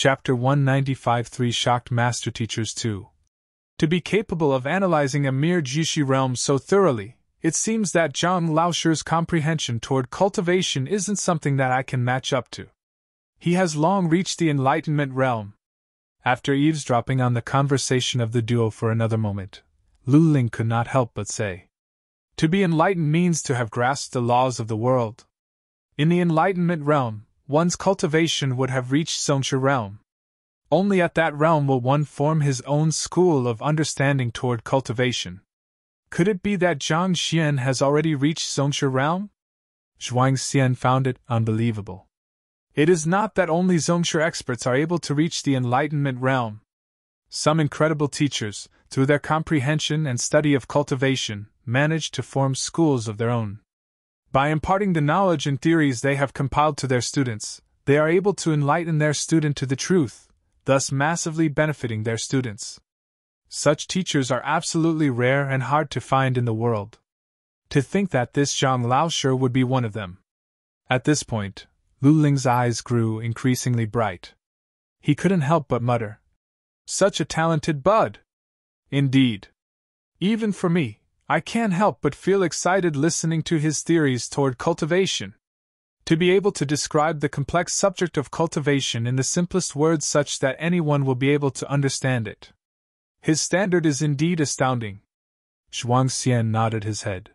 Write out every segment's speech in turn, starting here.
Chapter 195 3 Shocked Master Teachers 2. To be capable of analyzing a mere Jishi realm so thoroughly, it seems that Zhang Laoshi's comprehension toward cultivation isn't something that I can match up to. He has long reached the enlightenment realm. After eavesdropping on the conversation of the duo for another moment, Lu Ling could not help but say, "To be enlightened means to have grasped the laws of the world. In the enlightenment realm, one's cultivation would have reached Zongsha realm. Only at that realm will one form his own school of understanding toward cultivation. Could it be that Zhang Xian has already reached Zongsha realm?" Zhuang Xian found it unbelievable. It is not that only Zongsha experts are able to reach the enlightenment realm. Some incredible teachers, through their comprehension and study of cultivation, manage to form schools of their own. By imparting the knowledge and theories they have compiled to their students, they are able to enlighten their student to the truth, thus massively benefiting their students. Such teachers are absolutely rare and hard to find in the world. To think that this Zhang Laoshi would be one of them. At this point, Lu Ling's eyes grew increasingly bright. He couldn't help but mutter, "Such a talented bud! Indeed. Even for me, I can't help but feel excited listening to his theories toward cultivation. To be able to describe the complex subject of cultivation in the simplest words such that anyone will be able to understand it. His standard is indeed astounding." Zhuang Xian nodded his head.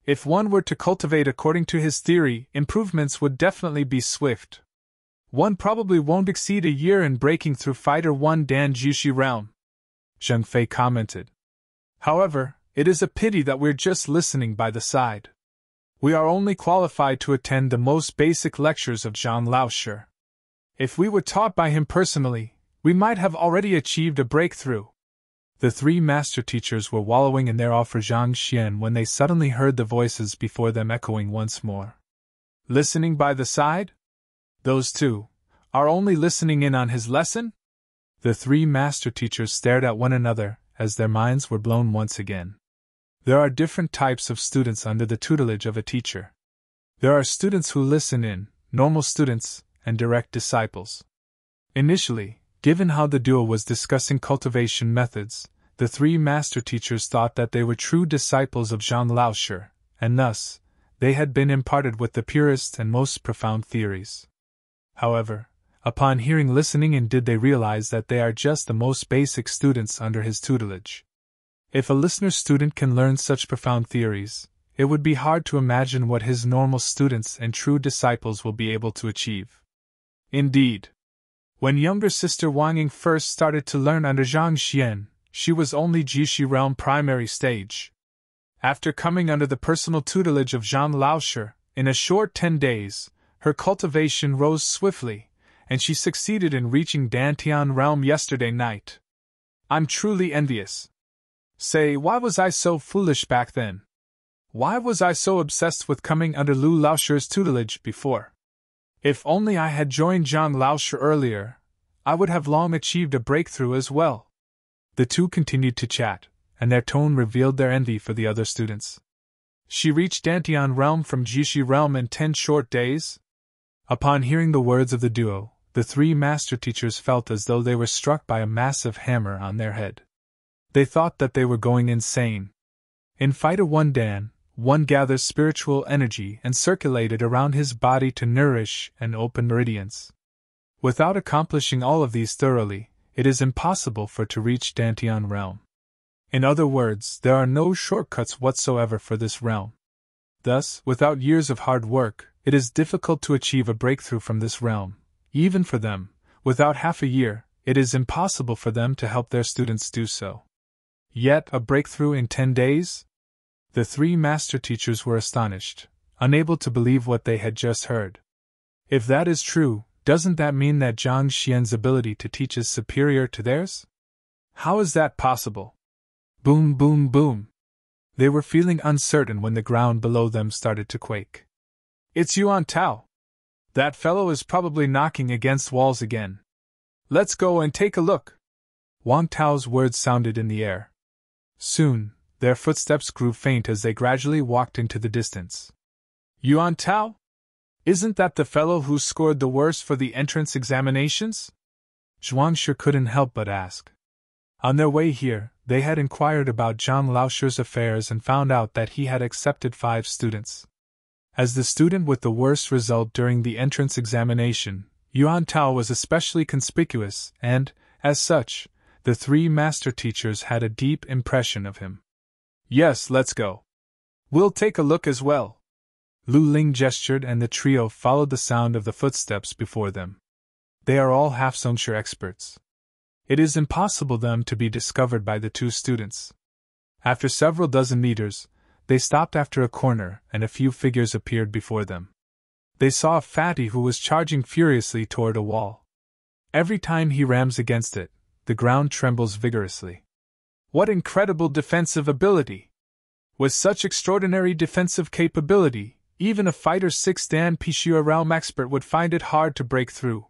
If one were to cultivate according to his theory, improvements would definitely be swift. One probably won't exceed a year in breaking through Fighter 1 Dan Jishi realm, Zheng Fei commented. However, it is a pity that we're just listening by the side. We are only qualified to attend the most basic lectures of Zhang Laoshi. If we were taught by him personally, we might have already achieved a breakthrough. The three master teachers were wallowing in their awe for Zhang Xian when they suddenly heard the voices before them echoing once more. Listening by the side? Those two are only listening in on his lesson? The three master teachers stared at one another as their minds were blown once again. There are different types of students under the tutelage of a teacher. There are students who listen in, normal students, and direct disciples. Initially, given how the duo was discussing cultivation methods, the three master teachers thought that they were true disciples of Zhang Laoshi, and thus, they had been imparted with the purest and most profound theories. However, upon hearing listening in did they realize that they are just the most basic students under his tutelage. If a listener student can learn such profound theories, it would be hard to imagine what his normal students and true disciples will be able to achieve. Indeed, when younger sister Wang Ying first started to learn under Zhang Xian, she was only Jishi realm primary stage. After coming under the personal tutelage of Zhang Laoshi, in a short 10 days, her cultivation rose swiftly, and she succeeded in reaching Dantian realm yesterday night. I'm truly envious. Say, why was I so foolish back then? Why was I so obsessed with coming under Lu Laoshi's tutelage before? If only I had joined Zhang Laoshi earlier, I would have long achieved a breakthrough as well. The two continued to chat, and their tone revealed their envy for the other students. She reached Dantian realm from Jishi realm in 10 short days? Upon hearing the words of the duo, the three master teachers felt as though they were struck by a massive hammer on their head. They thought that they were going insane. In Fighter 1 Dan, one gathers spiritual energy and circulate it around his body to nourish and open meridians. Without accomplishing all of these thoroughly, it is impossible for to reach Dantian realm. In other words, there are no shortcuts whatsoever for this realm. Thus, without years of hard work, it is difficult to achieve a breakthrough from this realm. Even for them, without half a year, it is impossible for them to help their students do so. Yet, a breakthrough in 10 days? The three master teachers were astonished, unable to believe what they had just heard. If that is true, doesn't that mean that Zhang Xian's ability to teach is superior to theirs? How is that possible? Boom, boom, boom. They were feeling uncertain when the ground below them started to quake. It's Yuan Tao. That fellow is probably knocking against walls again. Let's go and take a look. Wang Tao's words sounded in the air. Soon, their footsteps grew faint as they gradually walked into the distance. Yuan Tao? Isn't that the fellow who scored the worst for the entrance examinations? Zhuang Shi couldn't help but ask. On their way here, they had inquired about Zhang Laoshi's affairs and found out that he had accepted 5 students. As the student with the worst result during the entrance examination, Yuan Tao was especially conspicuous and, as such, the 3 master teachers had a deep impression of him. Yes, let's go. We'll take a look as well. Lu Ling gestured and the trio followed the sound of the footsteps before them. They are all half-Zongshi experts. It is impossible them to be discovered by the 2 students. After several dozen meters, they stopped after a corner and a few figures appeared before them. They saw a fatty who was charging furiously toward a wall. Every time he rams against it, the ground trembles vigorously. What incredible defensive ability! With such extraordinary defensive capability, even a fighter 6 Dan Pishua realm expert would find it hard to break through.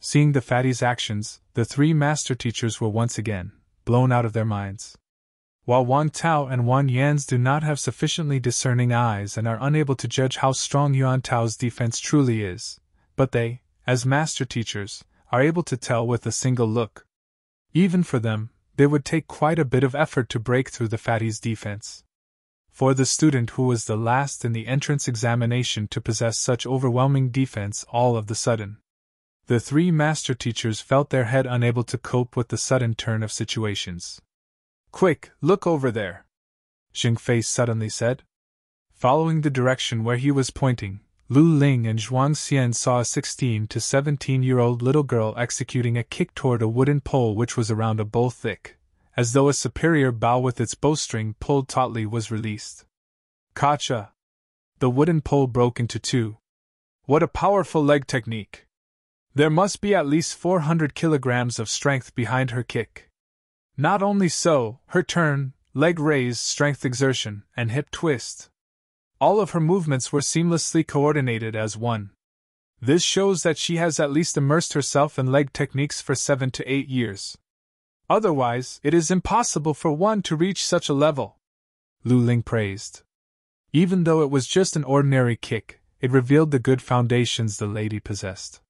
Seeing the fatty's actions, the 3 master teachers were once again blown out of their minds. While Wang Tao and Wang Yan's do not have sufficiently discerning eyes and are unable to judge how strong Yuan Tao's defense truly is, but they, as master teachers, are able to tell with a single look. Even for them, it would take quite a bit of effort to break through the fatty's defense. For the student who was the last in the entrance examination to possess such overwhelming defense all of the sudden, the 3 master teachers felt their head unable to cope with the sudden turn of situations. Quick, look over there, Xing Fei suddenly said. Following the direction where he was pointing, Lu Ling and Zhuang Xian saw a 16 to 17-year-old little girl executing a kick toward a wooden pole which was around a bow thick, as though a superior bow with its bowstring pulled tautly was released. Kacha! The wooden pole broke into 2. What a powerful leg technique! There must be at least 400 kilograms of strength behind her kick. Not only so, her turn, leg raise, strength exertion, and hip twist. All of her movements were seamlessly coordinated as one. This shows that she has at least immersed herself in leg techniques for 7 to 8 years. Otherwise, it is impossible for one to reach such a level, Lu Ling praised. Even though it was just an ordinary kick, it revealed the good foundations the lady possessed.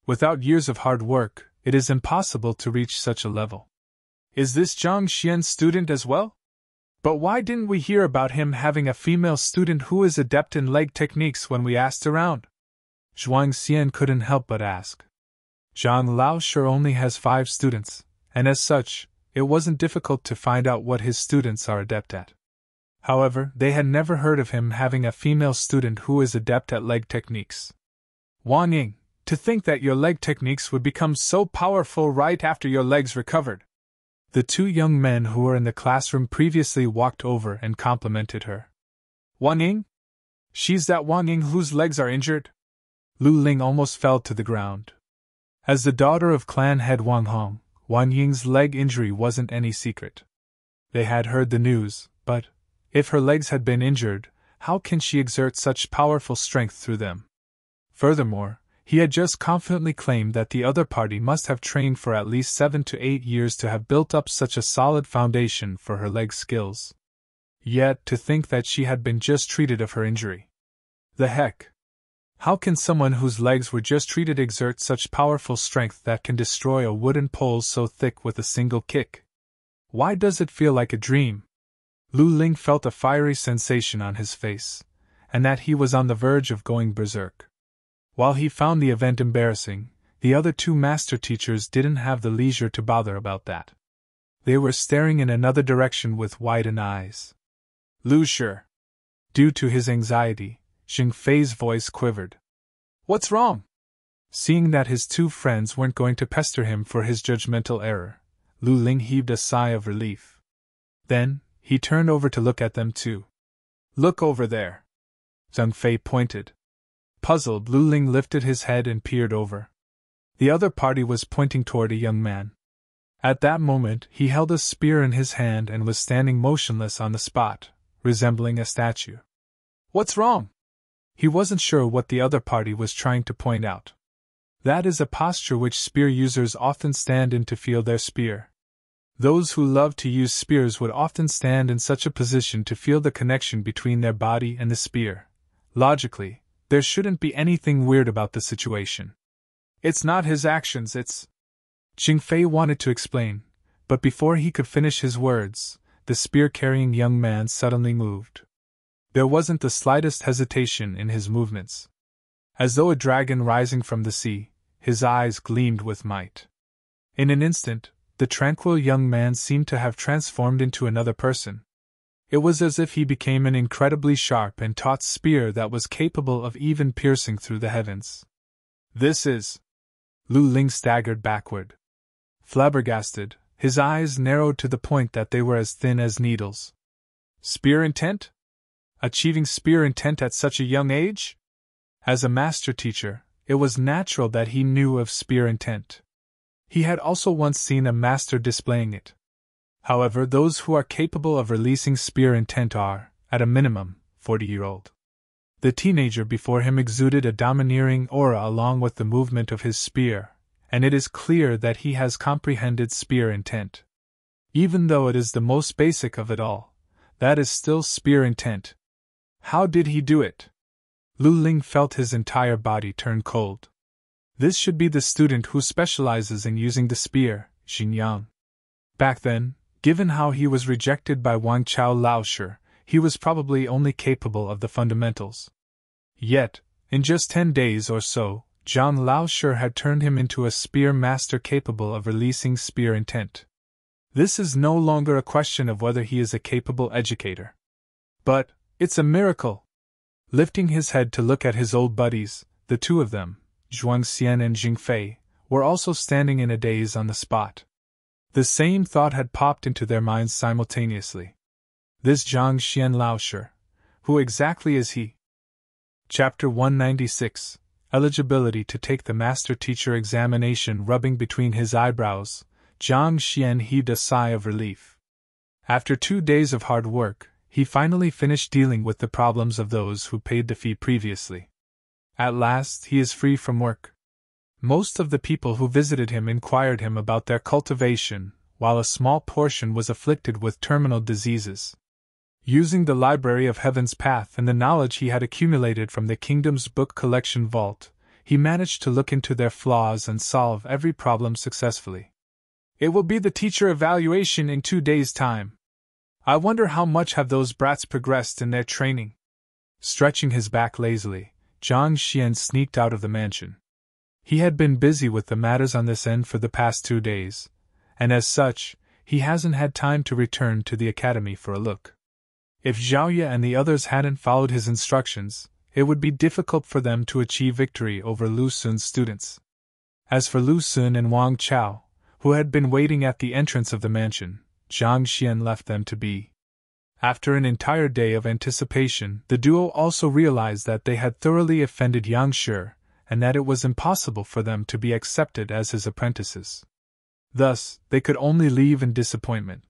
Without years of hard work, it is impossible to reach such a level. Is this Zhang Xian's student as well? But why didn't we hear about him having a female student who is adept in leg techniques when we asked around? Zhuang Xian couldn't help but ask. Zhang Laoshi only has 5 students, and as such, it wasn't difficult to find out what his students are adept at. However, they had never heard of him having a female student who is adept at leg techniques. Wang Ying, to think that your leg techniques would become so powerful right after your legs recovered. The 2 young men who were in the classroom previously walked over and complimented her. Wang Ying? She's that Wang Ying whose legs are injured? Lu Ling almost fell to the ground. As the daughter of clan head Wang Hong, Wang Ying's leg injury wasn't any secret. They had heard the news, but, if her legs had been injured, how can she exert such powerful strength through them? Furthermore, he had just confidently claimed that the other party must have trained for at least 7 to 8 years to have built up such a solid foundation for her leg skills. Yet, to think that she had been just treated of her injury. The heck? How can someone whose legs were just treated exert such powerful strength that can destroy a wooden pole so thick with a single kick? Why does it feel like a dream? Lu Ling felt a fiery sensation on his face, and that he was on the verge of going berserk. While he found the event embarrassing, the other 2 master teachers didn't have the leisure to bother about that. They were staring in another direction with widened eyes. Lu Shi. Due to his anxiety, Xing Fei's voice quivered. What's wrong? Seeing that his 2 friends weren't going to pester him for his judgmental error, Lu Ling heaved a sigh of relief. Then, he turned over to look at them too. Look over there. Zhang Fei pointed. Puzzled, Lu Ling lifted his head and peered over. The other party was pointing toward a young man. At that moment, he held a spear in his hand and was standing motionless on the spot, resembling a statue. What's wrong? He wasn't sure what the other party was trying to point out. That is a posture which spear users often stand in to feel their spear. Those who love to use spears would often stand in such a position to feel the connection between their body and the spear. Logically, there shouldn't be anything weird about the situation. It's not his actions, it's... Jing Fei wanted to explain, but before he could finish his words, the spear-carrying young man suddenly moved. There wasn't the slightest hesitation in his movements. As though a dragon rising from the sea, his eyes gleamed with might. In an instant, the tranquil young man seemed to have transformed into another person. It was as if he became an incredibly sharp and taut spear that was capable of even piercing through the heavens. This is... Lu Ling staggered backward. Flabbergasted, his eyes narrowed to the point that they were as thin as needles. Spear intent? Achieving spear intent at such a young age? As a master teacher, it was natural that he knew of spear intent. He had also once seen a master displaying it. However, those who are capable of releasing spear intent are, at a minimum, 40-year-old. The teenager before him exuded a domineering aura along with the movement of his spear, and it is clear that he has comprehended spear intent. Even though it is the most basic of it all, that is still spear intent. How did he do it? Lu Ling felt his entire body turn cold. This should be the student who specializes in using the spear, Xing Yang. Back then, given how he was rejected by Wang Chao Laoshi, he was probably only capable of the fundamentals. Yet, in just 10 days or so, Zhang Laoshi had turned him into a spear master capable of releasing spear intent. This is no longer a question of whether he is a capable educator. But, it's a miracle! Lifting his head to look at his old buddies, the two of them, Zhuang Xian and Jing Fei, were also standing in a daze on the spot. The same thought had popped into their minds simultaneously. This Zhang Xian Laoshi, who exactly is he? Chapter 196, Eligibility to take the Master Teacher Examination. Rubbing between his eyebrows, Zhang Xian heaved a sigh of relief. After 2 days of hard work, he finally finished dealing with the problems of those who paid the fee previously. At last, he is free from work. Most of the people who visited him inquired him about their cultivation, while a small portion was afflicted with terminal diseases. Using the Library of Heaven's Path and the knowledge he had accumulated from the kingdom's book collection vault, he managed to look into their flaws and solve every problem successfully. It will be the teacher evaluation in 2 days' time. I wonder how much have those brats progressed in their training. Stretching his back lazily, Zhang Xian sneaked out of the mansion. He had been busy with the matters on this end for the past 2 days, and as such, he hasn't had time to return to the academy for a look. If Zhao Ye and the others hadn't followed his instructions, it would be difficult for them to achieve victory over Lu Sun's students. As for Lu Sun and Wang Chao, who had been waiting at the entrance of the mansion, Zhang Xian left them to be. After an entire day of anticipation, the duo also realized that they had thoroughly offended Yang Shi, and that it was impossible for them to be accepted as his apprentices. Thus, they could only leave in disappointment.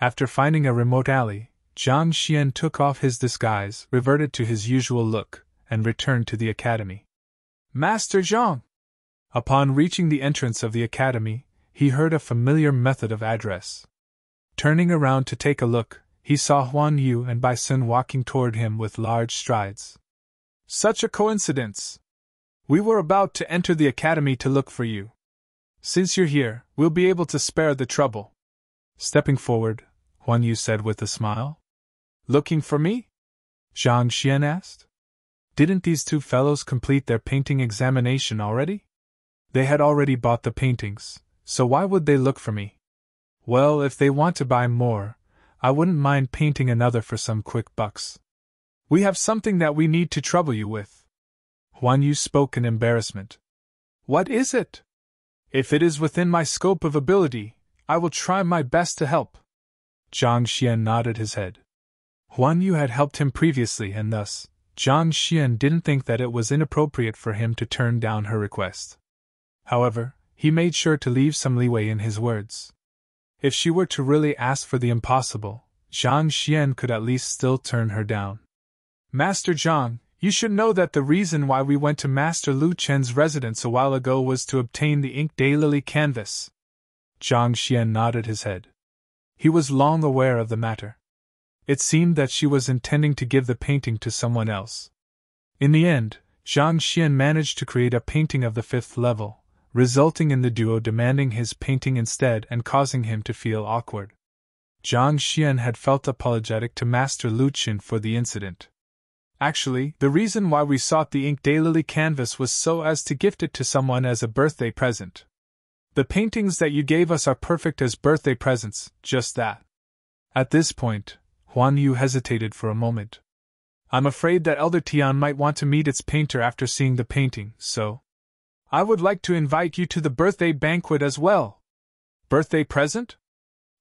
After finding a remote alley, Zhang Xian took off his disguise, reverted to his usual look, and returned to the academy. Master Zhang! Upon reaching the entrance of the academy, he heard a familiar method of address. Turning around to take a look, he saw Huan Yu and Bai Sun walking toward him with large strides. Such a coincidence! We were about to enter the academy to look for you. Since you're here, we'll be able to spare the trouble. Stepping forward, Huan Yu said with a smile. Looking for me? Zhang Xian asked. Didn't these two fellows complete their painting examination already? They had already bought the paintings, so why would they look for me? Well, if they want to buy more, I wouldn't mind painting another for some quick bucks. We have something that we need to trouble you with. Huan Yu spoke in embarrassment. What is it? If it is within my scope of ability, I will try my best to help. Zhang Xian nodded his head. Huan Yu had helped him previously, and thus, Zhang Xian didn't think that it was inappropriate for him to turn down her request. However, he made sure to leave some leeway in his words. If she were to really ask for the impossible, Zhang Xian could at least still turn her down. Master Zhang, you should know that the reason why we went to Master Lu Chen's residence a while ago was to obtain the ink daylily canvas. Zhang Xian nodded his head. He was long aware of the matter. It seemed that she was intending to give the painting to someone else. In the end, Zhang Xian managed to create a painting of the 5th level, resulting in the duo demanding his painting instead and causing him to feel awkward. Zhang Xian had felt apologetic to Master Lu Qin for the incident. Actually, the reason why we sought the ink daylily canvas was so as to gift it to someone as a birthday present. The paintings that you gave us are perfect as birthday presents, just that. At this point, Huan Yu hesitated for a moment. I'm afraid that Elder Tian might want to meet its painter after seeing the painting, so I would like to invite you to the birthday banquet as well. Birthday present?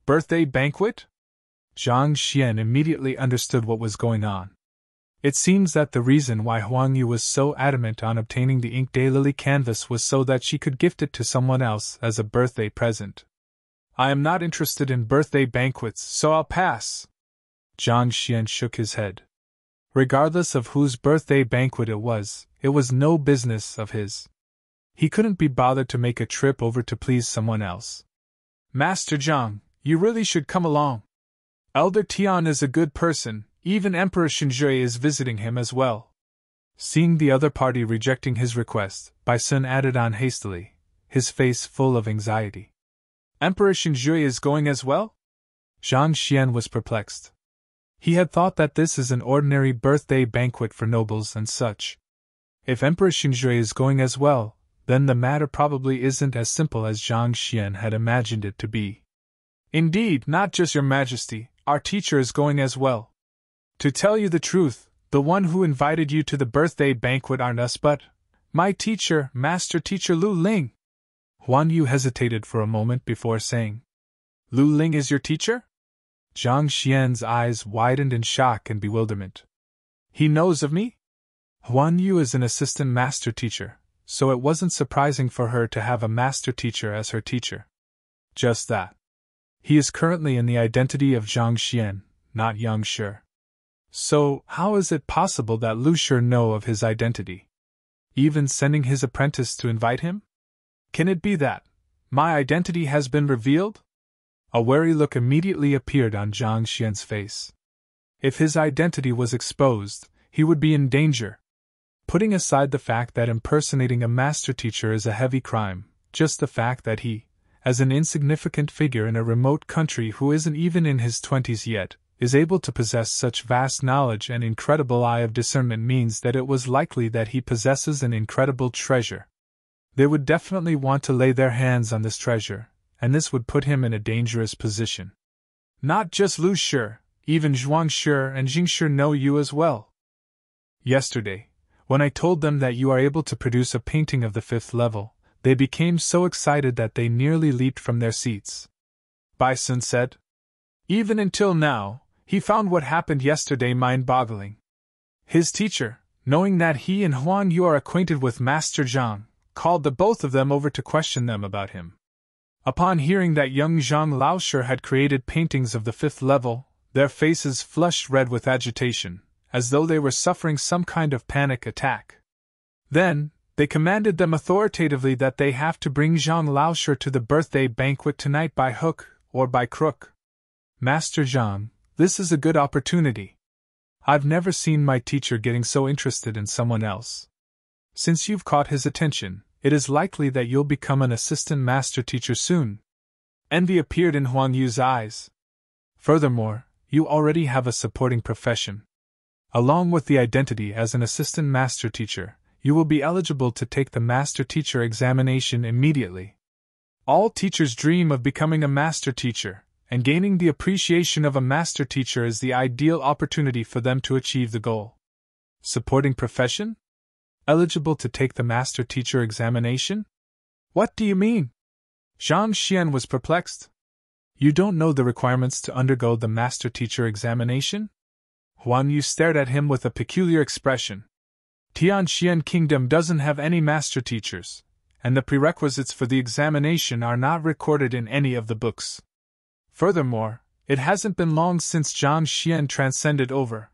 Birthday banquet? Zhang Xian immediately understood what was going on. It seems that the reason why Huang Yu was so adamant on obtaining the ink daylily canvas was so that she could gift it to someone else as a birthday present. I am not interested in birthday banquets, so I'll pass. Zhang Xian shook his head. Regardless of whose birthday banquet it was no business of his. He couldn't be bothered to make a trip over to please someone else. Master Zhang, you really should come along. Elder Tian is a good person, even Emperor Xinjue is visiting him as well. Seeing the other party rejecting his request, Bai Sun added on hastily, his face full of anxiety. Emperor Xinjue is going as well? Zhang Xian was perplexed. He had thought that this is an ordinary birthday banquet for nobles and such. If Emperor Xinjue is going as well, then the matter probably isn't as simple as Zhang Xian had imagined it to be. Indeed, not just your majesty, our teacher is going as well. To tell you the truth, the one who invited you to the birthday banquet aren't us but my teacher, Master Teacher Lu Ling. Huan Yu hesitated for a moment before saying, Lu Ling is your teacher? Zhang Xian's eyes widened in shock and bewilderment. He knows of me? Huan Yu is an assistant master teacher, so it wasn't surprising for her to have a master teacher as her teacher. Just that. He is currently in the identity of Zhang Xian, not Yang Shi. So, how is it possible that Lu Shi know of his identity? Even sending his apprentice to invite him? Can it be that my identity has been revealed? A wary look immediately appeared on Zhang Xian's face. If his identity was exposed, he would be in danger. Putting aside the fact that impersonating a master teacher is a heavy crime, just the fact that he, as an insignificant figure in a remote country who isn't even in his 20s yet, is able to possess such vast knowledge and incredible eye of discernment means that it was likely that he possesses an incredible treasure. They would definitely want to lay their hands on this treasure, and this would put him in a dangerous position. Not just Lu Shi, even Zhuang Shi and Jing Shi know you as well. Yesterday, when I told them that you are able to produce a painting of the 5th level, they became so excited that they nearly leaped from their seats. Bai Sun said. Even until now, he found what happened yesterday mind-boggling. His teacher, knowing that he and Huang Yu are acquainted with Master Zhang, called the both of them over to question them about him. Upon hearing that young Zhang Laoshi had created paintings of the 5th level, their faces flushed red with agitation, as though they were suffering some kind of panic attack. Then, they commanded them authoritatively that they have to bring Zhang Laoshi to the birthday banquet tonight by hook or by crook. Master Zhang, this is a good opportunity. I've never seen my teacher getting so interested in someone else. Since you've caught his attention, it is likely that you'll become an assistant master teacher soon. Envy appeared in Huang Yu's eyes. Furthermore, you already have a supporting profession. Along with the identity as an assistant master teacher, you will be eligible to take the master teacher examination immediately. All teachers dream of becoming a master teacher, and gaining the appreciation of a master teacher is the ideal opportunity for them to achieve the goal. Supporting profession? Eligible to take the master teacher examination? What do you mean? Zhang Xian was perplexed. You don't know the requirements to undergo the master teacher examination? Huan Yu stared at him with a peculiar expression. Tianxian Kingdom doesn't have any master teachers, and the prerequisites for the examination are not recorded in any of the books. Furthermore, it hasn't been long since Zhang Xian transcended over.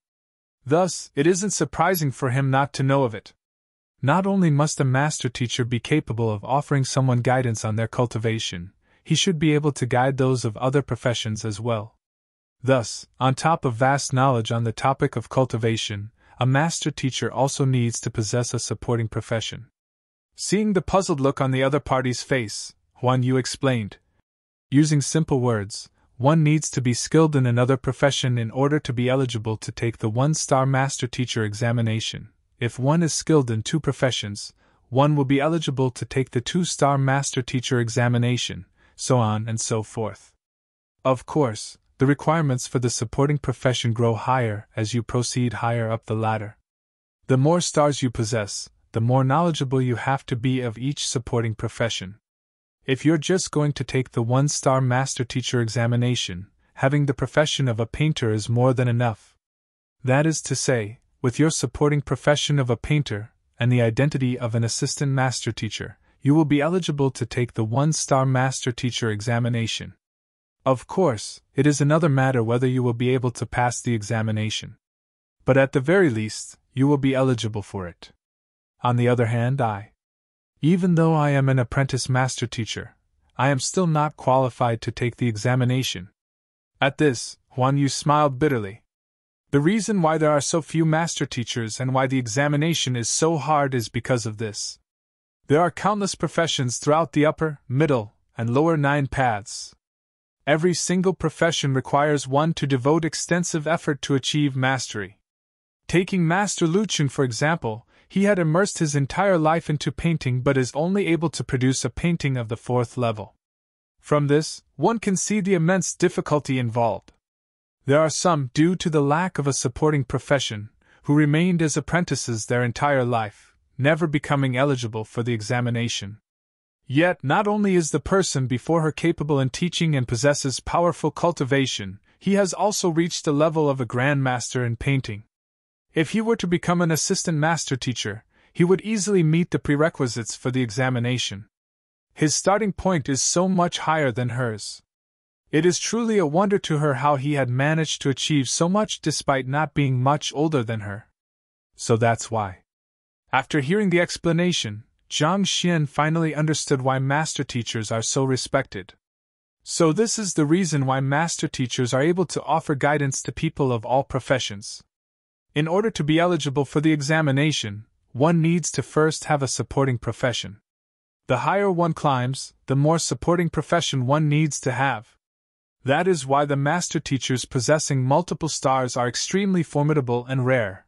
Thus, it isn't surprising for him not to know of it. Not only must a master teacher be capable of offering someone guidance on their cultivation, he should be able to guide those of other professions as well. Thus, on top of vast knowledge on the topic of cultivation, a master teacher also needs to possess a supporting profession. Seeing the puzzled look on the other party's face, Huan Yu explained. Using simple words, one needs to be skilled in another profession in order to be eligible to take the one-star master teacher examination. If one is skilled in two professions, one will be eligible to take the two-star master teacher examination, so on and so forth. Of course, the requirements for the supporting profession grow higher as you proceed higher up the ladder. The more stars you possess, the more knowledgeable you have to be of each supporting profession. If you're just going to take the one-star master teacher examination, having the profession of a painter is more than enough. That is to say, with your supporting profession of a painter, and the identity of an assistant master teacher, you will be eligible to take the one-star master teacher examination. Of course, it is another matter whether you will be able to pass the examination. But at the very least, you will be eligible for it. On the other hand, even though I am an apprentice master teacher, I am still not qualified to take the examination. At this, Huan Yu smiled bitterly. The reason why there are so few master teachers and why the examination is so hard is because of this. There are countless professions throughout the upper, middle, and lower 9 paths. Every single profession requires one to devote extensive effort to achieve mastery. Taking Master Lu Chun for example, he had immersed his entire life into painting but is only able to produce a painting of the 4th level. From this, one can see the immense difficulty involved. There are some, due to the lack of a supporting profession, who remained as apprentices their entire life, never becoming eligible for the examination. Yet not only is the person before her capable in teaching and possesses powerful cultivation, he has also reached the level of a Grand Master in painting. If he were to become an assistant master teacher, he would easily meet the prerequisites for the examination. His starting point is so much higher than hers. It is truly a wonder to her how he had managed to achieve so much despite not being much older than her. So that's why. After hearing the explanation, Zhang Xian finally understood why master teachers are so respected. So this is the reason why master teachers are able to offer guidance to people of all professions. In order to be eligible for the examination, one needs to first have a supporting profession. The higher one climbs, the more supporting profession one needs to have. That is why the master teachers possessing multiple stars are extremely formidable and rare.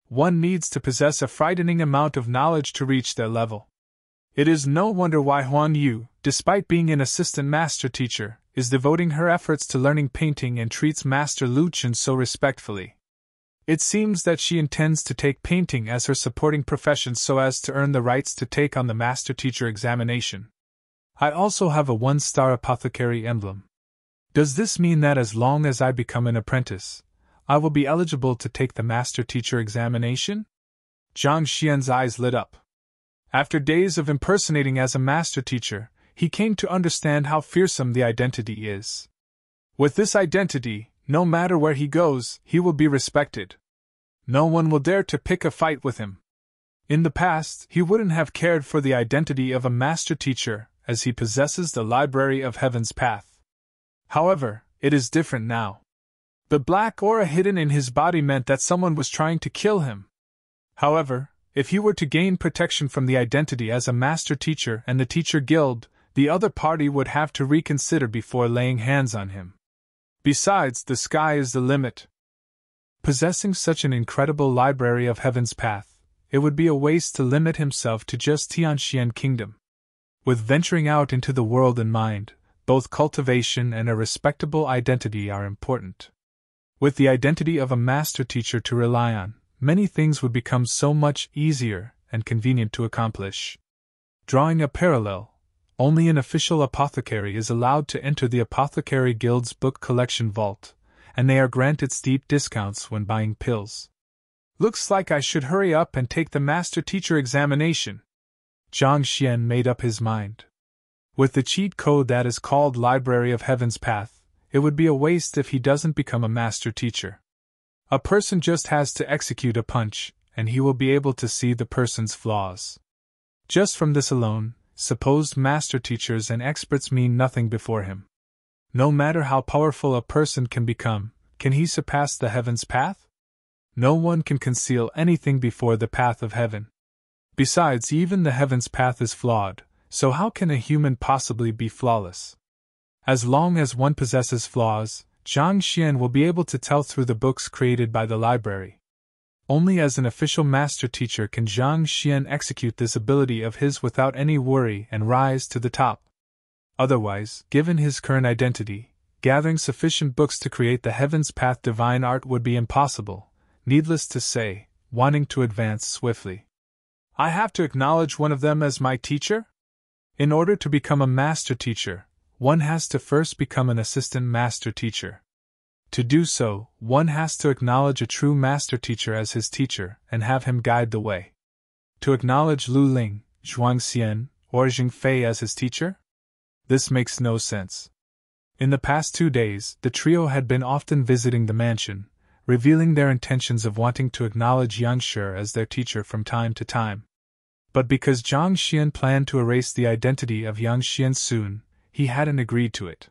One needs to possess a frightening amount of knowledge to reach their level. It is no wonder why Huan Yu, despite being an assistant master teacher, is devoting her efforts to learning painting and treats Master Lu Chun so respectfully. It seems that she intends to take painting as her supporting profession so as to earn the rights to take on the master teacher examination. I also have a 1-star apothecary emblem. Does this mean that as long as I become an apprentice, I will be eligible to take the master teacher examination? Zhang Xian's eyes lit up. After days of impersonating as a master teacher, he came to understand how fearsome the identity is. With this identity, no matter where he goes, he will be respected. No one will dare to pick a fight with him. In the past, he wouldn't have cared for the identity of a master teacher, as he possesses the Library of Heaven's Path. However, it is different now. The black aura hidden in his body meant that someone was trying to kill him. However, if he were to gain protection from the identity as a master teacher and the teacher guild, the other party would have to reconsider before laying hands on him. Besides, the sky is the limit. Possessing such an incredible Library of Heaven's Path, it would be a waste to limit himself to just Tianxian Kingdom. With venturing out into the world in mind, both cultivation and a respectable identity are important. With the identity of a master teacher to rely on, many things would become so much easier and convenient to accomplish. Drawing a parallel, only an official apothecary is allowed to enter the Apothecary Guild's book collection vault, and they are granted steep discounts when buying pills. Looks like I should hurry up and take the master teacher examination. Zhang Xian made up his mind. With the cheat code that is called Library of Heaven's Path, it would be a waste if he doesn't become a master teacher. A person just has to execute a punch, and he will be able to see the person's flaws. Just from this alone, supposed master teachers and experts mean nothing before him. No matter how powerful a person can become, can he surpass the Heaven's Path? No one can conceal anything before the path of heaven. Besides, even the heaven's path is flawed, so how can a human possibly be flawless? As long as one possesses flaws, Zhang Xian will be able to tell through the books created by the library. Only as an official master teacher can Zhang Xian execute this ability of his without any worry and rise to the top. Otherwise, given his current identity, gathering sufficient books to create the heaven's path divine art would be impossible, needless to say, wanting to advance swiftly. I have to acknowledge one of them as my teacher? In order to become a master teacher, one has to first become an assistant master teacher. To do so, one has to acknowledge a true master teacher as his teacher and have him guide the way. To acknowledge Lu Ling, Zhuang Xian, or Jing Fei as his teacher? This makes no sense. In the past 2 days, the trio had been often visiting the mansion, revealing their intentions of wanting to acknowledge Yang Shi as their teacher from time to time. But because Zhang Xian planned to erase the identity of Yang Xian soon, he hadn't agreed to it.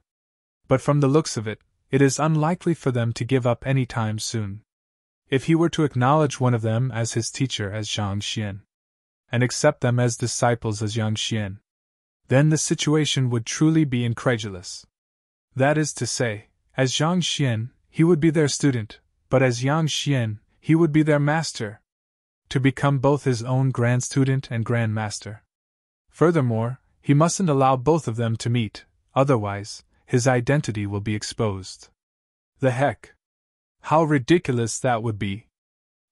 But from the looks of it, it is unlikely for them to give up any time soon. If he were to acknowledge one of them as his teacher as Zhang Xian, and accept them as disciples as Yang Xian, then the situation would truly be incredulous. That is to say, as Zhang Xian, he would be their student, but as Yang Xian, he would be their master. To become both his own grand student and grand master. Furthermore, he mustn't allow both of them to meet, otherwise, his identity will be exposed. The heck! How ridiculous that would be!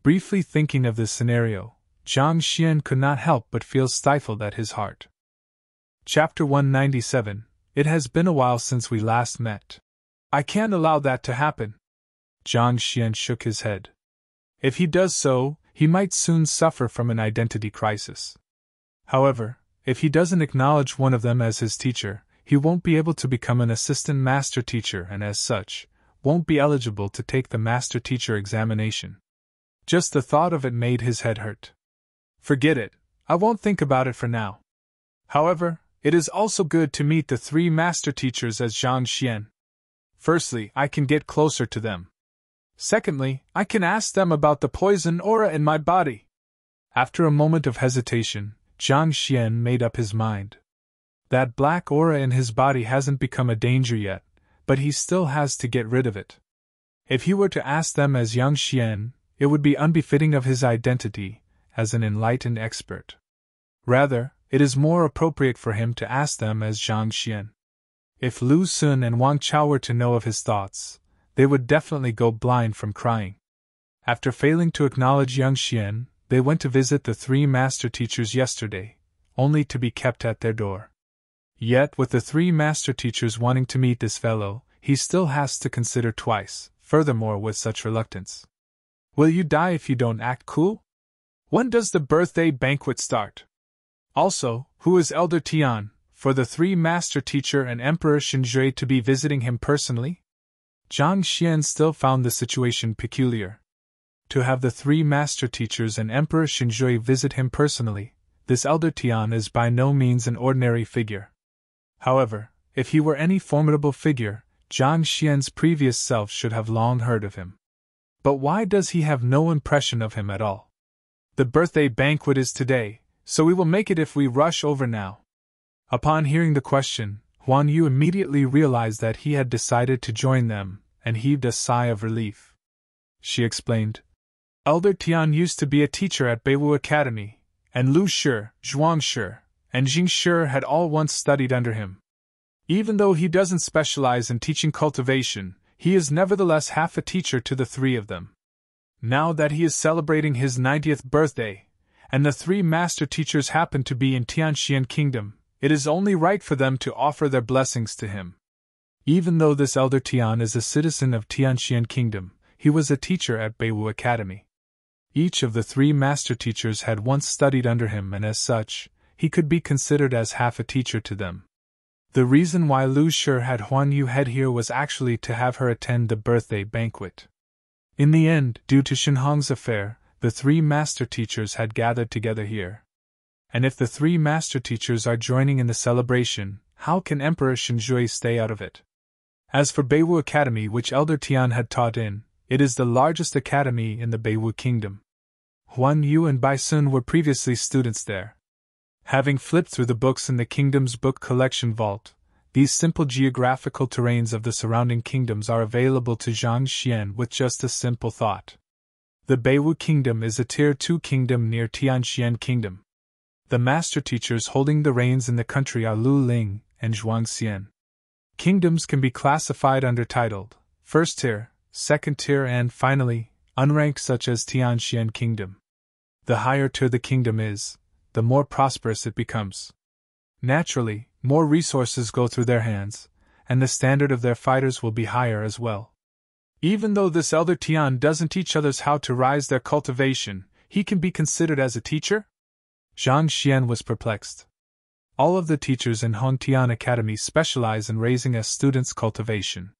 Briefly thinking of this scenario, Zhang Xian could not help but feel stifled at his heart. Chapter 197. It has been a while since we last met. I can't allow that to happen. Zhang Xian shook his head. If he does so, he might soon suffer from an identity crisis. However, if he doesn't acknowledge one of them as his teacher, he won't be able to become an assistant master teacher and as such, won't be eligible to take the master teacher examination. Just the thought of it made his head hurt. Forget it, I won't think about it for now. However, it is also good to meet the 3 master teachers as Zhang Xian. Firstly, I can get closer to them. Secondly, I can ask them about the poison aura in my body. After a moment of hesitation, Zhang Xian made up his mind. That black aura in his body hasn't become a danger yet, but he still has to get rid of it. If he were to ask them as Yang Xian, it would be unbefitting of his identity as an enlightened expert. Rather, it is more appropriate for him to ask them as Zhang Xian. If Lu Sun and Wang Chao were to know of his thoughts, they would definitely go blind from crying. After failing to acknowledge Yang Xian, they went to visit the 3 master teachers yesterday, only to be kept at their door. Yet, with the 3 master teachers wanting to meet this fellow, he still has to consider twice, furthermore with such reluctance. Will you die if you don't act cool? When does the birthday banquet start? Also, who is Elder Tian, for the 3 master teacher and Emperor Xinjue to be visiting him personally? Zhang Xian still found the situation peculiar. To have the 3 master teachers and Emperor Xinjue visit him personally, this Elder Tian is by no means an ordinary figure. However, if he were any formidable figure, Zhang Xian's previous self should have long heard of him. But why does he have no impression of him at all? The birthday banquet is today, so we will make it if we rush over now. Upon hearing the question, Huan Yu immediately realized that he had decided to join them, and heaved a sigh of relief. She explained, Elder Tian used to be a teacher at Beiwu Academy, and Lu Shi, Zhuang Shi, and Jing Shi had all once studied under him. Even though he doesn't specialize in teaching cultivation, he is nevertheless half a teacher to the 3 of them. Now that he is celebrating his 90th birthday, and the 3 master teachers happen to be in Tianxian Kingdom, it is only right for them to offer their blessings to him. Even though this Elder Tian is a citizen of Tianxian Kingdom, he was a teacher at Beiwu Academy. Each of the 3 master teachers had once studied under him, and as such, he could be considered as half a teacher to them. The reason why Lu Shi had Huan Yu head here was actually to have her attend the birthday banquet. In the end, due to Shenhong's affair, the 3 master teachers had gathered together here. And if the 3 master teachers are joining in the celebration, how can Emperor Xinjue stay out of it? As for Beiwu Academy, which Elder Tian had taught in, it is the largest academy in the Beiwu Kingdom. Huan Yu and Bai Sun were previously students there. Having flipped through the books in the kingdom's book collection vault, these simple geographical terrains of the surrounding kingdoms are available to Zhang Xian with just a simple thought. The Beiwu Kingdom is a Tier 2 kingdom near Tianxian Kingdom. The master teachers holding the reins in the country are Lu Ling and Zhuang Xian. Kingdoms can be classified under titled, First Tier, Second Tier and, finally, unranked such as Tianxian Kingdom. The higher tier the kingdom is, the more prosperous it becomes. Naturally, more resources go through their hands, and the standard of their fighters will be higher as well. Even though this elder Tian doesn't teach others how to rise their cultivation, he can be considered as a teacher? Zhang Xian was perplexed. All of the teachers in Hongtian Academy specialize in raising a student's cultivation.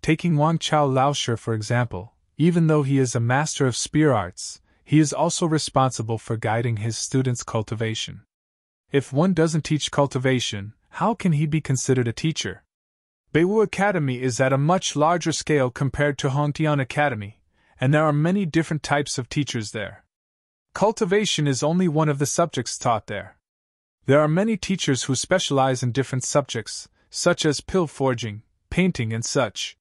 Taking Wang Chao Laoshi for example, even though he is a master of spear arts, he is also responsible for guiding his students' cultivation. If one doesn't teach cultivation, how can he be considered a teacher? Beiwu Academy is at a much larger scale compared to Hongtian Academy, and there are many different types of teachers there. Cultivation is only one of the subjects taught there. There are many teachers who specialize in different subjects, such as pill forging, painting, and such.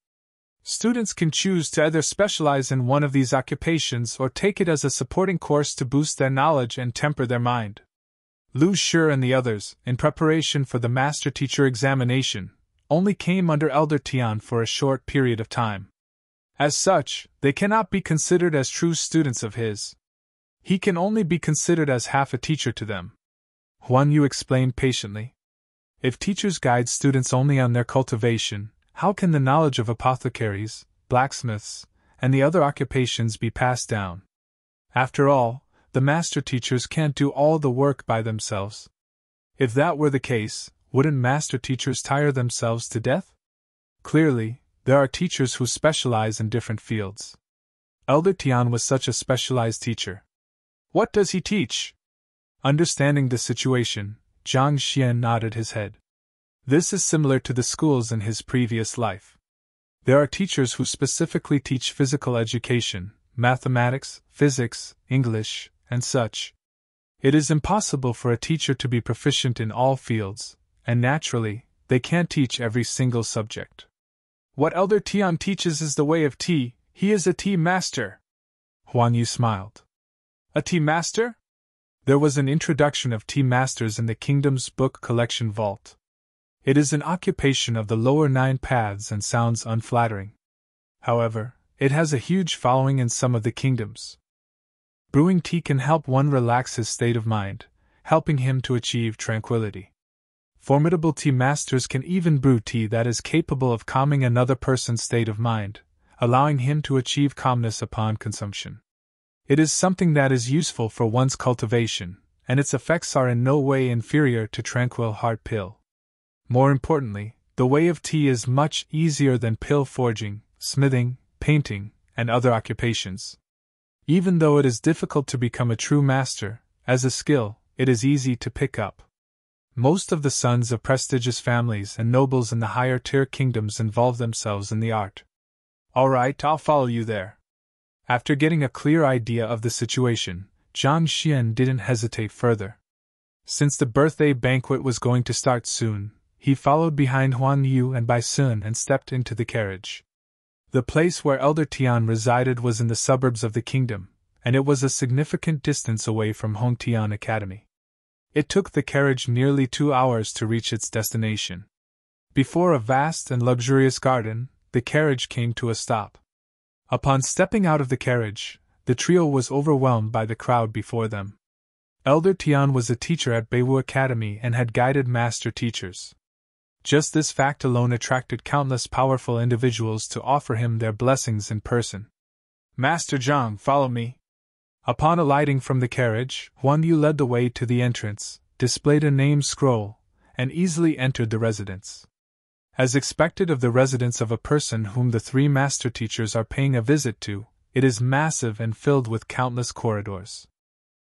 Students can choose to either specialize in one of these occupations or take it as a supporting course to boost their knowledge and temper their mind. Lu Shi and the others, in preparation for the master teacher examination, only came under Elder Tian for a short period of time. As such, they cannot be considered as true students of his. He can only be considered as half a teacher to them. Huan Yu explained patiently. If teachers guide students only on their cultivation, how can the knowledge of apothecaries, blacksmiths, and the other occupations be passed down? After all, the master teachers can't do all the work by themselves. If that were the case, wouldn't master teachers tire themselves to death? Clearly, there are teachers who specialize in different fields. Elder Tian was such a specialized teacher. What does he teach? Understanding the situation, Zhang Xian nodded his head. This is similar to the schools in his previous life. There are teachers who specifically teach physical education, mathematics, physics, English, and such. It is impossible for a teacher to be proficient in all fields, and naturally, they can't teach every single subject. What Elder Tian teaches is the way of tea. He is a tea master. Huan Yu smiled. A tea master? There was an introduction of tea masters in the kingdom's book collection vault. It is an occupation of the lower 9 paths and sounds unflattering. However, it has a huge following in some of the kingdoms. Brewing tea can help one relax his state of mind, helping him to achieve tranquility. Formidable tea masters can even brew tea that is capable of calming another person's state of mind, allowing him to achieve calmness upon consumption. It is something that is useful for one's cultivation, and its effects are in no way inferior to tranquil heart pill. More importantly, the way of tea is much easier than pill forging, smithing, painting, and other occupations. Even though it is difficult to become a true master, as a skill, it is easy to pick up. Most of the sons of prestigious families and nobles in the higher tier kingdoms involve themselves in the art. All right, I'll follow you there. After getting a clear idea of the situation, Zhang Xian didn't hesitate further. Since the birthday banquet was going to start soon, he followed behind Huan Yu and Bai Sun and stepped into the carriage. The place where Elder Tian resided was in the suburbs of the kingdom, and it was a significant distance away from Hongtian Academy. It took the carriage nearly 2 hours to reach its destination. Before a vast and luxurious garden, the carriage came to a stop. Upon stepping out of the carriage, the trio was overwhelmed by the crowd before them. Elder Tian was a teacher at Beiwu Academy and had guided master teachers. Just this fact alone attracted countless powerful individuals to offer him their blessings in person. Master Zhang, follow me. Upon alighting from the carriage, Huan Yu led the way to the entrance, displayed a name scroll, and easily entered the residence. As expected of the residence of a person whom the 3 master teachers are paying a visit to, it is massive and filled with countless corridors.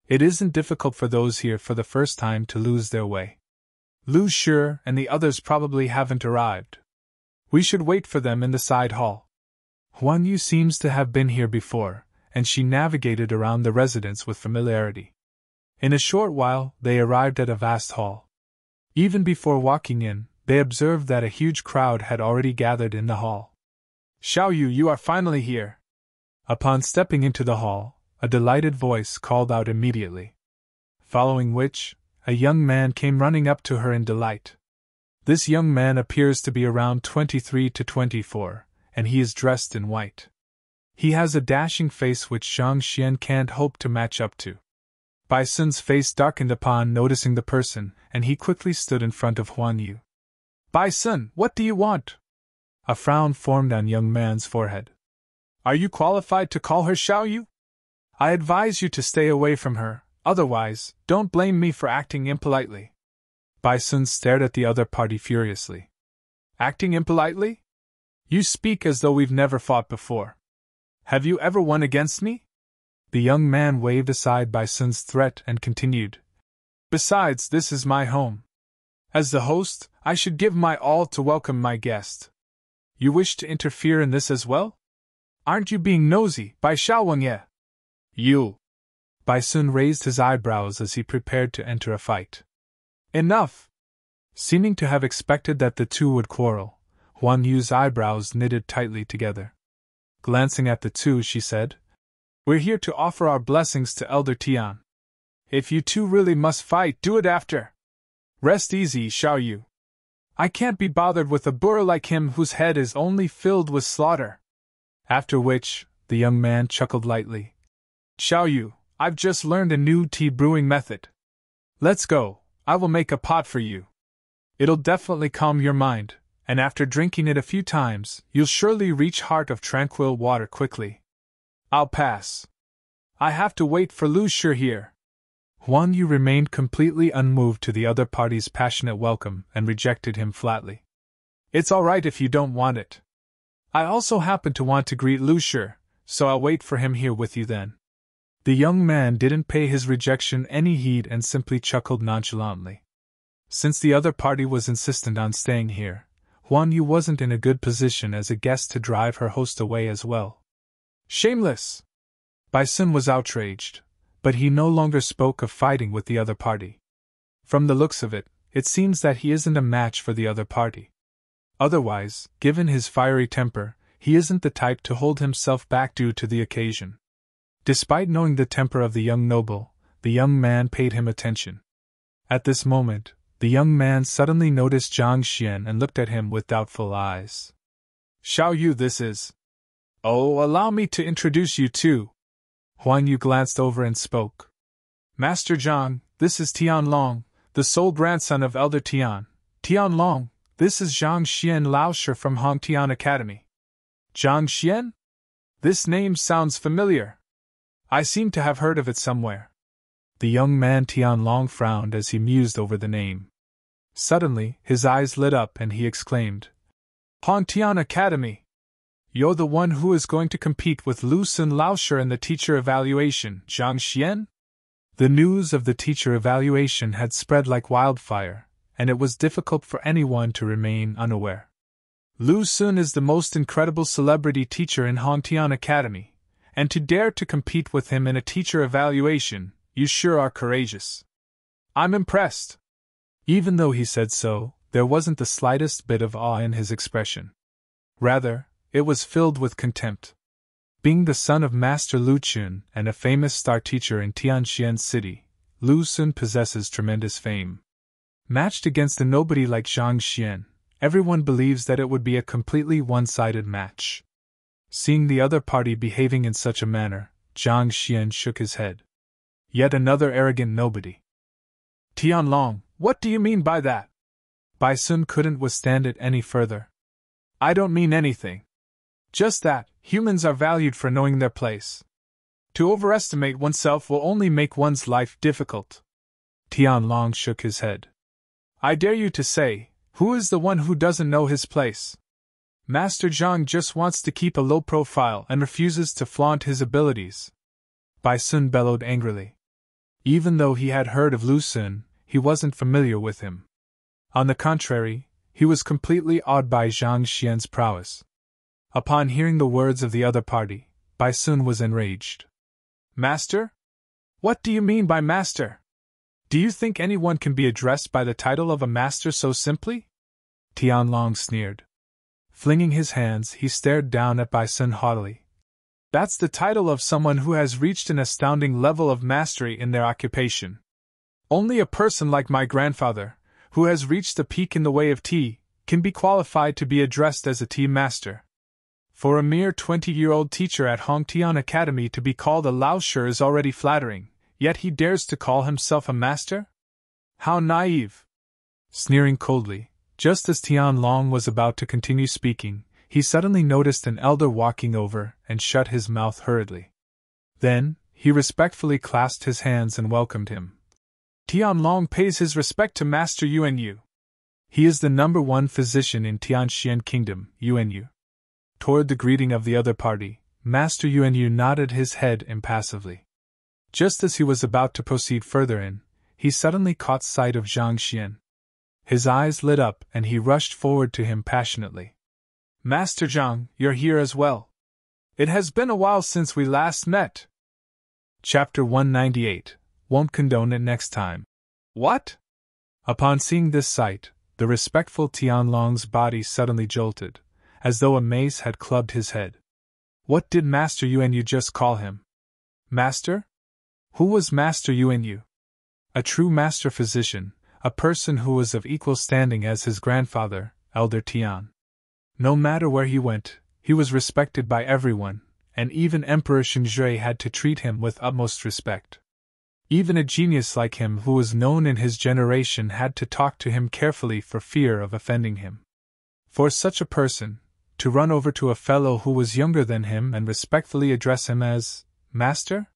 It isn't difficult for those here for the first time to lose their way. Lu Shi and the others probably haven't arrived. We should wait for them in the side hall. Huan Yu seems to have been here before, and she navigated around the residence with familiarity. In a short while, they arrived at a vast hall. Even before walking in, they observed that a huge crowd had already gathered in the hall. "Xiao Yu, you are finally here!" Upon stepping into the hall, a delighted voice called out immediately. Following which, a young man came running up to her in delight. This young man appears to be around 23 to 24, and he is dressed in white. He has a dashing face which Zhang Xian can't hope to match up to. Bai Sun's face darkened upon noticing the person, and he quickly stood in front of Huan Yu. "Bai Sun, what do you want?" A frown formed on young man's forehead. "Are you qualified to call her Xiao Yu? I advise you to stay away from her, otherwise, don't blame me for acting impolitely." Bai Sun stared at the other party furiously. "Acting impolitely? You speak as though we've never fought before. Have you ever won against me?" The young man waved aside Bai Sun's threat and continued. "Besides, this is my home. As the host, I should give my all to welcome my guest. You wish to interfere in this as well? Aren't you being nosy, Bai Xiaowangye?" "You!" Bai Sun raised his eyebrows as he prepared to enter a fight. "Enough!" Seeming to have expected that the two would quarrel, Huan Yu's eyebrows knitted tightly together. Glancing at the two, she said, "We're here to offer our blessings to Elder Tian. If you two really must fight, do it after. Rest easy, Xiao Yu. I can't be bothered with a boor like him whose head is only filled with slaughter." After which, the young man chuckled lightly. "Xiao Yu, I've just learned a new tea brewing method. Let's go, I will make a pot for you. It'll definitely calm your mind, and after drinking it a few times, you'll surely reach heart of tranquil water quickly. I'll pass. I have to wait for Lu Shi here." Huan Yu remained completely unmoved to the other party's passionate welcome and rejected him flatly. "It's all right if you don't want it. I also happen to want to greet Lu Shi, so I'll wait for him here with you then." The young man didn't pay his rejection any heed and simply chuckled nonchalantly. Since the other party was insistent on staying here, Huan Yu wasn't in a good position as a guest to drive her host away as well. "Shameless!" Bai Sun was outraged, but he no longer spoke of fighting with the other party. From the looks of it, it seems that he isn't a match for the other party. Otherwise, given his fiery temper, he isn't the type to hold himself back due to the occasion. Despite knowing the temper of the young noble, the young man paid him attention. At this moment, the young man suddenly noticed Zhang Xian and looked at him with doubtful eyes. "Xiao Yu, this is..." "Oh, allow me to introduce you too." Huan Yu glanced over and spoke. "Master Zhang, this is Tian Long, the sole grandson of Elder Tian. Tian Long, this is Zhang Xian Laoshi from Hongtian Academy." "Zhang Xian? This name sounds familiar. I seem to have heard of it somewhere." The young man Tian Long frowned as he mused over the name. Suddenly, his eyes lit up and he exclaimed, "Hongtian Academy! You're the one who is going to compete with Lu Sun Laoshi in the teacher evaluation, Zhang Xian?" The news of the teacher evaluation had spread like wildfire, and it was difficult for anyone to remain unaware. "Lu Sun is the most incredible celebrity teacher in Hongtian Academy, and to dare to compete with him in a teacher evaluation, you sure are courageous. I'm impressed." Even though he said so, there wasn't the slightest bit of awe in his expression. Rather, it was filled with contempt. Being the son of Master Lu Chun and a famous star teacher in Tianxian City, Lu Sun possesses tremendous fame. Matched against a nobody like Zhang Xian, everyone believes that it would be a completely one-sided match. Seeing the other party behaving in such a manner, Zhang Xian shook his head. Yet another arrogant nobody. "Tian Long, what do you mean by that?" Bai Sun couldn't withstand it any further. "I don't mean anything. Just that, humans are valued for knowing their place. To overestimate oneself will only make one's life difficult." Tian Long shook his head. "I dare you to say, who is the one who doesn't know his place? Master Zhang just wants to keep a low profile and refuses to flaunt his abilities." Bai Sun bellowed angrily. Even though he had heard of Lu Sun, he wasn't familiar with him. On the contrary, he was completely awed by Zhang Xian's prowess. Upon hearing the words of the other party, Baisun was enraged. Master? What do you mean by master? Do you think anyone can be addressed by the title of a master so simply? Tianlong sneered. Flinging his hands, he stared down at Baisun haughtily. That's the title of someone who has reached an astounding level of mastery in their occupation. Only a person like my grandfather, who has reached the peak in the way of tea, can be qualified to be addressed as a tea master. For a mere 20-year-old teacher at Hongtian Academy to be called a Laoshi is already flattering, yet he dares to call himself a master? How naive! Sneering coldly, just as Tianlong was about to continue speaking, he suddenly noticed an elder walking over and shut his mouth hurriedly. Then, he respectfully clasped his hands and welcomed him. Tianlong pays his respect to Master Yuanyu. He is the #1 physician in Tianxian Kingdom, Yuanyu. Toward the greeting of the other party, Master Yuanyu nodded his head impassively. Just as he was about to proceed further in, he suddenly caught sight of Zhang Xian. His eyes lit up and he rushed forward to him passionately. Master Zhang, you're here as well. It has been a while since we last met. Chapter 198. Won't condone it next time. What? Upon seeing this sight, the respectful Tianlong's body suddenly jolted, as though a mace had clubbed his head. What did Master Yuanyu just call him? Master? Who was Master Yuanyu? A true master physician, a person who was of equal standing as his grandfather, Elder Tian. No matter where he went, he was respected by everyone, and even Emperor Xingzhui had to treat him with utmost respect. Even a genius like him who was known in his generation had to talk to him carefully for fear of offending him. For such a person, to run over to a fellow who was younger than him and respectfully address him as Master?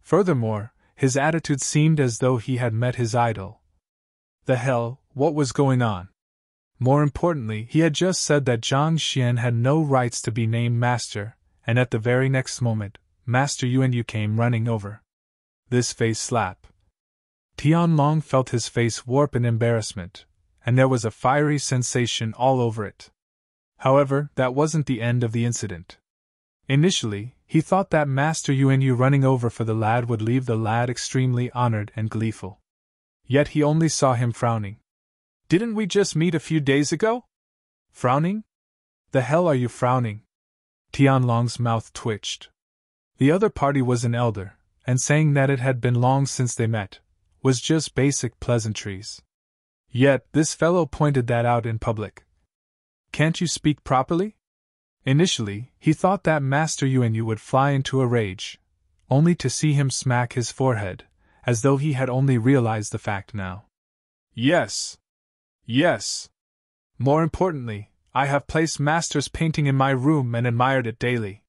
Furthermore, his attitude seemed as though he had met his idol. The hell, what was going on? More importantly, he had just said that Zhang Xian had no rights to be named master, and at the very next moment, Master Yuanyu came running over. This face slap. Tianlong felt his face warp in embarrassment, and there was a fiery sensation all over it. However, that wasn't the end of the incident. Initially, he thought that Master Yuanyu running over for the lad would leave the lad extremely honored and gleeful. Yet he only saw him frowning. Didn't we just meet a few days ago? Frowning? The hell are you frowning? Tianlong's mouth twitched. The other party was an elder, and saying that it had been long since they met was just basic pleasantries. Yet this fellow pointed that out in public. Can't you speak properly? Initially, he thought that Master Yuanyu would fly into a rage, only to see him smack his forehead, as though he had only realized the fact now. Yes. Yes. More importantly, I have placed Master's painting in my room and admired it daily.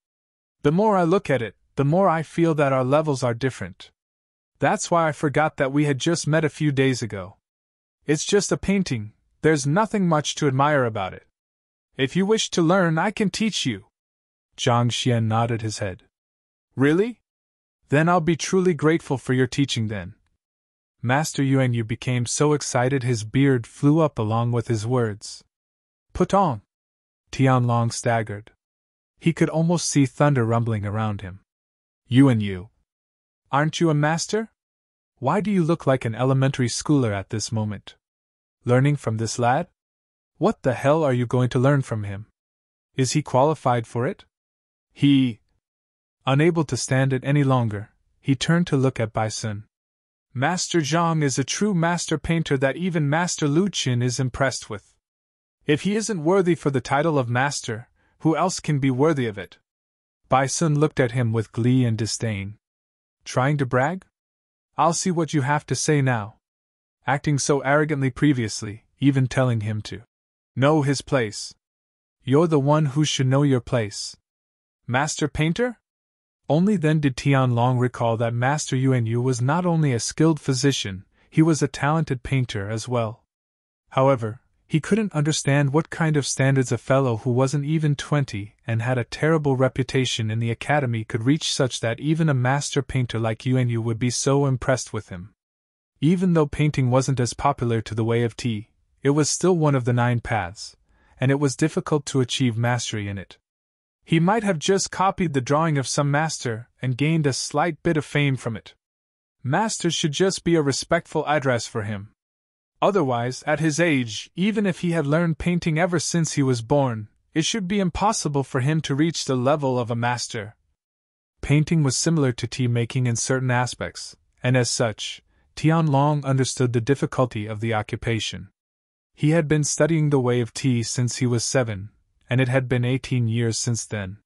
The more I look at it, the more I feel that our levels are different. That's why I forgot that we had just met a few days ago. It's just a painting, there's nothing much to admire about it. If you wish to learn, I can teach you. Zhang Xian nodded his head. Really? Then I'll be truly grateful for your teaching then. Master Yuanyu became so excited his beard flew up along with his words. Put on! Tianlong staggered. He could almost see thunder rumbling around him. Yuanyu! Aren't you a master? Why do you look like an elementary schooler at this moment? Learning from this lad? What the hell are you going to learn from him? Is he qualified for it? Unable to stand it any longer, he turned to look at Baisun. Master Zhang is a true master painter that even Master Lu Qin is impressed with. If he isn't worthy for the title of master, who else can be worthy of it? Baisun looked at him with glee and disdain. Trying to brag? I'll see what you have to say now. Acting so arrogantly previously, even telling him to know his place. You're the one who should know your place. Master painter? Only then did Tianlong recall that Master Yuanyu was not only a skilled physician, he was a talented painter as well. However, he couldn't understand what kind of standards a fellow who wasn't even 20 and had a terrible reputation in the academy could reach such that even a master painter like Yuanyu would be so impressed with him. Even though painting wasn't as popular to the way of tea, it was still one of the 9 paths, and it was difficult to achieve mastery in it. He might have just copied the drawing of some master and gained a slight bit of fame from it. Masters should just be a respectful address for him. Otherwise, at his age, even if he had learned painting ever since he was born, it should be impossible for him to reach the level of a master. Painting was similar to tea-making in certain aspects, and as such, Tianlong understood the difficulty of the occupation. He had been studying the way of tea since he was 7, and it had been 18 years since then.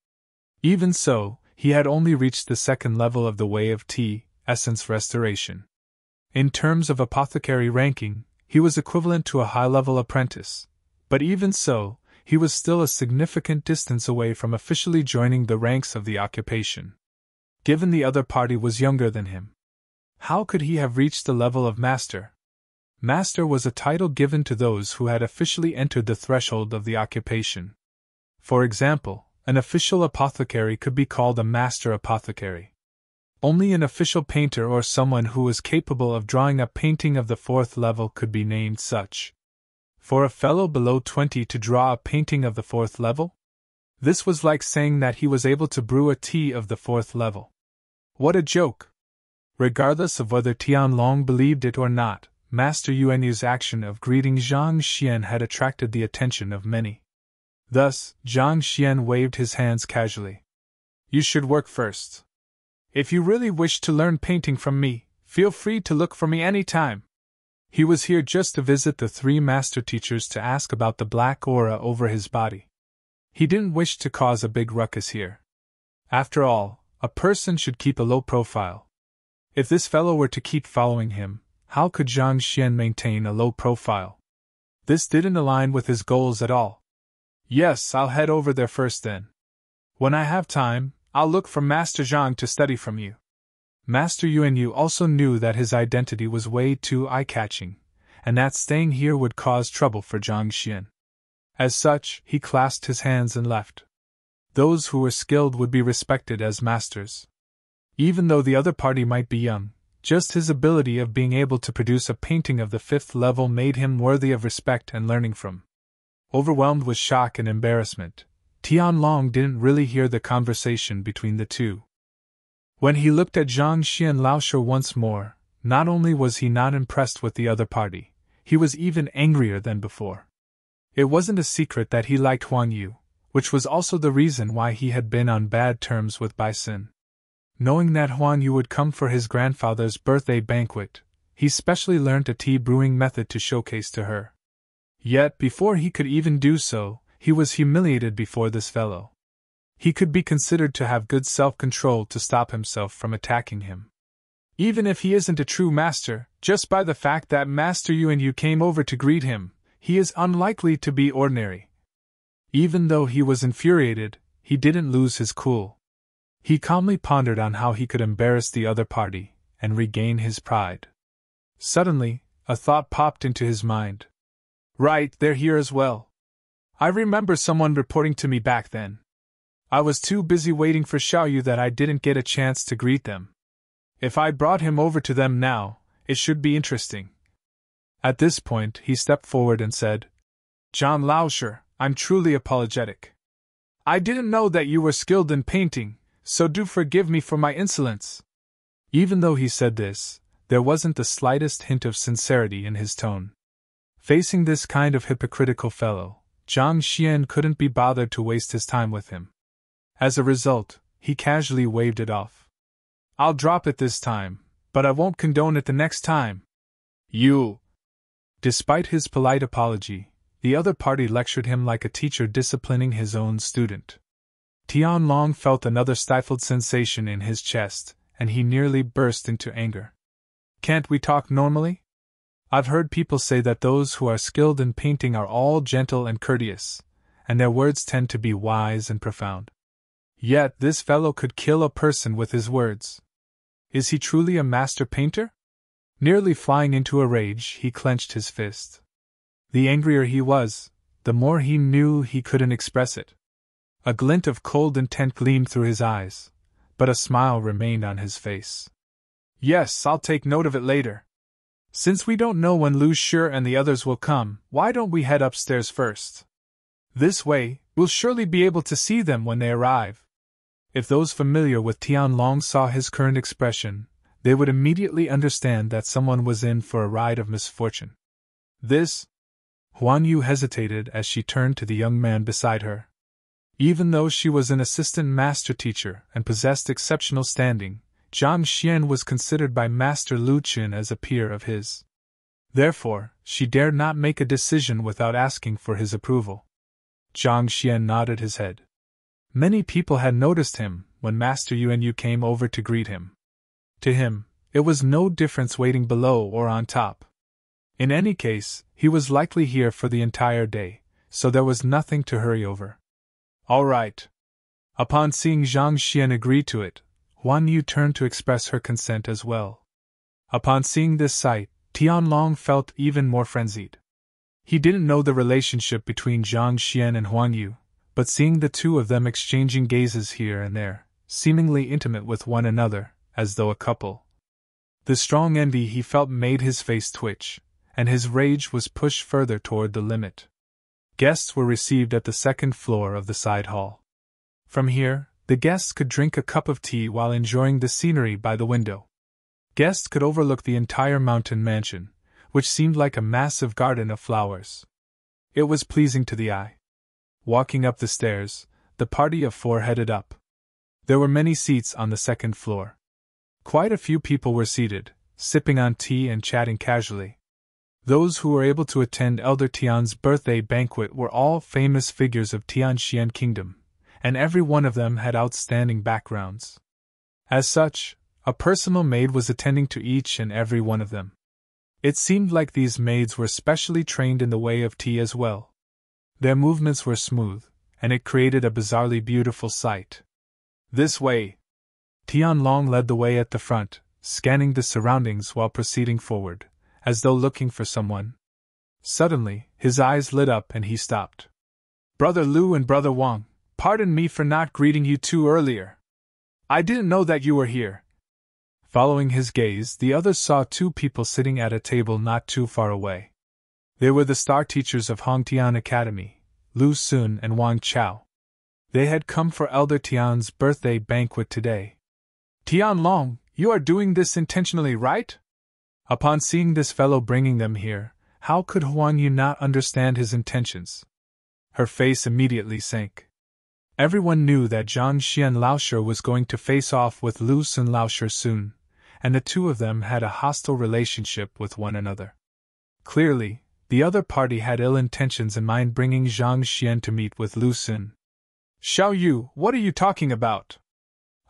Even so, he had only reached the second level of the way of tea, essence restoration. In terms of apothecary ranking, he was equivalent to a high-level apprentice, but even so, he was still a significant distance away from officially joining the ranks of the occupation. Given the other party was younger than him, how could he have reached the level of master? Master was a title given to those who had officially entered the threshold of the occupation. For example, an official apothecary could be called a master apothecary. Only an official painter or someone who was capable of drawing a painting of the 4th level could be named such. For a fellow below 20 to draw a painting of the 4th level? This was like saying that he was able to brew a tea of the 4th level. What a joke! Regardless of whether Tianlong believed it or not, Master Yuanyu's action of greeting Zhang Xian had attracted the attention of many. Thus, Zhang Xian waved his hands casually. You should work first. If you really wish to learn painting from me, feel free to look for me any time. He was here just to visit the 3 master teachers to ask about the black aura over his body. He didn't wish to cause a big ruckus here. After all, a person should keep a low profile. If this fellow were to keep following him, how could Zhang Xian maintain a low profile? This didn't align with his goals at all. Yes, I'll head over there first then. When I have time, I'll look for Master Zhang to study from you. Master Yuanyu also knew that his identity was way too eye-catching, and that staying here would cause trouble for Zhang Xian. As such, he clasped his hands and left. Those who were skilled would be respected as masters. Even though the other party might be young, just his ability of being able to produce a painting of the 5th level made him worthy of respect and learning from. Overwhelmed with shock and embarrassment, Tianlong didn't really hear the conversation between the two. When he looked at Zhang Xian Laoshe once more, not only was he not impressed with the other party, he was even angrier than before. It wasn't a secret that he liked Huang Yu, which was also the reason why he had been on bad terms with Bai Xin. Knowing that Huang Yu would come for his grandfather's birthday banquet, he specially learned a tea brewing method to showcase to her. Yet, before he could even do so, he was humiliated before this fellow. He could be considered to have good self-control to stop himself from attacking him. Even if he isn't a true master, just by the fact that Master Yuanyu came over to greet him, he is unlikely to be ordinary. Even though he was infuriated, he didn't lose his cool. He calmly pondered on how he could embarrass the other party and regain his pride. Suddenly, a thought popped into his mind. Right, they're here as well. I remember someone reporting to me back then. I was too busy waiting for Xiaoyu that I didn't get a chance to greet them. If I brought him over to them now, it should be interesting. At this point, he stepped forward and said, John Laoshe, I'm truly apologetic. I didn't know that you were skilled in painting, so do forgive me for my insolence. Even though he said this, there wasn't the slightest hint of sincerity in his tone. Facing this kind of hypocritical fellow, Zhang Xian couldn't be bothered to waste his time with him. As a result, he casually waved it off. I'll drop it this time, but I won't condone it the next time. You! Despite his polite apology, the other party lectured him like a teacher disciplining his own student. Tianlong felt another stifled sensation in his chest, and he nearly burst into anger. Can't we talk normally? I've heard people say that those who are skilled in painting are all gentle and courteous, and their words tend to be wise and profound. Yet this fellow could kill a person with his words. Is he truly a master painter? Nearly flying into a rage, he clenched his fist. The angrier he was, the more he knew he couldn't express it. A glint of cold intent gleamed through his eyes, but a smile remained on his face. Yes, I'll take note of it later. Since we don't know when Lu Shi and the others will come, why don't we head upstairs first? This way, We'll surely be able to see them when they arrive. If those familiar with Tianlong saw his current expression, they would immediately understand that someone was in for a ride of misfortune. This? Huan Yu hesitated as she turned to the young man beside her. Even though she was an assistant master teacher and possessed exceptional standing, Zhang Xian was considered by Master Lu Qin as a peer of his. Therefore, she dared not make a decision without asking for his approval. Zhang Xian nodded his head. Many people had noticed him when Master Yuan Yu came over to greet him. To him, it was no difference waiting below or on top. In any case, he was likely here for the entire day, so there was nothing to hurry over. All right. Upon seeing Zhang Xian agree to it, Huan Yu turned to express her consent as well. Upon seeing this sight, Tianlong felt even more frenzied. He didn't know the relationship between Zhang Xian and Huan Yu, but seeing the two of them exchanging gazes here and there, seemingly intimate with one another, as though a couple, the strong envy he felt made his face twitch, and his rage was pushed further toward the limit. Guests were received at the second floor of the side hall. From here, the guests could drink a cup of tea while enjoying the scenery by the window. Guests could overlook the entire mountain mansion, which seemed like a massive garden of flowers. It was pleasing to the eye. Walking up the stairs, the party of four headed up. There were many seats on the second floor. Quite a few people were seated, sipping on tea and chatting casually. Those who were able to attend Elder Tian's birthday banquet were all famous figures of Tianxian Kingdom, and every one of them had outstanding backgrounds. As such, a personal maid was attending to each and every one of them. It seemed like these maids were specially trained in the way of tea as well. Their movements were smooth, and it created a bizarrely beautiful sight. This way! Tianlong led the way at the front, scanning the surroundings while proceeding forward, as though looking for someone. Suddenly, his eyes lit up and he stopped. Brother Lu and Brother Wang, pardon me for not greeting you two earlier. I didn't know that you were here. Following his gaze, the others saw two people sitting at a table not too far away. They were the star teachers of Hongtian Academy, Lu Sun and Wang Chao. They had come for Elder Tian's birthday banquet today. Tianlong, you are doing this intentionally, right? Upon seeing this fellow bringing them here, how could Huan Yu not understand his intentions? Her face immediately sank. Everyone knew that Zhang Xian Laoshi was going to face off with Lu Sun Laoshi soon, and the two of them had a hostile relationship with one another. Clearly, the other party had ill intentions in mind bringing Zhang Xian to meet with Lu Sun. Xiao Yu, what are you talking about?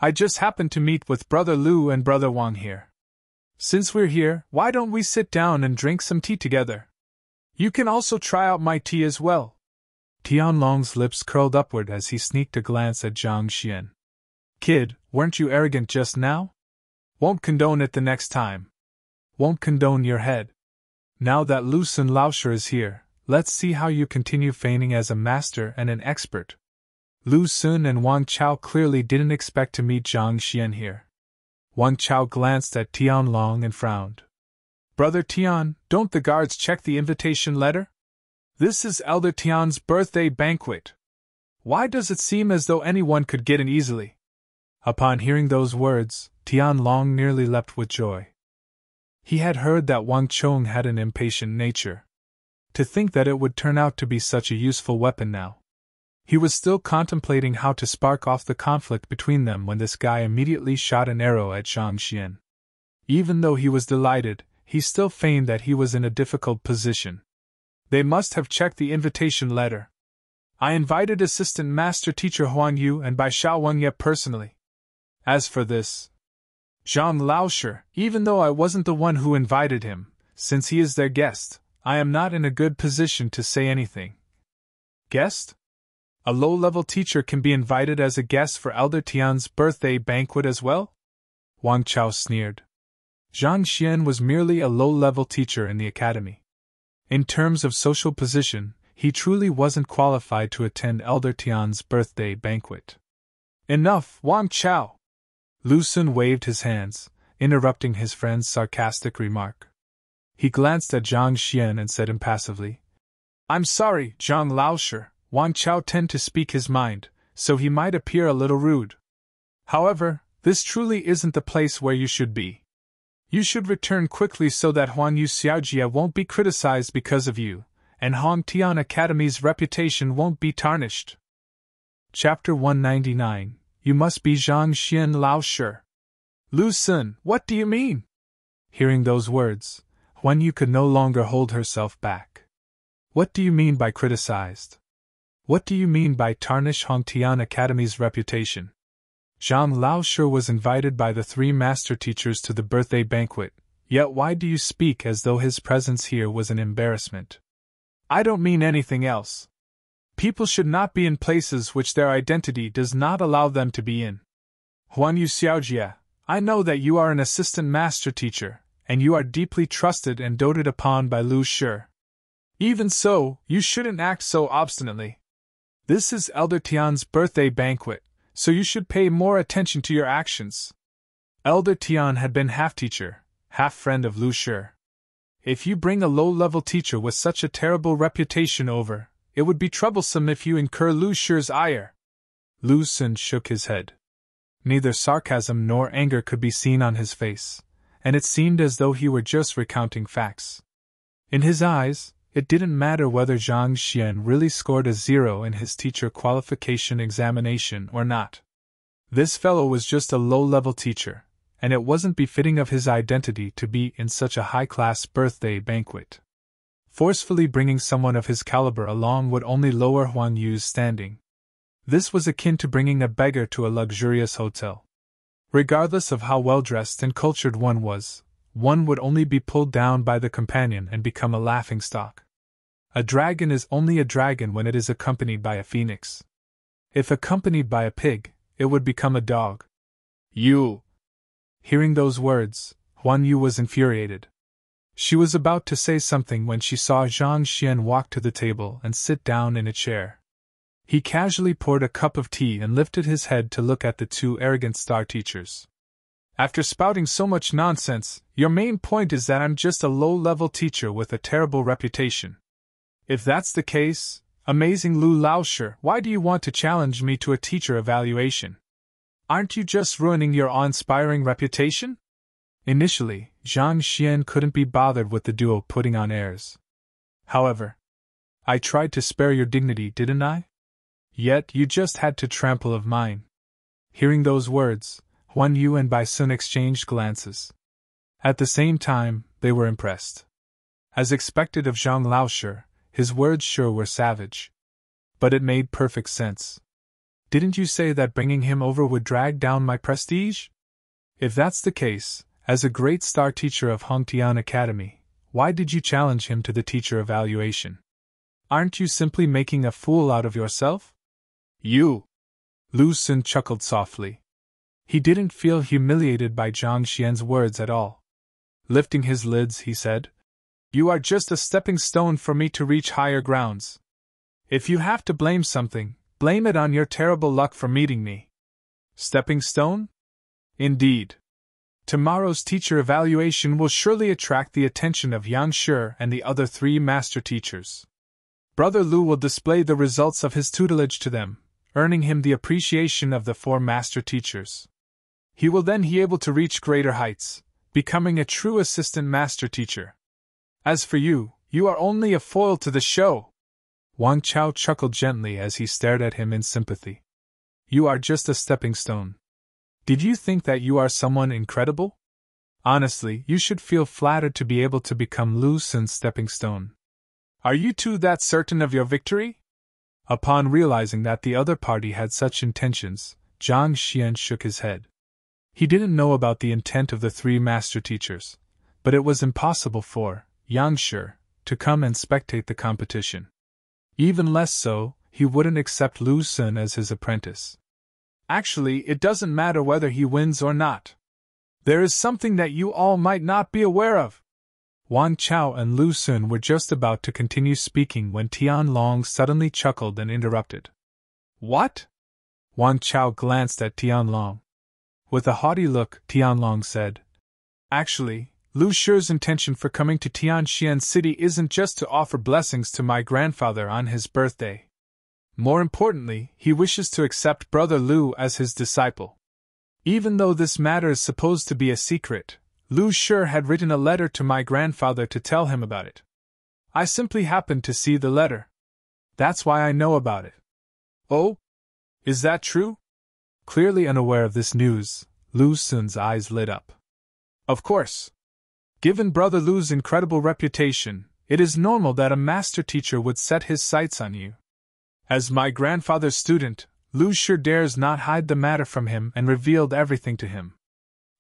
I just happened to meet with Brother Lu and Brother Wang here. Since we're here, why don't we sit down and drink some tea together? You can also try out my tea as well. Tianlong's lips curled upward as he sneaked a glance at Zhang Xian. Kid, weren't you arrogant just now? Won't condone it the next time. Won't condone your head. Now that Lu Sun Laoshi is here, let's see how you continue feigning as a master and an expert. Lu Sun and Wang Chao clearly didn't expect to meet Zhang Xian here. Wang Chao glanced at Tianlong and frowned. Brother Tian, don't the guards check the invitation letter? This is Elder Tian's birthday banquet. Why does it seem as though anyone could get in easily? Upon hearing those words, Tianlong nearly leapt with joy. He had heard that Wang Chong had an impatient nature. To think that it would turn out to be such a useful weapon now. He was still contemplating how to spark off the conflict between them when this guy immediately shot an arrow at Zhang Xian. Even though he was delighted, he still feigned that he was in a difficult position. They must have checked the invitation letter. I invited Assistant Master Teacher Huan Yu and Bai Xiao Wangye personally. As for this Zhang Laoshi, even though I wasn't the one who invited him, since he is their guest, I am not in a good position to say anything. Guest? A low-level teacher can be invited as a guest for Elder Tian's birthday banquet as well? Wang Chao sneered. Zhang Xian was merely a low-level teacher in the academy. In terms of social position, he truly wasn't qualified to attend Elder Tian's birthday banquet. Enough, Wang Chao! Lu Sun waved his hands, interrupting his friend's sarcastic remark. He glanced at Zhang Xian and said impassively, I'm sorry, Zhang Laoshi, Wang Chao tend to speak his mind, so he might appear a little rude. However, this truly isn't the place where you should be. You should return quickly so that Huan Yu Xiaojia won't be criticized because of you, and Hong Tian Academy's reputation won't be tarnished. Chapter 199. You must be Zhang Xian Lao Shi. Lu Sun, what do you mean? Hearing those words, Huan Yu could no longer hold herself back. What do you mean by criticized? What do you mean by tarnish Hong Tian Academy's reputation? Zhang Lao Shi was invited by the 3 master teachers to the birthday banquet, yet why do you speak as though his presence here was an embarrassment? I don't mean anything else. People should not be in places which their identity does not allow them to be in. Huan Yu Xiaojia, I know that you are an assistant master teacher, and you are deeply trusted and doted upon by Lu Shi. Even so, you shouldn't act so obstinately. This is Elder Tian's birthday banquet, so you should pay more attention to your actions. Elder Tian had been half teacher, half friend of Lu Shi. If you bring a low-level teacher with such a terrible reputation over, it would be troublesome if you incur Lu Shi's ire. Lu Sun shook his head. Neither sarcasm nor anger could be seen on his face, and it seemed as though he were just recounting facts. In his eyes, it didn't matter whether Zhang Xian really scored a 0 in his teacher qualification examination or not. This fellow was just a low-level teacher, and it wasn't befitting of his identity to be in such a high-class birthday banquet. Forcefully bringing someone of his caliber along would only lower Huan Yu's standing. This was akin to bringing a beggar to a luxurious hotel. Regardless of how well-dressed and cultured one was, one would only be pulled down by the companion and become a laughingstock. A dragon is only a dragon when it is accompanied by a phoenix. If accompanied by a pig, it would become a dog. You! Hearing those words, Huan Yu was infuriated. She was about to say something when she saw Zhang Xian walk to the table and sit down in a chair. He casually poured a cup of tea and lifted his head to look at the 2 arrogant star teachers. After spouting so much nonsense, your main point is that I'm just a low-level teacher with a terrible reputation. If that's the case, amazing Lu Lao Shi, why do you want to challenge me to a teacher evaluation? Aren't you just ruining your awe-inspiring reputation? Initially, Zhang Xian couldn't be bothered with the duo putting on airs. However, I tried to spare your dignity, didn't I? Yet you just had to trample of mine. Hearing those words, Huan Yu and Bai Sun exchanged glances. At the same time, they were impressed. As expected of Zhang Lao Shi, his words sure were savage. But it made perfect sense. Didn't you say that bringing him over would drag down my prestige? If that's the case, as a great star teacher of Hong Tian Academy, why did you challenge him to the teacher evaluation? Aren't you simply making a fool out of yourself? You! Lu Sun chuckled softly. He didn't feel humiliated by Zhang Xian's words at all. Lifting his lids, he said, You are just a stepping stone for me to reach higher grounds. If you have to blame something, blame it on your terrible luck for meeting me. Stepping stone? Indeed. Tomorrow's teacher evaluation will surely attract the attention of Yang Shi and the other 3 master teachers. Brother Lu will display the results of his tutelage to them, earning him the appreciation of the 4 master teachers. He will then be able to reach greater heights, becoming a true assistant master teacher. As for you, you are only a foil to the show. Wang Chao chuckled gently as he stared at him in sympathy. You are just a stepping stone. Did you think that you are someone incredible? Honestly, you should feel flattered to be able to become Lu Sun's stepping stone. Are you two that certain of your victory? Upon realizing that the other party had such intentions, Zhang Xian shook his head. He didn't know about the intent of the 3 master teachers, but it was impossible for Yang Shi to come and spectate the competition. Even less so, he wouldn't accept Lu Sun as his apprentice. Actually, it doesn't matter whether he wins or not. There is something that you all might not be aware of. Wang Chao and Lu Sun were just about to continue speaking when Tian Long suddenly chuckled and interrupted. What? Wang Chao glanced at Tian Long. With a haughty look, Tian Long said, Actually, Lu Shi's intention for coming to Tianxian City isn't just to offer blessings to my grandfather on his birthday. More importantly, he wishes to accept Brother Lu as his disciple. Even though this matter is supposed to be a secret, Lu Shi had written a letter to my grandfather to tell him about it. I simply happened to see the letter. That's why I know about it. Oh? Is that true? Clearly unaware of this news, Lu Xun's eyes lit up. Of course. Given Brother Lu's incredible reputation, it is normal that a master teacher would set his sights on you. As my grandfather's student, Lu Shi dares not hide the matter from him and revealed everything to him.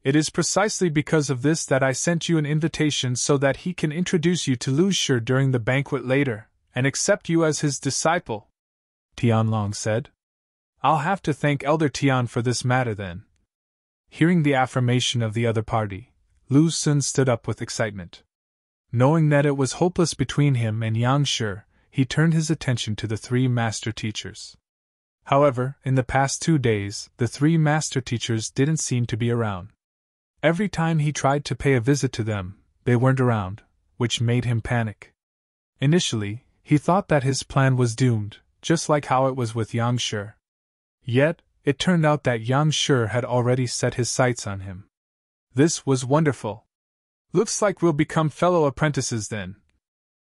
It is precisely because of this that I sent you an invitation so that he can introduce you to Lu Shi during the banquet later, and accept you as his disciple, Tianlong said. I'll have to thank Elder Tian for this matter then. Hearing the affirmation of the other party, Lu Xun stood up with excitement. Knowing that it was hopeless between him and Yang Shi, he turned his attention to the three master teachers. However, in the past 2 days, the three master teachers didn't seem to be around. Every time he tried to pay a visit to them, they weren't around, which made him panic. Initially, he thought that his plan was doomed, just like how it was with Yang Shi. Yet, it turned out that Yang Shi had already set his sights on him. This was wonderful. Looks like we'll become fellow apprentices then.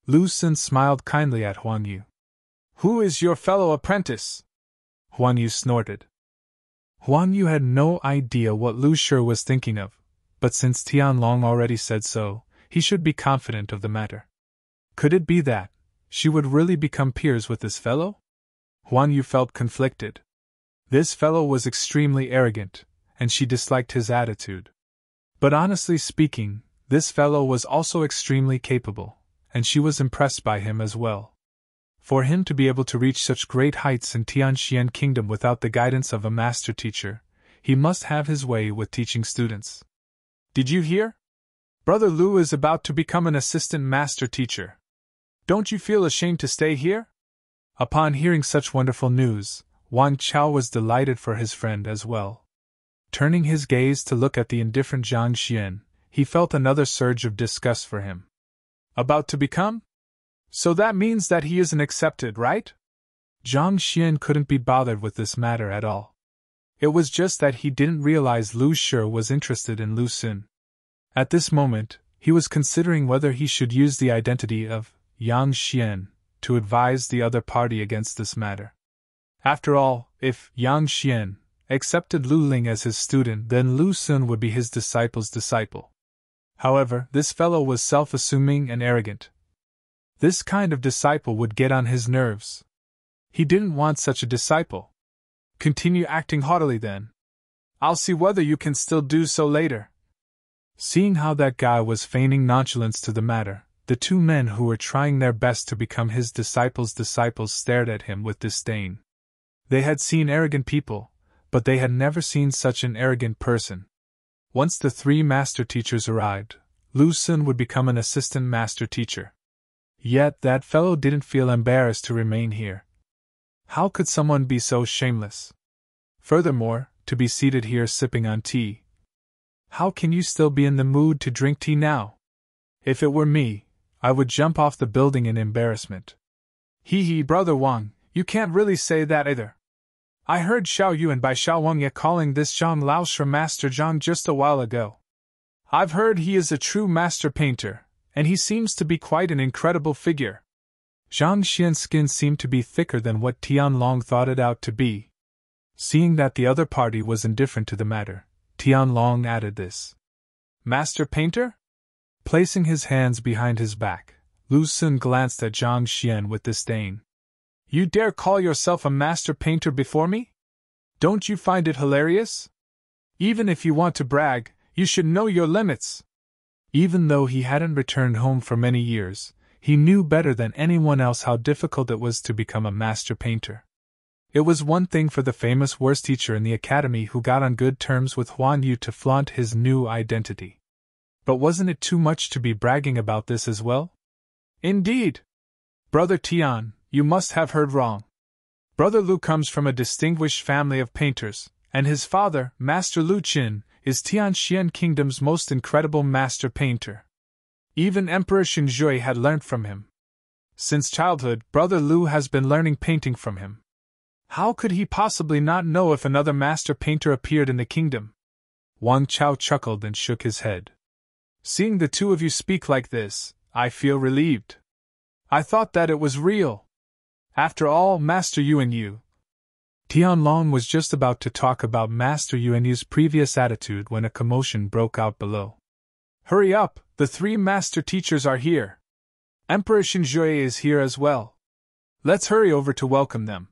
Lu Xun smiled kindly at Huang Yu. Who is your fellow apprentice? Huang Yu snorted. Huang Yu had no idea what Lu Shi was thinking of, but since Tianlong already said so, he should be confident of the matter. Could it be that she would really become peers with this fellow? Huang Yu felt conflicted. This fellow was extremely arrogant, and she disliked his attitude. But honestly speaking, this fellow was also extremely capable, and she was impressed by him as well. For him to be able to reach such great heights in Tianxian Kingdom without the guidance of a master teacher, he must have his way with teaching students. Did you hear? Brother Lu is about to become an assistant master teacher. Don't you feel ashamed to stay here? Upon hearing such wonderful news, Wang Chao was delighted for his friend as well. Turning his gaze to look at the indifferent Zhang Xian, he felt another surge of disgust for him. About to become? So that means that he isn't accepted, right? Zhang Xian couldn't be bothered with this matter at all. It was just that he didn't realize Lu Shi was interested in Lu Xun. At this moment, he was considering whether he should use the identity of Yang Xian to advise the other party against this matter. After all, if Yang Xian accepted Lu Ling as his student, then Lu Xun would be his disciple's disciple. However, this fellow was self-assuming and arrogant. This kind of disciple would get on his nerves. He didn't want such a disciple. Continue acting haughtily then. I'll see whether you can still do so later. Seeing how that guy was feigning nonchalance to the matter, the two men who were trying their best to become his disciples stared at him with disdain. They had seen arrogant people, but they had never seen such an arrogant person. Once the three master teachers arrived, Lu Xun would become an assistant master teacher. Yet that fellow didn't feel embarrassed to remain here. How could someone be so shameless? Furthermore, to be seated here sipping on tea. How can you still be in the mood to drink tea now? If it were me, I would jump off the building in embarrassment. Hee, Brother Wang, you can't really say that either. I heard Xiao Yu and Bai Xiao Wangye calling this Zhang Laoshi Master Zhang just a while ago. I've heard he is a true master painter, and he seems to be quite an incredible figure. Zhang Xian's skin seemed to be thicker than what Tianlong thought it out to be. Seeing that the other party was indifferent to the matter, Tianlong added this. Master painter? Placing his hands behind his back, Lu Xun glanced at Zhang Xian with disdain. You dare call yourself a master painter before me? Don't you find it hilarious? Even if you want to brag, you should know your limits. Even though he hadn't returned home for many years, he knew better than anyone else how difficult it was to become a master painter. It was one thing for the famous worst teacher in the academy who got on good terms with Huang Yu to flaunt his new identity. But wasn't it too much to be bragging about this as well? Indeed! Brother Tian, you must have heard wrong. Brother Lu comes from a distinguished family of painters, and his father, Master Lu Qin, is Tianxian Kingdom's most incredible master painter. Even Emperor Xinzhui had learned from him. Since childhood, Brother Lu has been learning painting from him. How could he possibly not know if another master painter appeared in the kingdom? Wang Chao chuckled and shook his head. Seeing the two of you speak like this, I feel relieved. I thought that it was real. After all, Master Yuanyu. Tianlong was just about to talk about Master Yuanyu's previous attitude when a commotion broke out below. Hurry up, the three master teachers are here. Emperor Xinjue is here as well. Let's hurry over to welcome them.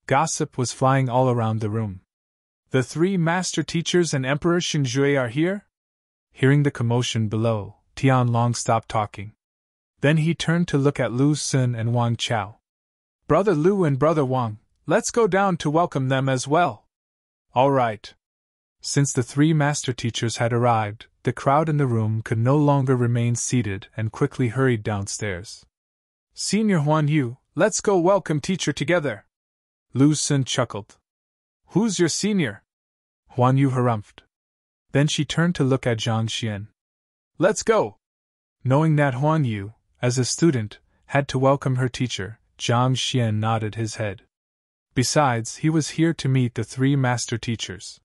Gossip was flying all around the room. The three master teachers and Emperor Xinjue are here? Hearing the commotion below, Tianlong stopped talking. Then he turned to look at Lu Xun and Wang Chao. Brother Lu and Brother Wang, let's go down to welcome them as well. All right. Since the three master teachers had arrived, the crowd in the room could no longer remain seated and quickly hurried downstairs. Senior Huan Yu, let's go welcome teacher together. Lu Xun chuckled. Who's your senior? Huan Yu harumphed. Then she turned to look at Zhang Xian. Let's go! Knowing that Huan Yu, as a student, had to welcome her teacher, Zhang Xian nodded his head. Besides, he was here to meet the three master teachers.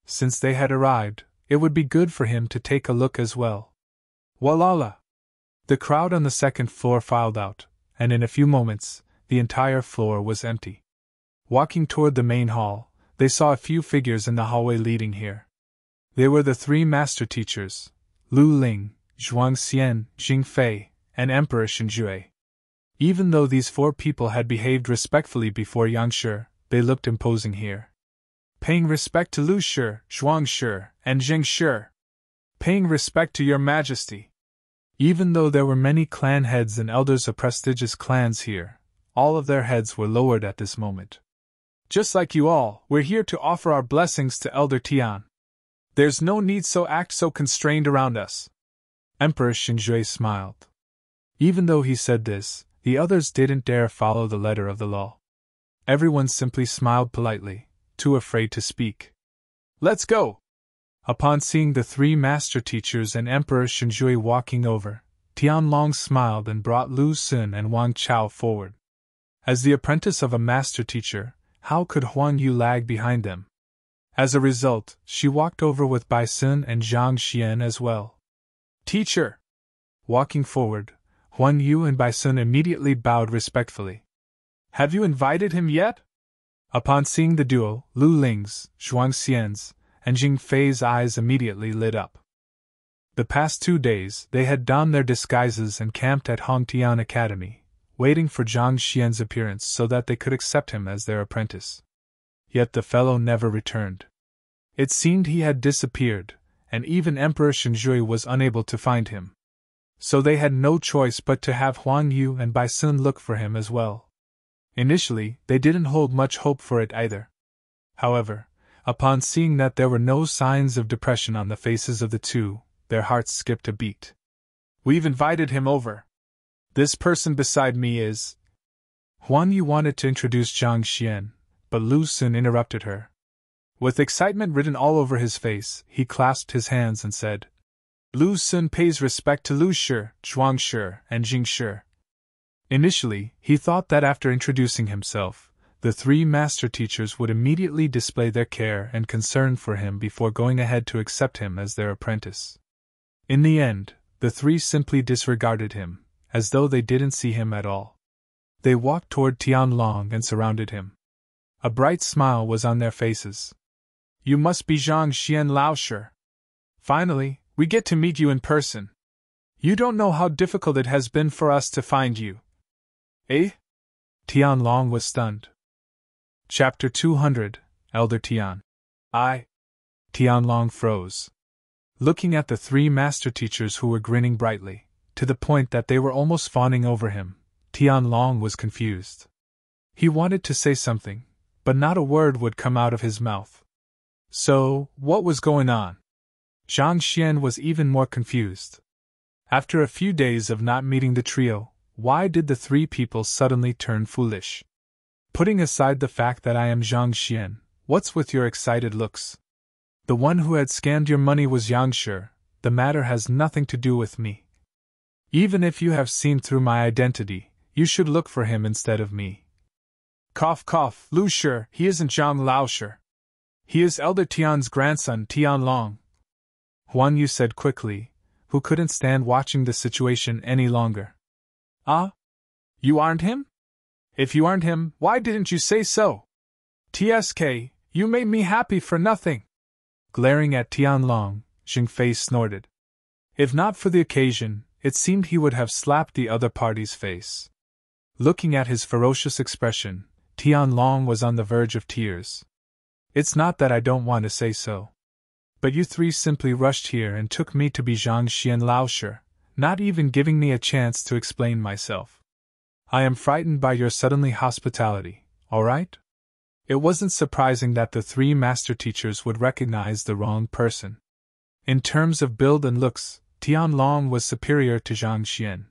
Since they had arrived, it would be good for him to take a look as well. Walala! The crowd on the second floor filed out, and in a few moments, the entire floor was empty. Walking toward the main hall, they saw a few figures in the hallway leading here. They were the three master teachers, Lu Ling, Zhuang Xian, Jing Fei, and Emperor Xinjue. Even though these four people had behaved respectfully before Yang Shi, they looked imposing here. Paying respect to Lu Shi, Zhuang Shi, and Jing Shi. Paying respect to your majesty. Even though there were many clan heads and elders of prestigious clans here, all of their heads were lowered at this moment. Just like you all, we're here to offer our blessings to Elder Tian. There's no need to act so constrained around us. Emperor Xinjue smiled. Even though he said this, the others didn't dare follow the letter of the law. Everyone simply smiled politely, too afraid to speak. Let's go! Upon seeing the three master teachers and Emperor Xinjue walking over, Tianlong smiled and brought Lu Xun and Wang Chao forward. As the apprentice of a master teacher, how could Huan Yu lag behind them? As a result, she walked over with Bai Sun and Zhang Xian as well. Teacher! Walking forward, Huan Yu and Bai Sun immediately bowed respectfully. Have you invited him yet? Upon seeing the duo, Lu Ling's, Zhuang Xian's, and Jing Fei's eyes immediately lit up. The past 2 days, they had donned their disguises and camped at Hongtian Academy, waiting for Zhang Xian's appearance so that they could accept him as their apprentice. Yet the fellow never returned. It seemed he had disappeared, and even Emperor Xinjue was unable to find him. So they had no choice but to have Huan Yu and Bai Sun look for him as well. Initially, they didn't hold much hope for it either. However, upon seeing that there were no signs of depression on the faces of the two, their hearts skipped a beat. We've invited him over. This person beside me is... Huan Yu wanted to introduce Zhang Xian, but Lu Xun interrupted her. With excitement written all over his face, he clasped his hands and said, Lu Xun pays respect to Lu Shi, Zhuang Shi, and Jing Shi. Initially, he thought that after introducing himself, the three master teachers would immediately display their care and concern for him before going ahead to accept him as their apprentice. In the end, the three simply disregarded him, as though they didn't see him at all. They walked toward Tianlong and surrounded him. A bright smile was on their faces. You must be Zhang Xian Laoshi. Finally, we get to meet you in person. You don't know how difficult it has been for us to find you. Eh? Tianlong was stunned. Chapter 200, Elder Tian. Tianlong froze. Looking at the three master teachers who were grinning brightly, to the point that they were almost fawning over him, Tianlong was confused. He wanted to say something, but not a word would come out of his mouth. So, what was going on? Zhang Xian was even more confused. After a few days of not meeting the trio, why did the three people suddenly turn foolish? Putting aside the fact that I am Zhang Xian, what's with your excited looks? The one who had scammed your money was Yang Shi. The matter has nothing to do with me. Even if you have seen through my identity, you should look for him instead of me. Cough cough, Lu Shi, he isn't Zhang Laoshi. He is Elder Tian's grandson, Tian Long. Huan Yu said quickly, who couldn't stand watching the situation any longer. Ah? You aren't him? If you aren't him, why didn't you say so? TSK, you made me happy for nothing. Glaring at Tian Long, Xing Fei snorted. If not for the occasion, it seemed he would have slapped the other party's face. Looking at his ferocious expression, Tian Long was on the verge of tears. It's not that I don't want to say so. But you three simply rushed here and took me to be Zhang Xian Laoshi, not even giving me a chance to explain myself. I am frightened by your suddenly hospitality, all right? It wasn't surprising that the three master teachers would recognize the wrong person. In terms of build and looks, Tian Long was superior to Zhang Xian.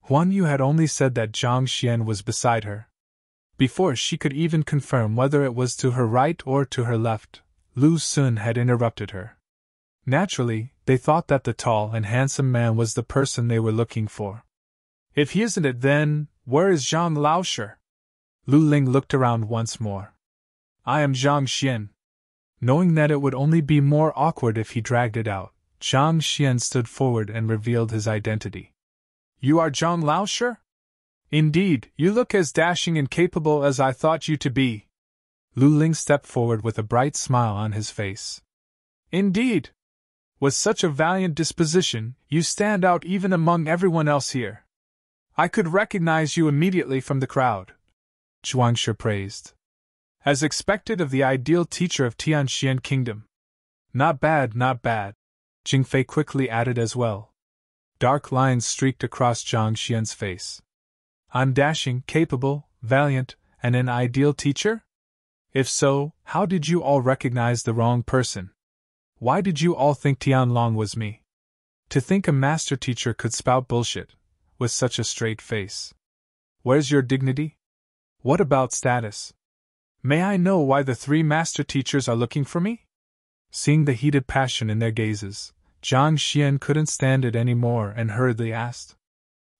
Huan Yu had only said that Zhang Xian was beside her. Before she could even confirm whether it was to her right or to her left, Lu Sun had interrupted her. Naturally, they thought that the tall and handsome man was the person they were looking for. If he isn't it, then where is Zhang Laoshi? Lu Ling looked around once more. I am Zhang Xian. Knowing that it would only be more awkward if he dragged it out, Zhang Xian stood forward and revealed his identity. You are Zhang Laoshi? Indeed, you look as dashing and capable as I thought you to be. Lu Ling stepped forward with a bright smile on his face. Indeed. With such a valiant disposition, you stand out even among everyone else here. I could recognize you immediately from the crowd. Zhuangshi praised. As expected of the ideal teacher of Tianxian Kingdom. Not bad, not bad. Jing Fei quickly added as well. Dark lines streaked across Zhang Xian's face. I'm dashing, capable, valiant, and an ideal teacher? If so, how did you all recognize the wrong person? Why did you all think Tian Long was me? To think a master teacher could spout bullshit, with such a straight face. Where's your dignity? What about status? May I know why the three master teachers are looking for me? Seeing the heated passion in their gazes, Zhang Xian couldn't stand it any more and hurriedly asked.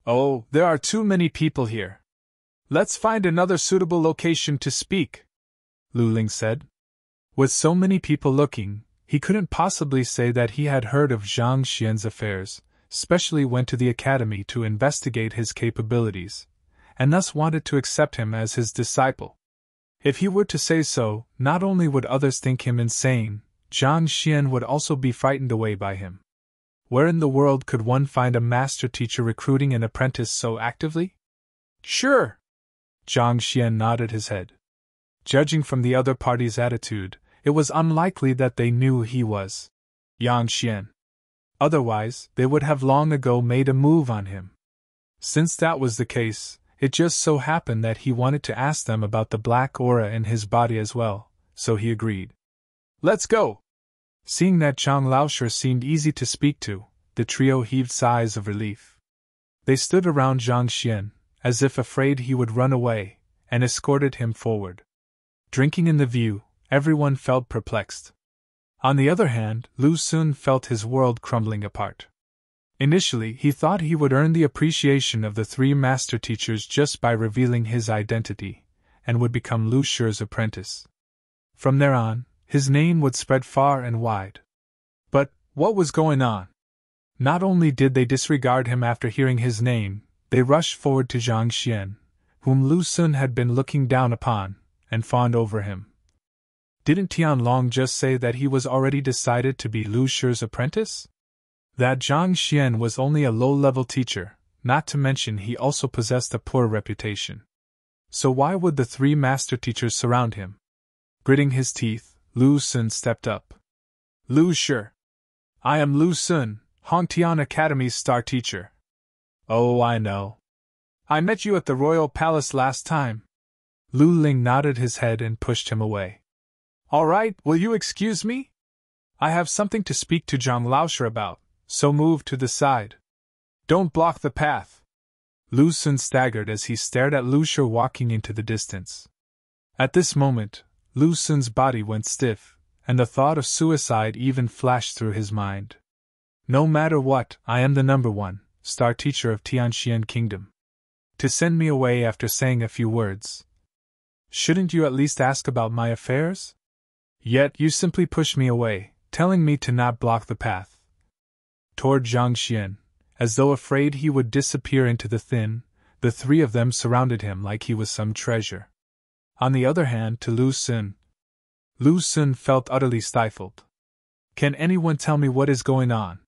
Oh, there are too many people here. Let's find another suitable location to speak, Lu Ling said. With so many people looking, he couldn't possibly say that he had heard of Zhang Xian's affairs, specially went to the academy to investigate his capabilities, and thus wanted to accept him as his disciple. If he were to say so, not only would others think him insane, Zhang Xian would also be frightened away by him. Where in the world could one find a master teacher recruiting an apprentice so actively? Sure. Zhang Xian nodded his head. Judging from the other party's attitude, it was unlikely that they knew he was Yang Xian. Otherwise, they would have long ago made a move on him. Since that was the case, it just so happened that he wanted to ask them about the black aura in his body as well, so he agreed. Let's go! Seeing that Zhang Laoshi seemed easy to speak to, the trio heaved sighs of relief. They stood around Zhang Xian, as if afraid he would run away, and escorted him forward. Drinking in the view, everyone felt perplexed. On the other hand, Lu Sun felt his world crumbling apart. Initially, he thought he would earn the appreciation of the three master teachers just by revealing his identity, and would become Lu Shi's apprentice. From there on, his name would spread far and wide. But what was going on? Not only did they disregard him after hearing his name, they rushed forward to Zhang Xian, whom Lu Sun had been looking down upon, and fawned over him. Didn't Tian Long just say that he was already decided to be Lu Shi's apprentice? That Zhang Xian was only a low-level teacher, not to mention he also possessed a poor reputation. So why would the three master teachers surround him? Gritting his teeth, Lu Sun stepped up. Lu Shi. I am Lu Sun, Hongtian Academy's star teacher. Oh, I know. I met you at the royal palace last time. Lu Ling nodded his head and pushed him away. All right, will you excuse me? I have something to speak to Zhang Laoshi about, so move to the side. Don't block the path. Lu Sun staggered as he stared at Lu Shi walking into the distance. At this moment, Lu Sun's body went stiff, and the thought of suicide even flashed through his mind. No matter what, I am the number one star teacher of Tianxian Kingdom. To send me away after saying a few words. Shouldn't you at least ask about my affairs? Yet you simply push me away, telling me to not block the path toward Zhang Xian, as though afraid he would disappear into the thin. The three of them surrounded him like he was some treasure. On the other hand, to Lu Xun felt utterly stifled. Can anyone tell me what is going on?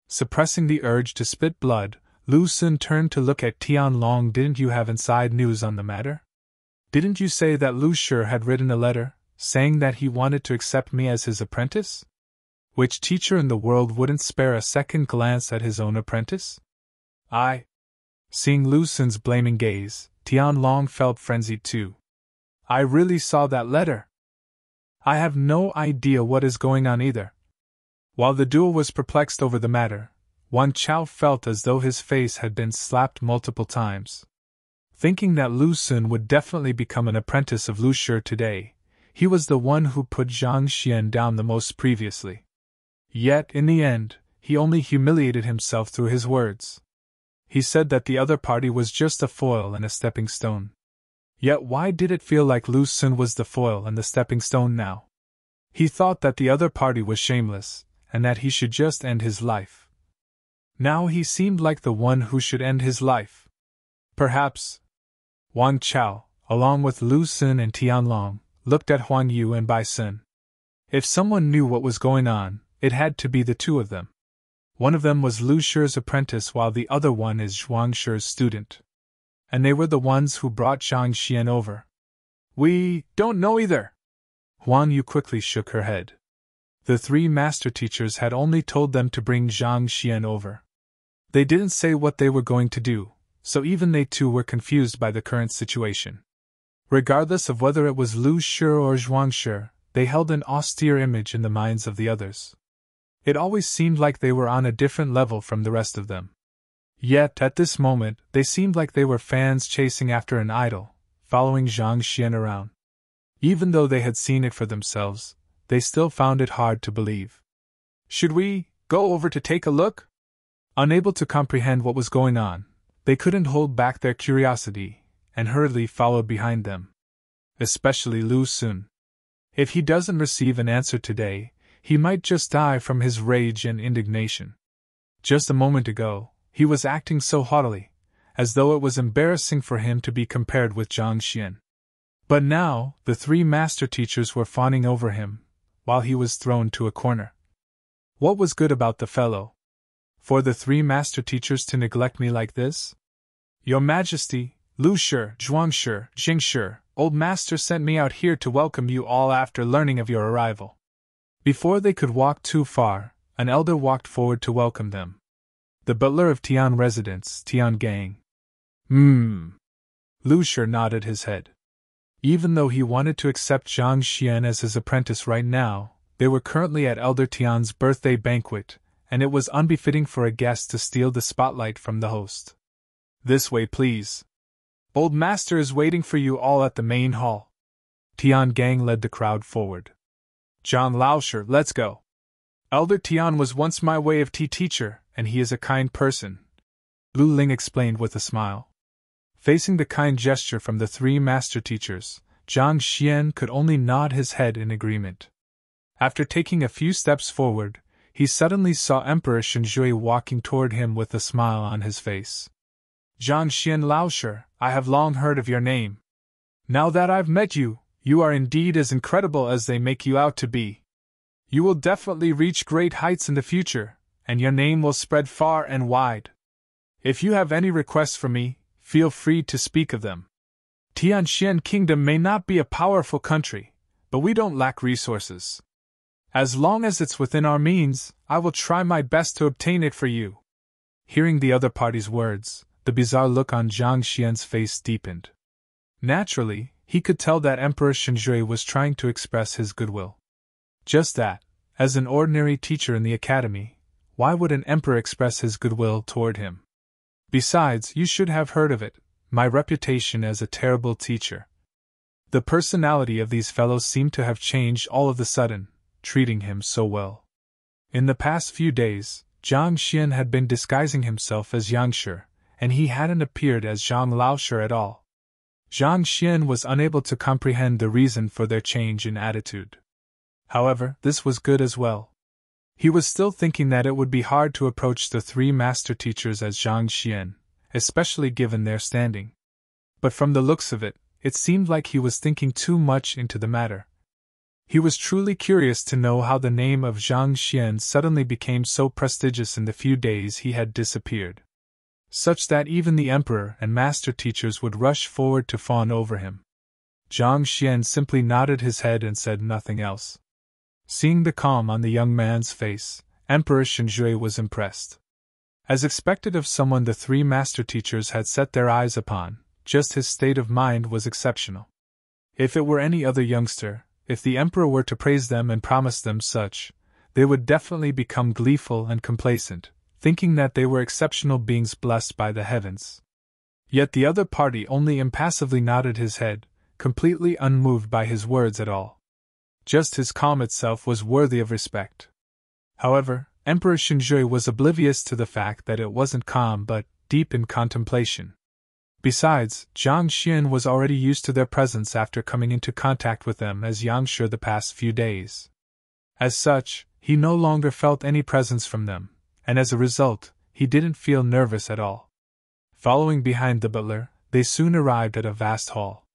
Suppressing the urge to spit blood, Lu Xun turned to look at Tianlong. Didn't you have inside news on the matter? Didn't you say that Lu Shi had written a letter, saying that he wanted to accept me as his apprentice? Which teacher in the world wouldn't spare a second glance at his own apprentice? Seeing Lu Xun's blaming gaze, Tianlong felt frenzied too. I really saw that letter. I have no idea what is going on either. While the duo was perplexed over the matter, Wan Chao felt as though his face had been slapped multiple times. Thinking that Lu Xun would definitely become an apprentice of Lu Shi today, he was the one who put Zhang Xian down the most previously. Yet, in the end, he only humiliated himself through his words. He said that the other party was just a foil and a stepping stone. Yet why did it feel like Lu Xun was the foil and the stepping stone now? He thought that the other party was shameless, and that he should just end his life. Now he seemed like the one who should end his life. Perhaps. Wang Chao, along with Lu Xun and Tianlong, looked at Huang Yu and Bai Sun. If someone knew what was going on, it had to be the two of them. One of them was Lu Shi's apprentice while the other one is Zhuang Shi's student. And they were the ones who brought Zhang Xian over. We don't know either. Huang Yu quickly shook her head. The three master teachers had only told them to bring Zhang Xian over. They didn't say what they were going to do, so even they too were confused by the current situation. Regardless of whether it was Lu Shi or Zhuang Shi, they held an austere image in the minds of the others. It always seemed like they were on a different level from the rest of them. Yet, at this moment, they seemed like they were fans chasing after an idol, following Zhang Xian around. Even though they had seen it for themselves, they still found it hard to believe. Should we go over to take a look? Unable to comprehend what was going on, they couldn't hold back their curiosity, and hurriedly followed behind them. Especially Lu Xun. If he doesn't receive an answer today, he might just die from his rage and indignation. Just a moment ago, he was acting so haughtily, as though it was embarrassing for him to be compared with Zhang Xian. But now, the three master teachers were fawning over him, while he was thrown to a corner. What was good about the fellow? For the three master teachers to neglect me like this? Your Majesty, Lu Shi, Zhuang Shi, Jing Shi, old master sent me out here to welcome you all after learning of your arrival. Before they could walk too far, an elder walked forward to welcome them. The butler of Tian residence, Tian Gang. Lu Shi nodded his head. Even though he wanted to accept Zhang Xian as his apprentice right now, they were currently at Elder Tian's birthday banquet, and it was unbefitting for a guest to steal the spotlight from the host. This way, please. Old Master is waiting for you all at the main hall. Tian Gang led the crowd forward. John Lauscher, let's go. Elder Tian was once my way of tea teacher, and he is a kind person, Lu Ling explained with a smile. Facing the kind gesture from the three master teachers, Zhang Xian could only nod his head in agreement. After taking a few steps forward, he suddenly saw Emperor Shenjui walking toward him with a smile on his face. Zhang Xian Lauscher, I have long heard of your name. Now that I've met you, you are indeed as incredible as they make you out to be. You will definitely reach great heights in the future, and your name will spread far and wide. If you have any requests for me, feel free to speak of them. Tianxian Kingdom may not be a powerful country, but we don't lack resources. As long as it's within our means, I will try my best to obtain it for you. Hearing the other party's words, the bizarre look on Zhang Xian's face deepened. Naturally, he could tell that Emperor Shenjui was trying to express his goodwill. Just that, as an ordinary teacher in the academy, why would an emperor express his goodwill toward him? Besides, you should have heard of it, my reputation as a terrible teacher. The personality of these fellows seemed to have changed all of a sudden, treating him so well. In the past few days, Zhang Xian had been disguising himself as Yang Shi, and he hadn't appeared as Zhang Lauscher at all. Zhang Xian was unable to comprehend the reason for their change in attitude. However, this was good as well. He was still thinking that it would be hard to approach the three master teachers as Zhang Xian, especially given their standing. But from the looks of it, it seemed like he was thinking too much into the matter. He was truly curious to know how the name of Zhang Xian suddenly became so prestigious in the few days he had disappeared, such that even the emperor and master teachers would rush forward to fawn over him. Zhang Xian simply nodded his head and said nothing else. Seeing the calm on the young man's face, Emperor Shenjue was impressed. As expected of someone the three master teachers had set their eyes upon, just his state of mind was exceptional. If it were any other youngster, if the emperor were to praise them and promise them such, they would definitely become gleeful and complacent, thinking that they were exceptional beings blessed by the heavens. Yet the other party only impassively nodded his head, completely unmoved by his words at all. Just his calm itself was worthy of respect. However, Emperor Shenjue was oblivious to the fact that it wasn't calm but deep in contemplation. Besides, Zhang Xian was already used to their presence after coming into contact with them as Yangshi the past few days. As such, he no longer felt any presence from them, and as a result, he didn't feel nervous at all. Following behind the butler, they soon arrived at a vast hall.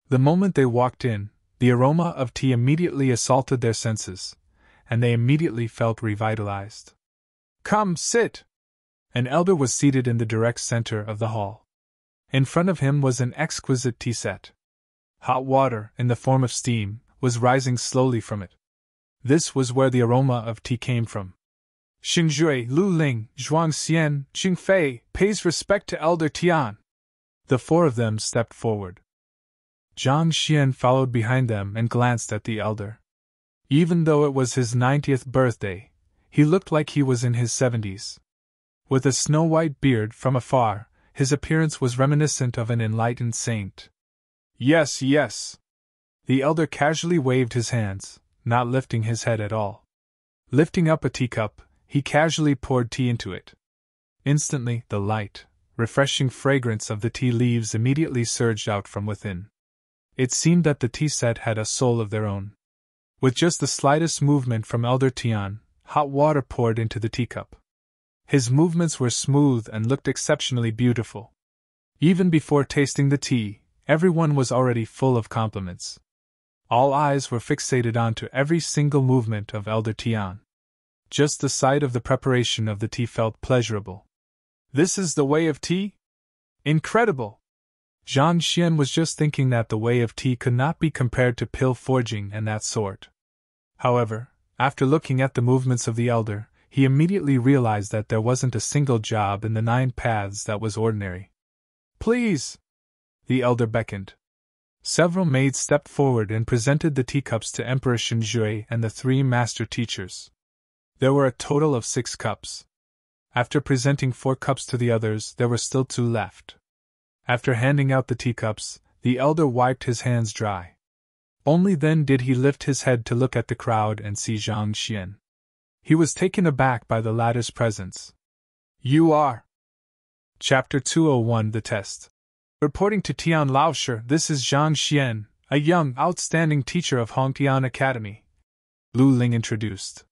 The moment they walked in, the aroma of tea immediately assaulted their senses, and they immediately felt revitalized. "Come, sit!" An elder was seated in the direct center of the hall. In front of him was an exquisite tea set. Hot water, in the form of steam, was rising slowly from it. This was where the aroma of tea came from. Xinjue, Lu Ling, Zhuang Xian, Jing Fei, pays respect to Elder Tian. The four of them stepped forward. Zhang Xian followed behind them and glanced at the elder. Even though it was his 90th birthday, he looked like he was in his 70s. With a snow-white beard from afar, his appearance was reminiscent of an enlightened saint. "Yes, yes." The elder casually waved his hands, not lifting his head at all. Lifting up a teacup, he casually poured tea into it. Instantly, the light, refreshing fragrance of the tea leaves immediately surged out from within. It seemed that the tea set had a soul of their own. With just the slightest movement from Elder Tian, hot water poured into the teacup. His movements were smooth and looked exceptionally beautiful. Even before tasting the tea, everyone was already full of compliments. All eyes were fixated onto every single movement of Elder Tian. Just the sight of the preparation of the tea felt pleasurable. "This is the way of tea? Incredible!" Zhang Xian was just thinking that the way of tea could not be compared to pill forging and that sort. However, after looking at the movements of the elder, he immediately realized that there wasn't a single job in the 9 paths that was ordinary. "Please!" The elder beckoned. Several maids stepped forward and presented the teacups to Emperor Shenjue and the 3 master teachers. There were a total of 6 cups. After presenting 4 cups to the others, there were still 2 left. After handing out the teacups, the elder wiped his hands dry. Only then did he lift his head to look at the crowd and see Zhang Xian. He was taken aback by the latter's presence. "You are..." Chapter 201 The Test. Reporting to Tian Laoshi, this is Zhang Xian, a young, outstanding teacher of Hongtian Academy, Lu Ling introduced.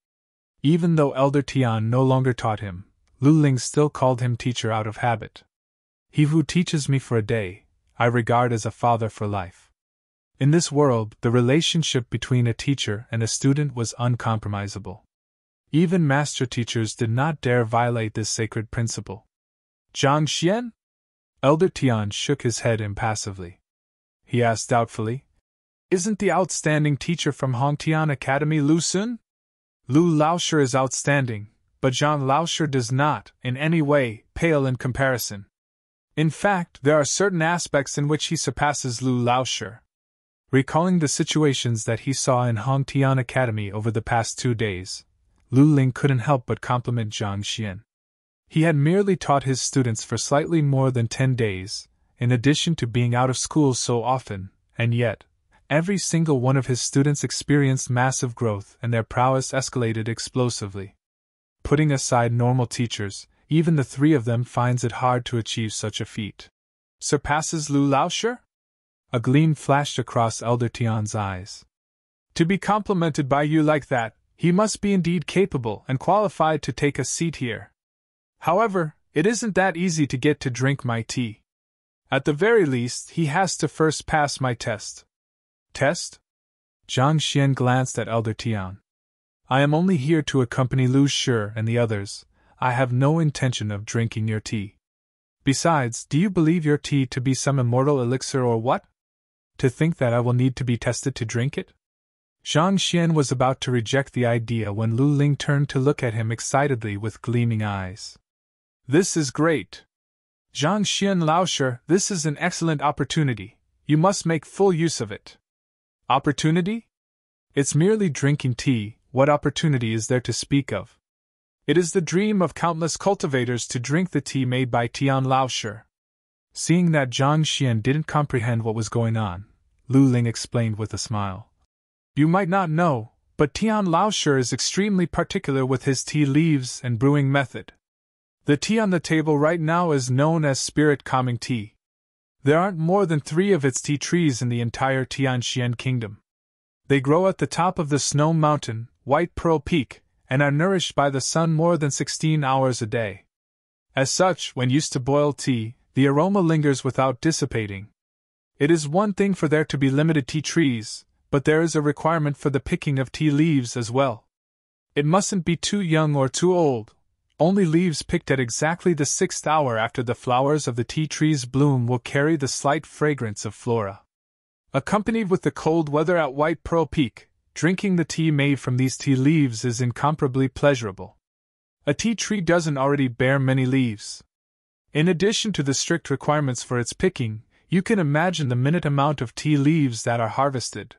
Even though Elder Tian no longer taught him, Lu Ling still called him teacher out of habit. "He who teaches me for a day, I regard as a father for life." In this world, the relationship between a teacher and a student was uncompromisable. Even master teachers did not dare violate this sacred principle. "Zhang Xian?" Elder Tian shook his head impassively. He asked doubtfully, "Isn't the outstanding teacher from Hongtian Academy Lu Sun?" "Lu Laoshi is outstanding, but Zhang Laoshi does not, in any way, pale in comparison. In fact, there are certain aspects in which he surpasses Lu Laoshi." Recalling the situations that he saw in Hongtian Academy over the past 2 days, Lu Ling couldn't help but compliment Zhang Xian. He had merely taught his students for slightly more than 10 days, in addition to being out of school so often, and yet, every single one of his students experienced massive growth and their prowess escalated explosively. Putting aside normal teachers, even the 3 of them finds it hard to achieve such a feat. "Surpasses Lu Laoshi?" A gleam flashed across Elder Tian's eyes. To be complimented by you like that, he must be indeed capable and qualified to take a seat here. However, it isn't that easy to get to drink my tea. At the very least, he has to first pass my test. Test? Zhang Xian glanced at Elder Tian. I am only here to accompany Lu Shi and the others. I have no intention of drinking your tea. Besides, do you believe your tea to be some immortal elixir or what? To think that I will need to be tested to drink it? Zhang Xian was about to reject the idea when Lu Ling turned to look at him excitedly with gleaming eyes. This is great! Zhang Xian Laoshi, this is an excellent opportunity. You must make full use of it. Opportunity? It's merely drinking tea, what opportunity is there to speak of? It is the dream of countless cultivators to drink the tea made by Tian Laoshi. Seeing that Zhang Xian didn't comprehend what was going on, Lu Ling explained with a smile. You might not know, but Tian Laoshi is extremely particular with his tea leaves and brewing method. The tea on the table right now is known as spirit calming tea. There aren't more than 3 of its tea trees in the entire Tianxian kingdom. They grow at the top of the Snow Mountain, White Pearl Peak, and are nourished by the sun more than 16 hours a day. As such, when used to boil tea, the aroma lingers without dissipating. It is one thing for there to be limited tea trees, but there is a requirement for the picking of tea leaves as well. It mustn't be too young or too old. Only leaves picked at exactly the 6th hour after the flowers of the tea trees bloom will carry the slight fragrance of flora. Accompanied with the cold weather at White Pearl Peak, drinking the tea made from these tea leaves is incomparably pleasurable. A tea tree doesn't already bear many leaves. In addition to the strict requirements for its picking, you can imagine the minute amount of tea leaves that are harvested.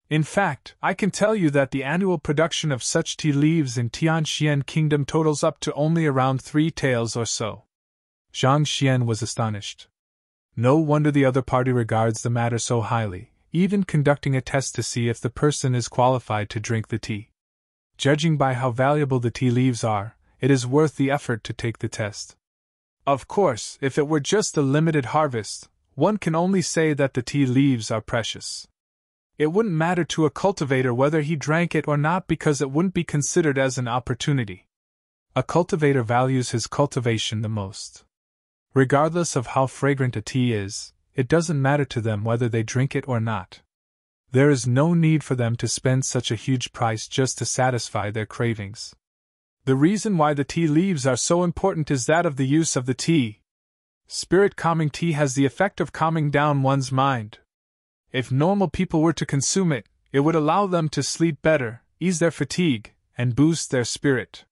In fact, I can tell you that the annual production of such tea leaves in Tianxian Kingdom totals up to only around 3 taels or so. Zhang Xian was astonished. No wonder the other party regards the matter so highly, even conducting a test to see if the person is qualified to drink the tea. Judging by how valuable the tea leaves are, it is worth the effort to take the test. Of course, if it were just a limited harvest, one can only say that the tea leaves are precious. It wouldn't matter to a cultivator whether he drank it or not because it wouldn't be considered as an opportunity. A cultivator values his cultivation the most. Regardless of how fragrant a tea is, it doesn't matter to them whether they drink it or not. There is no need for them to spend such a huge price just to satisfy their cravings. The reason why the tea leaves are so important is that of the use of the tea. Spirit calming tea has the effect of calming down one's mind. If normal people were to consume it, it would allow them to sleep better, ease their fatigue, and boost their spirit.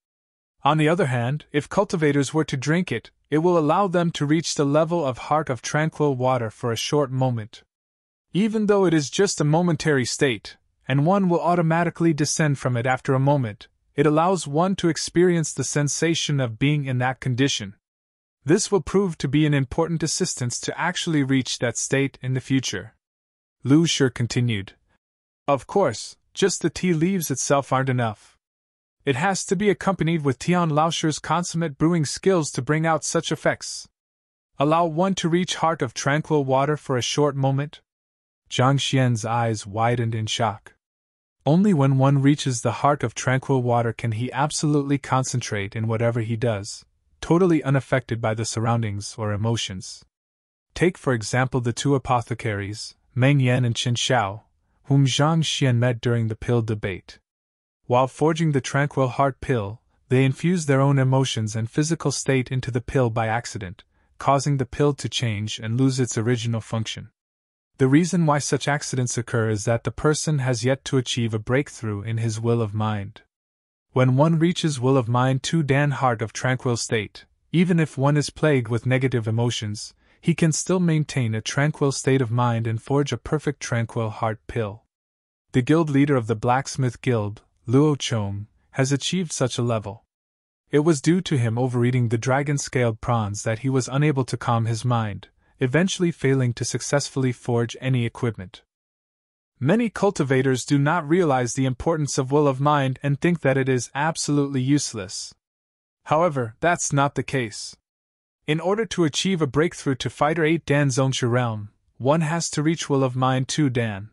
On the other hand, if cultivators were to drink it, it will allow them to reach the level of heart of tranquil water for a short moment. Even though it is just a momentary state, and one will automatically descend from it after a moment, it allows one to experience the sensation of being in that condition. This will prove to be an important assistance to actually reach that state in the future. Lu Shi continued. Of course, just the tea leaves itself aren't enough. It has to be accompanied with Tian Laoshi's consummate brewing skills to bring out such effects. Allow one to reach heart of tranquil water for a short moment? Zhang Xian's eyes widened in shock. Only when one reaches the heart of tranquil water can he absolutely concentrate in whatever he does, totally unaffected by the surroundings or emotions. Take for example the 2 apothecaries, Meng Yan and Qin Xiao, whom Zhang Xian met during the pill debate. While forging the Tranquil Heart pill, they infused their own emotions and physical state into the pill by accident, causing the pill to change and lose its original function. The reason why such accidents occur is that the person has yet to achieve a breakthrough in his will of mind. When one reaches will of mind to Dan heart of tranquil state, even if one is plagued with negative emotions, he can still maintain a tranquil state of mind and forge a perfect tranquil heart pill. The guild leader of the Blacksmith Guild, Luo Chong, has achieved such a level. It was due to him overeating the dragon-scaled prawns that he was unable to calm his mind, eventually failing to successfully forge any equipment. Many cultivators do not realize the importance of will of mind and think that it is absolutely useless. However, that's not the case. In order to achieve a breakthrough to Fighter 8 Dan Zhongshu realm, one has to reach will of mind too, Dan.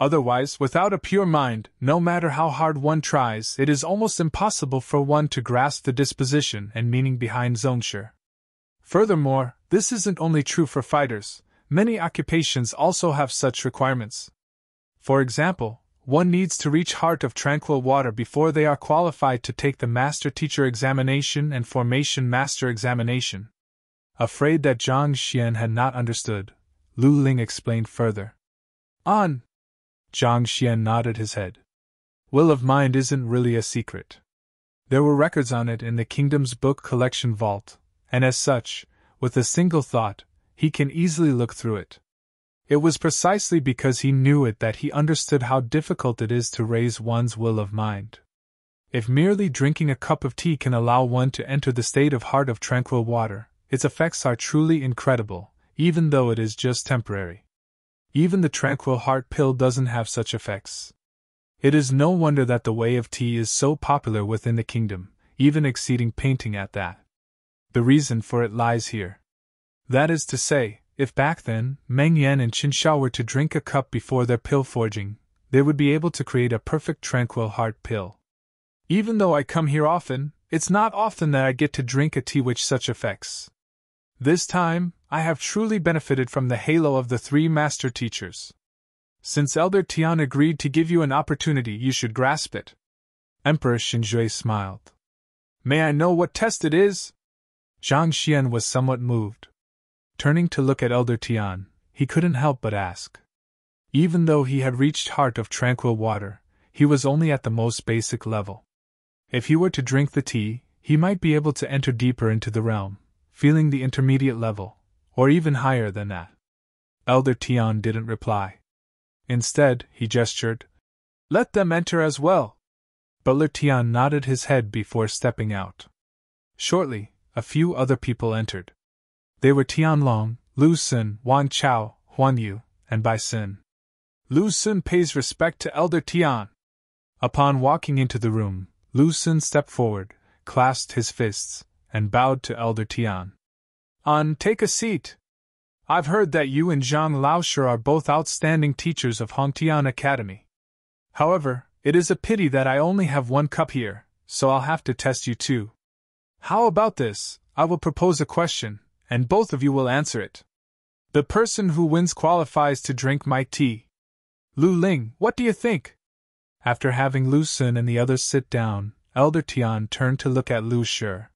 Otherwise, without a pure mind, no matter how hard one tries, it is almost impossible for one to grasp the disposition and meaning behind Zongshi. Furthermore, this isn't only true for fighters, many occupations also have such requirements. For example, one needs to reach Heart of Tranquil Water before they are qualified to take the Master Teacher Examination and Formation Master Examination. Afraid that Zhang Xian had not understood, Lu Ling explained further. On. Zhang Xian nodded his head. Will of mind isn't really a secret. There were records on it in the kingdom's book collection vault, and as such, with a single thought, he can easily look through it. It was precisely because he knew it that he understood how difficult it is to raise one's will of mind. If merely drinking a cup of tea can allow one to enter the state of Heart of Tranquil Water, its effects are truly incredible, even though it is just temporary. Even the Tranquil Heart pill doesn't have such effects. It is no wonder that the way of tea is so popular within the kingdom, even exceeding painting at that. The reason for it lies here. That is to say, if back then, Meng Yan and Qin Shao were to drink a cup before their pill forging, they would be able to create a perfect Tranquil Heart pill. Even though I come here often, it's not often that I get to drink a tea with such effects. This time, I have truly benefited from the halo of the three master teachers. Since Elder Tian agreed to give you an opportunity, you should grasp it. Emperor Xinjue smiled. May I know what test it is? Zhang Xian was somewhat moved. Turning to look at Elder Tian, he couldn't help but ask. Even though he had reached Heart of Tranquil Water, he was only at the most basic level. If he were to drink the tea, he might be able to enter deeper into the realm, feeling the intermediate level, or even higher than that. Elder Tian didn't reply. Instead, he gestured. Let them enter as well. Butler Tian nodded his head before stepping out. Shortly, a few other people entered. They were Tianlong, Lu Sun, Wan Chao, Huan Yu, and Bai Sin. Lu Sun pays respect to Elder Tian. Upon walking into the room, Lu Sun stepped forward, clasped his fists, and bowed to Elder Tian. Take a seat. I've heard that you and Zhang Laoshi are both outstanding teachers of Hongtian Academy. However, it is a pity that I only have one cup here, so I'll have to test you too. How about this? I will propose a question, and both of you will answer it. The person who wins qualifies to drink my tea. Lu Ling, what do you think? After having Lu Sun and the others sit down, Elder Tian turned to look at Lu Shi.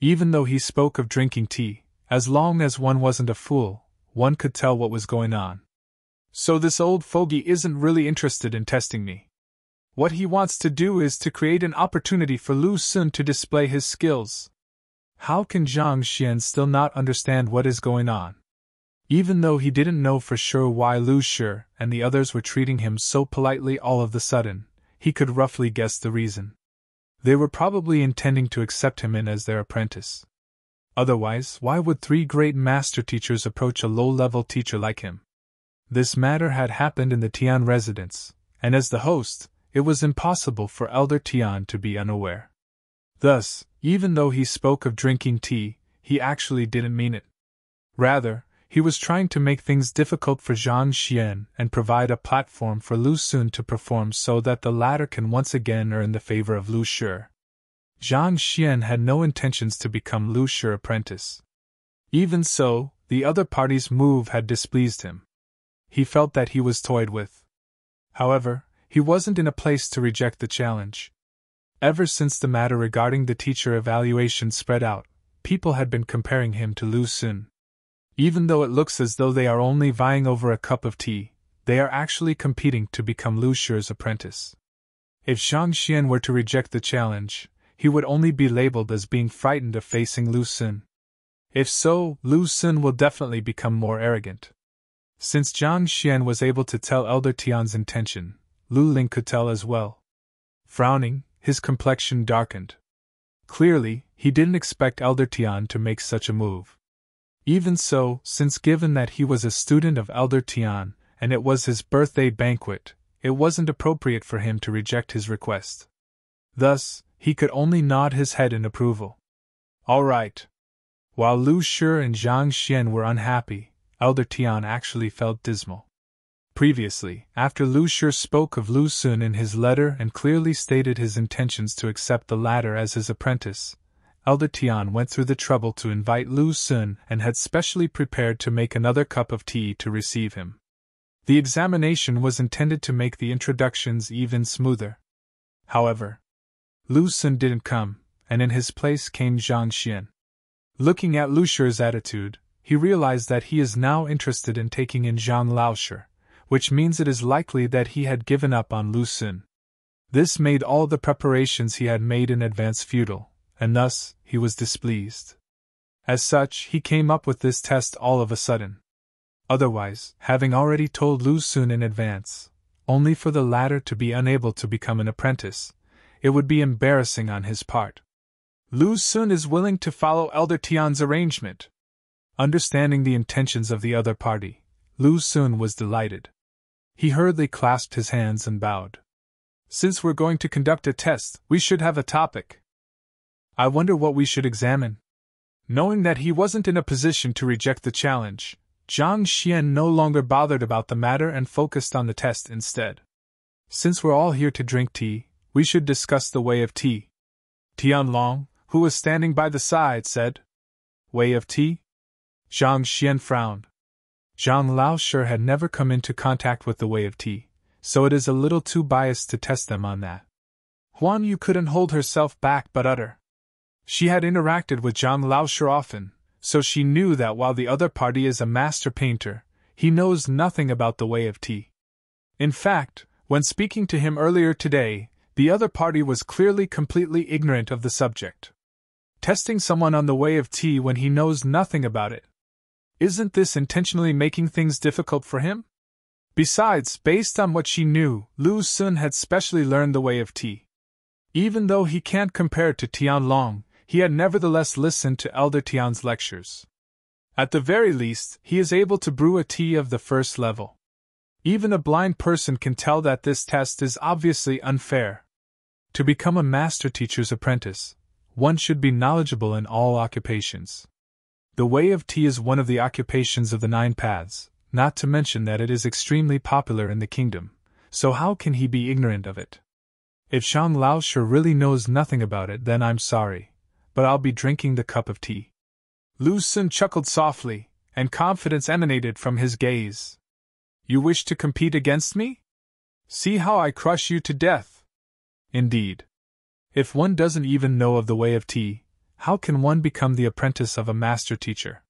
Even though he spoke of drinking tea, as long as one wasn't a fool, one could tell what was going on. So this old fogey isn't really interested in testing me. What he wants to do is to create an opportunity for Lu Sun to display his skills. How can Zhang Xian still not understand what is going on? Even though he didn't know for sure why Lu Shi and the others were treating him so politely all of a sudden, he could roughly guess the reason. They were probably intending to accept him in as their apprentice. Otherwise, why would three great master teachers approach a low-level teacher like him? This matter had happened in the Tian residence, and as the host, it was impossible for Elder Tian to be unaware. Thus, even though he spoke of drinking tea, he actually didn't mean it. Rather, he was trying to make things difficult for Zhang Xian and provide a platform for Lu Sun to perform so that the latter can once again earn the favor of Lu Shi. Zhang Xian had no intentions to become Lu Shi's apprentice. Even so, the other party's move had displeased him. He felt that he was toyed with. However, he wasn't in a place to reject the challenge. Ever since the matter regarding the teacher evaluation spread out, people had been comparing him to Lu Sun. Even though it looks as though they are only vying over a cup of tea, they are actually competing to become Lu Shi's apprentice. If Zhang Xian were to reject the challenge, he would only be labeled as being frightened of facing Lu Sun. If so, Lu Sun will definitely become more arrogant. Since Zhang Xian was able to tell Elder Tian's intention, Lu Ling could tell as well. Frowning, his complexion darkened. Clearly, he didn't expect Elder Tian to make such a move. Even so, since given that he was a student of Elder Tian, and it was his birthday banquet, it wasn't appropriate for him to reject his request. Thus, he could only nod his head in approval. All right. While Lu Shi and Zhang Xian were unhappy, Elder Tian actually felt dismal. Previously, after Lu Shi spoke of Lu Xun in his letter and clearly stated his intentions to accept the latter as his apprentice, Elder Tian went through the trouble to invite Lu Xun and had specially prepared to make another cup of tea to receive him. The examination was intended to make the introductions even smoother. However, Lu Xun didn't come, and in his place came Zhang Xian. Looking at Lu Shi's attitude, he realized that he is now interested in taking in Zhang Laoshi, which means it is likely that he had given up on Lu Xun. This made all the preparations he had made in advance futile, and thus he was displeased. As such, he came up with this test all of a sudden. Otherwise, having already told Lu Xun in advance, only for the latter to be unable to become an apprentice, it would be embarrassing on his part. Lu Xun is willing to follow Elder Tian's arrangement. Understanding the intentions of the other party, Lu Xun was delighted. He hurriedly clasped his hands and bowed. Since we're going to conduct a test, we should have a topic. I wonder what we should examine. Knowing that he wasn't in a position to reject the challenge, Zhang Xian no longer bothered about the matter and focused on the test instead. Since we're all here to drink tea, we should discuss the way of tea. Tianlong, who was standing by the side, said, Way of tea? Zhang Xian frowned. Zhang Laoshi had never come into contact with the way of tea, so it is a little too biased to test them on that. Huan Yu couldn't hold herself back but utter. She had interacted with Zhang Laoshi often, so she knew that while the other party is a master painter, he knows nothing about the way of tea. In fact, when speaking to him earlier today, the other party was clearly completely ignorant of the subject. Testing someone on the way of tea when he knows nothing about it. Isn't this intentionally making things difficult for him? Besides, based on what she knew, Lu Xun had specially learned the way of tea. Even though he can't compare to Tianlong, he had nevertheless listened to Elder Tian's lectures. At the very least, he is able to brew a tea of the first level. Even a blind person can tell that this test is obviously unfair. To become a master teacher's apprentice, one should be knowledgeable in all occupations. The way of tea is one of the occupations of the 9 paths, not to mention that it is extremely popular in the kingdom, so how can he be ignorant of it? If Zhang Laoshi really knows nothing about it, then I'm sorry, but I'll be drinking the cup of tea. Lu Xun chuckled softly, and confidence emanated from his gaze. You wish to compete against me? See how I crush you to death. Indeed. If one doesn't even know of the way of tea, how can one become the apprentice of a master teacher?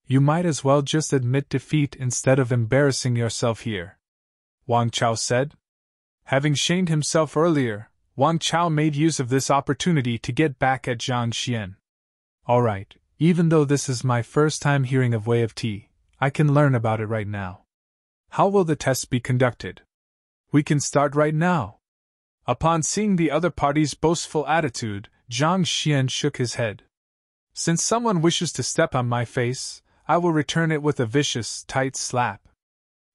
You might as well just admit defeat instead of embarrassing yourself here. Wang Chao said. Having shamed himself earlier, Wang Chao made use of this opportunity to get back at Zhang Xian. All right, even though this is my first time hearing of way of tea, I can learn about it right now. How will the test be conducted? We can start right now. Upon seeing the other party's boastful attitude, Zhang Xian shook his head. Since someone wishes to step on my face, I will return it with a vicious, tight slap.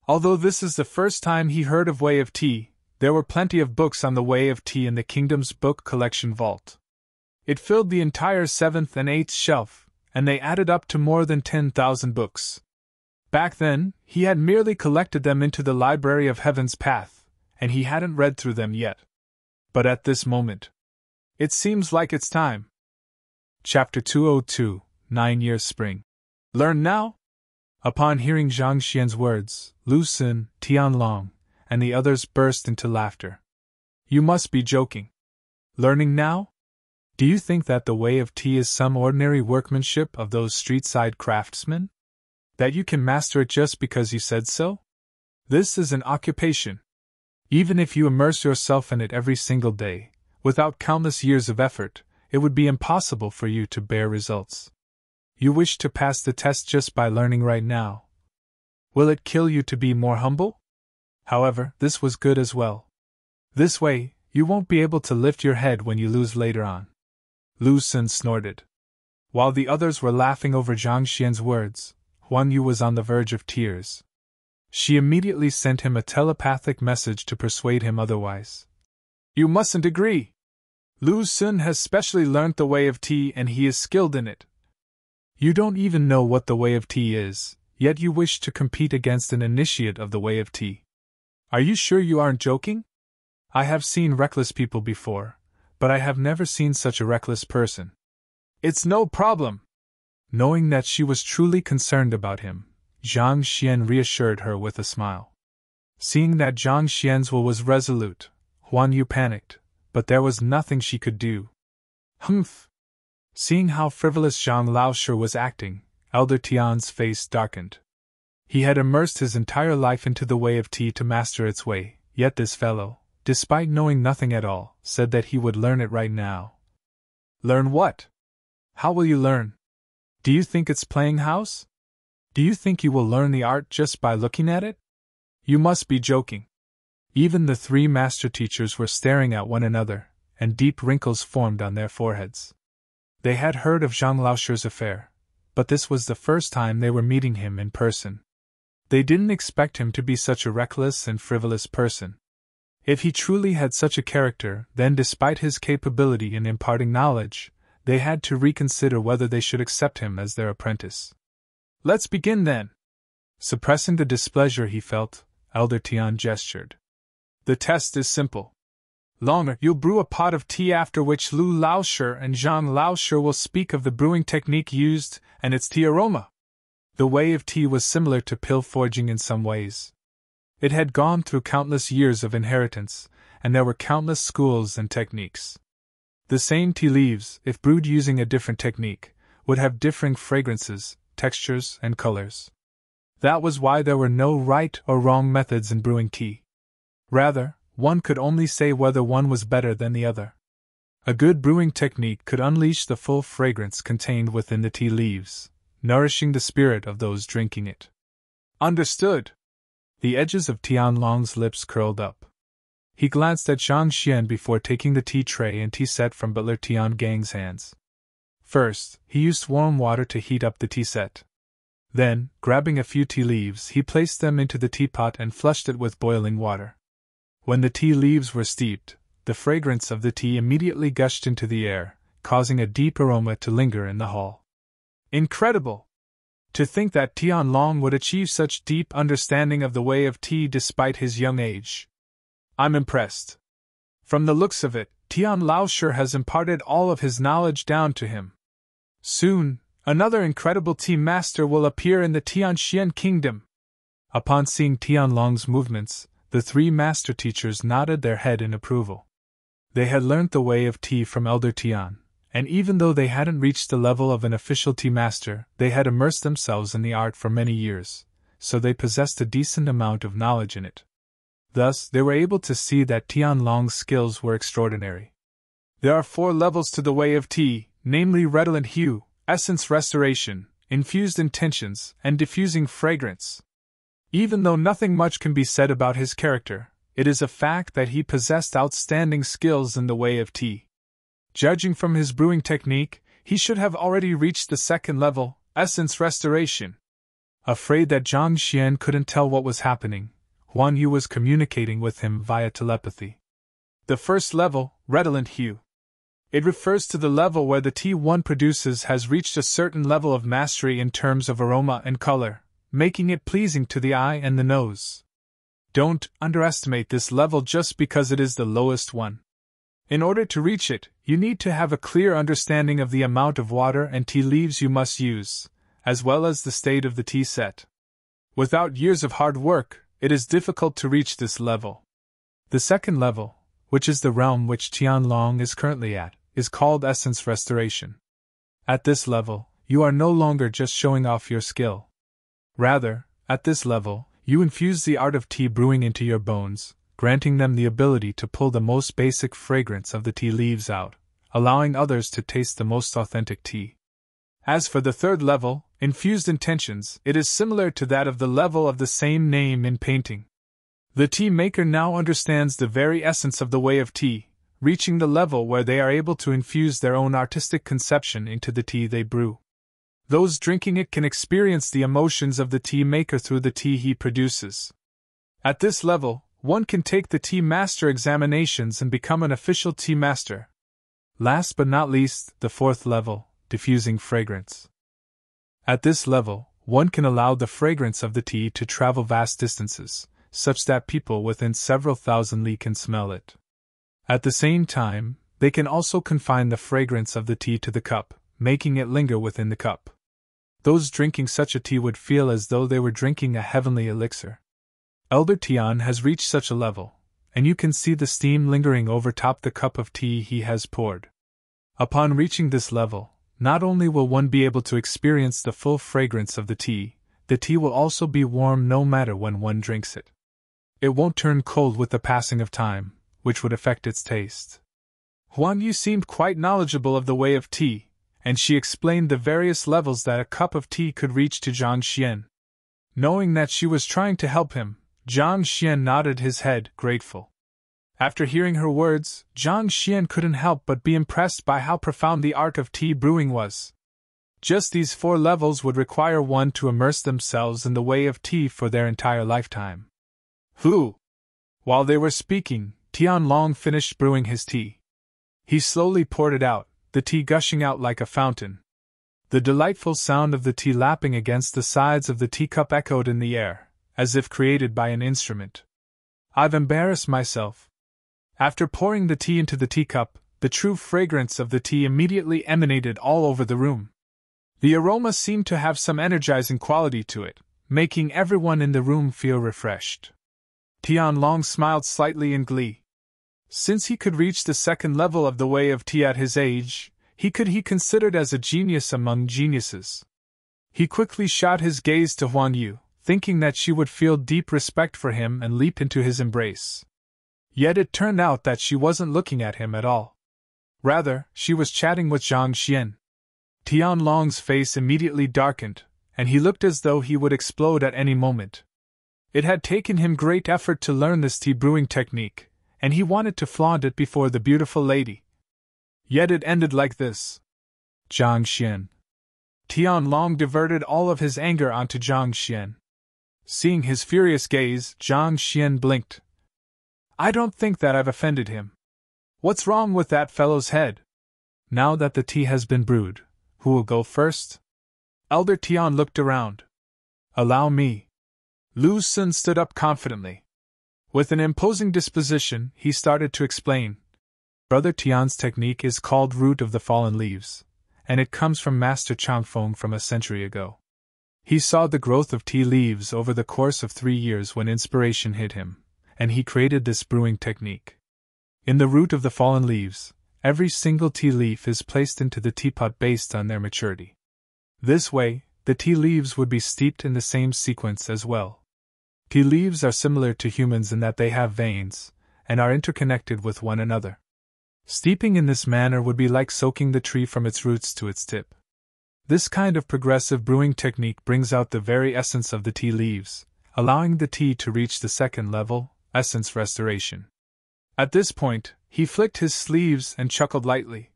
Although this is the first time he heard of way of tea, there were plenty of books on the way of tea in the kingdom's book collection vault. It filled the entire 7th and 8th shelf, and they added up to more than 10,000 books. Back then, he had merely collected them into the Library of Heaven's Path, and he hadn't read through them yet. But at this moment, it seems like it's time. Chapter 202, 9 Years Spring. Learn now? Upon hearing Zhang Xian's words, Lu Xun, Tianlong, and the others burst into laughter. You must be joking. Learning now? Do you think that the way of tea is some ordinary workmanship of those street-side craftsmen? That you can master it just because you said so? This is an occupation. Even if you immerse yourself in it every single day, without countless years of effort, it would be impossible for you to bear results. You wish to pass the test just by learning right now. Will it kill you to be more humble? However, this was good as well. This way, you won't be able to lift your head when you lose later on. Lu Xun snorted. While the others were laughing over Zhang Xian's words, Huan Yu was on the verge of tears. She immediately sent him a telepathic message to persuade him otherwise. You mustn't agree. Lu Xun has specially learnt the way of tea and he is skilled in it. You don't even know what the way of tea is, Yet you wish to compete against an initiate of the way of tea. Are you sure you aren't joking? I have seen reckless people before, but I have never seen such a reckless person. It's no problem. Knowing that she was truly concerned about him, Zhang Xian reassured her with a smile. Seeing that Zhang Xian's will was resolute, Huan Yu panicked, but there was nothing she could do. Humph! Seeing how frivolous Zhang Laoshi was acting, Elder Tian's face darkened. He had immersed his entire life into the way of tea to master its way, yet this fellow, despite knowing nothing at all, said that he would learn it right now. Learn what? How will you learn? Do you think it's playing house? Do you think you will learn the art just by looking at it? You must be joking. Even the three master teachers were staring at one another, and deep wrinkles formed on their foreheads. They had heard of Zhang Laoshi's affair, but this was the first time they were meeting him in person. They didn't expect him to be such a reckless and frivolous person. If he truly had such a character, then despite his capability in imparting knowledge, they had to reconsider whether they should accept him as their apprentice. Let's begin then. Suppressing the displeasure he felt, Elder Tian gestured. The test is simple. Longer, you'll brew a pot of tea, after which Lu Laoshi and Zhang Laoshi will speak of the brewing technique used and its tea aroma. The way of tea was similar to pill forging in some ways. It had gone through countless years of inheritance, and there were countless schools and techniques. The same tea leaves, if brewed using a different technique, would have differing fragrances, textures, and colors. That was why there were no right or wrong methods in brewing tea. Rather, one could only say whether one was better than the other. A good brewing technique could unleash the full fragrance contained within the tea leaves, nourishing the spirit of those drinking it. Understood. The edges of Tianlong's lips curled up. He glanced at Zhang Xian before taking the tea tray and tea set from butler Tian Gang's hands. First, he used warm water to heat up the tea set. Then, grabbing a few tea leaves, he placed them into the teapot and flushed it with boiling water. When the tea leaves were steeped, the fragrance of the tea immediately gushed into the air, causing a deep aroma to linger in the hall. Incredible! To think that Tianlong would achieve such deep understanding of the way of tea despite his young age. I'm impressed. From the looks of it, Tian Laoshi has imparted all of his knowledge down to him. Soon, another incredible tea master will appear in the Tianxian kingdom. Upon seeing Tianlong's movements, the three master teachers nodded their head in approval. They had learnt the way of tea from Elder Tian, and even though they hadn't reached the level of an official tea master, they had immersed themselves in the art for many years, so they possessed a decent amount of knowledge in it. Thus, they were able to see that Tianlong's skills were extraordinary. There are 4 levels to the way of tea, namely redolent hue, essence restoration, infused intentions, and diffusing fragrance. Even though nothing much can be said about his character, it is a fact that he possessed outstanding skills in the way of tea. Judging from his brewing technique, he should have already reached the 2nd level, essence restoration. Afraid that Zhang Xian couldn't tell what was happening, Huan Yu was communicating with him via telepathy. The 1st level, redolent hue. It refers to the level where the tea one produces has reached a certain level of mastery in terms of aroma and color, making it pleasing to the eye and the nose. Don't underestimate this level just because it is the lowest one. In order to reach it, you need to have a clear understanding of the amount of water and tea leaves you must use, as well as the state of the tea set. Without years of hard work, it is difficult to reach this level. The 2nd level, which is the realm which Tianlong is currently at, is called essence restoration. At this level, you are no longer just showing off your skill. Rather, at this level, you infuse the art of tea brewing into your bones, granting them the ability to pull the most basic fragrance of the tea leaves out, allowing others to taste the most authentic tea. As for the 3rd level, infused intentions, it is similar to that of the level of the same name in painting. The tea maker now understands the very essence of the way of tea, reaching the level where they are able to infuse their own artistic conception into the tea they brew. Those drinking it can experience the emotions of the tea maker through the tea he produces. At this level, one can take the tea master examinations and become an official tea master. Last but not least, the 4th level, diffusing fragrance. At this level, one can allow the fragrance of the tea to travel vast distances, such that people within several thousand li can smell it. At the same time, they can also confine the fragrance of the tea to the cup, making it linger within the cup. Those drinking such a tea would feel as though they were drinking a heavenly elixir. Elder Tian has reached such a level, and you can see the steam lingering over top the cup of tea he has poured. Upon reaching this level, not only will one be able to experience the full fragrance of the tea will also be warm no matter when one drinks it. It won't turn cold with the passing of time, which would affect its taste. Huan Yu seemed quite knowledgeable of the way of tea, and she explained the various levels that a cup of tea could reach to Zhang Xian. Knowing that she was trying to help him, Zhang Xian nodded his head, grateful. After hearing her words, Zhang Xian couldn't help but be impressed by how profound the art of tea brewing was. Just these 4 levels would require one to immerse themselves in the way of tea for their entire lifetime. While they were speaking, Tianlong finished brewing his tea. He slowly poured it out, the tea gushing out like a fountain. The delightful sound of the tea lapping against the sides of the teacup echoed in the air, as if created by an instrument. I've embarrassed myself. After pouring the tea into the teacup, the true fragrance of the tea immediately emanated all over the room. The aroma seemed to have some energizing quality to it, making everyone in the room feel refreshed. Tianlong smiled slightly in glee. Since he could reach the 2nd level of the way of tea at his age, he could be considered as a genius among geniuses. He quickly shot his gaze to Huan Yu, thinking that she would feel deep respect for him and leap into his embrace. Yet it turned out that she wasn't looking at him at all. Rather, she was chatting with Zhang Xian. Tianlong's face immediately darkened, and he looked as though he would explode at any moment. It had taken him great effort to learn this tea brewing technique, and he wanted to flaunt it before the beautiful lady. Yet it ended like this. Zhang Xian. Tianlong diverted all of his anger onto Zhang Xian. Seeing his furious gaze, Zhang Xian blinked. I don't think that I've offended him. What's wrong with that fellow's head? Now that the tea has been brewed, who will go first? Elder Tian looked around. Allow me. Lu Sun stood up confidently. With an imposing disposition, he started to explain. Brother Tian's technique is called Root of the Fallen Leaves, and it comes from Master Changfeng from a century ago. He saw the growth of tea leaves over the course of 3 years when inspiration hit him, and he created this brewing technique. In the root of the fallen leaves, every single tea leaf is placed into the teapot based on their maturity. This way, the tea leaves would be steeped in the same sequence as well. Tea leaves are similar to humans in that they have veins, and are interconnected with one another. Steeping in this manner would be like soaking the tree from its roots to its tip. This kind of progressive brewing technique brings out the very essence of the tea leaves, allowing the tea to reach the 2nd level, essence restoration. At this point, he flicked his sleeves and chuckled lightly.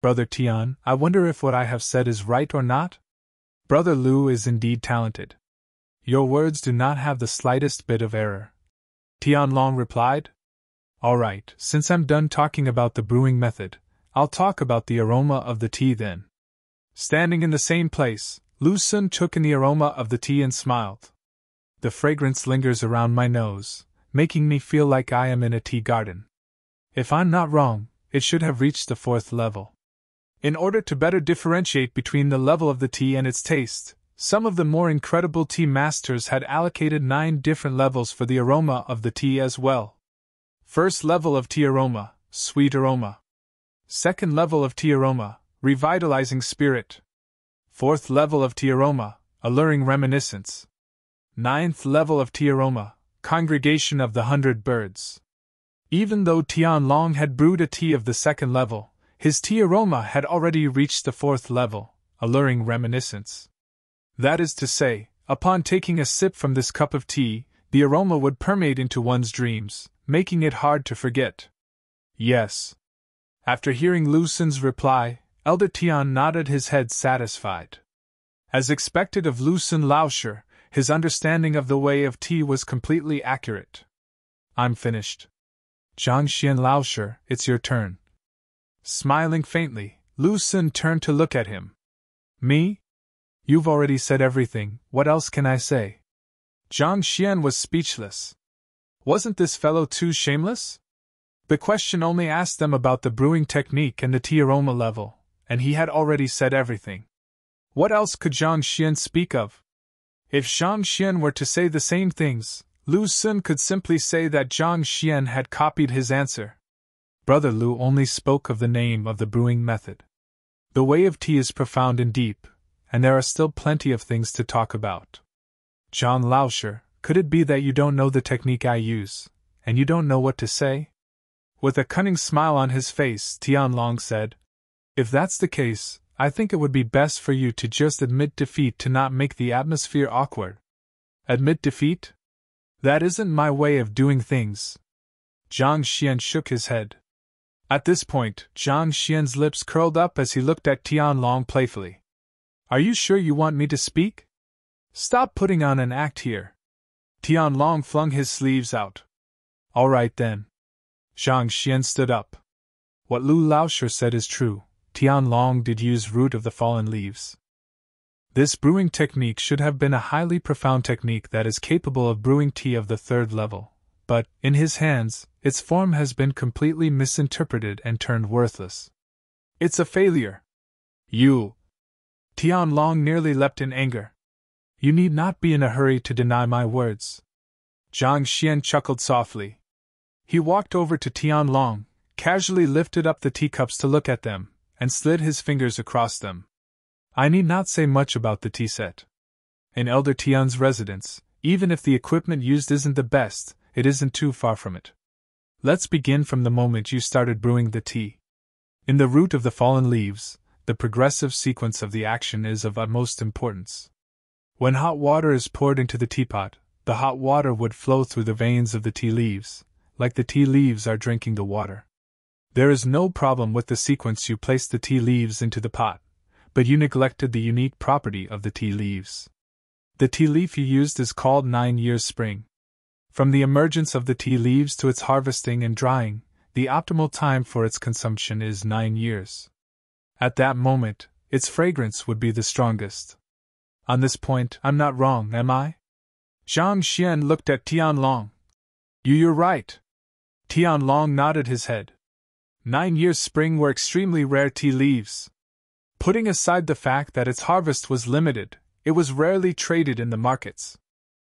Brother Tian, I wonder if what I have said is right or not? Brother Lu is indeed talented. Your words do not have the slightest bit of error. Tianlong replied. All right, since I'm done talking about the brewing method, I'll talk about the aroma of the tea then. Standing in the same place, Lu Sun took in the aroma of the tea and smiled. The fragrance lingers around my nose, making me feel like I am in a tea garden. If I'm not wrong, it should have reached the 4th level. In order to better differentiate between the level of the tea and its taste, some of the more incredible tea masters had allocated 9 different levels for the aroma of the tea as well. 1st level of tea aroma, sweet aroma. 2nd level of tea aroma, revitalizing spirit. 4th level of tea aroma, alluring reminiscence. 9th level of tea aroma, congregation of the 100 birds. Even though Tianlong had brewed a tea of the 2nd level, his tea aroma had already reached the 4th level, alluring reminiscence. That is to say, upon taking a sip from this cup of tea, the aroma would permeate into one's dreams, making it hard to forget. Yes. After hearing Lu Sun's reply, Elder Tian nodded his head satisfied. As expected of Lu Sun Laosher, his understanding of the way of tea was completely accurate. I'm finished. Zhang Xian Laosher, it's your turn. Smiling faintly, Lu Sun turned to look at him. Me? You've already said everything, what else can I say? Zhang Xian was speechless. Wasn't this fellow too shameless? The question only asked them about the brewing technique and the tea aroma level, and he had already said everything. What else could Zhang Xian speak of? If Zhang Xian were to say the same things, Lu Xun could simply say that Zhang Xian had copied his answer. Brother Lu only spoke of the name of the brewing method. The way of tea is profound and deep, and there are still plenty of things to talk about. John Lauscher, could it be that you don't know the technique I use, and you don't know what to say? With a cunning smile on his face, Tianlong said, If that's the case, I think it would be best for you to just admit defeat to not make the atmosphere awkward. Admit defeat? That isn't my way of doing things. Zhang Xian shook his head. At this point, Zhang Xian's lips curled up as he looked at Tianlong playfully. Are you sure you want me to speak? Stop putting on an act here. Tianlong flung his sleeves out. All right then. Zhang Xian stood up. What Lu Lauscher said is true. Tianlong did use root of the fallen leaves. This brewing technique should have been a highly profound technique that is capable of brewing tea of the third level, but, in his hands, its form has been completely misinterpreted and turned worthless. It's a failure. You! Tianlong nearly leapt in anger. You need not be in a hurry to deny my words. Zhang Xian chuckled softly. He walked over to Tianlong, casually lifted up the teacups to look at them, and slid his fingers across them. I need not say much about the tea set. In Elder Tian's residence, even if the equipment used isn't the best, it isn't too far from it. Let's begin from the moment you started brewing the tea. In the root of the fallen leaves, the progressive sequence of the action is of utmost importance. When hot water is poured into the teapot, the hot water would flow through the veins of the tea leaves, like the tea leaves are drinking the water. There is no problem with the sequence you placed the tea leaves into the pot, but you neglected the unique property of the tea leaves. The tea leaf you used is called 9 years spring. From the emergence of the tea leaves to its harvesting and drying, the optimal time for its consumption is 9 years. At that moment, its fragrance would be the strongest. On this point, I'm not wrong, am I? Zhang Xian looked at Tianlong. You're right. Tianlong nodded his head. 9 years spring were extremely rare tea leaves. Putting aside the fact that its harvest was limited, it was rarely traded in the markets.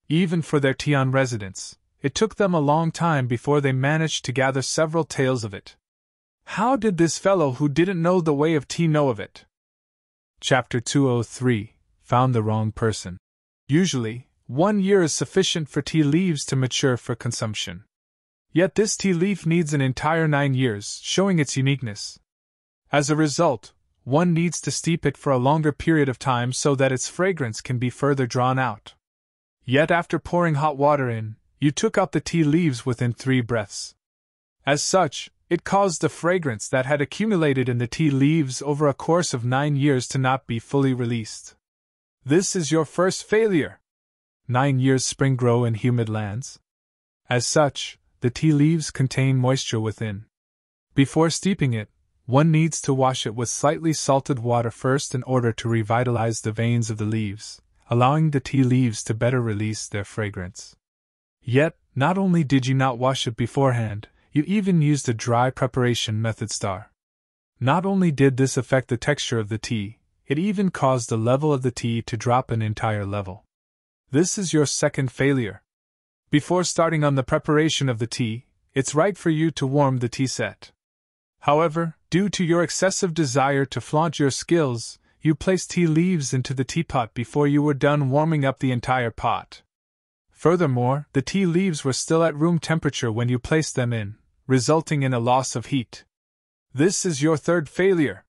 Even for their Tian residents, it took them a long time before they managed to gather several taels of it. How did this fellow who didn't know the way of tea know of it? Chapter 203. Found the wrong person. Usually, 1 year is sufficient for tea leaves to mature for consumption. Yet this tea leaf needs an entire 9 years, showing its uniqueness. As a result, one needs to steep it for a longer period of time so that its fragrance can be further drawn out. Yet after pouring hot water in, you took out the tea leaves within 3 breaths. As such, it caused the fragrance that had accumulated in the tea leaves over a course of 9 years to not be fully released. This is your first failure. 9 years spring grow in humid lands. As such, the tea leaves contain moisture within. Before steeping it, one needs to wash it with slightly salted water first in order to revitalize the veins of the leaves, allowing the tea leaves to better release their fragrance. Yet, not only did you not wash it beforehand, you even used a dry preparation method. Not only did this affect the texture of the tea, it even caused the level of the tea to drop an entire level. This is your second failure. Before starting on the preparation of the tea, it's right for you to warm the tea set. However, due to your excessive desire to flaunt your skills, you placed tea leaves into the teapot before you were done warming up the entire pot. Furthermore, the tea leaves were still at room temperature when you placed them in, resulting in a loss of heat. This is your third failure.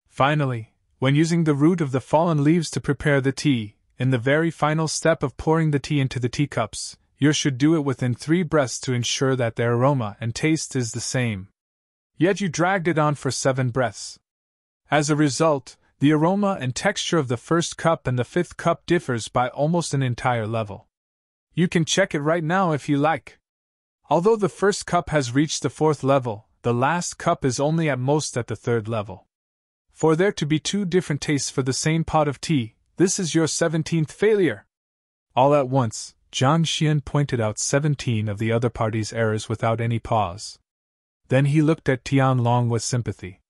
Finally, when using the root of the fallen leaves to prepare the tea, in the very final step of pouring the tea into the teacups, you should do it within 3 breaths to ensure that their aroma and taste is the same. Yet you dragged it on for 7 breaths. As a result, the aroma and texture of the first cup and the 5th cup differs by almost an entire level. You can check it right now if you like. Although the first cup has reached the 4th level, the last cup is only at most at the 3rd level. For there to be 2 different tastes for the same pot of tea, This is your 17th failure! All at once, Zhang Xian pointed out 17 of the other party's errors without any pause. Then he looked at Tianlong with sympathy.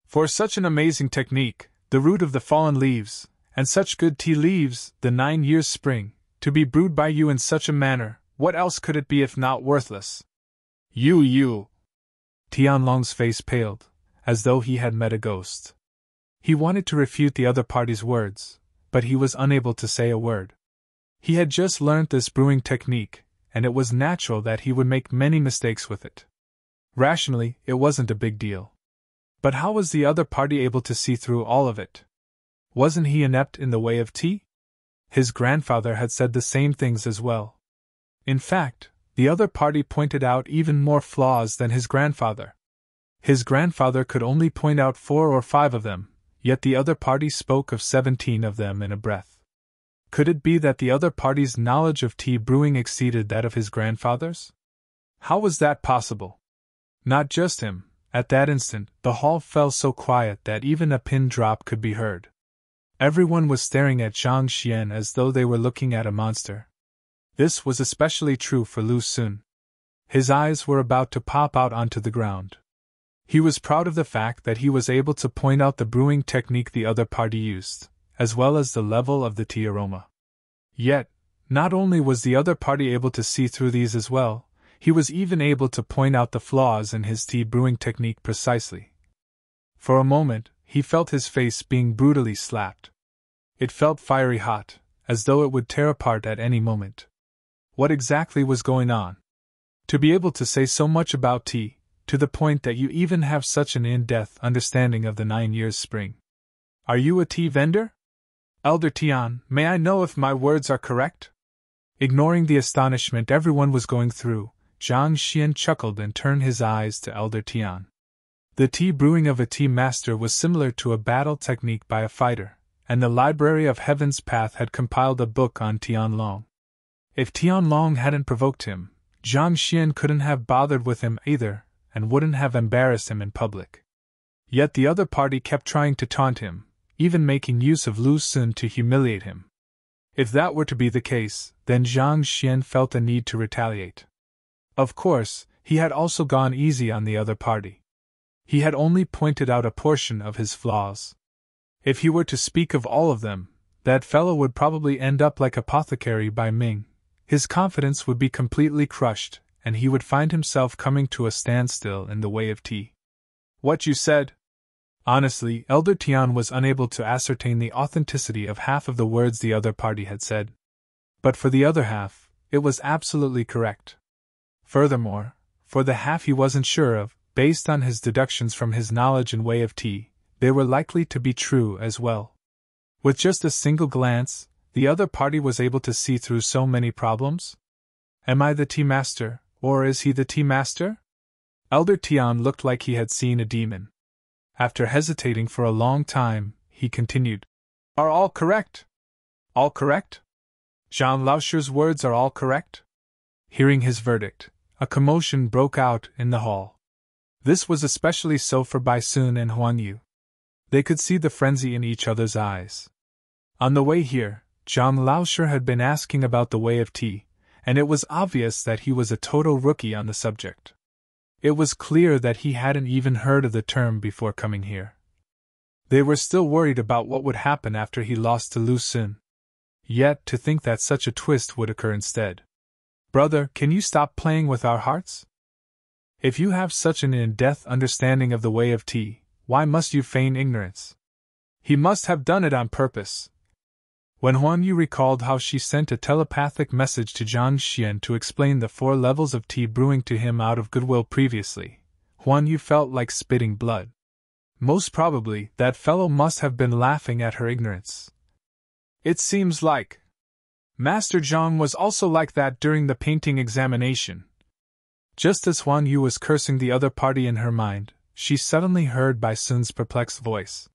For such an amazing technique, the root of the fallen leaves, and such good tea leaves, the 9 years' spring, to be brewed by you in such a manner, what else could it be if not worthless? You! Tianlong's face paled, as though he had met a ghost. He wanted to refute the other party's words, but he was unable to say a word. He had just learned this brewing technique, and it was natural that he would make many mistakes with it. Rationally, it wasn't a big deal. But how was the other party able to see through all of it? Wasn't he inept in the way of tea? His grandfather had said the same things as well. In fact, the other party pointed out even more flaws than his grandfather. His grandfather could only point out 4 or 5 of them, yet the other party spoke of 17 of them in a breath. Could it be that the other party's knowledge of tea brewing exceeded that of his grandfather's? How was that possible? Not just him. At that instant, the hall fell so quiet that even a pin drop could be heard. Everyone was staring at Zhang Xian as though they were looking at a monster. This was especially true for Lu Xun. His eyes were about to pop out onto the ground. He was proud of the fact that he was able to point out the brewing technique the other party used, as well as the level of the tea aroma. Yet, not only was the other party able to see through these as well, he was even able to point out the flaws in his tea brewing technique precisely. For a moment, he felt his face being brutally slapped. It felt fiery hot, as though it would tear apart at any moment. What exactly was going on? To be able to say so much about tea, to the point that you even have such an in-depth understanding of the 9 years' spring. Are you a tea vendor? Elder Tian, may I know if my words are correct? Ignoring the astonishment everyone was going through, Zhang Xian chuckled and turned his eyes to Elder Tian. The tea brewing of a tea master was similar to a battle technique by a fighter, and the Library of Heaven's Path had compiled a book on Tianlong. If Tianlong hadn't provoked him, Zhang Xian couldn't have bothered with him either, and wouldn't have embarrassed him in public. Yet the other party kept trying to taunt him, even making use of Lu Xun to humiliate him. If that were to be the case, then Zhang Xian felt the need to retaliate. Of course, he had also gone easy on the other party. He had only pointed out a portion of his flaws. If he were to speak of all of them, that fellow would probably end up like Apothecary by Ming. His confidence would be completely crushed, and he would find himself coming to a standstill in the way of tea. What you said? Honestly, Elder Tian was unable to ascertain the authenticity of half of the words the other party had said. But for the other half, it was absolutely correct. Furthermore, for the half he wasn't sure of, based on his deductions from his knowledge and way of tea, they were likely to be true as well. With just a single glance, the other party was able to see through so many problems? Am I the tea master, or is he the tea master? Elder Tian looked like he had seen a demon. After hesitating for a long time, he continued. Are all correct? All correct? Jean Lauscher's words are all correct? Hearing his verdict, a commotion broke out in the hall. This was especially so for Bai Sun and Huan Yu. They could see the frenzy in each other's eyes. On the way here, John Lauscher had been asking about the way of tea, and it was obvious that he was a total rookie on the subject. It was clear that he hadn't even heard of the term before coming here. They were still worried about what would happen after he lost to Lu Xun. Yet to think that such a twist would occur instead. Brother, can you stop playing with our hearts? If you have such an in-depth understanding of the way of tea, why must you feign ignorance? He must have done it on purpose. When Huan Yu recalled how she sent a telepathic message to Zhang Xian to explain the 4 levels of tea brewing to him out of goodwill previously, Huan Yu felt like spitting blood. Most probably, that fellow must have been laughing at her ignorance. It seems like Master Zhang was also like that during the painting examination. Just as Huan Yu was cursing the other party in her mind, she suddenly heard Bai Sun's perplexed voice.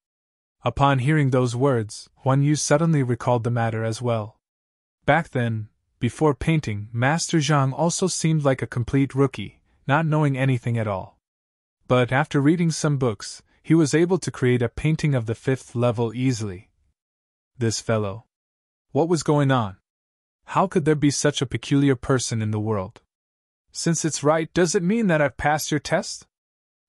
Upon hearing those words, Huan Yu suddenly recalled the matter as well. Back then, before painting, Master Zhang also seemed like a complete rookie, not knowing anything at all. But after reading some books, he was able to create a painting of the 5th level easily. This fellow. What was going on? How could there be such a peculiar person in the world? Since it's right, does it mean that I've passed your test?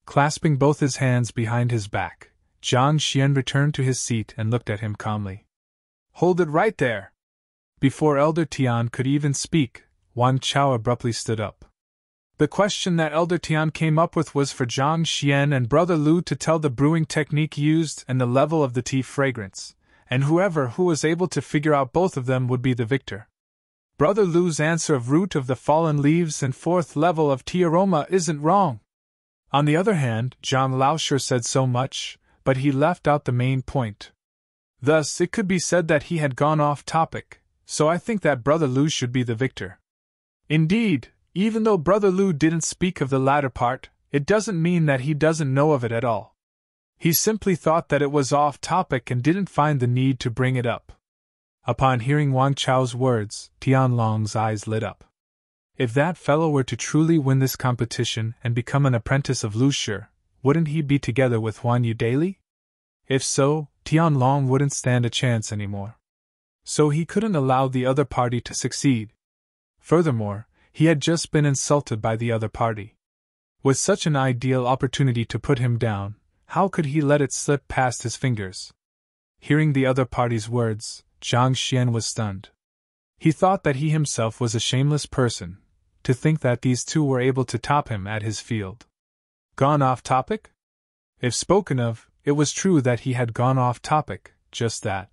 Clasping both his hands behind his back, Jiang Xian returned to his seat and looked at him calmly. Hold it right there! Before Elder Tian could even speak, Wan Chao abruptly stood up. The question that Elder Tian came up with was for Jiang Xian and Brother Lu to tell the brewing technique used and the level of the tea fragrance, and who was able to figure out both of them would be the victor. Brother Lu's answer of root of the fallen leaves and fourth level of tea aroma isn't wrong. On the other hand, Zhang Laoshi said so much, but he left out the main point. Thus, it could be said that he had gone off topic, so I think that Brother Lu should be the victor. Indeed, even though Brother Lu didn't speak of the latter part, it doesn't mean that he doesn't know of it at all. He simply thought that it was off topic and didn't find the need to bring it up. Upon hearing Wang Chao's words, Tianlong's eyes lit up. If that fellow were to truly win this competition and become an apprentice of Lu Shi, wouldn't he be together with Huan Yu daily? If so, Tianlong wouldn't stand a chance anymore. So he couldn't allow the other party to succeed. Furthermore, he had just been insulted by the other party. With such an ideal opportunity to put him down, how could he let it slip past his fingers? Hearing the other party's words, Jiang Xian was stunned. He thought that he himself was a shameless person, to think that these two were able to top him at his field. Gone off topic? If spoken of, it was true that he had gone off topic, just that.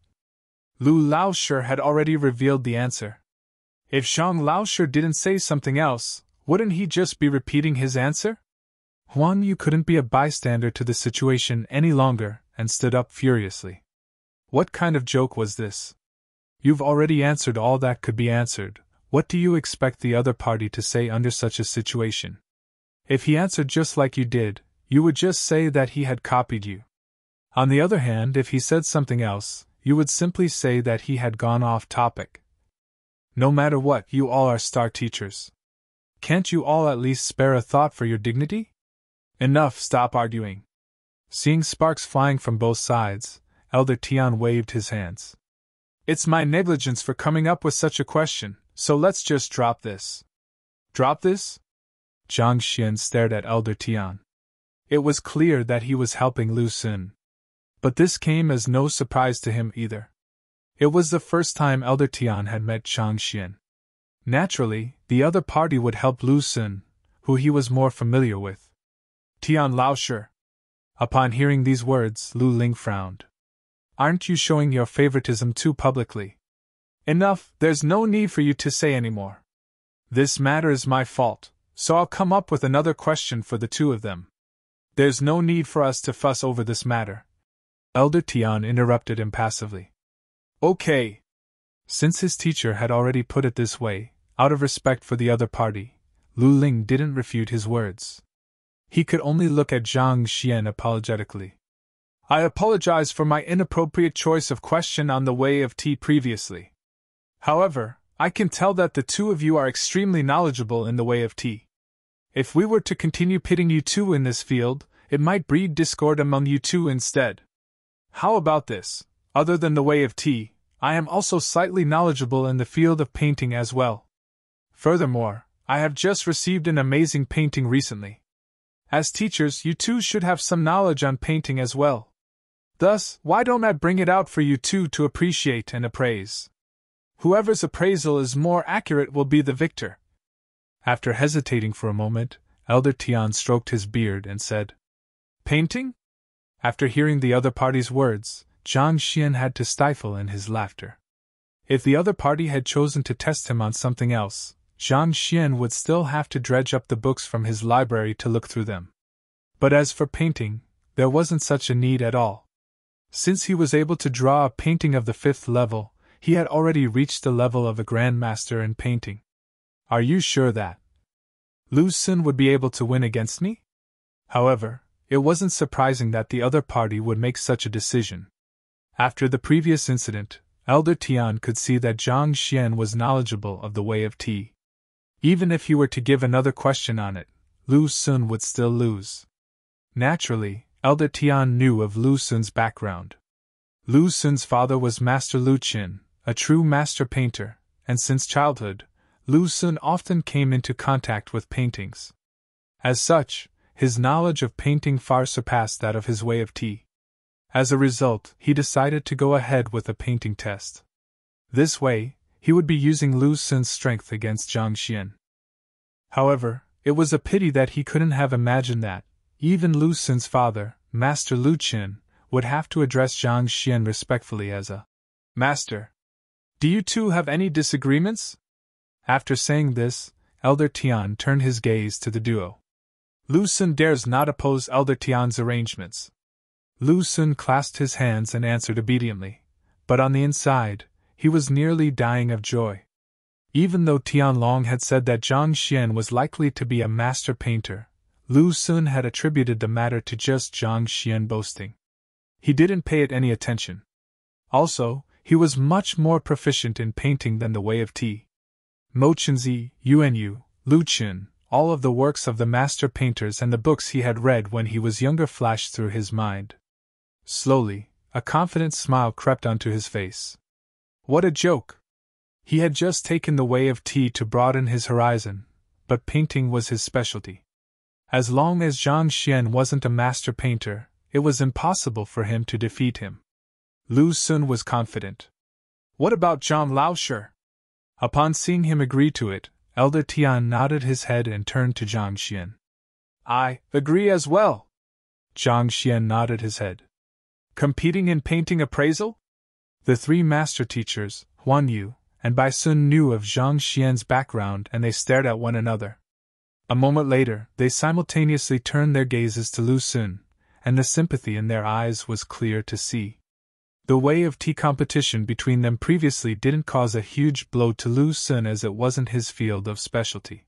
Lu Laoshi had already revealed the answer. If Zhang Laoshi didn't say something else, wouldn't he just be repeating his answer? Huan Yu couldn't be a bystander to the situation any longer and stood up furiously. What kind of joke was this? You've already answered all that could be answered. What do you expect the other party to say under such a situation? If he answered just like you did, you would just say that he had copied you. On the other hand, if he said something else, you would simply say that he had gone off topic. No matter what, you all are star teachers. Can't you all at least spare a thought for your dignity? Enough, stop arguing. Seeing sparks flying from both sides, Elder Tian waved his hands. It's my negligence for coming up with such a question, so let's just drop this. Drop this? Jiang Xian stared at Elder Tian. It was clear that he was helping Lu Xun. But this came as no surprise to him either. It was the first time Elder Tian had met Jiang Xian. Naturally, the other party would help Lu Xun, who he was more familiar with. Tian Laoshi. Upon hearing these words, Lu Ling frowned. Aren't you showing your favoritism too publicly? Enough, there's no need for you to say any more. This matter is my fault, so I'll come up with another question for the two of them. There's no need for us to fuss over this matter. Elder Tian interrupted impassively. Okay. Since his teacher had already put it this way, out of respect for the other party, Lu Ling didn't refute his words. He could only look at Jiang Xian apologetically. I apologize for my inappropriate choice of question on the way of tea previously. However, I can tell that the two of you are extremely knowledgeable in the way of tea. If we were to continue pitting you two in this field, it might breed discord among you two instead. How about this? Other than the way of tea, I am also slightly knowledgeable in the field of painting as well. Furthermore, I have just received an amazing painting recently. As teachers, you two should have some knowledge on painting as well. Thus, why don't I bring it out for you two to appreciate and appraise? Whoever's appraisal is more accurate will be the victor. After hesitating for a moment, Elder Tian stroked his beard and said, Painting? After hearing the other party's words, Jiang Xian had to stifle in his laughter. If the other party had chosen to test him on something else, Jiang Xian would still have to dredge up the books from his library to look through them. But as for painting, there wasn't such a need at all. Since he was able to draw a painting of the 5th level, he had already reached the level of a grandmaster in painting. Are you sure that Lu Xun would be able to win against me? However, it wasn't surprising that the other party would make such a decision. After the previous incident, Elder Tian could see that Jiang Xian was knowledgeable of the way of tea. Even if he were to give another question on it, Lu Xun would still lose. Naturally, Elder Tian knew of Lu Xun's background. Lu Xun's father was Master Lu Qin, a true master painter, and since childhood, Lu Xun often came into contact with paintings. As such, his knowledge of painting far surpassed that of his Wei of Ti. As a result, he decided to go ahead with a painting test. This way, he would be using Lu Xun's strength against Zhang Xian. However, it was a pity that he couldn't have imagined that, even Lu Xun's father, Master Lu Qin, would have to address Zhang Xian respectfully as a master. Do you two have any disagreements? After saying this, Elder Tian turned his gaze to the duo. Lu Xun dares not oppose Elder Tian's arrangements. Lu Xun clasped his hands and answered obediently, but on the inside, he was nearly dying of joy. Even though Tianlong had said that Zhang Xian was likely to be a master painter, Lu Xun had attributed the matter to just Zhang Xian boasting. He didn't pay it any attention. Also, he was much more proficient in painting than the Wei of Ti. Mo Qinzi, Yuanyu, Lu Qin, all of the works of the master painters and the books he had read when he was younger flashed through his mind. Slowly, a confident smile crept onto his face. What a joke! He had just taken the Wei of Ti to broaden his horizon, but painting was his specialty. As long as Zhang Xian wasn't a master painter, it was impossible for him to defeat him. Lu Xun was confident. What about Zhang Laoshi? Upon seeing him agree to it, Elder Tian nodded his head and turned to Zhang Xian. I agree as well. Zhang Xian nodded his head. Competing in painting appraisal? The three master teachers, Huan Yu and Bai Sun, knew of Zhang Xian's background and they stared at one another. A moment later, they simultaneously turned their gazes to Lu Xun, and the sympathy in their eyes was clear to see. The Wei of Ti competition between them previously didn't cause a huge blow to Lu Xun as it wasn't his field of specialty.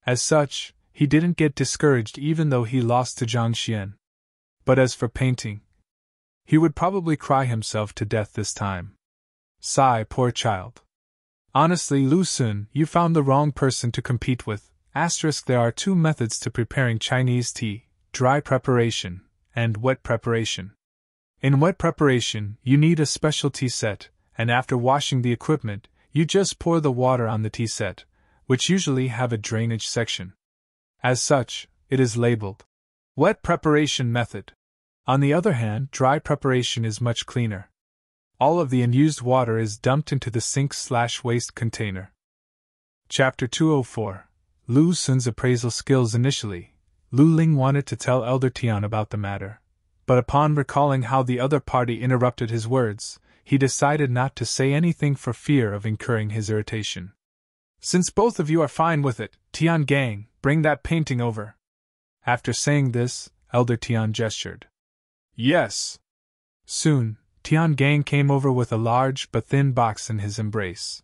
As such, he didn't get discouraged even though he lost to Zhang Xian. But as for painting, he would probably cry himself to death this time. Sigh, poor child. Honestly, Lu Xun, you found the wrong person to compete with. There are two methods to preparing Chinese tea: dry preparation and wet preparation. In wet preparation, you need a special tea set, and after washing the equipment, you just pour the water on the tea set, which usually have a drainage section. As such, it is labeled wet preparation method. On the other hand, dry preparation is much cleaner. All of the unused water is dumped into the sink/waste container. Chapter 204. Lu Xun's appraisal skills. Initially, Lu Ling wanted to tell Elder Tian about the matter, but upon recalling how the other party interrupted his words, he decided not to say anything for fear of incurring his irritation. Since both of you are fine with it, Tian Gang, bring that painting over. After saying this, Elder Tian gestured. Yes. Soon, Tian Gang came over with a large but thin box in his embrace.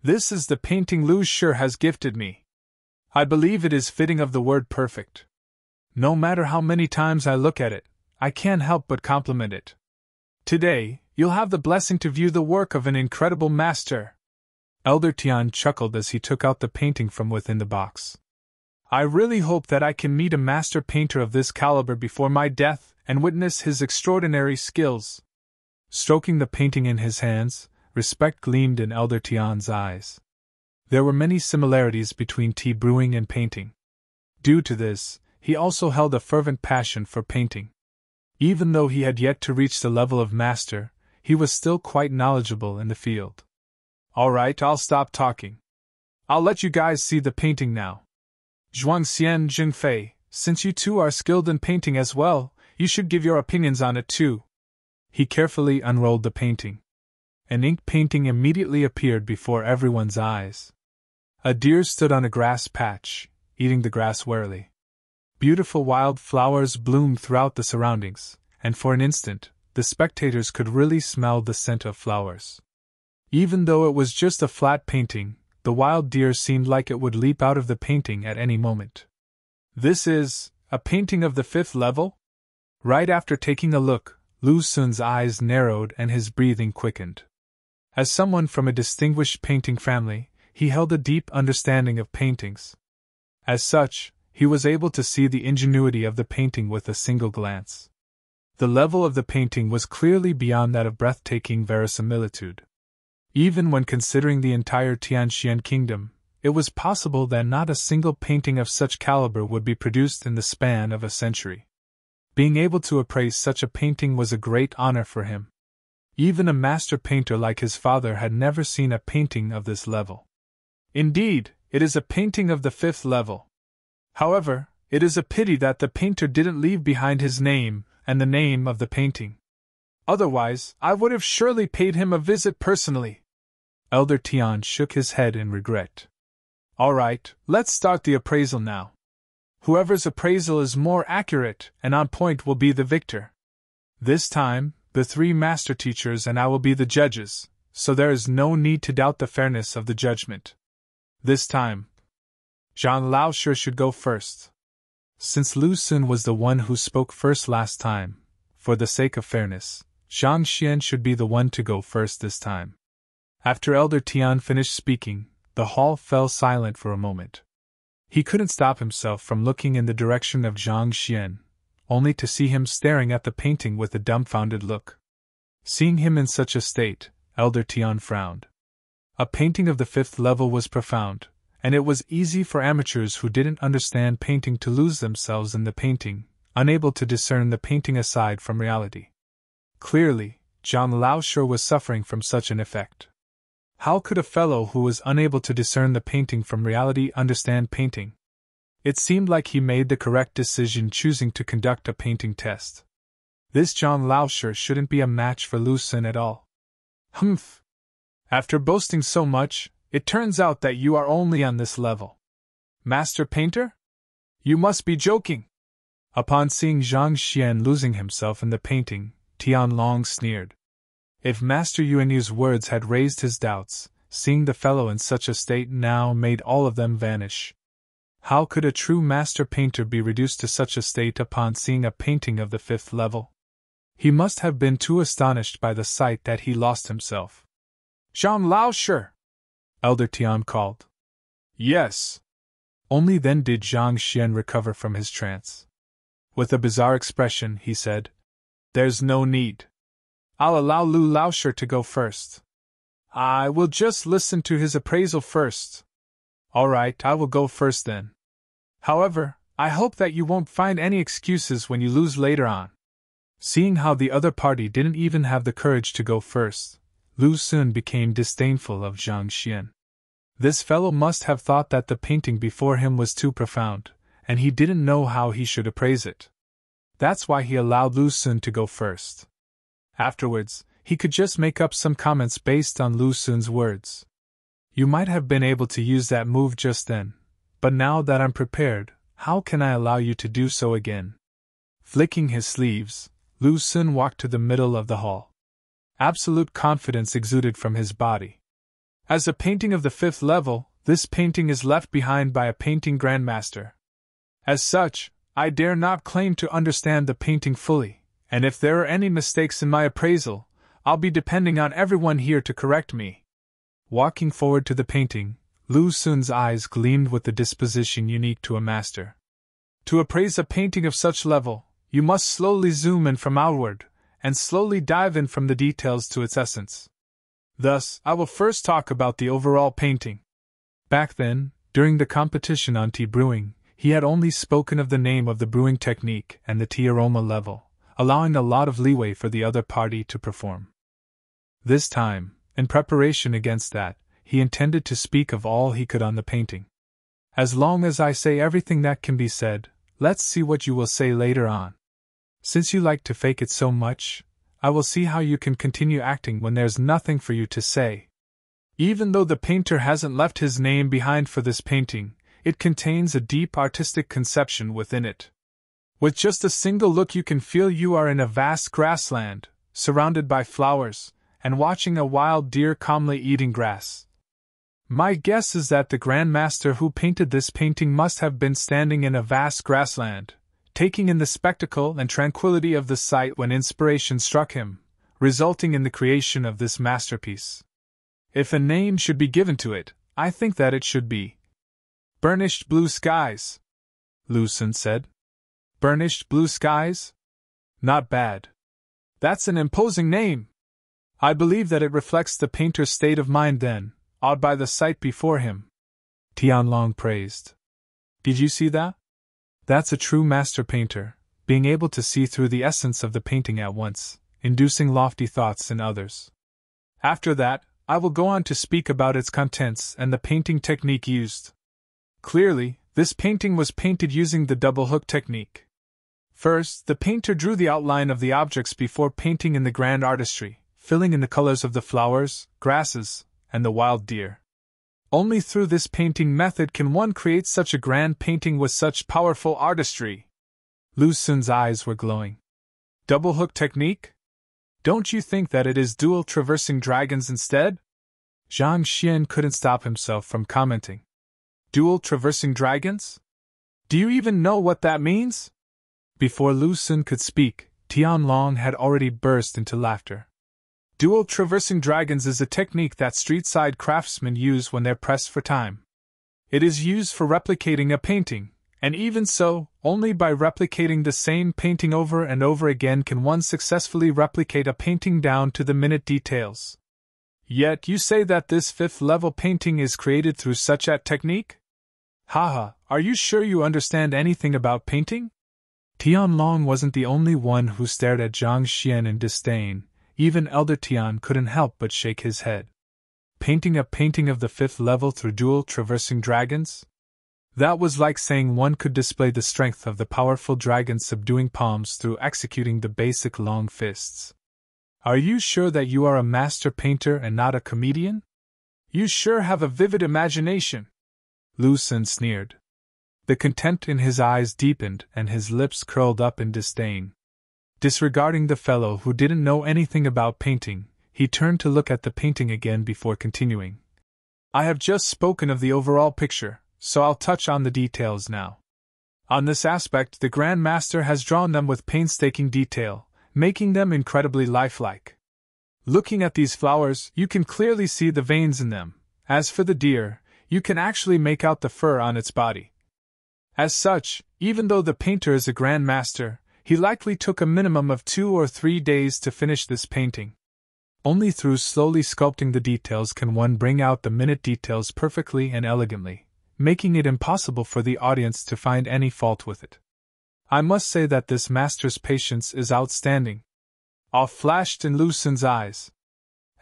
This is the painting Lu Shi has gifted me. I believe it is fitting of the word perfect. No matter how many times I look at it, I can't help but compliment it. Today, you'll have the blessing to view the work of an incredible master. Elder Tian chuckled as he took out the painting from within the box. I really hope that I can meet a master painter of this caliber before my death and witness his extraordinary skills. Stroking the painting in his hands, respect gleamed in Elder Tian's eyes. There were many similarities between tea brewing and painting. Due to this, he also held a fervent passion for painting. Even though he had yet to reach the level of master, he was still quite knowledgeable in the field. Alright, I'll stop talking. I'll let you guys see the painting now. Zhuangxian Jingfei, since you two are skilled in painting as well, you should give your opinions on it too. He carefully unrolled the painting. An ink painting immediately appeared before everyone's eyes. A deer stood on a grass patch, eating the grass warily. Beautiful wild flowers bloomed throughout the surroundings, and for an instant, the spectators could really smell the scent of flowers. Even though it was just a flat painting, the wild deer seemed like it would leap out of the painting at any moment. This is a painting of the 5th level? Right after taking a look, Lu Xun's eyes narrowed and his breathing quickened. As someone from a distinguished painting family, he held a deep understanding of paintings. As such, he was able to see the ingenuity of the painting with a single glance. The level of the painting was clearly beyond that of breathtaking verisimilitude. Even when considering the entire Tianxian kingdom, it was possible that not a single painting of such caliber would be produced in the span of a century. Being able to appraise such a painting was a great honor for him. Even a master painter like his father had never seen a painting of this level. Indeed, it is a painting of the 5th level. However, it is a pity that the painter didn't leave behind his name and the name of the painting. Otherwise, I would have surely paid him a visit personally. Elder Tian shook his head in regret. All right, let's start the appraisal now. Whoever's appraisal is more accurate and on point will be the victor. This time, the 3 master teachers and I will be the judges, so there is no need to doubt the fairness of the judgment. This time, Zhang Laoshi should go first. Since Lu Xun was the one who spoke first last time, for the sake of fairness, Zhang Xian should be the one to go first this time. After Elder Tian finished speaking, the hall fell silent for a moment. He couldn't stop himself from looking in the direction of Zhang Xian, only to see him staring at the painting with a dumbfounded look. Seeing him in such a state, Elder Tian frowned. A painting of the 5th level was profound, and it was easy for amateurs who didn't understand painting to lose themselves in the painting, unable to discern the painting aside from reality. Clearly, Zhang Laoshi was suffering from such an effect. How could a fellow who was unable to discern the painting from reality understand painting? It seemed like he made the correct decision choosing to conduct a painting test. This Zhang Laoshi shouldn't be a match for Lu Xun at all. Humph! After boasting so much, it turns out that you are only on this level. Master painter? You must be joking! Upon seeing Zhang Xian losing himself in the painting, Tian Long sneered. If Master Yuanyu's words had raised his doubts, seeing the fellow in such a state now made all of them vanish. How could a true master painter be reduced to such a state upon seeing a painting of the 5th level? He must have been too astonished by the sight that he lost himself. Zhang Laoshi! Elder Tian called. Yes. Only then did Zhang Xian recover from his trance. With a bizarre expression, he said, There's no need. I'll allow Lu Laoshi to go first. I will just listen to his appraisal first. All right, I will go first then. However, I hope that you won't find any excuses when you lose later on. Seeing how the other party didn't even have the courage to go first, Lu Xun became disdainful of Zhang Xian. This fellow must have thought that the painting before him was too profound, and he didn't know how he should appraise it. That's why he allowed Lu Xun to go first. Afterwards, he could just make up some comments based on Lu Xun's words. You might have been able to use that move just then, but now that I'm prepared, how can I allow you to do so again? Flicking his sleeves, Lu Xun walked to the middle of the hall. Absolute confidence exuded from his body. As a painting of the 5th level, this painting is left behind by a painting grandmaster. As such, I dare not claim to understand the painting fully, and if there are any mistakes in my appraisal, I'll be depending on everyone here to correct me. Walking forward to the painting, Lu Xun's eyes gleamed with the disposition unique to a master. To appraise a painting of such level, you must slowly zoom in from outward, and slowly dive in from the details to its essence. Thus, I will first talk about the overall painting. Back then, during the competition on tea brewing, he had only spoken of the name of the brewing technique and the tea aroma level, allowing a lot of leeway for the other party to perform. This time, in preparation against that, he intended to speak of all he could on the painting. As long as I say everything that can be said, let's see what you will say later on. Since you like to fake it so much, I will see how you can continue acting when there's nothing for you to say. Even though the painter hasn't left his name behind for this painting, it contains a deep artistic conception within it. With just a single look you can feel you are in a vast grassland, surrounded by flowers, and watching a wild deer calmly eating grass. My guess is that the Grandmaster who painted this painting must have been standing in a vast grassland, taking in the spectacle and tranquility of the sight when inspiration struck him, resulting in the creation of this masterpiece. If a name should be given to it, I think that it should be Burnished Blue Skies, Lu Xun said. Burnished blue skies? Not bad. That's an imposing name. I believe that it reflects the painter's state of mind then, awed by the sight before him. Tianlong praised. Did you see that? That's a true master painter, being able to see through the essence of the painting at once, inducing lofty thoughts in others. After that, I will go on to speak about its contents and the painting technique used. Clearly, this painting was painted using the double hook technique. First, the painter drew the outline of the objects before painting in the grand artistry, filling in the colors of the flowers, grasses, and the wild deer. Only through this painting method can one create such a grand painting with such powerful artistry. Lu Xun's eyes were glowing. Double hook technique? Don't you think that it is dual traversing dragons instead? Zhang Xian couldn't stop himself from commenting. Dual traversing dragons? Do you even know what that means? Before Lu Xun could speak, Tianlong had already burst into laughter. Dual traversing dragons is a technique that street-side craftsmen use when they're pressed for time. It is used for replicating a painting, and even so, only by replicating the same painting over and over again can one successfully replicate a painting down to the minute details. Yet you say that this fifth-level painting is created through such a technique? Haha, are you sure you understand anything about painting? Tianlong wasn't the only one who stared at Zhang Xian in disdain. Even Elder Tian couldn't help but shake his head. Painting a painting of the fifth level through dual traversing dragons? That was like saying one could display the strength of the powerful dragon subduing palms through executing the basic long fists. Are you sure that you are a master painter and not a comedian? You sure have a vivid imagination. Lu Xun sneered. The contempt in his eyes deepened and his lips curled up in disdain. Disregarding the fellow who didn't know anything about painting, he turned to look at the painting again before continuing. I have just spoken of the overall picture, so I'll touch on the details now. On this aspect, the Grand Master has drawn them with painstaking detail, making them incredibly lifelike. Looking at these flowers, you can clearly see the veins in them. As for the deer, you can actually make out the fur on its body. As such, even though the painter is a Grand Master, he likely took a minimum of 2 or 3 days to finish this painting. Only through slowly sculpting the details can one bring out the minute details perfectly and elegantly, making it impossible for the audience to find any fault with it. I must say that this master's patience is outstanding. Awe flashed in Lu Xun's eyes.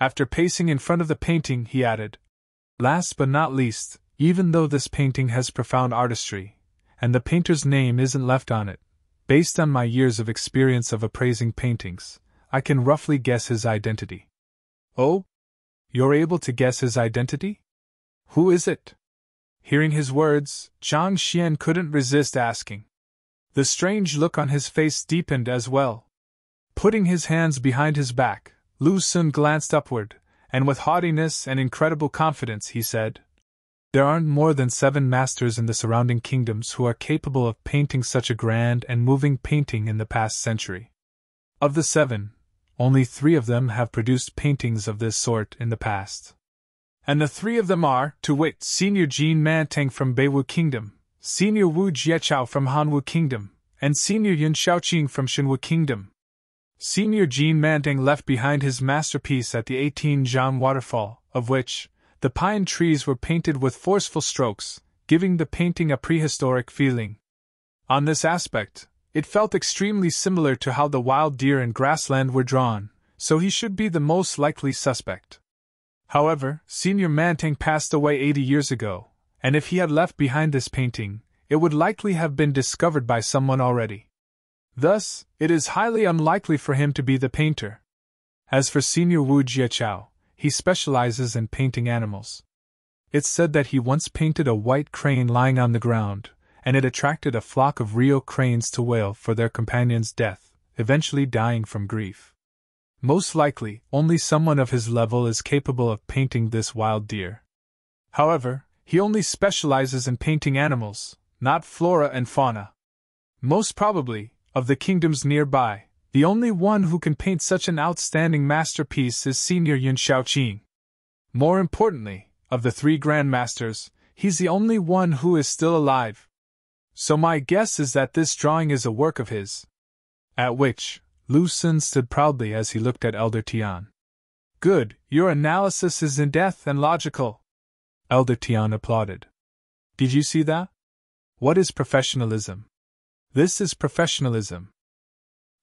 After pacing in front of the painting, he added, last but not least, even though this painting has profound artistry, and the painter's name isn't left on it, based on my years of experience of appraising paintings, I can roughly guess his identity. Oh? You're able to guess his identity? Who is it? Hearing his words, Zhang Xian couldn't resist asking. The strange look on his face deepened as well. Putting his hands behind his back, Lu Xun glanced upward, and with haughtiness and incredible confidence he said, there aren't more than 7 masters in the surrounding kingdoms who are capable of painting such a grand and moving painting in the past century. Of the 7, only 3 of them have produced paintings of this sort in the past. And the 3 of them are, to wit, Senior Jin Mantang from Beiwu Kingdom, Senior Wu Jieqiao from Hanwu Kingdom, and Senior Yun Shaoqing from Xinwu Kingdom. Senior Jin Mantang left behind his masterpiece at the 18-Zhang waterfall, of which the pine trees were painted with forceful strokes, giving the painting a prehistoric feeling. On this aspect, it felt extremely similar to how the wild deer and grassland were drawn, so he should be the most likely suspect. However, Senior Mantang passed away 80 years ago, and if he had left behind this painting, it would likely have been discovered by someone already. Thus, it is highly unlikely for him to be the painter. As for Senior Wu Jieqiao, he specializes in painting animals. It's said that he once painted a white crane lying on the ground, and it attracted a flock of Rio cranes to wail for their companion's death, eventually dying from grief. Most likely, only someone of his level is capable of painting this wild deer. However, he only specializes in painting animals, not flora and fauna. Most probably, of the kingdoms nearby, the only one who can paint such an outstanding masterpiece is Senior Yun Shaoqing. More importantly, of the 3 grandmasters, he's the only one who is still alive. So my guess is that this drawing is a work of his. At which, Lu Xun stood proudly as he looked at Elder Tian. Good, your analysis is in depth and logical. Elder Tian applauded. Did you see that? What is professionalism? This is professionalism.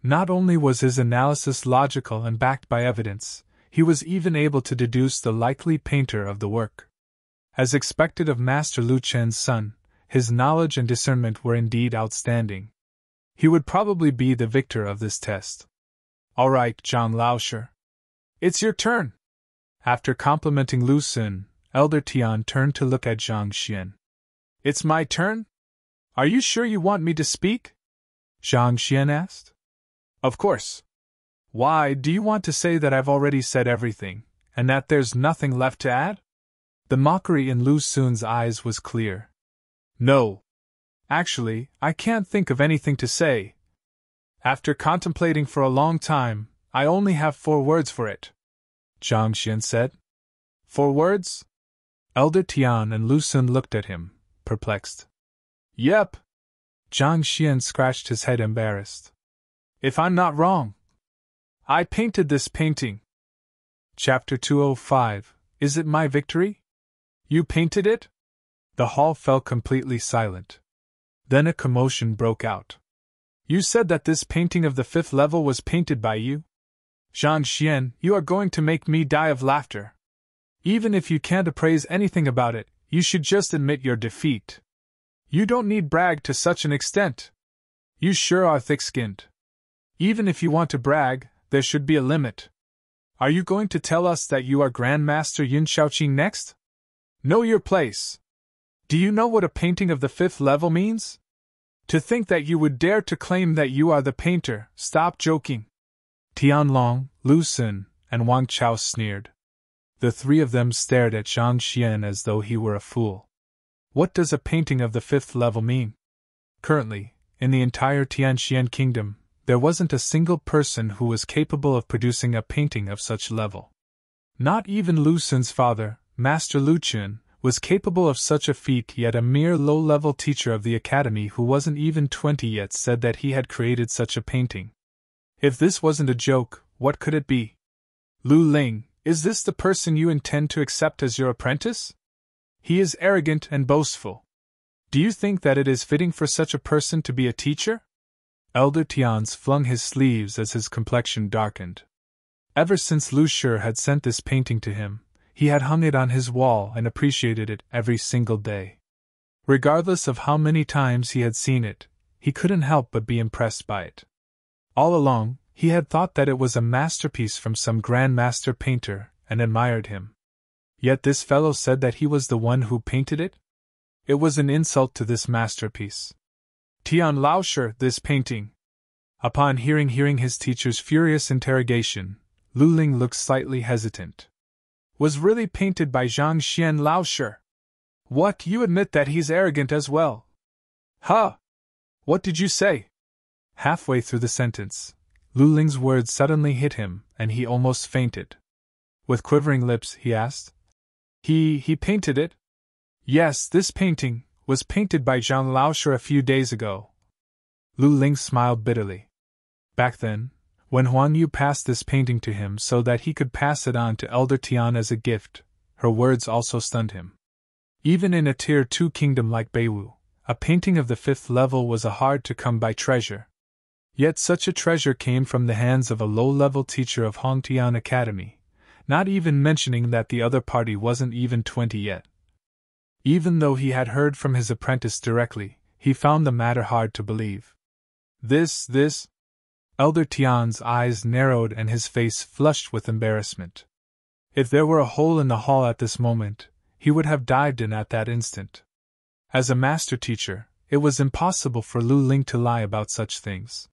Not only was his analysis logical and backed by evidence, he was even able to deduce the likely painter of the work. As expected of Master Lu Chen's son, his knowledge and discernment were indeed outstanding. He would probably be the victor of this test. All right, Zhang Laoshe. It's your turn. After complimenting Lu Xun, Elder Tian turned to look at Zhang Xian. It's my turn? Are you sure you want me to speak? Zhang Xian asked. Of course. Why, do you want to say that I've already said everything, and that there's nothing left to add? The mockery in Lu Xun's eyes was clear. No. Actually, I can't think of anything to say. After contemplating for a long time, I only have 4 words for it. Zhang Xian said. 4 words? Elder Tian and Lu Xun looked at him, perplexed. Yep. Zhang Xian scratched his head embarrassed. If I'm not wrong, I painted this painting. Chapter 205, Is it my victory? You painted it? The hall fell completely silent. Then a commotion broke out. You said that this painting of the 5th level was painted by you? Zhang Xian, you are going to make me die of laughter. Even if you can't appraise anything about it, you should just admit your defeat. You don't need brag to such an extent. You sure are thick-skinned. Even if you want to brag, there should be a limit. Are you going to tell us that you are Grandmaster Yin Shaoqing next? Know your place. Do you know what a painting of the 5th level means? To think that you would dare to claim that you are the painter, stop joking. Tianlong, Lu Xun, and Wang Chao sneered. The 3 of them stared at Zhang Xian as though he were a fool. What does a painting of the 5th level mean? Currently, in the entire Tianxian kingdom, there wasn't a single person who was capable of producing a painting of such level. Not even Lu Xun's father, Master Lu Chun, was capable of such a feat, yet a mere low-level teacher of the academy who wasn't even 20 yet said that he had created such a painting. If this wasn't a joke, what could it be? Lu Ling, is this the person you intend to accept as your apprentice? He is arrogant and boastful. Do you think that it is fitting for such a person to be a teacher? Elder Tian's flung his sleeves as his complexion darkened. Ever since Lu Shi had sent this painting to him, he had hung it on his wall and appreciated it every single day. Regardless of how many times he had seen it, he couldn't help but be impressed by it. All along, he had thought that it was a masterpiece from some grandmaster painter, and admired him. Yet this fellow said that he was the one who painted it? It was an insult to this masterpiece. Tian Laoshe, this painting. Upon hearing his teacher's furious interrogation, Lu Ling looked slightly hesitant. Was really painted by Zhang Xian Laoshe. What, you admit that he's arrogant as well? Huh? What did you say? Halfway through the sentence, Lu Ling's words suddenly hit him, and he almost fainted. With quivering lips, he asked, He painted it? Yes, this painting was painted by Zhang Laoshe a few days ago. Lu Ling smiled bitterly. Back then, when Huang Yu passed this painting to him so that he could pass it on to Elder Tian as a gift, her words also stunned him. Even in a Tier 2 kingdom like Beiwu, a painting of the 5th level was a hard-to-come-by treasure. Yet such a treasure came from the hands of a low-level teacher of Hongtian Academy, not even mentioning that the other party wasn't even 20 yet. Even though he had heard from his apprentice directly, he found the matter hard to believe. This... Elder Tian's eyes narrowed and his face flushed with embarrassment. If there were a hole in the hall at this moment, he would have dived in at that instant. As a master teacher, it was impossible for Lu Ling to lie about such things.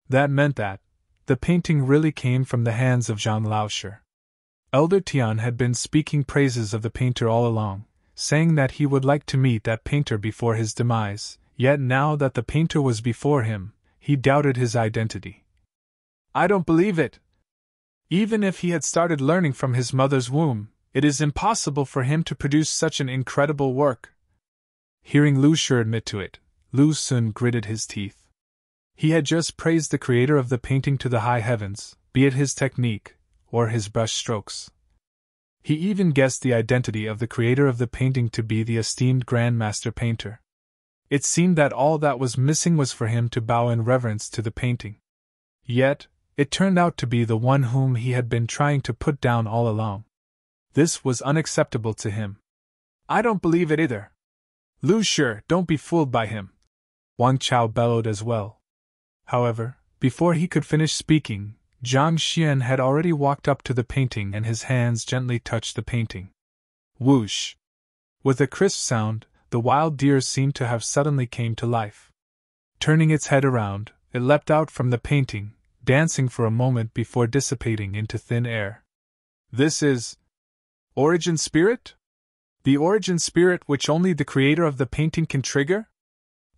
That meant that the painting really came from the hands of Zhang Laoshe. Elder Tian had been speaking praises of the painter all along, saying that he would like to meet that painter before his demise, yet now that the painter was before him, he doubted his identity. I don't believe it. Even if he had started learning from his mother's womb, it is impossible for him to produce such an incredible work. Hearing Lu Shi admit to it, Lu Xun gritted his teeth. He had just praised the creator of the painting to the high heavens, be it his technique or his brush strokes. He even guessed the identity of the creator of the painting to be the esteemed Grandmaster Painter. It seemed that all that was missing was for him to bow in reverence to the painting. Yet, it turned out to be the one whom he had been trying to put down all along. This was unacceptable to him. "I don't believe it either. Lu Shi, don't be fooled by him," Wang Chao bellowed as well. However, before he could finish speaking, Zhang Xian had already walked up to the painting and his hands gently touched the painting. Whoosh! With a crisp sound, the wild deer seemed to have suddenly came to life. Turning its head around, it leapt out from the painting, dancing for a moment before dissipating into thin air. "This is Origin Spirit? The Origin Spirit which only the creator of the painting can trigger?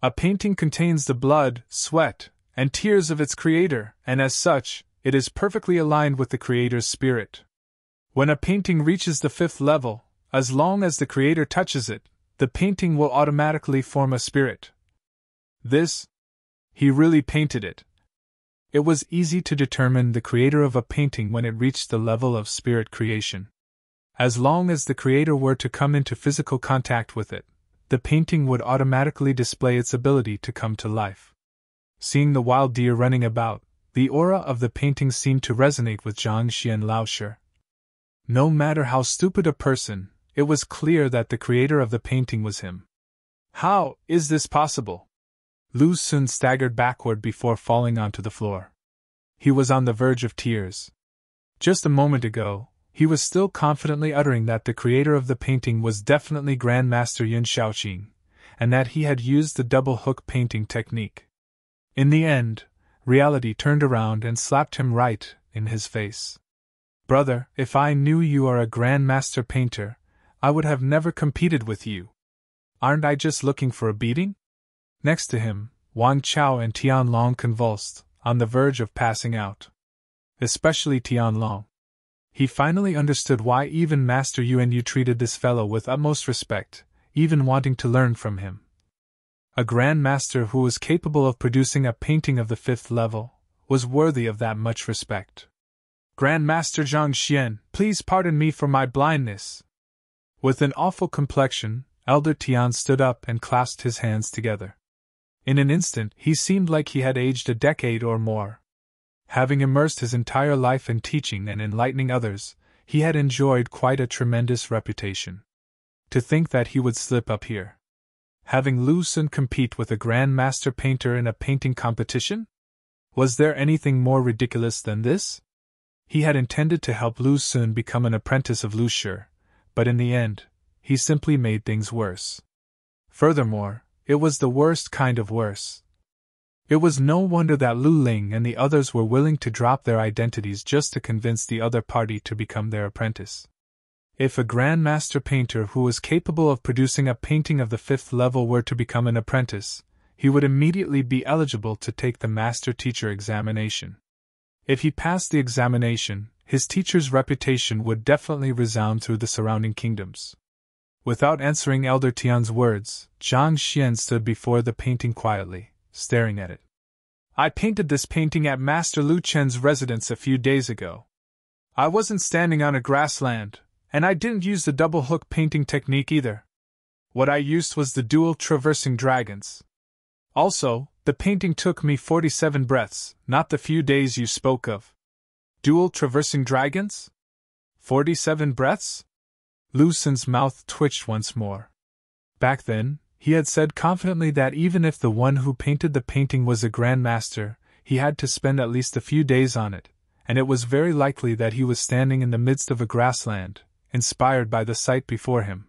A painting contains the blood, sweat, and tears of its creator, and as such, it is perfectly aligned with the creator's spirit. When a painting reaches the 5th level, as long as the creator touches it, the painting will automatically form a spirit. He really painted it." It was easy to determine the creator of a painting when it reached the level of spirit creation. As long as the creator were to come into physical contact with it, the painting would automatically display its ability to come to life. Seeing the wild deer running about, the aura of the painting seemed to resonate with Zhang Xian Laoshi. No matter how stupid a person, it was clear that the creator of the painting was him. "How is this possible?" Lu Xun staggered backward before falling onto the floor. He was on the verge of tears. Just a moment ago, he was still confidently uttering that the creator of the painting was definitely Grandmaster Yin Shaoqing, and that he had used the double hook painting technique. In the end, reality turned around and slapped him right in his face. "Brother, if I knew you are a Grandmaster Painter, I would have never competed with you. Aren't I just looking for a beating?" Next to him, Wang Chao and Tianlong convulsed, on the verge of passing out. Especially Tianlong. He finally understood why even Master Yuan Yu treated this fellow with utmost respect, even wanting to learn from him. A Grandmaster who was capable of producing a painting of the 5th level was worthy of that much respect. "Grandmaster Zhang Xian, please pardon me for my blindness." With an awful complexion, Elder Tian stood up and clasped his hands together. In an instant, he seemed like he had aged a decade or more. Having immersed his entire life in teaching and enlightening others, he had enjoyed quite a tremendous reputation. To think that he would slip up here, having Lu Xun compete with a Grandmaster Painter in a painting competition? Was there anything more ridiculous than this? He had intended to help Lu Xun become an apprentice of Lu Shi, but in the end, he simply made things worse. Furthermore, it was the worst kind of worse. It was no wonder that Lu Ling and the others were willing to drop their identities just to convince the other party to become their apprentice. If a Grandmaster Painter who was capable of producing a painting of the 5th level were to become an apprentice, he would immediately be eligible to take the Master Teacher examination. If he passed the examination, his teacher's reputation would definitely resound through the surrounding kingdoms. Without answering Elder Tian's words, Zhang Xian stood before the painting quietly, staring at it. "I painted this painting at Master Lu Chen's residence a few days ago. I wasn't standing on a grassland, and I didn't use the double hook painting technique either. What I used was the dual traversing dragons. Also, the painting took me 47 breaths, not the few days you spoke of." "Dual traversing dragons? 47 breaths?" Lu Xun's mouth twitched once more. Back then, he had said confidently that even if the one who painted the painting was a Grandmaster, he had to spend at least a few days on it, and it was very likely that he was standing in the midst of a grassland, inspired by the sight before him.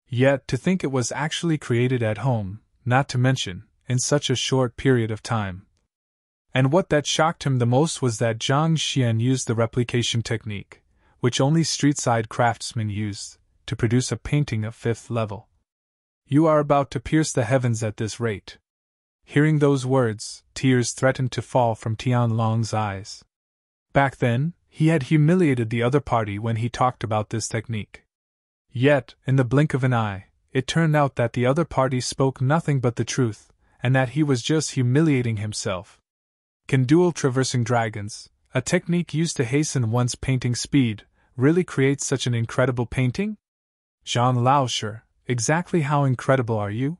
Yet to think it was actually created at home, not to mention, in such a short period of time. And what that shocked him the most was that Zhang Xian used the replication technique, which only street-side craftsmen used, to produce a painting of 5th level. "You are about to pierce the heavens at this rate." Hearing those words, tears threatened to fall from Tianlong's eyes. Back then, he had humiliated the other party when he talked about this technique. Yet, in the blink of an eye, it turned out that the other party spoke nothing but the truth, and that he was just humiliating himself, Can dual traversing dragons, a technique used to hasten one's painting speed, really create such an incredible painting? Jean Lauscher, exactly how incredible are you?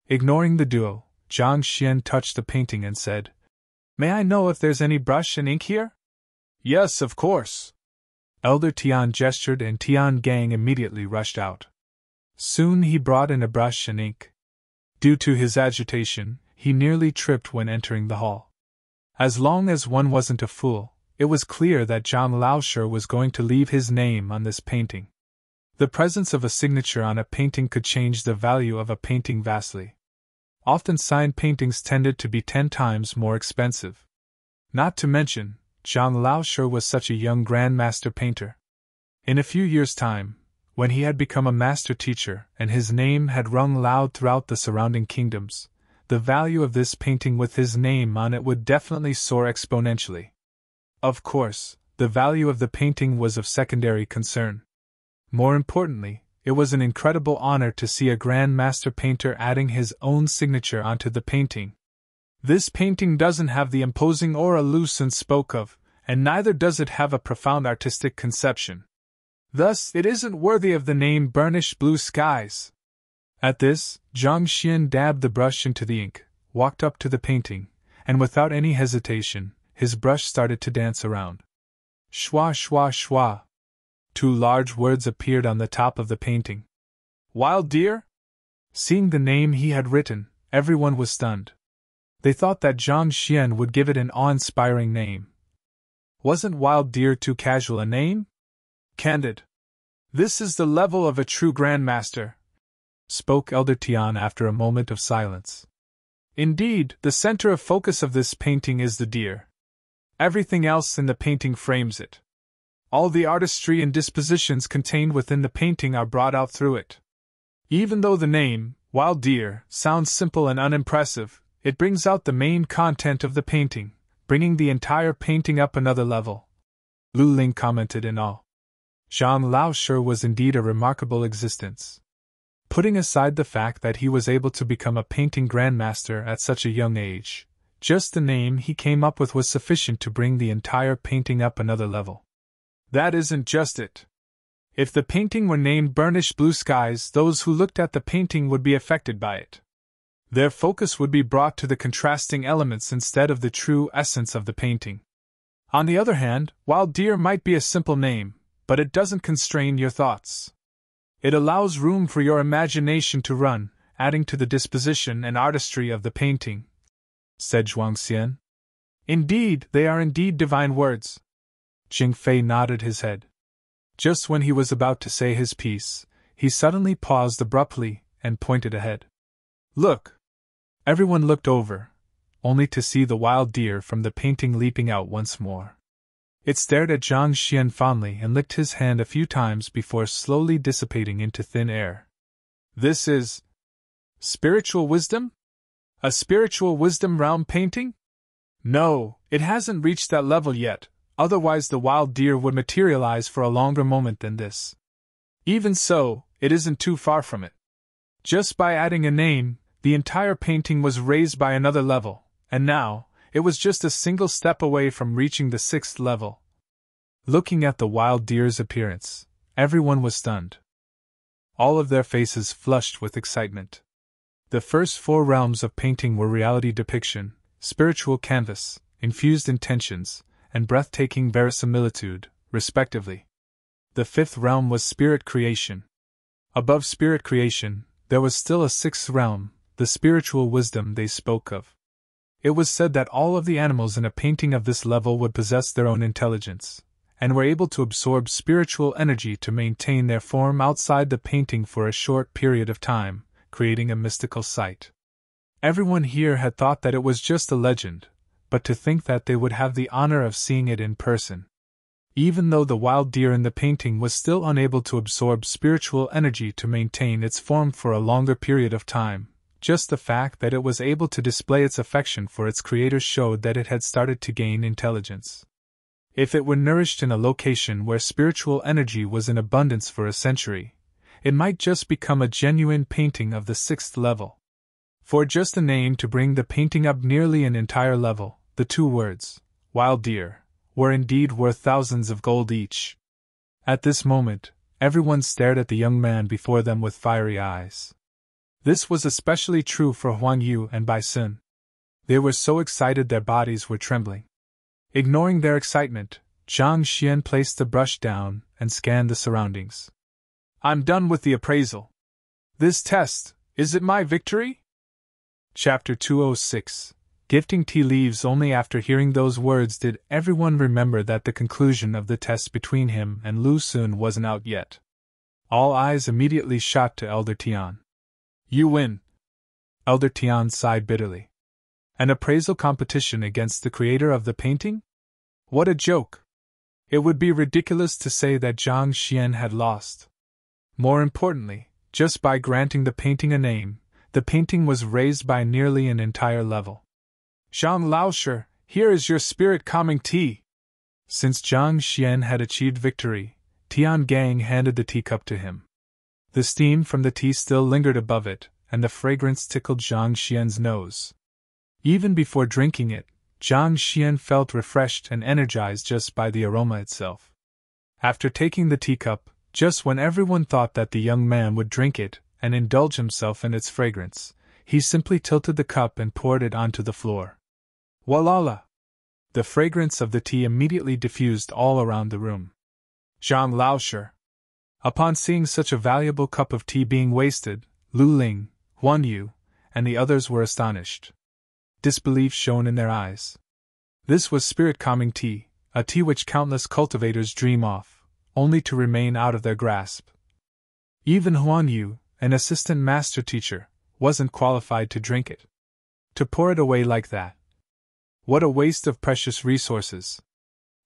Ignoring the duo, Zhang Xian touched the painting and said, May I know if there's any brush and ink here? Yes, of course. Elder Tian gestured and Tian Gang immediately rushed out. Soon he brought in a brush and ink. Due to his agitation, he nearly tripped when entering the hall. As long as one wasn't a fool, it was clear that John Lauscher was going to leave his name on this painting. The presence of a signature on a painting could change the value of a painting vastly. Often signed paintings tended to be 10 times more expensive. Not to mention, John Lauscher was such a young grandmaster painter. In a few years' time, when he had become a master teacher and his name had rung loud throughout the surrounding kingdoms, the value of this painting with his name on it would definitely soar exponentially. Of course, the value of the painting was of secondary concern. More importantly, it was an incredible honor to see a Grand Master painter adding his own signature onto the painting. This painting doesn't have the imposing aura Lucent spoke of, and neither does it have a profound artistic conception. Thus, it isn't worthy of the name Burnished Blue Skies. At this, Zhang Xian dabbed the brush into the ink, walked up to the painting, and without any hesitation, his brush started to dance around. Schwa schwa schwa. 2 large words appeared on the top of the painting. Wild deer? Seeing the name he had written, everyone was stunned. They thought that Zhang Xian would give it an awe-inspiring name. Wasn't wild deer too casual a name? Candid. This is the level of a true grandmaster, spoke Elder Tian after a moment of silence. Indeed, the center of focus of this painting is the deer. Everything else in the painting frames it. All the artistry and dispositions contained within the painting are brought out through it. Even though the name, Wild Deer, sounds simple and unimpressive, it brings out the main content of the painting, bringing the entire painting up another level. Lu Ling commented in awe. Jean Lauscher was indeed a remarkable existence. Putting aside the fact that he was able to become a painting grandmaster at such a young age, just the name he came up with was sufficient to bring the entire painting up another level. That isn't just it. If the painting were named Burnished Blue Skies, those who looked at the painting would be affected by it. Their focus would be brought to the contrasting elements instead of the true essence of the painting. On the other hand, Wild Deer might be a simple name, but it doesn't constrain your thoughts. It allows room for your imagination to run, adding to the disposition and artistry of the painting, said Zhuang Xian. Indeed, they are indeed divine words. Jing Fei nodded his head. Just when he was about to say his piece, he suddenly paused abruptly and pointed ahead. Look! Everyone looked over, only to see the wild deer from the painting leaping out once more. It stared at Zhang Xian fondly and licked his hand a few times before slowly dissipating into thin air. This is spiritual wisdom? A spiritual wisdom realm painting? No, it hasn't reached that level yet. Otherwise the wild deer would materialize for a longer moment than this. Even so, it isn't too far from it. Just by adding a name, the entire painting was raised by another level, and now, it was just a single step away from reaching the 6th level. Looking at the wild deer's appearance, everyone was stunned. All of their faces flushed with excitement. The first 4 realms of painting were reality depiction, spiritual canvas, infused intentions, and breathtaking verisimilitude, respectively. The 5th realm was spirit creation. Above spirit creation, there was still a 6th realm, the spiritual wisdom they spoke of. It was said that all of the animals in a painting of this level would possess their own intelligence, and were able to absorb spiritual energy to maintain their form outside the painting for a short period of time, creating a mystical sight. Everyone here had thought that it was just a legend, but to think that they would have the honor of seeing it in person. Even though the wild deer in the painting was still unable to absorb spiritual energy to maintain its form for a longer period of time, just the fact that it was able to display its affection for its creator showed that it had started to gain intelligence. If it were nourished in a location where spiritual energy was in abundance for a century, it might just become a genuine painting of the 6th level. For just a name to bring the painting up nearly an entire level, The 2 words, wild deer, were indeed worth thousands of gold each. At this moment, everyone stared at the young man before them with fiery eyes. This was especially true for Huang Yu and Bai Sun. They were so excited their bodies were trembling. Ignoring their excitement, Zhang Xian placed the brush down and scanned the surroundings. I'm done with the appraisal. This test, is it my victory? Chapter 206. Gifting tea leaves. Only after hearing those words did everyone remember that the conclusion of the test between him and Lu Xun wasn't out yet. All eyes immediately shot to Elder Tian. You win. Elder Tian sighed bitterly. An appraisal competition against the creator of the painting? What a joke! It would be ridiculous to say that Zhang Xian had lost. More importantly, just by granting the painting a name, the painting was raised by nearly an entire level. Zhang Laoshi, here is your spirit-calming tea. Since Zhang Xian had achieved victory, Tian Gang handed the teacup to him. The steam from the tea still lingered above it, and the fragrance tickled Zhang Xian's nose. Even before drinking it, Zhang Xian felt refreshed and energized just by the aroma itself. After taking the teacup, just when everyone thought that the young man would drink it and indulge himself in its fragrance, he simply tilted the cup and poured it onto the floor. Walala! The fragrance of the tea immediately diffused all around the room. Zhang Laoshi. Upon seeing such a valuable cup of tea being wasted, Lu Ling, Huan Yu, and the others were astonished. Disbelief shone in their eyes. This was spirit-calming tea, a tea which countless cultivators dream of, only to remain out of their grasp. Even Huan Yu, an assistant master teacher, wasn't qualified to drink it. To pour it away like that. What a waste of precious resources.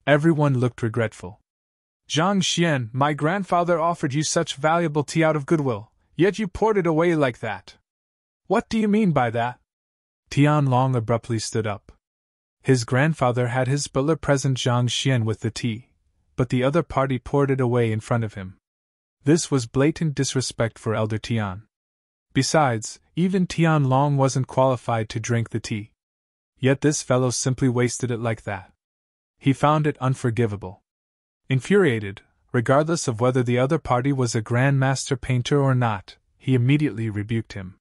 Everyone looked regretful. Zhang Xian, my grandfather offered you such valuable tea out of goodwill, yet you poured it away like that. What do you mean by that? Tian Long abruptly stood up. His grandfather had his butler present Zhang Xian with the tea, but the other party poured it away in front of him. This was blatant disrespect for Elder Tian. Besides, even Tian Long wasn't qualified to drink the tea. Yet this fellow simply wasted it like that. He found it unforgivable. Infuriated, regardless of whether the other party was a Grand Master painter or not, he immediately rebuked him.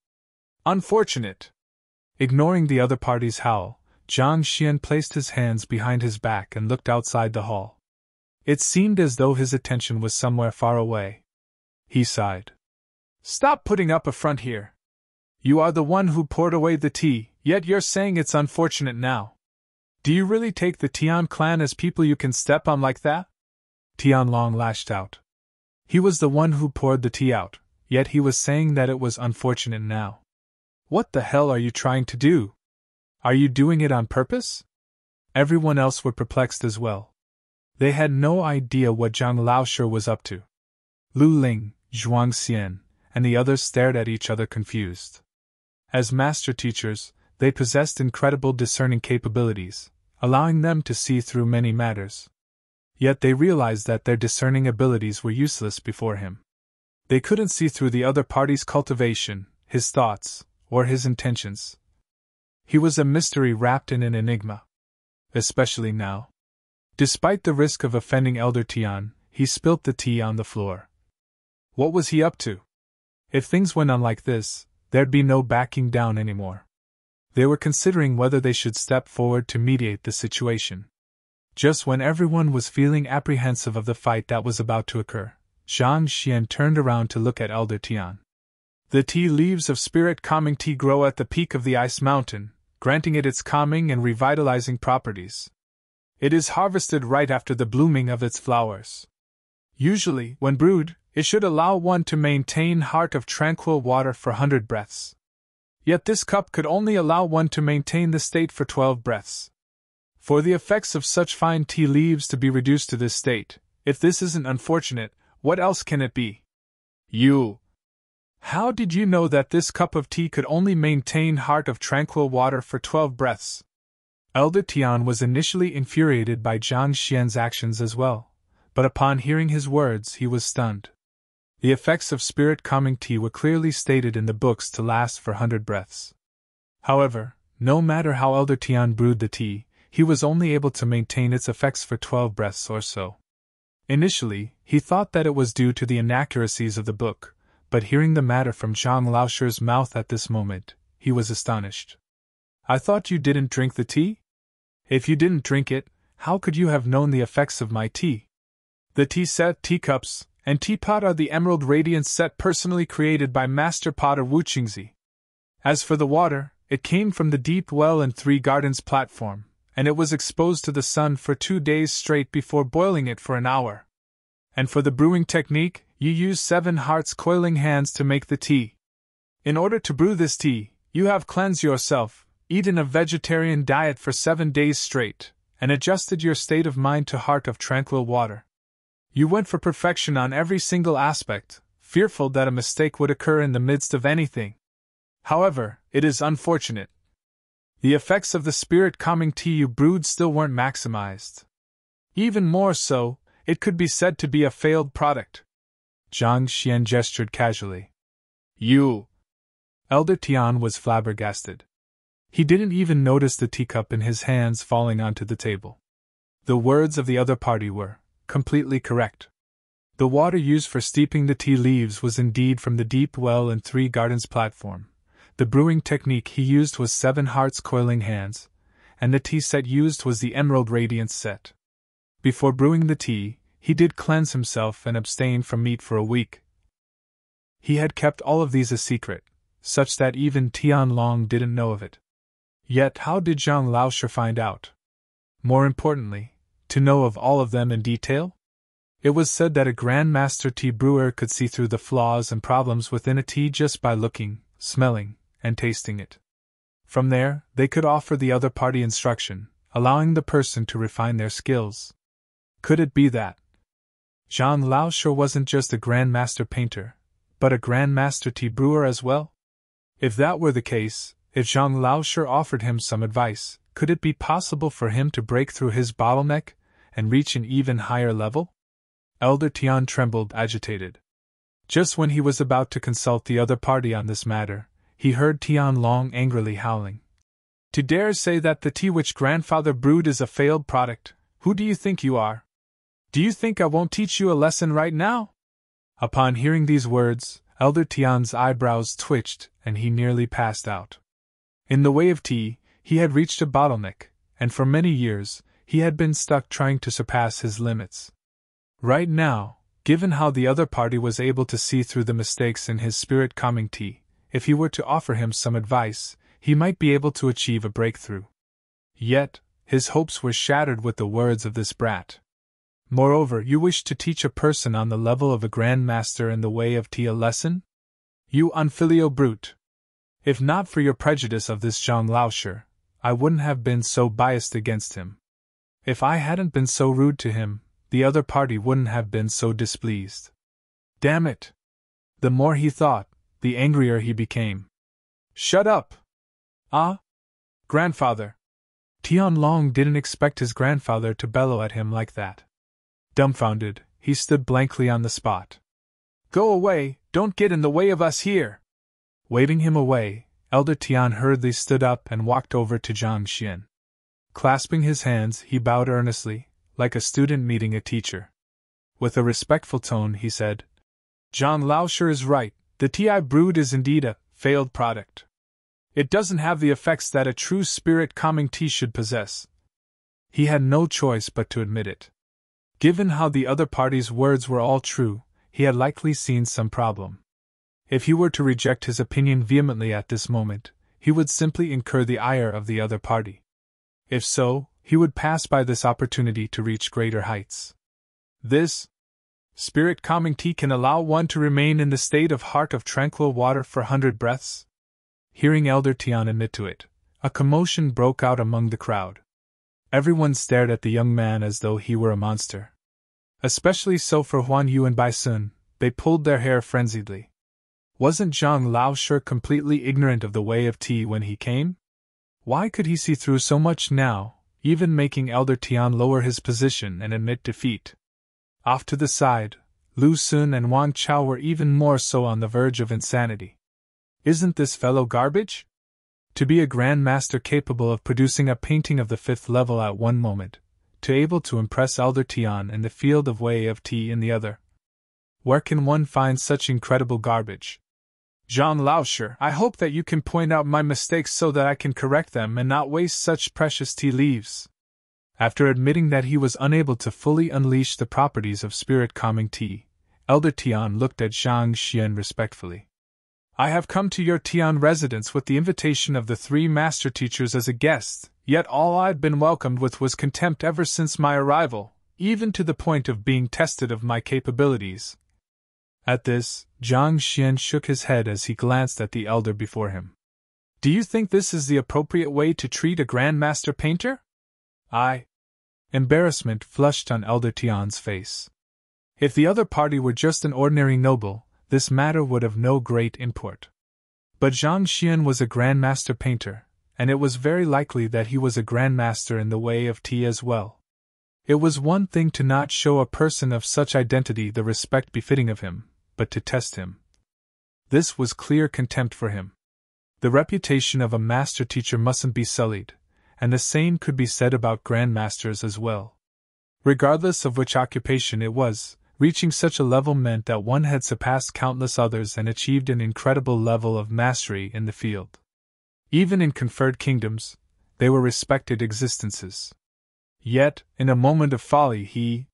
Unfortunate! Ignoring the other party's howl, Zhang Xian placed his hands behind his back and looked outside the hall. It seemed as though his attention was somewhere far away. He sighed. Stop putting up a front here. You are the one who poured away the tea, yet you're saying it's unfortunate now. Do you really take the Tian clan as people you can step on like that? Tian Long lashed out. He was the one who poured the tea out, yet he was saying that it was unfortunate now. What the hell are you trying to do? Are you doing it on purpose? Everyone else were perplexed as well. They had no idea what Zhang Laoshi was up to. Lu Ling, Zhuang Xian, and the others stared at each other confused. As master teachers, they possessed incredible discerning capabilities, allowing them to see through many matters. Yet they realized that their discerning abilities were useless before him. They couldn't see through the other party's cultivation, his thoughts, or his intentions. He was a mystery wrapped in an enigma. Especially now. Despite the risk of offending Elder Tian, he spilt the tea on the floor. What was he up to? If things went on like this, there'd be no backing down anymore. They were considering whether they should step forward to mediate the situation. Just when everyone was feeling apprehensive of the fight that was about to occur, Zhang Xian turned around to look at Elder Tian. The tea leaves of spirit-calming tea grow at the peak of the ice mountain, granting it its calming and revitalizing properties. It is harvested right after the blooming of its flowers. Usually, when brewed, it should allow one to maintain heart of tranquil water for 100 breaths. Yet this cup could only allow one to maintain the state for 12 breaths. For the effects of such fine tea leaves to be reduced to this state, if this isn't unfortunate, what else can it be? How did you know that this cup of tea could only maintain heart of tranquil water for 12 breaths? Elder Tian was initially infuriated by Zhang Xian's actions as well, but upon hearing his words he was stunned. The effects of spirit-calming tea were clearly stated in the books to last for 100 breaths. However, no matter how Elder Tian brewed the tea, he was only able to maintain its effects for 12 breaths or so. Initially, he thought that it was due to the inaccuracies of the book, but hearing the matter from Zhang Laosher's mouth at this moment, he was astonished. "I thought you didn't drink the tea? If you didn't drink it, how could you have known the effects of my tea? The tea set, teacups, and teapot are the Emerald Radiance set personally created by Master Potter Wu Qingzi. As for the water, it came from the deep well in Three Gardens platform, and it was exposed to the sun for 2 days straight before boiling it for an hour. And for the brewing technique, you use 7 hearts coiling hands to make the tea. In order to brew this tea, you have cleansed yourself, eaten a vegetarian diet for 7 days straight, and adjusted your state of mind to heart of tranquil water. You went for perfection on every single aspect, fearful that a mistake would occur in the midst of anything. However, it is unfortunate. The effects of the spirit calming tea you brewed still weren't maximized. Even more so, it could be said to be a failed product." Zhang Xian gestured casually. "You!" Elder Tian was flabbergasted. He didn't even notice the teacup in his hands falling onto the table. The words of the other party were completely correct. The water used for steeping the tea leaves was indeed from the deep well in Three Gardens platform. The brewing technique he used was 7 hearts coiling hands, and the tea set used was the Emerald Radiance set. Before brewing the tea, he did cleanse himself and abstain from meat for a week. He had kept all of these a secret, such that even Tian Long didn't know of it. Yet how did Zhang Laosher find out? More importantly, to know of all of them in detail? It was said that a Grand Master tea brewer could see through the flaws and problems within a tea just by looking, smelling, and tasting it. From there, they could offer the other party instruction, allowing the person to refine their skills. Could it be that Zhang Laosher wasn't just a Grand Master painter, but a Grand Master tea brewer as well? If that were the case, if Zhang Laosher offered him some advice, could it be possible for him to break through his bottleneck and reach an even higher level? Elder Tian trembled, agitated. Just when he was about to consult the other party on this matter, he heard Tian Long angrily howling. "To dare say that the tea which grandfather brewed is a failed product, who do you think you are? Do you think I won't teach you a lesson right now?" Upon hearing these words, Elder Tian's eyebrows twitched and he nearly passed out. In the way of tea, he had reached a bottleneck, and for many years, he had been stuck trying to surpass his limits. Right now, given how the other party was able to see through the mistakes in his spirit calming tea, if he were to offer him some advice, he might be able to achieve a breakthrough. Yet, his hopes were shattered with the words of this brat. "Moreover, you wish to teach a person on the level of a Grand Master in the way of tea a lesson? You unfilial brute! If not for your prejudice of this Zhang Laosher, I wouldn't have been so biased against him. If I hadn't been so rude to him, the other party wouldn't have been so displeased. Damn it!" The more he thought, the angrier he became. "Shut up! Ah? Grandfather!" Tian Long didn't expect his grandfather to bellow at him like that. Dumbfounded, he stood blankly on the spot. "Go away, don't get in the way of us here!" Waving him away, Elder Tian hurriedly stood up and walked over to Zhang Xian. Clasping his hands, he bowed earnestly, like a student meeting a teacher. With a respectful tone, he said, "Zhang Laosher is right, the tea I brewed is indeed a failed product. It doesn't have the effects that a true spirit-calming tea should possess." He had no choice but to admit it. Given how the other party's words were all true, he had likely seen some problem. If he were to reject his opinion vehemently at this moment, he would simply incur the ire of the other party. If so, he would pass by this opportunity to reach greater heights. This spirit-calming tea can allow one to remain in the state of heart of tranquil water for 100 breaths? Hearing Elder Tian admit to it, a commotion broke out among the crowd. Everyone stared at the young man as though he were a monster. Especially so for Huan Yu and Bai Sun, they pulled their hair frenziedly. Wasn't Zhang Laosher completely ignorant of the way of tea when he came? Why could he see through so much now, even making Elder Tian lower his position and admit defeat? Off to the side, Lu Sun and Wang Chao were even more so on the verge of insanity. "Isn't this fellow garbage?" To be a Grand Master capable of producing a painting of the 5th level at one moment, to able to impress Elder Tian in the field of Way of Tea in the other. Where can one find such incredible garbage? Jean Lauscher, I hope that you can point out my mistakes so that I can correct them and not waste such precious tea leaves. After admitting that he was unable to fully unleash the properties of spirit-calming tea, Elder Tian looked at Zhang Xian respectfully. I have come to your Tian residence with the invitation of the 3 master teachers as a guest, yet all I'd been welcomed with was contempt ever since my arrival, even to the point of being tested of my capabilities. At this, Zhang Xian shook his head as he glanced at the elder before him. Do you think this is the appropriate way to treat a Grand Master painter? Embarrassment flushed on Elder Tian's face. If the other party were just an ordinary noble, this matter would have no great import. But Zhang Xian was a Grand Master painter, and it was very likely that he was a Grand Master in the Way of Tea as well. It was one thing to not show a person of such identity the respect befitting of him, but to test him. This was clear contempt for him. The reputation of a master teacher mustn't be sullied, and the same could be said about Grand Masters as well. Regardless of which occupation it was, reaching such a level meant that one had surpassed countless others and achieved an incredible level of mastery in the field. Even in conferred kingdoms, they were respected existences. Yet, in a moment of folly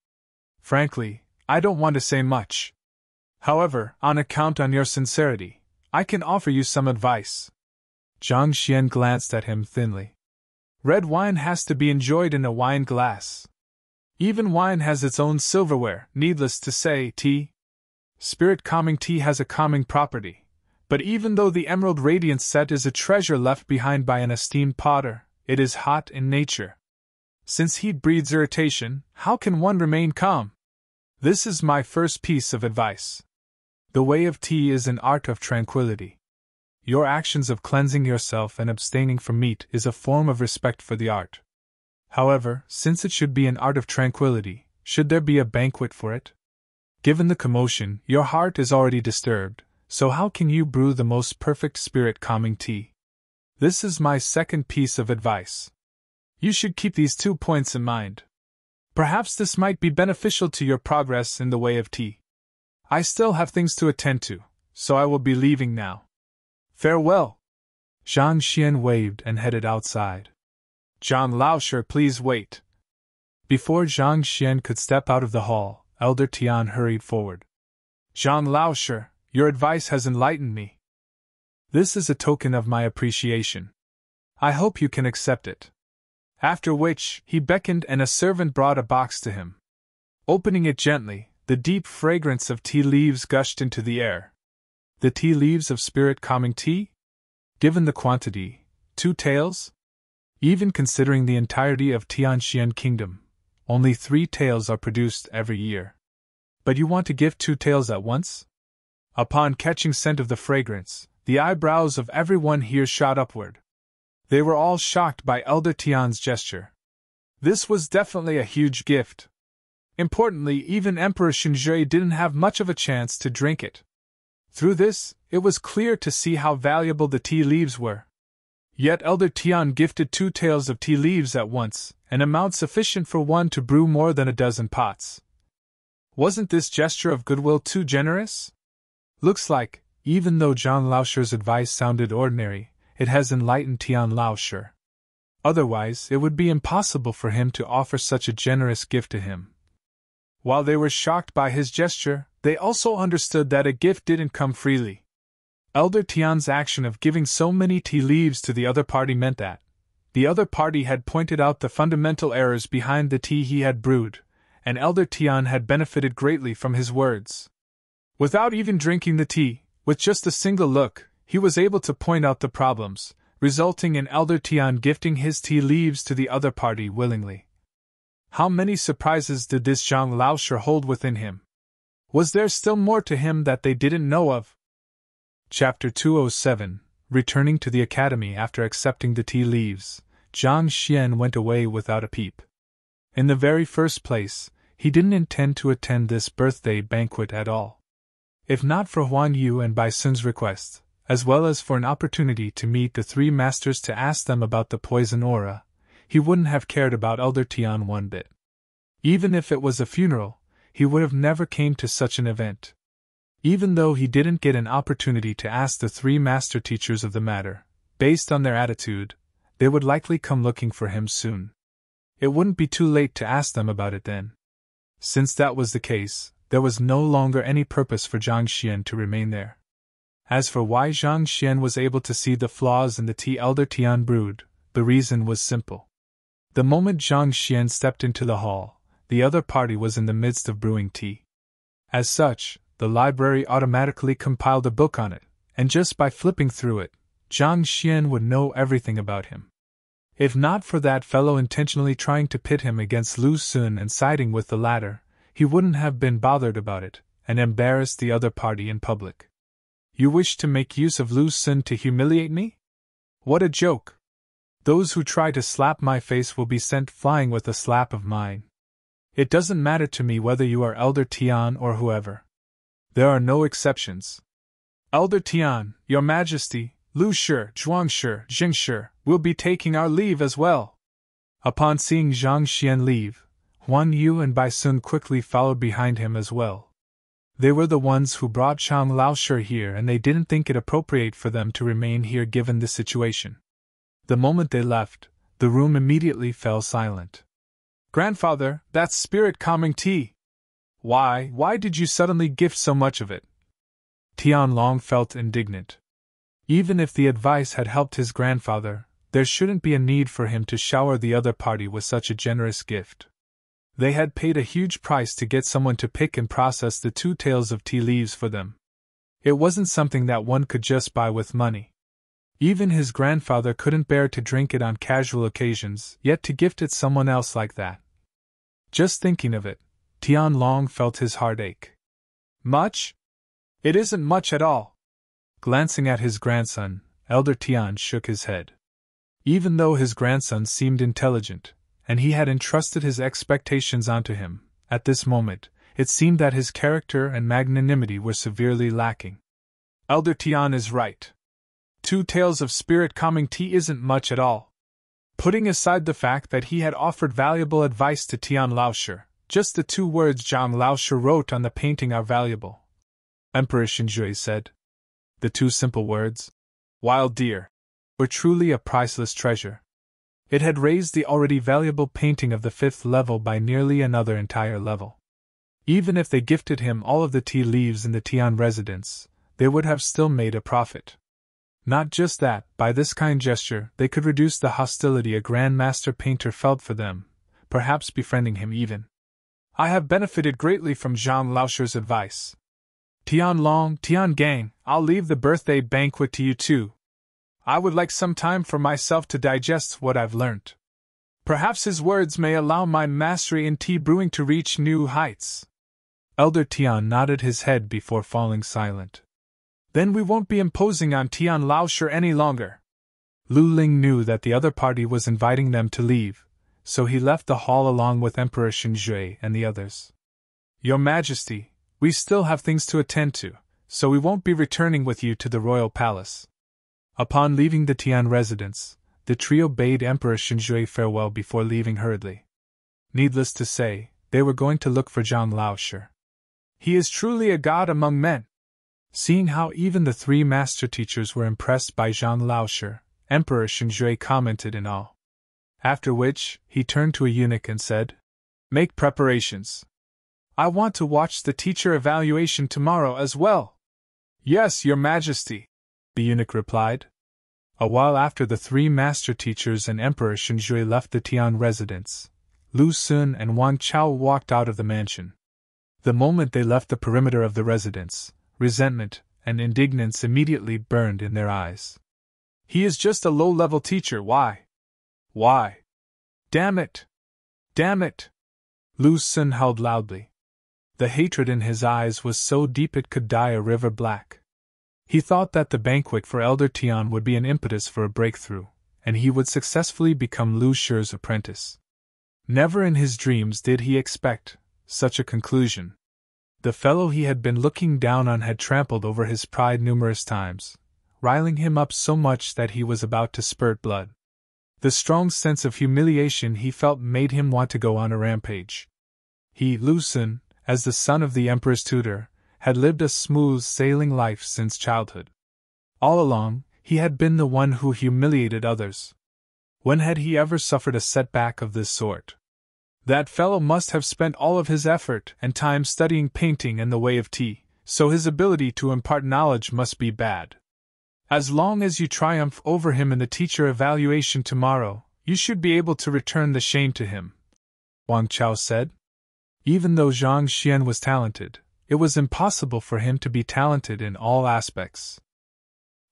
Frankly, I don't want to say much. However, on your sincerity, I can offer you some advice. Zhang Xian glanced at him thinly. Red wine has to be enjoyed in a wine glass. Even wine has its own silverware, needless to say, spirit-calming tea has a calming property, but even though the Emerald Radiance set is a treasure left behind by an esteemed potter, it is hot in nature. Since heat breeds irritation, how can one remain calm? This is my first piece of advice. The Way of Tea is an art of tranquility. Your actions of cleansing yourself and abstaining from meat is a form of respect for the art. However, since it should be an art of tranquility, should there be a banquet for it? Given the commotion, your heart is already disturbed, so how can you brew the most perfect spirit-calming tea? This is my second piece of advice. You should keep these 2 points in mind. Perhaps this might be beneficial to your progress in the Way of Tea. I still have things to attend to, so I will be leaving now. Farewell! Zhang Xian waved and headed outside. John Lauscher, please wait. Before Zhang Xian could step out of the hall, Elder Tian hurried forward. John Lauscher, your advice has enlightened me. This is a token of my appreciation. I hope you can accept it. After which, he beckoned and a servant brought a box to him. Opening it gently, the deep fragrance of tea leaves gushed into the air. The tea leaves of spirit-calming tea? Given the quantity, 2 taels? Even considering the entirety of Tianxian Kingdom, only 3 taels are produced every year. But you want to give 2 taels at once? Upon catching scent of the fragrance, the eyebrows of everyone here shot upward. They were all shocked by Elder Tian's gesture. This was definitely a huge gift. Importantly, even Emperor Xinzhui didn't have much of a chance to drink it. Through this, it was clear to see how valuable the tea leaves were. Yet Elder Tian gifted 2 taels of tea leaves at once, an amount sufficient for one to brew more than a dozen pots. Wasn't this gesture of goodwill too generous? Looks like, even though John Lauscher's advice sounded ordinary, it has enlightened Tian Lauscher. Otherwise, it would be impossible for him to offer such a generous gift to him. While they were shocked by his gesture, they also understood that a gift didn't come freely. Elder Tian's action of giving so many tea leaves to the other party meant that the other party had pointed out the fundamental errors behind the tea he had brewed, and Elder Tian had benefited greatly from his words. Without even drinking the tea, with just a single look, he was able to point out the problems, resulting in Elder Tian gifting his tea leaves to the other party willingly. How many surprises did this Zhang Lauscher hold within him? Was there still more to him that they didn't know of? Chapter 207. Returning to the academy after accepting the tea leaves, Zhang Xian went away without a peep. In the very first place, he didn't intend to attend this birthday banquet at all. If not for Huan Yu and Bai Sun's request, as well as for an opportunity to meet the three masters to ask them about the poison aura, he wouldn't have cared about Elder Tian one bit. Even if it was a funeral, he would have never came to such an event. Even though he didn't get an opportunity to ask the three master teachers of the matter, based on their attitude, they would likely come looking for him soon. It wouldn't be too late to ask them about it then. Since that was the case, there was no longer any purpose for Zhang Xian to remain there. As for why Zhang Xian was able to see the flaws in the tea Elder Tian brewed, the reason was simple. The moment Zhang Xian stepped into the hall, the other party was in the midst of brewing tea. As such, the library automatically compiled a book on it, and just by flipping through it, Zhang Xian would know everything about him. If not for that fellow intentionally trying to pit him against Lu Xun and siding with the latter, he wouldn't have been bothered about it, and embarrassed the other party in public. You wish to make use of Lu Xun to humiliate me? What a joke! Those who try to slap my face will be sent flying with a slap of mine. It doesn't matter to me whether you are Elder Tian or whoever. There are no exceptions. Elder Tian, Your Majesty, Lu Shi, Zhuang Shi, Jing Shi, will be taking our leave as well. Upon seeing Zhang Xian leave, Huan Yu and Bai Sun quickly followed behind him as well. They were the ones who brought Chang Laoshi here, and they didn't think it appropriate for them to remain here given the situation. The moment they left, the room immediately fell silent. Grandfather, that's spirit-calming tea. Why did you suddenly gift so much of it? Tianlong felt indignant. Even if the advice had helped his grandfather, there shouldn't be a need for him to shower the other party with such a generous gift. They had paid a huge price to get someone to pick and process the 2 taels of tea leaves for them. It wasn't something that one could just buy with money. Even his grandfather couldn't bear to drink it on casual occasions, yet to gift it someone else like that. Just thinking of it, Tianlong felt his heart ache. Much? It isn't much at all. Glancing at his grandson, Elder Tian shook his head. Even though his grandson seemed intelligent, and he had entrusted his expectations onto him, at this moment, it seemed that his character and magnanimity were severely lacking. Elder Tian is right. 2 taels of spirit-calming tea isn't much at all. Putting aside the fact that he had offered valuable advice to Tian Laoshi, just the 2 words Zhang Laoshi wrote on the painting are valuable. Emperor Xinjue said. The 2 simple words, wild deer, were truly a priceless treasure. It had raised the already valuable painting of the 5th level by nearly another entire level. Even if they gifted him all of the tea leaves in the Tian residence, they would have still made a profit. Not just that, by this kind gesture, they could reduce the hostility a Grand Master Painter felt for them, perhaps befriending him even. I have benefited greatly from Zhang Laoshi's advice. Tianlong, Tiangang, I'll leave the birthday banquet to you too. I would like some time for myself to digest what I've learnt. Perhaps his words may allow my mastery in tea brewing to reach new heights. Elder Tian nodded his head before falling silent. Then we won't be imposing on Tian Laoshi any longer. Lu Ling knew that the other party was inviting them to leave, so he left the hall along with Emperor Xinjue and the others. Your Majesty, we still have things to attend to, so we won't be returning with you to the royal palace. Upon leaving the Tian residence, the trio bade Emperor Xinjue farewell before leaving hurriedly. Needless to say, they were going to look for Zhang Laoshi. He is truly a god among men. Seeing how even the 3 master teachers were impressed by Zhang Laoshi, Emperor Xinjue commented in awe. After which, he turned to a eunuch and said, Make preparations. I want to watch the teacher evaluation tomorrow as well. Yes, Your Majesty, the eunuch replied. A while after the 3 master teachers and Emperor Xinjue left the Tian residence, Lu Xun and Wang Chao walked out of the mansion. The moment they left the perimeter of the residence, resentment and indignance immediately burned in their eyes. He is just a low-level teacher, why? Why? Damn it! Damn it! Lu Xun howled loudly. The hatred in his eyes was so deep it could dye a river black. He thought that the banquet for Elder Tian would be an impetus for a breakthrough, and he would successfully become Lu Shi's apprentice. Never in his dreams did he expect such a conclusion. The fellow he had been looking down on had trampled over his pride numerous times, riling him up so much that he was about to spurt blood. The strong sense of humiliation he felt made him want to go on a rampage. He, Lu Xun, as the son of the Emperor's tutor, had lived a smooth sailing life since childhood. All along, he had been the one who humiliated others. When had he ever suffered a setback of this sort? That fellow must have spent all of his effort and time studying painting and the way of tea, so his ability to impart knowledge must be bad. As long as you triumph over him in the teacher evaluation tomorrow, you should be able to return the shame to him, Wang Chao said. Even though Zhang Xian was talented, it was impossible for him to be talented in all aspects.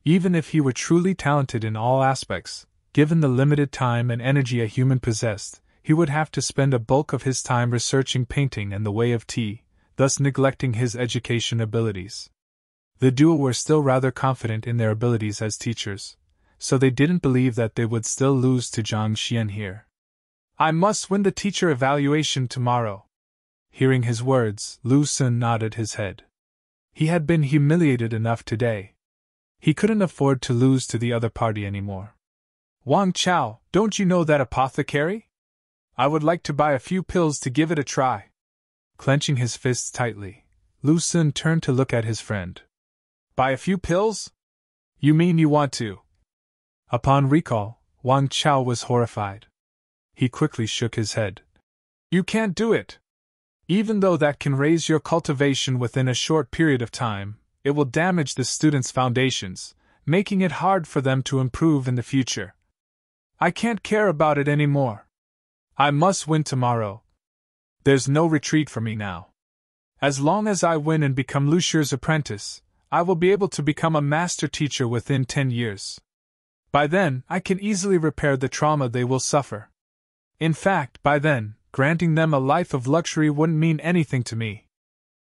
Even if he were truly talented in all aspects, given the limited time and energy a human possessed, he would have to spend a bulk of his time researching painting and the way of tea, thus neglecting his education abilities. The duo were still rather confident in their abilities as teachers, so they didn't believe that they would still lose to Zhang Xian here. I must win the teacher evaluation tomorrow. Hearing his words, Lu Xun nodded his head. He had been humiliated enough today. He couldn't afford to lose to the other party anymore. Wang Chao, don't you know that apothecary? I would like to buy a few pills to give it a try. Clenching his fists tightly, Lu Xun turned to look at his friend. Buy a few pills? You mean you want to? Upon recall, Wang Chao was horrified. He quickly shook his head. You can't do it. Even though that can raise your cultivation within a short period of time, it will damage the students' foundations, making it hard for them to improve in the future. I can't care about it anymore. I must win tomorrow. There's no retreat for me now. As long as I win and become Lu Shi's apprentice, I will be able to become a master teacher within 10 years. By then, I can easily repair the trauma they will suffer. In fact, by then, granting them a life of luxury wouldn't mean anything to me.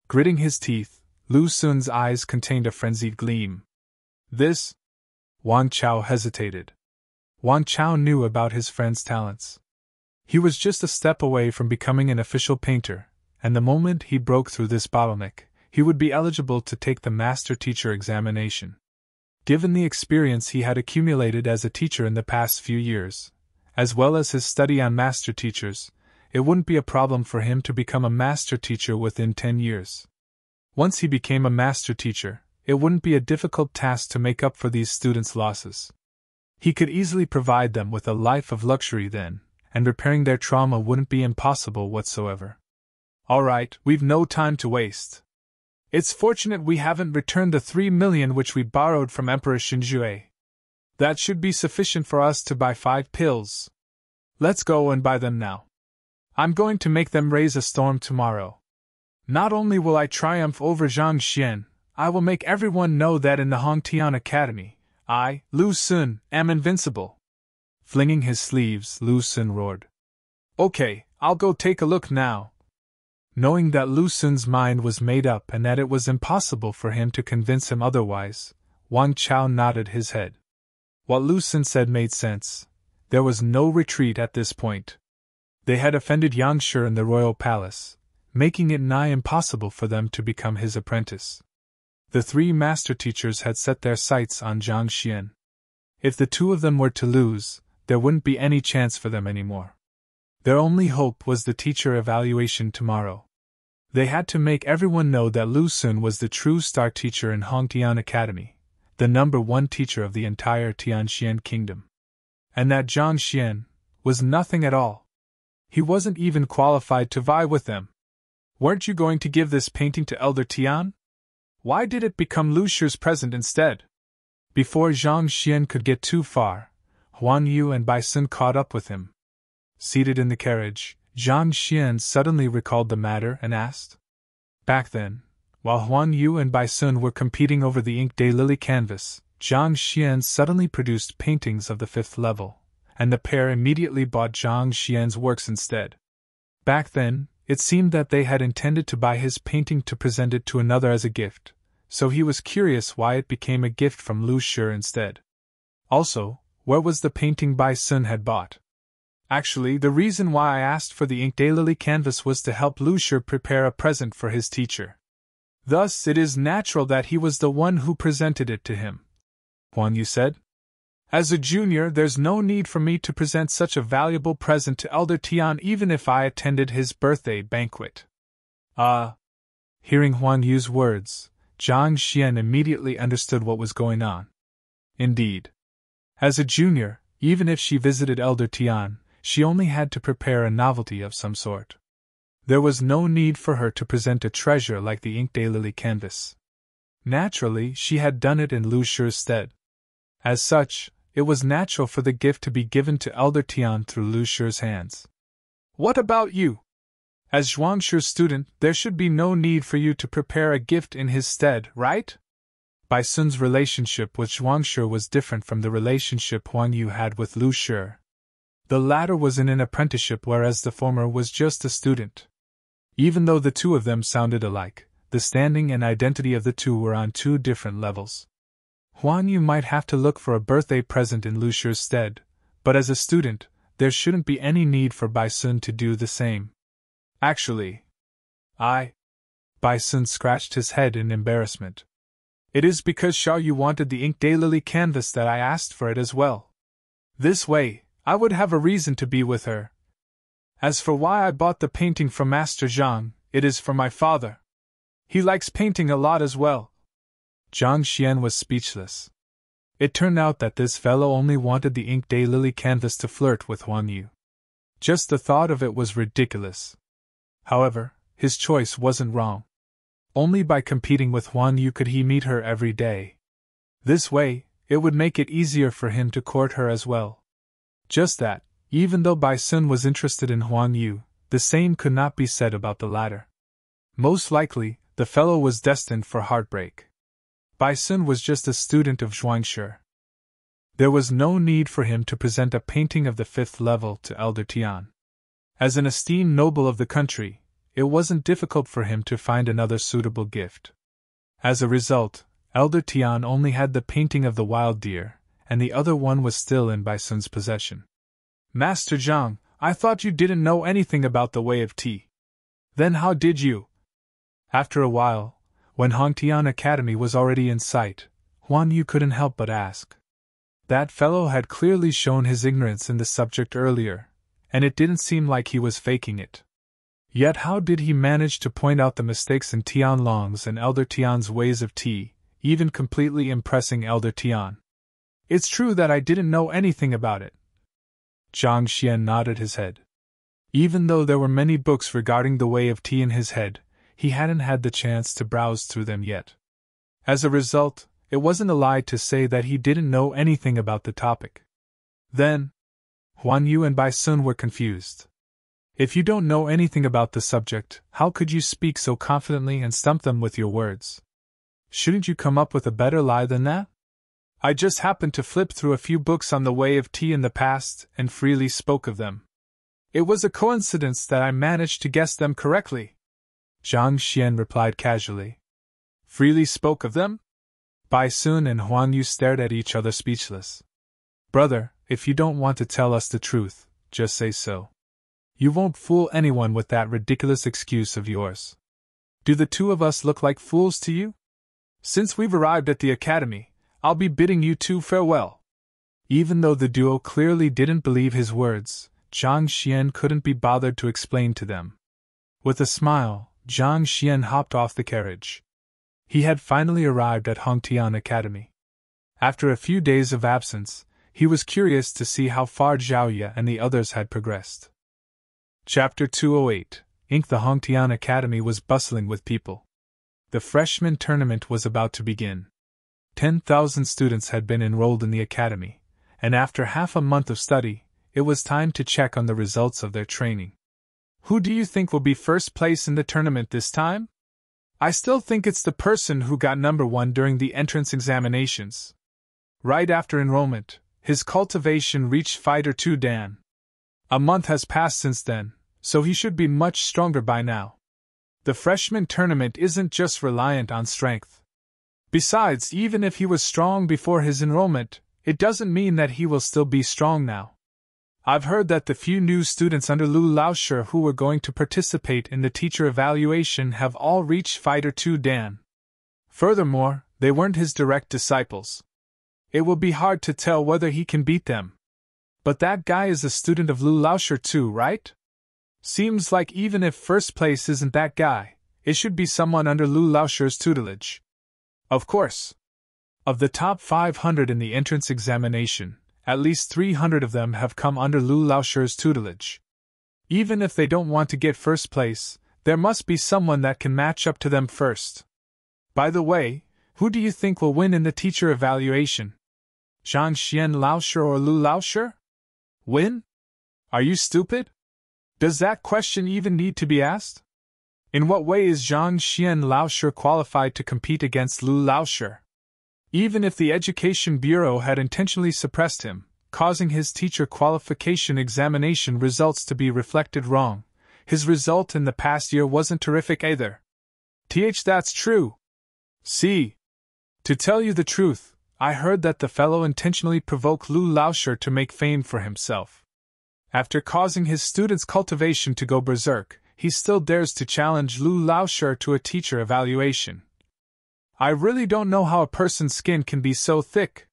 Gritting his teeth, Lu Xun's eyes contained a frenzied gleam. This? Wang Chao hesitated. Wang Chao knew about his friend's talents. He was just a step away from becoming an official painter, and the moment he broke through this bottleneck, he would be eligible to take the master teacher examination. Given the experience he had accumulated as a teacher in the past few years, as well as his study on master teachers, it wouldn't be a problem for him to become a master teacher within 10 years. Once he became a master teacher, it wouldn't be a difficult task to make up for these students' losses. He could easily provide them with a life of luxury then, and repairing their trauma wouldn't be impossible whatsoever. All right, we've no time to waste. It's fortunate we haven't returned the 3 million which we borrowed from Emperor Xinjue. That should be sufficient for us to buy 5 pills. Let's go and buy them now. I'm going to make them raise a storm tomorrow. Not only will I triumph over Zhang Xian, I will make everyone know that in the Hongtian Academy, I, Lu Xun, am invincible. Flinging his sleeves, Lu Xun roared. Okay, I'll go take a look now. Knowing that Lu Xun's mind was made up and that it was impossible for him to convince him otherwise, Wang Chao nodded his head. What Lu Xun said made sense. There was no retreat at this point. They had offended Yang Shi in the royal palace, making it nigh impossible for them to become his apprentice. The 3 master teachers had set their sights on Zhang Xian. If the 2 of them were to lose, there wouldn't be any chance for them anymore. Their only hope was the teacher evaluation tomorrow. They had to make everyone know that Lu Xun was the true star teacher in Hongtian Academy, the #1 teacher of the entire Tianxian kingdom. And that Zhang Xian was nothing at all. He wasn't even qualified to vie with them. Weren't you going to give this painting to Elder Tian? Why did it become Lu Shi's present instead? Before Zhang Xian could get too far, Huan Yu and Bai Sun caught up with him. Seated in the carriage, Zhang Xian suddenly recalled the matter and asked. Back then, while Huan Yu and Bai Sun were competing over the ink daylily canvas, Zhang Xian suddenly produced paintings of the 5th level, and the pair immediately bought Zhang Xian's works instead. Back then, it seemed that they had intended to buy his painting to present it to another as a gift, so he was curious why it became a gift from Lu Shi instead. Also, where was the painting Bai Sun had bought? Actually, the reason why I asked for the ink daylily canvas was to help Lu Shi prepare a present for his teacher. Thus, it is natural that he was the one who presented it to him. Huan Yu said. As a junior, there's no need for me to present such a valuable present to Elder Tian even if I attended his birthday banquet. Hearing Huan Yu's words, Zhang Xian immediately understood what was going on. Indeed. As a junior, even if she visited Elder Tian, she only had to prepare a novelty of some sort. There was no need for her to present a treasure like the Ink Daylily canvas. Naturally, she had done it in Lu Shi's stead. As such, it was natural for the gift to be given to Elder Tian through Lu Shi's hands. What about you? As Zhuang Shi's student, there should be no need for you to prepare a gift in his stead, right? Bai Sun's relationship with Zhuang Shi was different from the relationship Huan Yu had with Lu Shi. The latter was in an apprenticeship whereas the former was just a student. Even though the two of them sounded alike, the standing and identity of the two were on two different levels. Huan Yu might have to look for a birthday present in Lu Shi's stead, but as a student, there shouldn't be any need for Bai Sun to do the same. Actually, Bai Sun scratched his head in embarrassment. It is because Xiao Yu wanted the Ink Daylily canvas that I asked for it as well. This way, I would have a reason to be with her. As for why I bought the painting from Master Zhang, it is for my father. He likes painting a lot as well. Zhang Xian was speechless. It turned out that this fellow only wanted the Ink Daylily canvas to flirt with Huan Yu. Just the thought of it was ridiculous. However, his choice wasn't wrong. Only by competing with Huan Yu could he meet her every day. This way, it would make it easier for him to court her as well. Just that, even though Bai Sun was interested in Huan Yu, the same could not be said about the latter. Most likely, the fellow was destined for heartbreak. Bai Sun was just a student of Zhuang Shi. There was no need for him to present a painting of the 5th level to Elder Tian. As an esteemed noble of the country, it wasn't difficult for him to find another suitable gift. As a result, Elder Tian only had the painting of the wild deer, and the other one was still in Bai Sun's possession. Master Zhang, I thought you didn't know anything about the way of tea. Then how did you? After a while, when Hongtian Academy was already in sight, Huan Yu couldn't help but ask. That fellow had clearly shown his ignorance in the subject earlier, and it didn't seem like he was faking it. Yet how did he manage to point out the mistakes in Tianlong's and Elder Tian's ways of tea, even completely impressing Elder Tian? It's true that I didn't know anything about it. Zhang Xian nodded his head. Even though there were many books regarding the way of tea in his head, he hadn't had the chance to browse through them yet. As a result, it wasn't a lie to say that he didn't know anything about the topic. Then, Huan Yu and Bai Sun were confused. If you don't know anything about the subject, how could you speak so confidently and stump them with your words? Shouldn't you come up with a better lie than that? I just happened to flip through a few books on the way of tea in the past and freely spoke of them. It was a coincidence that I managed to guess them correctly. Zhang Xian replied casually. Freely spoke of them? Bai Sun and Huan Yu stared at each other speechless. Brother, if you don't want to tell us the truth, just say so. You won't fool anyone with that ridiculous excuse of yours. Do the two of us look like fools to you? Since we've arrived at the academy, I'll be bidding you two farewell. Even though the duo clearly didn't believe his words, Zhang Xian couldn't be bothered to explain to them. With a smile, Zhang Xian hopped off the carriage. He had finally arrived at Hongtian Academy. After a few days of absence, he was curious to see how far Zhaoye and the others had progressed. Chapter 208. The Hongtian Academy was bustling with people. The freshman tournament was about to begin. 10,000 students had been enrolled in the academy, and after half a month of study, it was time to check on the results of their training. Who do you think will be first place in the tournament this time? I still think it's the person who got number 1 during the entrance examinations. Right after enrollment, his cultivation reached Fighter 2 Dan. A month has passed since then, so he should be much stronger by now. The freshman tournament isn't just reliant on strength. Besides, even if he was strong before his enrollment, it doesn't mean that he will still be strong now. I've heard that the few new students under Lu Laoshi who were going to participate in the teacher evaluation have all reached Fighter 2 Dan. Furthermore, they weren't his direct disciples. It will be hard to tell whether he can beat them. But that guy is a student of Lu Laoshi too, right? Seems like even if first place isn't that guy, it should be someone under Lu Laoshi's tutelage. Of course. Of the top 500 in the entrance examination, at least 300 of them have come under Lu Laoshi's tutelage. Even if they don't want to get first place, there must be someone that can match up to them first. By the way, who do you think will win in the teacher evaluation? Zhang Xian Laoshi or Lu Laoshi? Win? Are you stupid? Does that question even need to be asked? In what way is Zhang Xian Laoshi qualified to compete against Lu Laoshi? Even if the Education Bureau had intentionally suppressed him, causing his teacher qualification examination results to be reflected wrong, his result in the past year wasn't terrific either. That's true. See. To tell you the truth, I heard that the fellow intentionally provoked Lu Laoshi to make fame for himself. After causing his students' cultivation to go berserk, he still dares to challenge Lu Laoshi to a teacher evaluation. I really don't know how a person's skin can be so thick.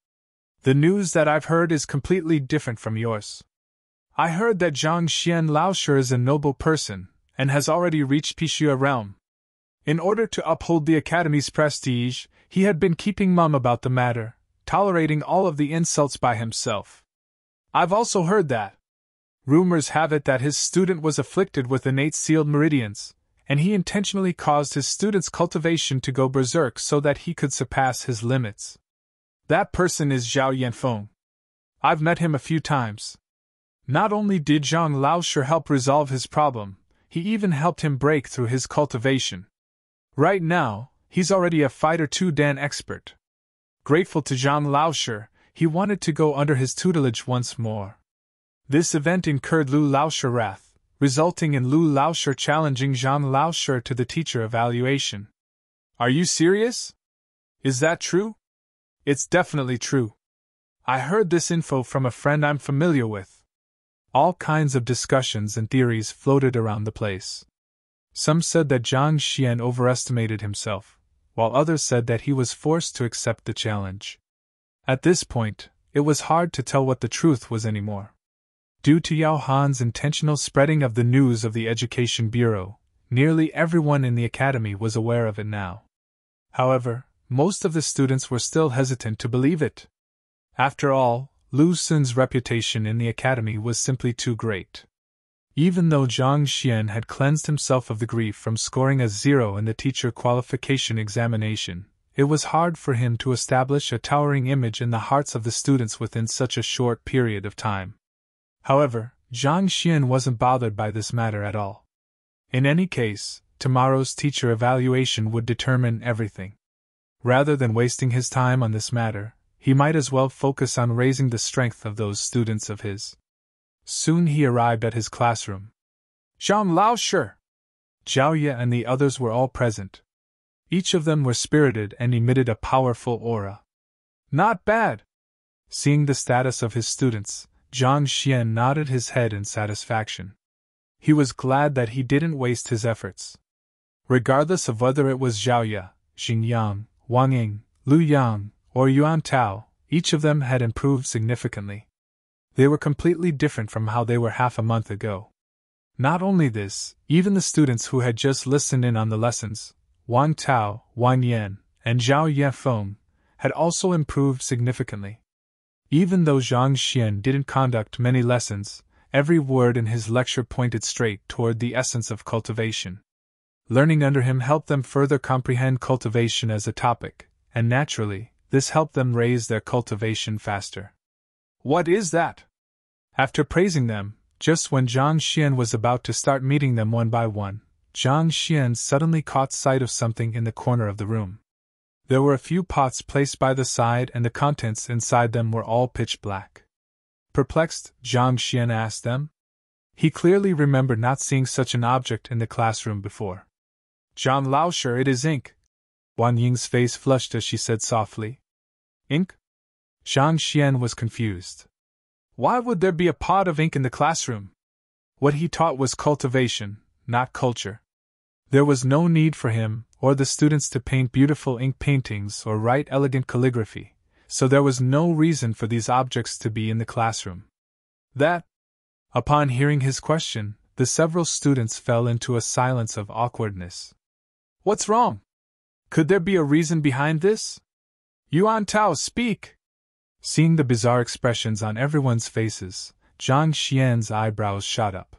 The news that I've heard is completely different from yours. I heard that Zhang Xian Laoshi is a noble person, and has already reached Pixia realm. In order to uphold the Academy's prestige, he had been keeping mum about the matter, tolerating all of the insults by himself. I've also heard that. Rumors have it that his student was afflicted with innate sealed meridians, and he intentionally caused his student's cultivation to go berserk so that he could surpass his limits. That person is Zhao Yanfeng. I've met him a few times. Not only did Zhang Laoshi help resolve his problem, he even helped him break through his cultivation. Right now, he's already a Fighter 2 Dan expert. Grateful to Zhang Laoshi, he wanted to go under his tutelage once more. This event incurred Lu Laoshi's wrath, resulting in Lu Laoshi challenging Zhang Laoshi to the teacher evaluation. Are you serious? Is that true? It's definitely true. I heard this info from a friend I'm familiar with. All kinds of discussions and theories floated around the place. Some said that Zhang Xian overestimated himself, while others said that he was forced to accept the challenge. At this point, it was hard to tell what the truth was anymore. Due to Yao Han's intentional spreading of the news of the Education Bureau, nearly everyone in the academy was aware of it now. However, most of the students were still hesitant to believe it. After all, Lu Xun's reputation in the academy was simply too great. Even though Zhang Xian had cleansed himself of the grief from scoring a 0 in the teacher qualification examination, it was hard for him to establish a towering image in the hearts of the students within such a short period of time. However, Zhang Xian wasn't bothered by this matter at all. In any case, tomorrow's teacher evaluation would determine everything. Rather than wasting his time on this matter, he might as well focus on raising the strength of those students of his. Soon he arrived at his classroom. Zhang Laoshi! Zhao Ye and the others were all present. Each of them were spirited and emitted a powerful aura. Not bad! Seeing the status of his students, Zhang Xian nodded his head in satisfaction. He was glad that he didn't waste his efforts. Regardless of whether it was Zhao Ye, Xingyang, Wang Ying, Lu Yang, or Yuan Tao, each of them had improved significantly. They were completely different from how they were half a month ago. Not only this, even the students who had just listened in on the lessons, Wang Tao, Wang Yan, and Zhao Yanfeng, had also improved significantly. Even though Zhang Xian didn't conduct many lessons, every word in his lecture pointed straight toward the essence of cultivation. Learning under him helped them further comprehend cultivation as a topic, and naturally, this helped them raise their cultivation faster. What is that? After praising them, just when Zhang Xian was about to start meeting them one by one, Zhang Xian suddenly caught sight of something in the corner of the room. There were a few pots placed by the side and the contents inside them were all pitch black. Perplexed, Zhang Xian asked them. He clearly remembered not seeing such an object in the classroom before. Zhang Laoshi, it is ink. Wang Ying's face flushed as she said softly. Ink? Zhang Xian was confused. Why would there be a pot of ink in the classroom? What he taught was cultivation, not culture. There was no need for him or the students to paint beautiful ink paintings or write elegant calligraphy, so there was no reason for these objects to be in the classroom. Upon hearing his question, the several students fell into a silence of awkwardness. What's wrong? Could there be a reason behind this? Yuan Tao, speak! Seeing the bizarre expressions on everyone's faces, Zhang Xian's eyebrows shot up.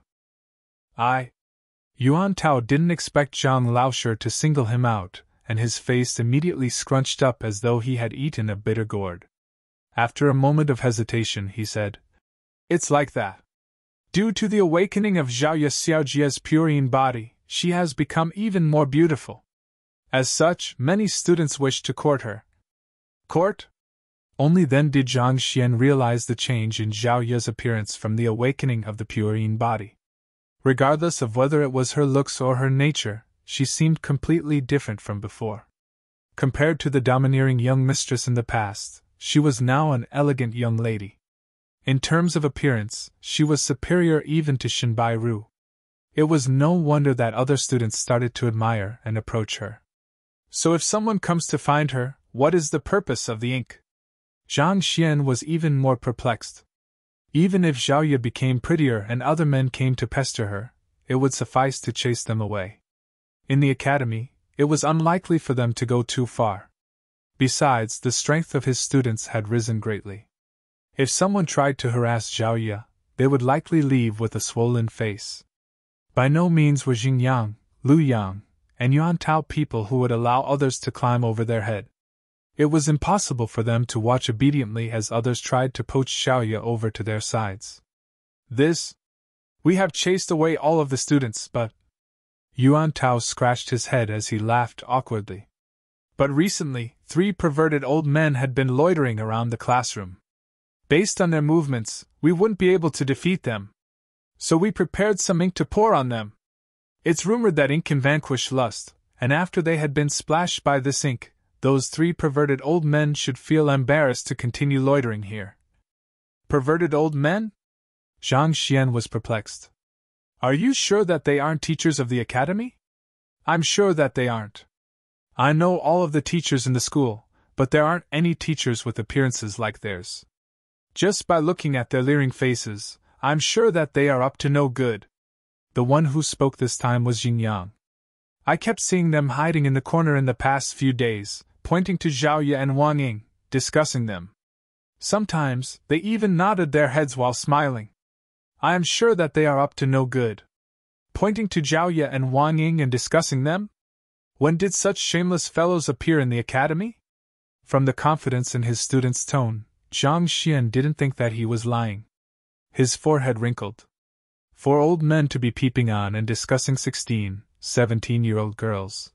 Yuan Tao didn't expect Zhang Laoshi to single him out, and his face immediately scrunched up as though he had eaten a bitter gourd. After a moment of hesitation, he said, It's like that. Due to the awakening of Zhaoye Xiaojie's purine body, she has become even more beautiful. As such, many students wish to court her. Court? Only then did Zhang Xian realize the change in Zhaoye's appearance from the awakening of the purine body. Regardless of whether it was her looks or her nature, she seemed completely different from before. Compared to the domineering young mistress in the past, she was now an elegant young lady. In terms of appearance, she was superior even to Shinbai Ru. It was no wonder that other students started to admire and approach her. So if someone comes to find her, what is the purpose of the ink? Zhang Xian was even more perplexed. Even if Zhaoye became prettier and other men came to pester her, it would suffice to chase them away. In the academy, it was unlikely for them to go too far. Besides, the strength of his students had risen greatly. If someone tried to harass Zhaoye, they would likely leave with a swollen face. By no means were Xingyang, Lu Yang, and Yuan Tao people who would allow others to climb over their head. It was impossible for them to watch obediently as others tried to poach Zhaoye over to their sides. We have chased away all of the students, but... Yuan Tao scratched his head as he laughed awkwardly. But recently, 3 perverted old men had been loitering around the classroom. Based on their movements, we wouldn't be able to defeat them. So we prepared some ink to pour on them. It's rumored that ink can vanquish lust, and after they had been splashed by this ink, those 3 perverted old men should feel embarrassed to continue loitering here. Perverted old men? Zhang Xian was perplexed. Are you sure that they aren't teachers of the academy? I'm sure that they aren't. I know all of the teachers in the school, but there aren't any teachers with appearances like theirs. Just by looking at their leering faces, I'm sure that they are up to no good. The one who spoke this time was Xingyang. I kept seeing them hiding in the corner in the past few days, pointing to Zhaoye and Wang Ying, discussing them. Sometimes, they even nodded their heads while smiling. I am sure that they are up to no good. Pointing to Zhaoye and Wang Ying and discussing them? When did such shameless fellows appear in the academy? From the confidence in his student's tone, Zhang Xian didn't think that he was lying. His forehead wrinkled. 4 old men to be peeping on and discussing 16, 17-year-old girls.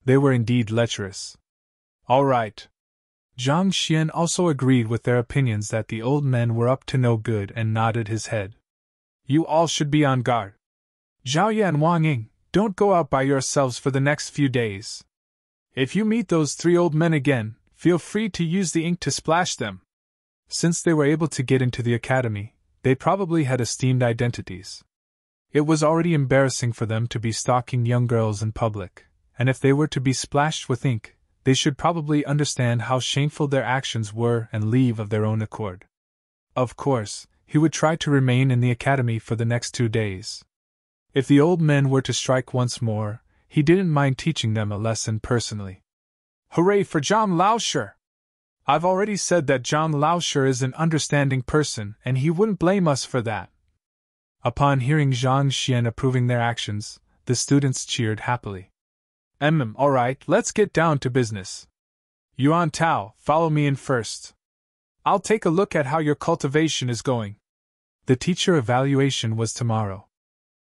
They were indeed lecherous. All right. Zhang Xian also agreed with their opinions that the old men were up to no good and nodded his head. You all should be on guard. Zhaoye and Wang Ying, don't go out by yourselves for the next few days. If you meet those 3 old men again, feel free to use the ink to splash them. Since they were able to get into the academy, they probably had esteemed identities. It was already embarrassing for them to be stalking young girls in public, and if they were to be splashed with ink, they should probably understand how shameful their actions were and leave of their own accord. Of course, he would try to remain in the academy for the next 2 days. If the old men were to strike once more, he didn't mind teaching them a lesson personally. Hooray for Zhang Laoshi! I've already said that Zhang Laoshi is an understanding person and he wouldn't blame us for that. Upon hearing Zhang Xian approving their actions, the students cheered happily. All right, let's get down to business. Yuan Tao, follow me in first. I'll take a look at how your cultivation is going. The teacher evaluation was tomorrow.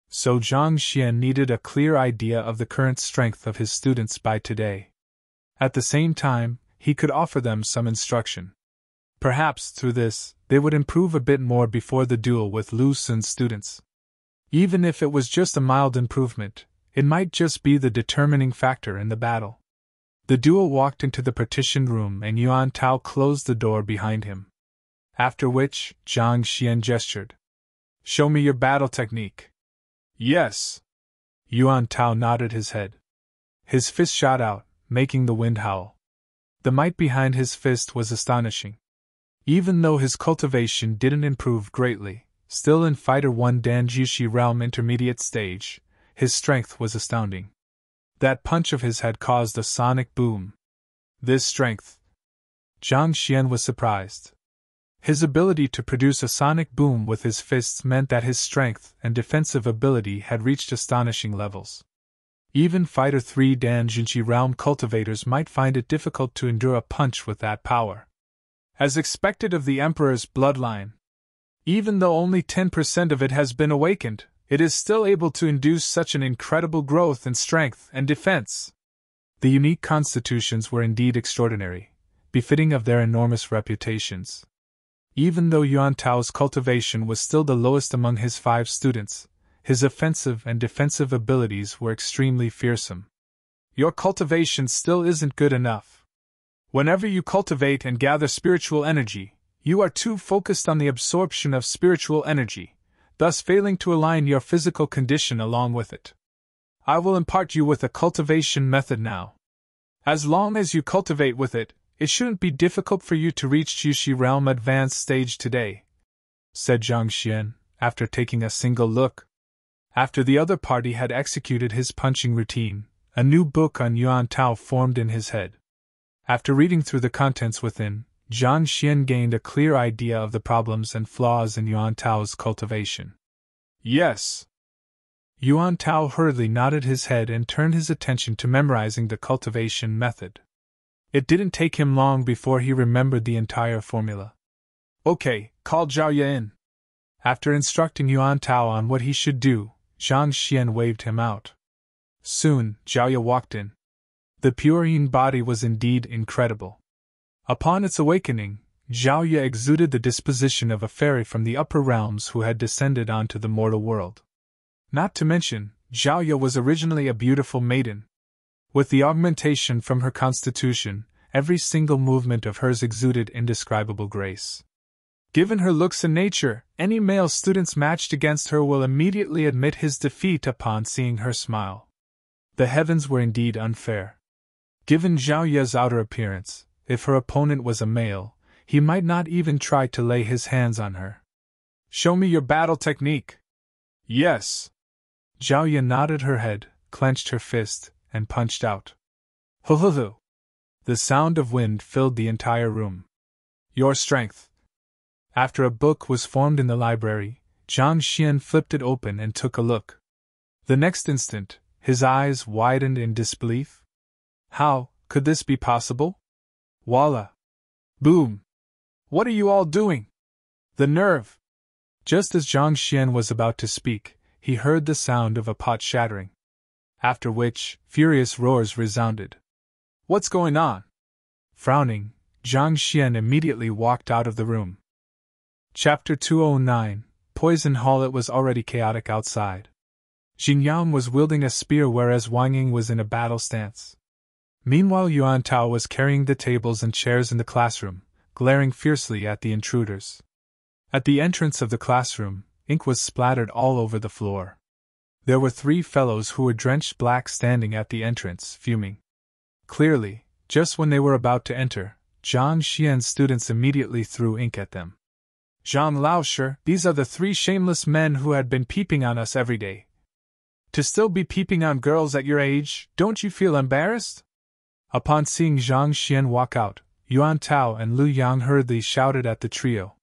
So Zhang Xian needed a clear idea of the current strength of his students by today. At the same time, he could offer them some instruction. Perhaps, through this, they would improve a bit more before the duel with Lu Sun's students. Even if it was just a mild improvement, it might just be the determining factor in the battle. The duo walked into the partitioned room and Yuan Tao closed the door behind him. After which, Zhang Xian gestured. Show me your battle technique. Yes. Yuan Tao nodded his head. His fist shot out, making the wind howl. The might behind his fist was astonishing. Even though his cultivation didn't improve greatly, still in Fighter 1 Danjushi Realm Intermediate Stage, his strength was astounding. That punch of his had caused a sonic boom. This strength. Zhang Xian was surprised. His ability to produce a sonic boom with his fists meant that his strength and defensive ability had reached astonishing levels. Even Fighter 3 Danjunshi Realm cultivators might find it difficult to endure a punch with that power. As expected of the Emperor's bloodline, even though only 10% of it has been awakened, it is still able to induce such an incredible growth in strength and defense. The unique constitutions were indeed extraordinary, befitting of their enormous reputations. Even though Yuan Tao's cultivation was still the lowest among his 5 students, his offensive and defensive abilities were extremely fearsome. Your cultivation still isn't good enough. Whenever you cultivate and gather spiritual energy, you are too focused on the absorption of spiritual energy, thus failing to align your physical condition along with it. I will impart you with a cultivation method now. As long as you cultivate with it, it shouldn't be difficult for you to reach Jushi Realm Advanced Stage today, said Zhang Xian, after taking a single look. After the other party had executed his punching routine, a new book on Yuan Tao formed in his head. After reading through the contents within, Zhang Xian gained a clear idea of the problems and flaws in Yuan Tao's cultivation. Yes. Yuan Tao hurriedly nodded his head and turned his attention to memorizing the cultivation method. It didn't take him long before he remembered the entire formula. Okay, call Zhao Ye in. After instructing Yuan Tao on what he should do, Zhang Xian waved him out. Soon, Zhao Ye walked in. The pure yin body was indeed incredible. Upon its awakening, Zhao Ye exuded the disposition of a fairy from the upper realms who had descended onto the mortal world. Not to mention, Zhao Ye was originally a beautiful maiden. With the augmentation from her constitution, every single movement of hers exuded indescribable grace. Given her looks and nature, any male students matched against her will immediately admit his defeat upon seeing her smile. The heavens were indeed unfair. Given Zhao Ye's outer appearance, if her opponent was a male, he might not even try to lay his hands on her. Show me your battle technique. Yes. Zhao Ye nodded her head, clenched her fist, and punched out. Ho-ho-ho! The sound of wind filled the entire room. Your strength. After a book was formed in the library, Zhang Xian flipped it open and took a look. The next instant, his eyes widened in disbelief. How could this be possible? Voila! Boom! What are you all doing? The nerve! Just as Zhang Xian was about to speak, he heard the sound of a pot shattering. After which, furious roars resounded. What's going on? Frowning, Zhang Xian immediately walked out of the room. Chapter 209, Poison Hall. It was already chaotic outside. Jin Yang was wielding a spear whereas Wang Ying was in a battle stance. Meanwhile Yuan Tao was carrying the tables and chairs in the classroom, glaring fiercely at the intruders. At the entrance of the classroom, ink was splattered all over the floor. There were 3 fellows who were drenched black standing at the entrance, fuming. Clearly, just when they were about to enter, Zhang Xian's students immediately threw ink at them. Zhang Laoshi, these are the 3 shameless men who had been peeping on us every day. To still be peeping on girls at your age, don't you feel embarrassed? Upon seeing Zhang Xian walk out, Yuan Tao and Lu Yang hurriedly shouted at the trio.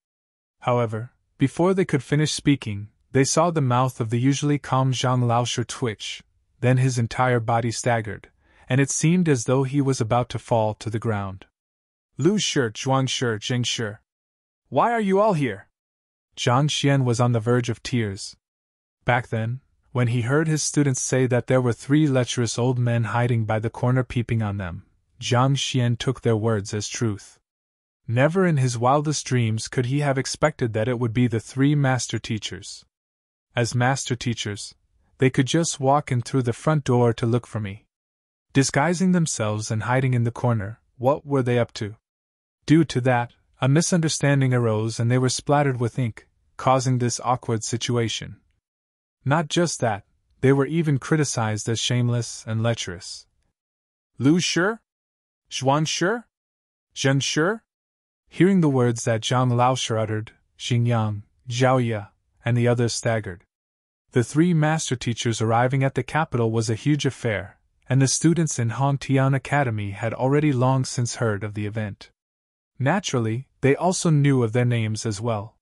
However, before they could finish speaking, they saw the mouth of the usually calm Zhang Laoshi twitch, then his entire body staggered, and it seemed as though he was about to fall to the ground. Lu Shi, Zhuang Shi, Jing Shi. Why are you all here? Zhang Xian was on the verge of tears. Back then, when he heard his students say that there were 3 lecherous old men hiding by the corner peeping on them, Zhang Xian took their words as truth. Never in his wildest dreams could he have expected that it would be the 3 master teachers. As master teachers, they could just walk in through the front door to look for me. Disguising themselves and hiding in the corner, what were they up to? Due to that, a misunderstanding arose and they were splattered with ink, causing this awkward situation. Not just that, they were even criticized as shameless and lecherous. Lu Shi? Zhuang Shi? Zheng Shi? Hearing the words that Zhang Laoshi uttered, Xingyang, Zhao Ye, and the others staggered. The three master teachers arriving at the capital was a huge affair, and the students in Hongtian Academy had already long since heard of the event. Naturally, they also knew of their names as well.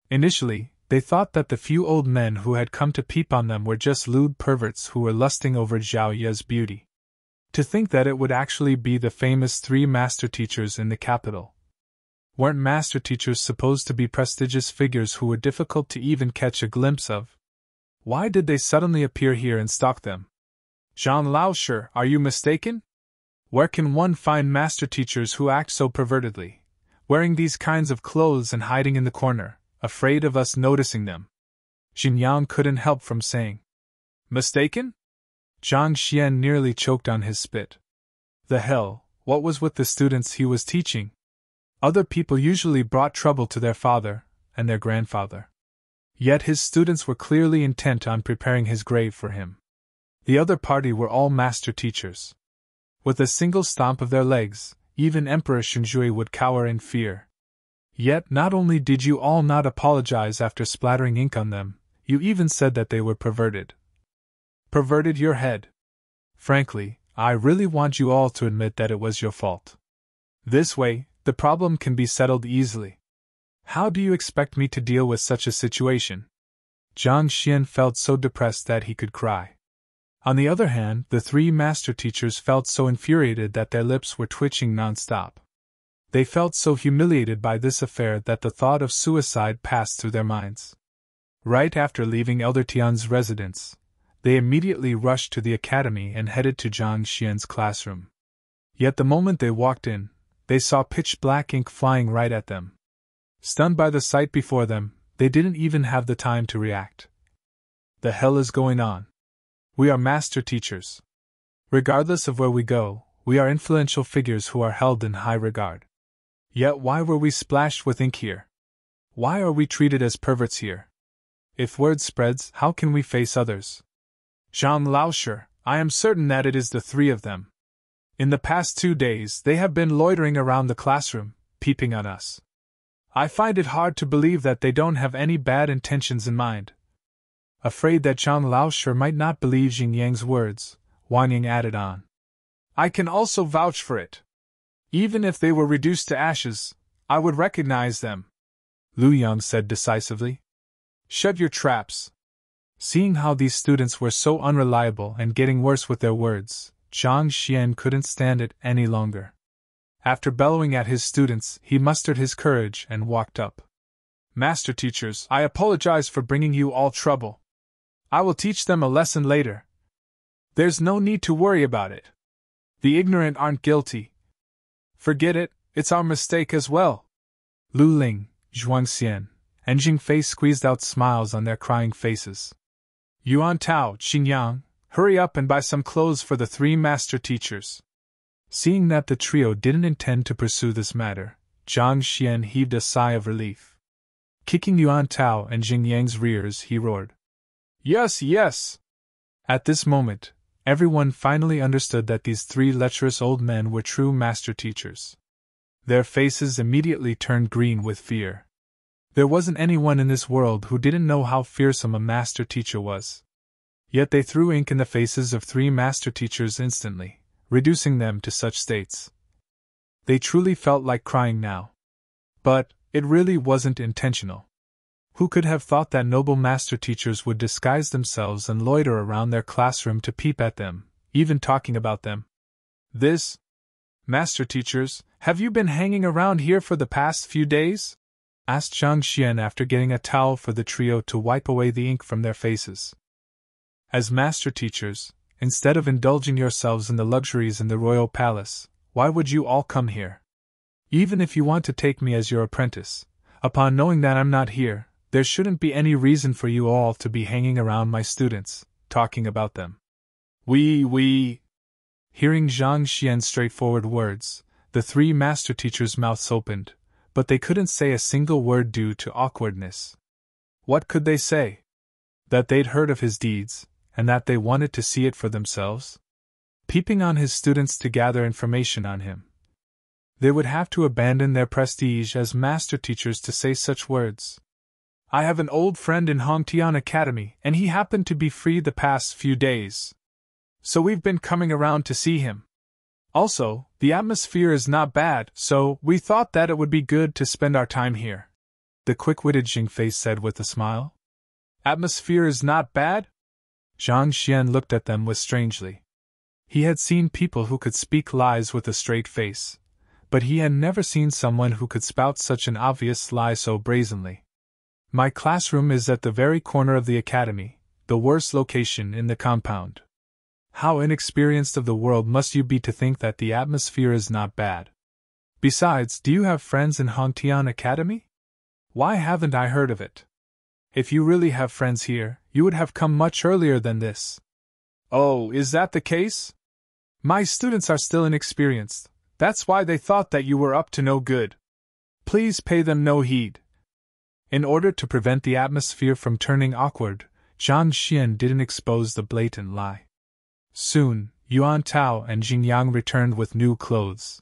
Initially, they thought that the few old men who had come to peep on them were just lewd perverts who were lusting over Zhao Ye's beauty. To think that it would actually be the famous three master teachers in the capital. Weren't master teachers supposed to be prestigious figures who were difficult to even catch a glimpse of? Why did they suddenly appear here and stalk them? Zhang Laoshi, are you mistaken? Where can one find master teachers who act so pervertedly, wearing these kinds of clothes and hiding in the corner, afraid of us noticing them? Xingyang couldn't help from saying. Mistaken? Zhang Xian nearly choked on his spit. The hell, what was with the students he was teaching? Other people usually brought trouble to their father and their grandfather. Yet his students were clearly intent on preparing his grave for him. The other party were all master teachers. With a single stomp of their legs, even Emperor Shenzhui would cower in fear. Yet not only did you all not apologize after splattering ink on them, you even said that they were perverted. Perverted your head. Frankly, I really want you all to admit that it was your fault. This way, the problem can be settled easily. How do you expect me to deal with such a situation? Zhang Xian felt so depressed that he could cry. On the other hand, the three master teachers felt so infuriated that their lips were twitching non-stop. They felt so humiliated by this affair that the thought of suicide passed through their minds. Right after leaving Elder Tian's residence, they immediately rushed to the academy and headed to Zhang Xian's classroom. Yet the moment they walked in, they saw pitch-black ink flying right at them. Stunned by the sight before them, they didn't even have the time to react. The hell is going on? We are master teachers. Regardless of where we go, we are influential figures who are held in high regard. Yet why were we splashed with ink here? Why are we treated as perverts here? If word spreads, how can we face others? Zhang Laoshi, I am certain that it is the three of them. In the past 2 days they have been loitering around the classroom, peeping on us. I find it hard to believe that they don't have any bad intentions in mind. Afraid that Zhang Laoshi might not believe Xingyang's words, Wang Ying added on. I can also vouch for it. Even if they were reduced to ashes, I would recognize them, Lu Yang said decisively. Shut your traps. Seeing how these students were so unreliable and getting worse with their words, Zhang Xian couldn't stand it any longer. After bellowing at his students, he mustered his courage and walked up. Master teachers, I apologize for bringing you all trouble. I will teach them a lesson later. There's no need to worry about it. The ignorant aren't guilty. Forget it, it's our mistake as well. Lu Ling, Zhuangxian, and Jing Fei squeezed out smiles on their crying faces. Yuan Tao, Xingyang, hurry up and buy some clothes for the three master teachers. Seeing that the trio didn't intend to pursue this matter, Zhang Xian heaved a sigh of relief. Kicking Yuan Tao and Jing Yang's rears, he roared. Yes, yes! At this moment, everyone finally understood that these three lecherous old men were true master teachers. Their faces immediately turned green with fear. There wasn't anyone in this world who didn't know how fearsome a master teacher was. Yet they threw ink in the faces of three master teachers instantly, reducing them to such states. They truly felt like crying now. But it really wasn't intentional. Who could have thought that noble master teachers would disguise themselves and loiter around their classroom to peep at them, even talking about them? This? Master teachers, have you been hanging around here for the past few days? Asked Zhang Xian after getting a towel for the trio to wipe away the ink from their faces. As master teachers, instead of indulging yourselves in the luxuries in the royal palace, why would you all come here? Even if you want to take me as your apprentice, upon knowing that I'm not here, there shouldn't be any reason for you all to be hanging around my students, talking about them. We. Hearing Zhang Xian's straightforward words, the three master teachers' mouths opened, but they couldn't say a single word due to awkwardness. What could they say? That they'd heard of his deeds, and that they wanted to see it for themselves? Peeping on his students to gather information on him. They would have to abandon their prestige as master teachers to say such words. I have an old friend in Hongtian Academy, and he happened to be free the past few days. So we've been coming around to see him. Also, the atmosphere is not bad, so we thought that it would be good to spend our time here. The quick-witted Jing Fei said with a smile. Atmosphere is not bad? Zhang Xian looked at them with strangely. He had seen people who could speak lies with a straight face, but he had never seen someone who could spout such an obvious lie so brazenly. My classroom is at the very corner of the academy, the worst location in the compound. How inexperienced of the world must you be to think that the atmosphere is not bad? Besides, do you have friends in Hongtian Academy? Why haven't I heard of it? If you really have friends here, you would have come much earlier than this. Oh, is that the case? My students are still inexperienced. That's why they thought that you were up to no good. Please pay them no heed. In order to prevent the atmosphere from turning awkward, Zhang Xian didn't expose the blatant lie. Soon, Yuan Tao and Jing Yang returned with new clothes.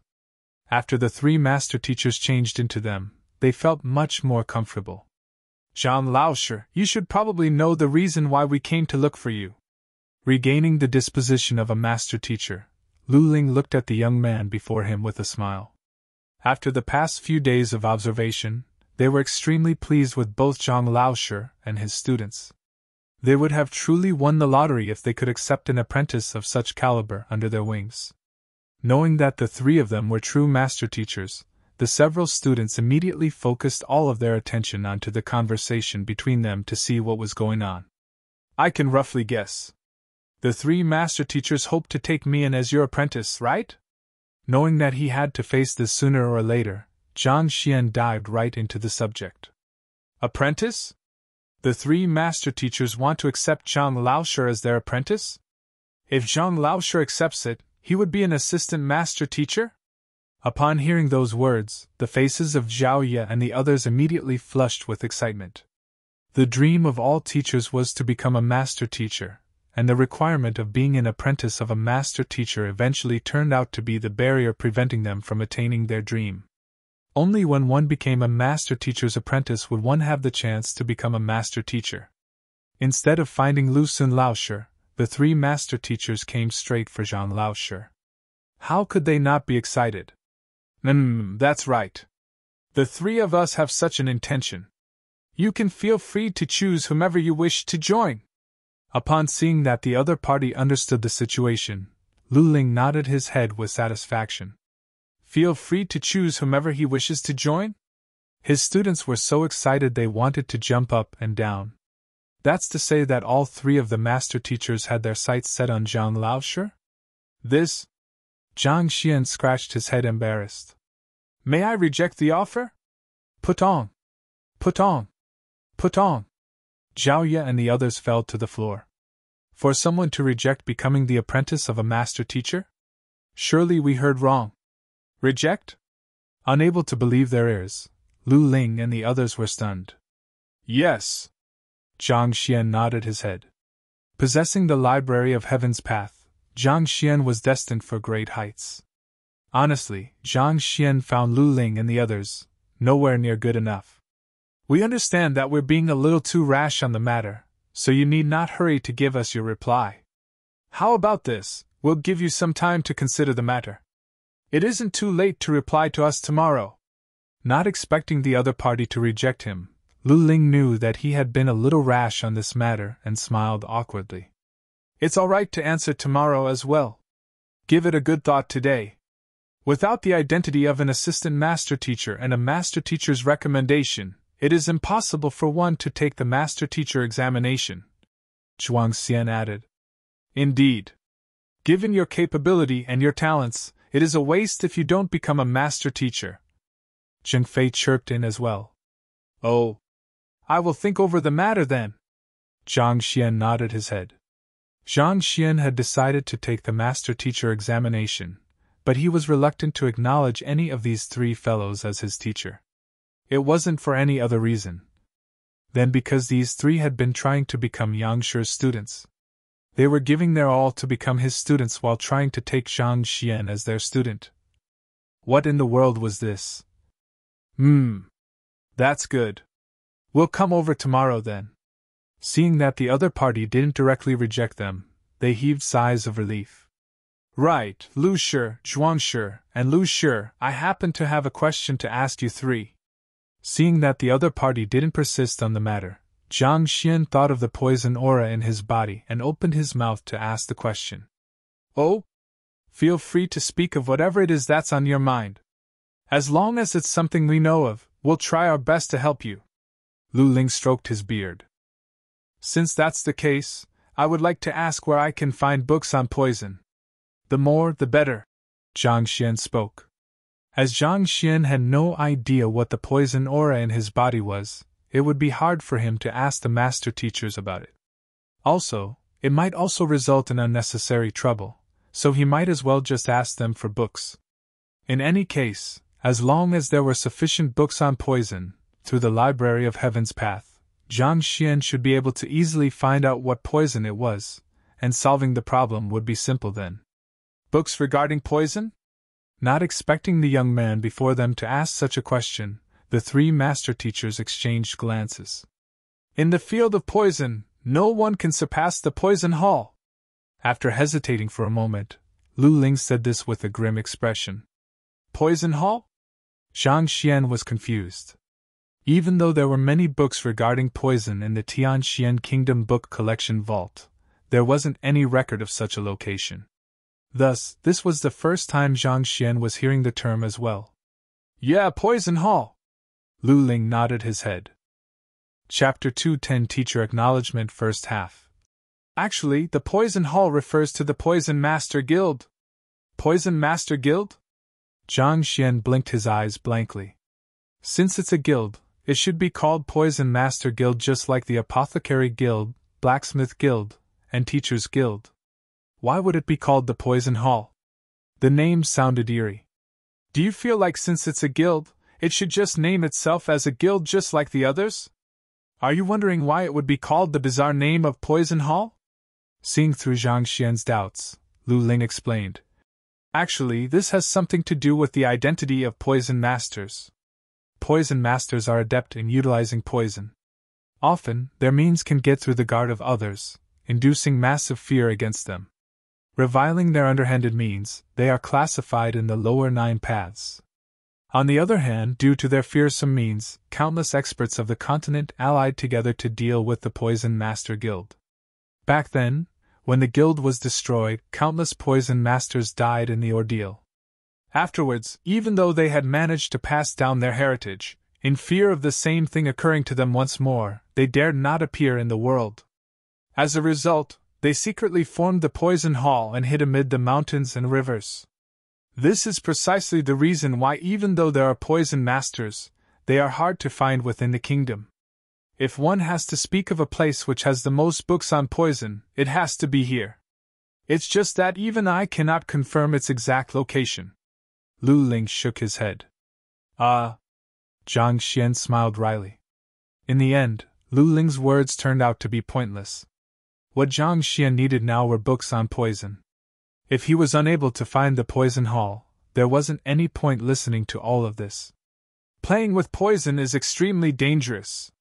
After the three master teachers changed into them, they felt much more comfortable. Zhang Laosher, you should probably know the reason why we came to look for you. Regaining the disposition of a master teacher, Lu Ling looked at the young man before him with a smile. After the past few days of observation, they were extremely pleased with both Zhang Laosher and his students. They would have truly won the lottery if they could accept an apprentice of such caliber under their wings. Knowing that the three of them were true master teachers, the several students immediately focused all of their attention onto the conversation between them to see what was going on. I can roughly guess. The three master teachers hoped to take me in as your apprentice, right? Knowing that he had to face this sooner or later, Zhang Xian dived right into the subject. Apprentice? The three master teachers want to accept Zhang Laosher as their apprentice? If Zhang Laosher accepts it, he would be an assistant master teacher? Upon hearing those words, the faces of Zhao Ye and the others immediately flushed with excitement. The dream of all teachers was to become a master teacher, and the requirement of being an apprentice of a master teacher eventually turned out to be the barrier preventing them from attaining their dream. Only when one became a master teacher's apprentice would one have the chance to become a master teacher. Instead of finding Lu Sun Laosher, the three master teachers came straight for Zhang Laosher. How could they not be excited? That's right. The three of us have such an intention. You can feel free to choose whomever you wish to join. Upon seeing that the other party understood the situation, Lu Ling nodded his head with satisfaction. Feel free to choose whomever he wishes to join? His students were so excited they wanted to jump up and down. That's to say that all three of the master teachers had their sights set on Zhang Laosher? This? Zhang Xian scratched his head embarrassed. May I reject the offer? Put on. Put on. Put on. Zhao Ye and the others fell to the floor. For someone to reject becoming the apprentice of a master teacher? Surely we heard wrong. Reject? Unable to believe their ears, Lu Ling and the others were stunned. Yes. Zhang Xian nodded his head. Possessing the library of Heaven's Path, Zhang Xian was destined for great heights. Honestly, Zhang Xian found Lu Ling and the others nowhere near good enough. We understand that we're being a little too rash on the matter, so you need not hurry to give us your reply. How about this? We'll give you some time to consider the matter. It isn't too late to reply to us tomorrow. Not expecting the other party to reject him, Lu Ling knew that he had been a little rash on this matter and smiled awkwardly. It's all right to answer tomorrow as well. Give it a good thought today. Without the identity of an assistant master teacher and a master teacher's recommendation, it is impossible for one to take the master teacher examination, Zhuang Xian added. Indeed. Given your capability and your talents, it is a waste if you don't become a master teacher. Jing Fei chirped in as well. Oh. I will think over the matter then. Zhang Xian nodded his head. Zhang Xian had decided to take the master teacher examination, but he was reluctant to acknowledge any of these three fellows as his teacher. It wasn't for any other reason than because these three had been trying to become Yang Shi's students. They were giving their all to become his students while trying to take Zhang Xian as their student. What in the world was this? That's good. We'll come over tomorrow then. Seeing that the other party didn't directly reject them, they heaved sighs of relief. Right, Lu Shi, Zhuang Shi, and Lu Shi, I happen to have a question to ask you three. Seeing that the other party didn't persist on the matter, Zhang Xian thought of the poison aura in his body and opened his mouth to ask the question. Oh? Feel free to speak of whatever it is that's on your mind. As long as it's something we know of, we'll try our best to help you. Lu Ling stroked his beard. Since that's the case, I would like to ask where I can find books on poison. The more, the better, Zhang Xian spoke. As Zhang Xian had no idea what the poison aura in his body was, it would be hard for him to ask the master teachers about it. Also, it might also result in unnecessary trouble, so he might as well just ask them for books. In any case, as long as there were sufficient books on poison, through the Library of Heaven's Path, Zhang Xian should be able to easily find out what poison it was, and solving the problem would be simple then. Books regarding poison? Not expecting the young man before them to ask such a question, the three master teachers exchanged glances. In the field of poison, no one can surpass the Poison Hall. After hesitating for a moment, Lu Ling said this with a grim expression. Poison Hall? Zhang Xian was confused. Even though there were many books regarding poison in the Tianxian Kingdom book collection vault, there wasn't any record of such a location. Thus, this was the first time Zhang Xian was hearing the term as well. Yeah, Poison Hall. Lu Ling nodded his head. Chapter 210 Teacher Acknowledgement First Half. Actually, the Poison Hall refers to the Poison Master Guild. Poison Master Guild? Zhang Xian blinked his eyes blankly. Since it's a guild, it should be called Poison Master Guild just like the Apothecary Guild, Blacksmith Guild, and Teachers Guild. Why would it be called the Poison Hall? The name sounded eerie. Do you feel like since it's a guild, it should just name itself as a guild just like the others? Are you wondering why it would be called the bizarre name of Poison Hall? Seeing through Zhang Xian's doubts, Lu Ling explained. Actually, this has something to do with the identity of poison masters. Poison masters are adept in utilizing poison. Often, their means can get through the guard of others, inducing massive fear against them. Reviling their underhanded means, they are classified in the lower 9 paths. On the other hand, due to their fearsome means, countless experts of the continent allied together to deal with the Poison Master Guild. Back then, when the guild was destroyed, countless poison masters died in the ordeal. Afterwards, even though they had managed to pass down their heritage, in fear of the same thing occurring to them once more, they dared not appear in the world. As a result, they secretly formed the Poison Hall and hid amid the mountains and rivers. This is precisely the reason why even though there are poison masters, they are hard to find within the kingdom. If one has to speak of a place which has the most books on poison, it has to be here. It's just that even I cannot confirm its exact location. Lu Ling shook his head. Zhang Xian smiled wryly. In the end, Lu Ling's words turned out to be pointless. What Zhang Xian needed now were books on poison. If he was unable to find the Poison Hall, there wasn't any point listening to all of this. Playing with poison is extremely dangerous.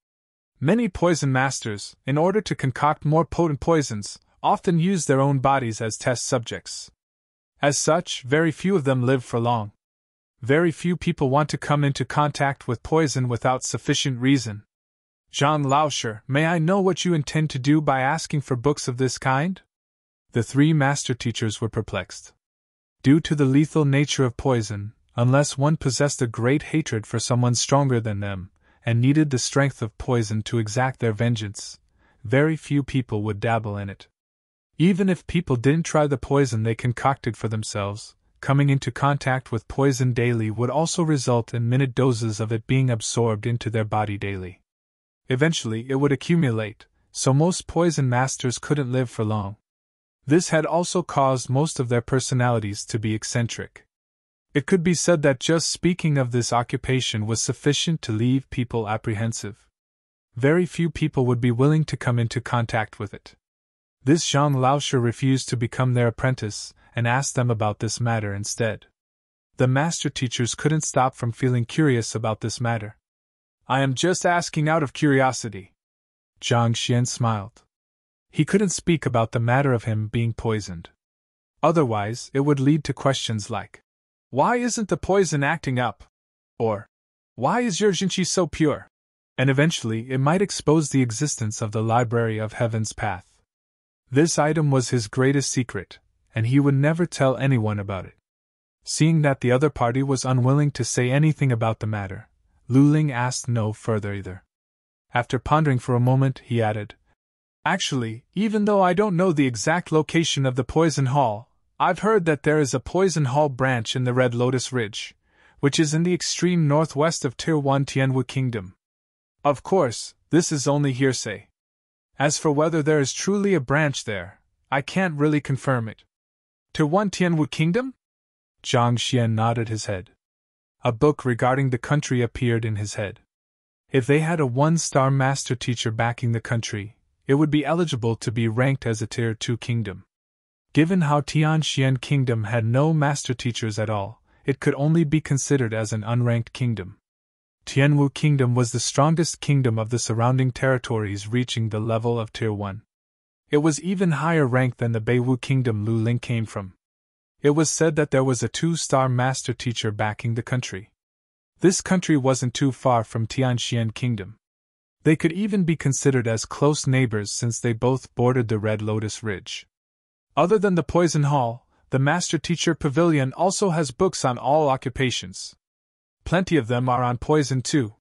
Many poison masters, in order to concoct more potent poisons, often use their own bodies as test subjects. As such, very few of them live for long. Very few people want to come into contact with poison without sufficient reason. Zhang Laoshi, may I know what you intend to do by asking for books of this kind? The three master teachers were perplexed. Due to the lethal nature of poison, unless one possessed a great hatred for someone stronger than them, and needed the strength of poison to exact their vengeance, very few people would dabble in it. Even if people didn't try the poison they concocted for themselves, coming into contact with poison daily would also result in minute doses of it being absorbed into their body daily. Eventually it would accumulate, so most poison masters couldn't live for long. This had also caused most of their personalities to be eccentric. It could be said that just speaking of this occupation was sufficient to leave people apprehensive. Very few people would be willing to come into contact with it. This Zhang Laoshi refused to become their apprentice, and asked them about this matter instead. The master teachers couldn't stop from feeling curious about this matter. I am just asking out of curiosity. Zhang Xian smiled. He couldn't speak about the matter of him being poisoned. Otherwise, it would lead to questions like, why isn't the poison acting up? Or, why is your Jinqi so pure? And eventually it might expose the existence of the Library of Heaven's Path. This item was his greatest secret, and he would never tell anyone about it. Seeing that the other party was unwilling to say anything about the matter, Lu Ling asked no further either. After pondering for a moment, he added, actually, even though I don't know the exact location of the Poison Hall, I've heard that there is a Poison Hall branch in the Red Lotus Ridge, which is in the extreme northwest of Tier 1 Tianwu Kingdom. Of course, this is only hearsay. As for whether there is truly a branch there, I can't really confirm it. Tier 1 Tianwu Kingdom? Zhang Xian nodded his head. A book regarding the country appeared in his head. If they had a 1-star master teacher backing the country, it would be eligible to be ranked as a Tier 2 kingdom. Given how Tianxian Kingdom had no master teachers at all, it could only be considered as an unranked kingdom. Tianwu Kingdom was the strongest kingdom of the surrounding territories, reaching the level of Tier 1. It was even higher ranked than the Beiwu Kingdom Lu Ling came from. It was said that there was a 2-star master teacher backing the country. This country wasn't too far from Tianxian Kingdom. They could even be considered as close neighbors since they both bordered the Red Lotus Ridge. Other than the Poison Hall, the Master Teacher Pavilion also has books on all occupations. Plenty of them are on poison too.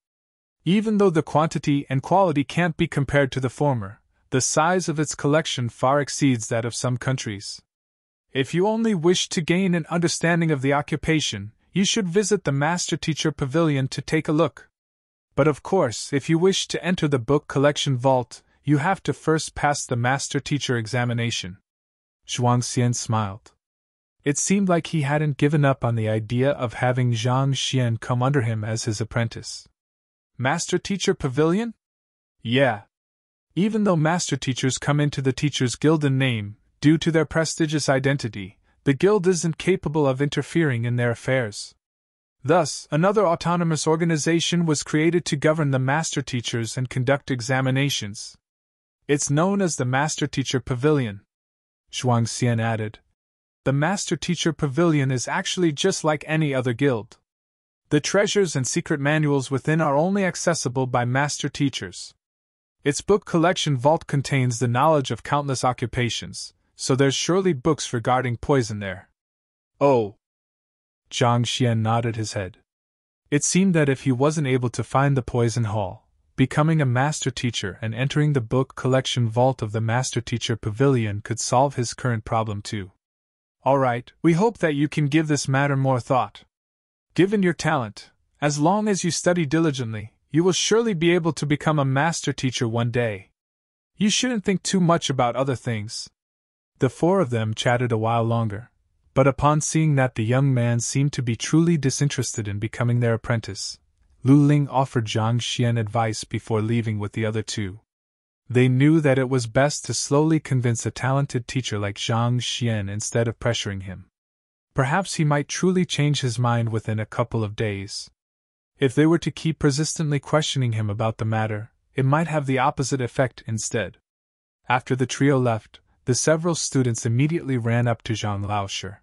Even though the quantity and quality can't be compared to the former, the size of its collection far exceeds that of some countries. If you only wish to gain an understanding of the occupation, you should visit the Master Teacher Pavilion to take a look. But of course, if you wish to enter the book collection vault, you have to first pass the Master Teacher examination. Zhuang Xian smiled. It seemed like he hadn't given up on the idea of having Zhang Xian come under him as his apprentice. Master Teacher Pavilion? Yeah. Even though Master Teachers come into the Teachers Guild in name, due to their prestigious identity, the guild isn't capable of interfering in their affairs. Thus, another autonomous organization was created to govern the Master Teachers and conduct examinations. It's known as the Master Teacher Pavilion. Zhuang Xian added. The Master Teacher Pavilion is actually just like any other guild. The treasures and secret manuals within are only accessible by Master Teachers. Its book collection vault contains the knowledge of countless occupations, so there's surely books regarding poison there. Oh. Zhang Xian nodded his head. It seemed that if he wasn't able to find the Poison Hall, becoming a Master Teacher and entering the book collection vault of the Master Teacher Pavilion could solve his current problem too. Alright, we hope that you can give this matter more thought. Given your talent, as long as you study diligently, you will surely be able to become a Master Teacher one day. You shouldn't think too much about other things. The four of them chatted a while longer, but upon seeing that the young man seemed to be truly disinterested in becoming their apprentice, Lu Ling offered Zhang Xian advice before leaving with the other two. They knew that it was best to slowly convince a talented teacher like Zhang Xian instead of pressuring him. Perhaps he might truly change his mind within a couple of days. If they were to keep persistently questioning him about the matter, it might have the opposite effect instead. After the trio left, the several students immediately ran up to Zhang Laoshi.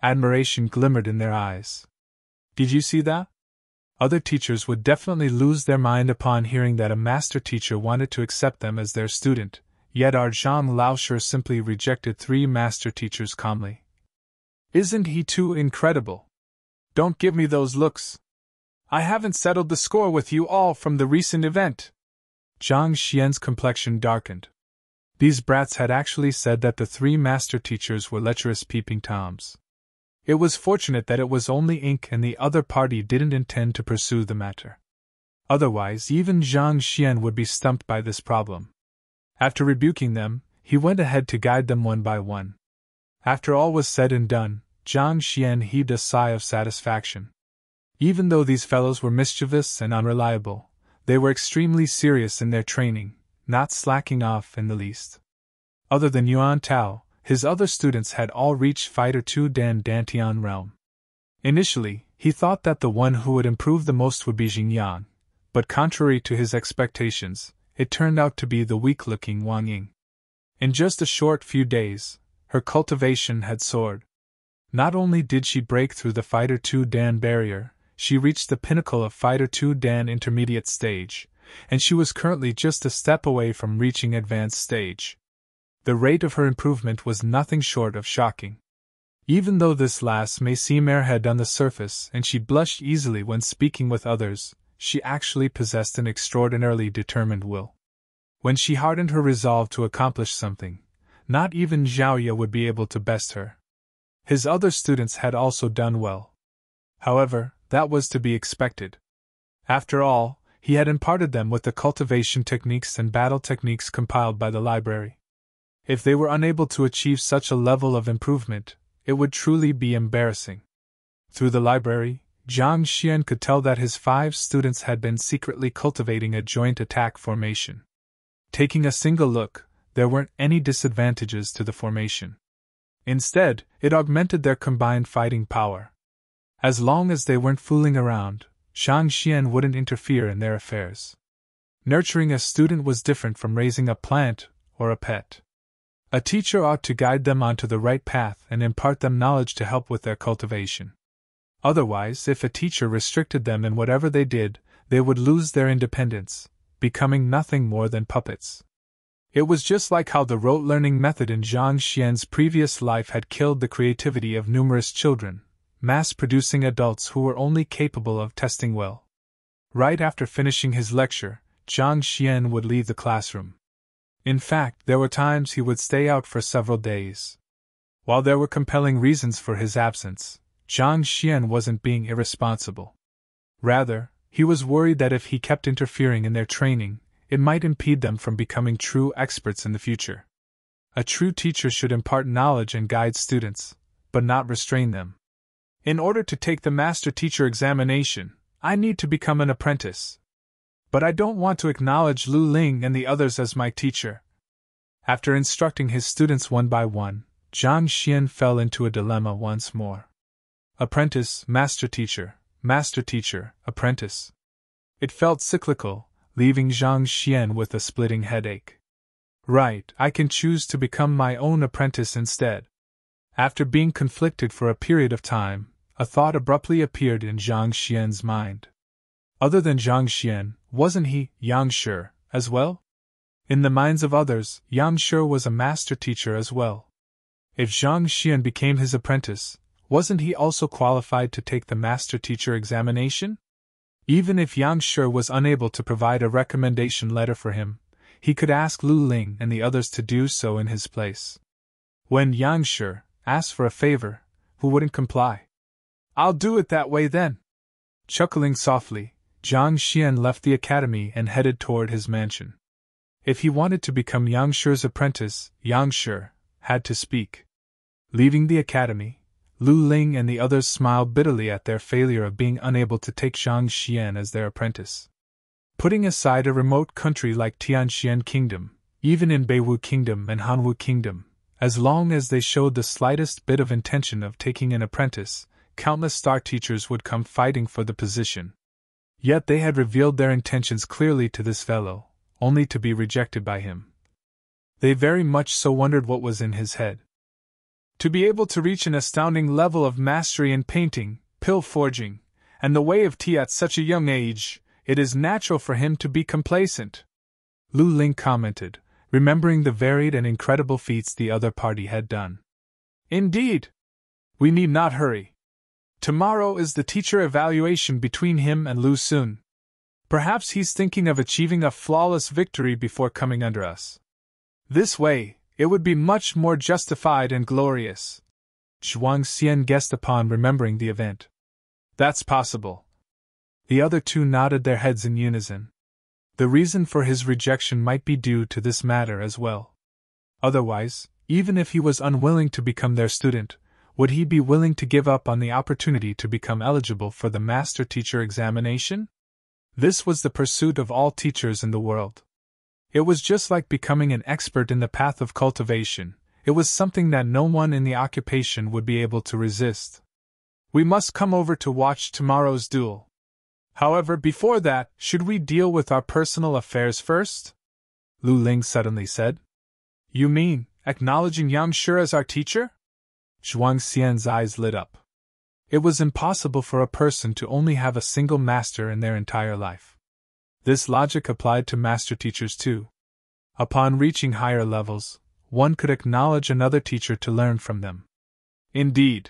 Admiration glimmered in their eyes. Did you see that? Other teachers would definitely lose their mind upon hearing that a master teacher wanted to accept them as their student, yet our Zhang Laoshi simply rejected 3 master teachers calmly. Isn't he too incredible? Don't give me those looks. I haven't settled the score with you all from the recent event. Zhang Xian's complexion darkened. These brats had actually said that the 3 master teachers were lecherous peeping toms. It was fortunate that it was only ink and the other party didn't intend to pursue the matter. Otherwise, even Zhang Xian would be stumped by this problem. After rebuking them, he went ahead to guide them one by one. After all was said and done, Zhang Xian heaved a sigh of satisfaction. Even though these fellows were mischievous and unreliable, they were extremely serious in their training, not slacking off in the least. Other than Yuan Tao, his other students had all reached Fighter 2 Dan Dantian realm. Initially, he thought that the one who would improve the most would be Xingyang, but contrary to his expectations, it turned out to be the weak-looking Wang Ying. In just a short few days, her cultivation had soared. Not only did she break through the Fighter 2 Dan barrier, she reached the pinnacle of Fighter 2 Dan intermediate stage, and she was currently just a step away from reaching advanced stage. The rate of her improvement was nothing short of shocking. Even though this last may seem airhead on the surface and she blushed easily when speaking with others, she actually possessed an extraordinarily determined will. When she hardened her resolve to accomplish something, not even Zhaoye would be able to best her. His other students had also done well. However, that was to be expected. After all, he had imparted them with the cultivation techniques and battle techniques compiled by the library. If they were unable to achieve such a level of improvement, it would truly be embarrassing. Through the library, Jiang Xian could tell that his 5 students had been secretly cultivating a joint attack formation. Taking a single look, there weren't any disadvantages to the formation. Instead, it augmented their combined fighting power. As long as they weren't fooling around, Jiang Xian wouldn't interfere in their affairs. Nurturing a student was different from raising a plant or a pet. A teacher ought to guide them onto the right path and impart them knowledge to help with their cultivation. Otherwise, if a teacher restricted them in whatever they did, they would lose their independence, becoming nothing more than puppets. It was just like how the rote learning method in Jiang Xian's previous life had killed the creativity of numerous children, mass-producing adults who were only capable of testing well. Right after finishing his lecture, Jiang Xian would leave the classroom. In fact, there were times he would stay out for several days. While there were compelling reasons for his absence, Jiang Xian wasn't being irresponsible. Rather, he was worried that if he kept interfering in their training, it might impede them from becoming true experts in the future. A true teacher should impart knowledge and guide students, but not restrain them. In order to take the master teacher examination, I need to become an apprentice. But I don't want to acknowledge Lu Ling and the others as my teacher. After instructing his students one by one, Jiang Xian fell into a dilemma once more. Apprentice, master teacher, apprentice. It felt cyclical, leaving Jiang Xian with a splitting headache. Right, I can choose to become my own apprentice instead. After being conflicted for a period of time, a thought abruptly appeared in Jiang Xian's mind. Other than Jiang Xian, wasn't he, Yang Shi, as well? In the minds of others, Yang Shi was a master teacher as well. If Jiang Xian became his apprentice, wasn't he also qualified to take the master teacher examination? Even if Yang Shi was unable to provide a recommendation letter for him, he could ask Lu Ling and the others to do so in his place. When Yang Shi asked for a favor, who wouldn't comply? I'll do it that way then. Chuckling softly, Jiang Xian left the academy and headed toward his mansion. If he wanted to become Yang Shi's apprentice, Yang Shi had to speak. Leaving the academy, Lu Ling and the others smiled bitterly at their failure of being unable to take Jiang Xian as their apprentice. Putting aside a remote country like Tianxian Kingdom, even in Beiwu Kingdom and Hanwu Kingdom, as long as they showed the slightest bit of intention of taking an apprentice, countless star teachers would come fighting for the position. Yet they had revealed their intentions clearly to this fellow, only to be rejected by him. They very much so wondered what was in his head. To be able to reach an astounding level of mastery in painting, pill forging, and the way of tea at such a young age, it is natural for him to be complacent. Lu Ling commented, remembering the varied and incredible feats the other party had done. Indeed. We need not hurry. Tomorrow is the teacher evaluation between him and Lu Sun. Perhaps he's thinking of achieving a flawless victory before coming under us. This way, it would be much more justified and glorious. Zhuang Xian guessed upon remembering the event. That's possible. The other two nodded their heads in unison. The reason for his rejection might be due to this matter as well. Otherwise, even if he was unwilling to become their student, would he be willing to give up on the opportunity to become eligible for the master teacher examination? This was the pursuit of all teachers in the world. It was just like becoming an expert in the path of cultivation. It was something that no one in the occupation would be able to resist. we must come over to watch tomorrow's duel. However, before that, should we deal with our personal affairs first? Lu Ling suddenly said. You mean, acknowledging Yang Shi as our teacher? Zhuang Xian's eyes lit up. It was impossible for a person to only have a single master in their entire life. This logic applied to master teachers too. Upon reaching higher levels, one could acknowledge another teacher to learn from them. Indeed.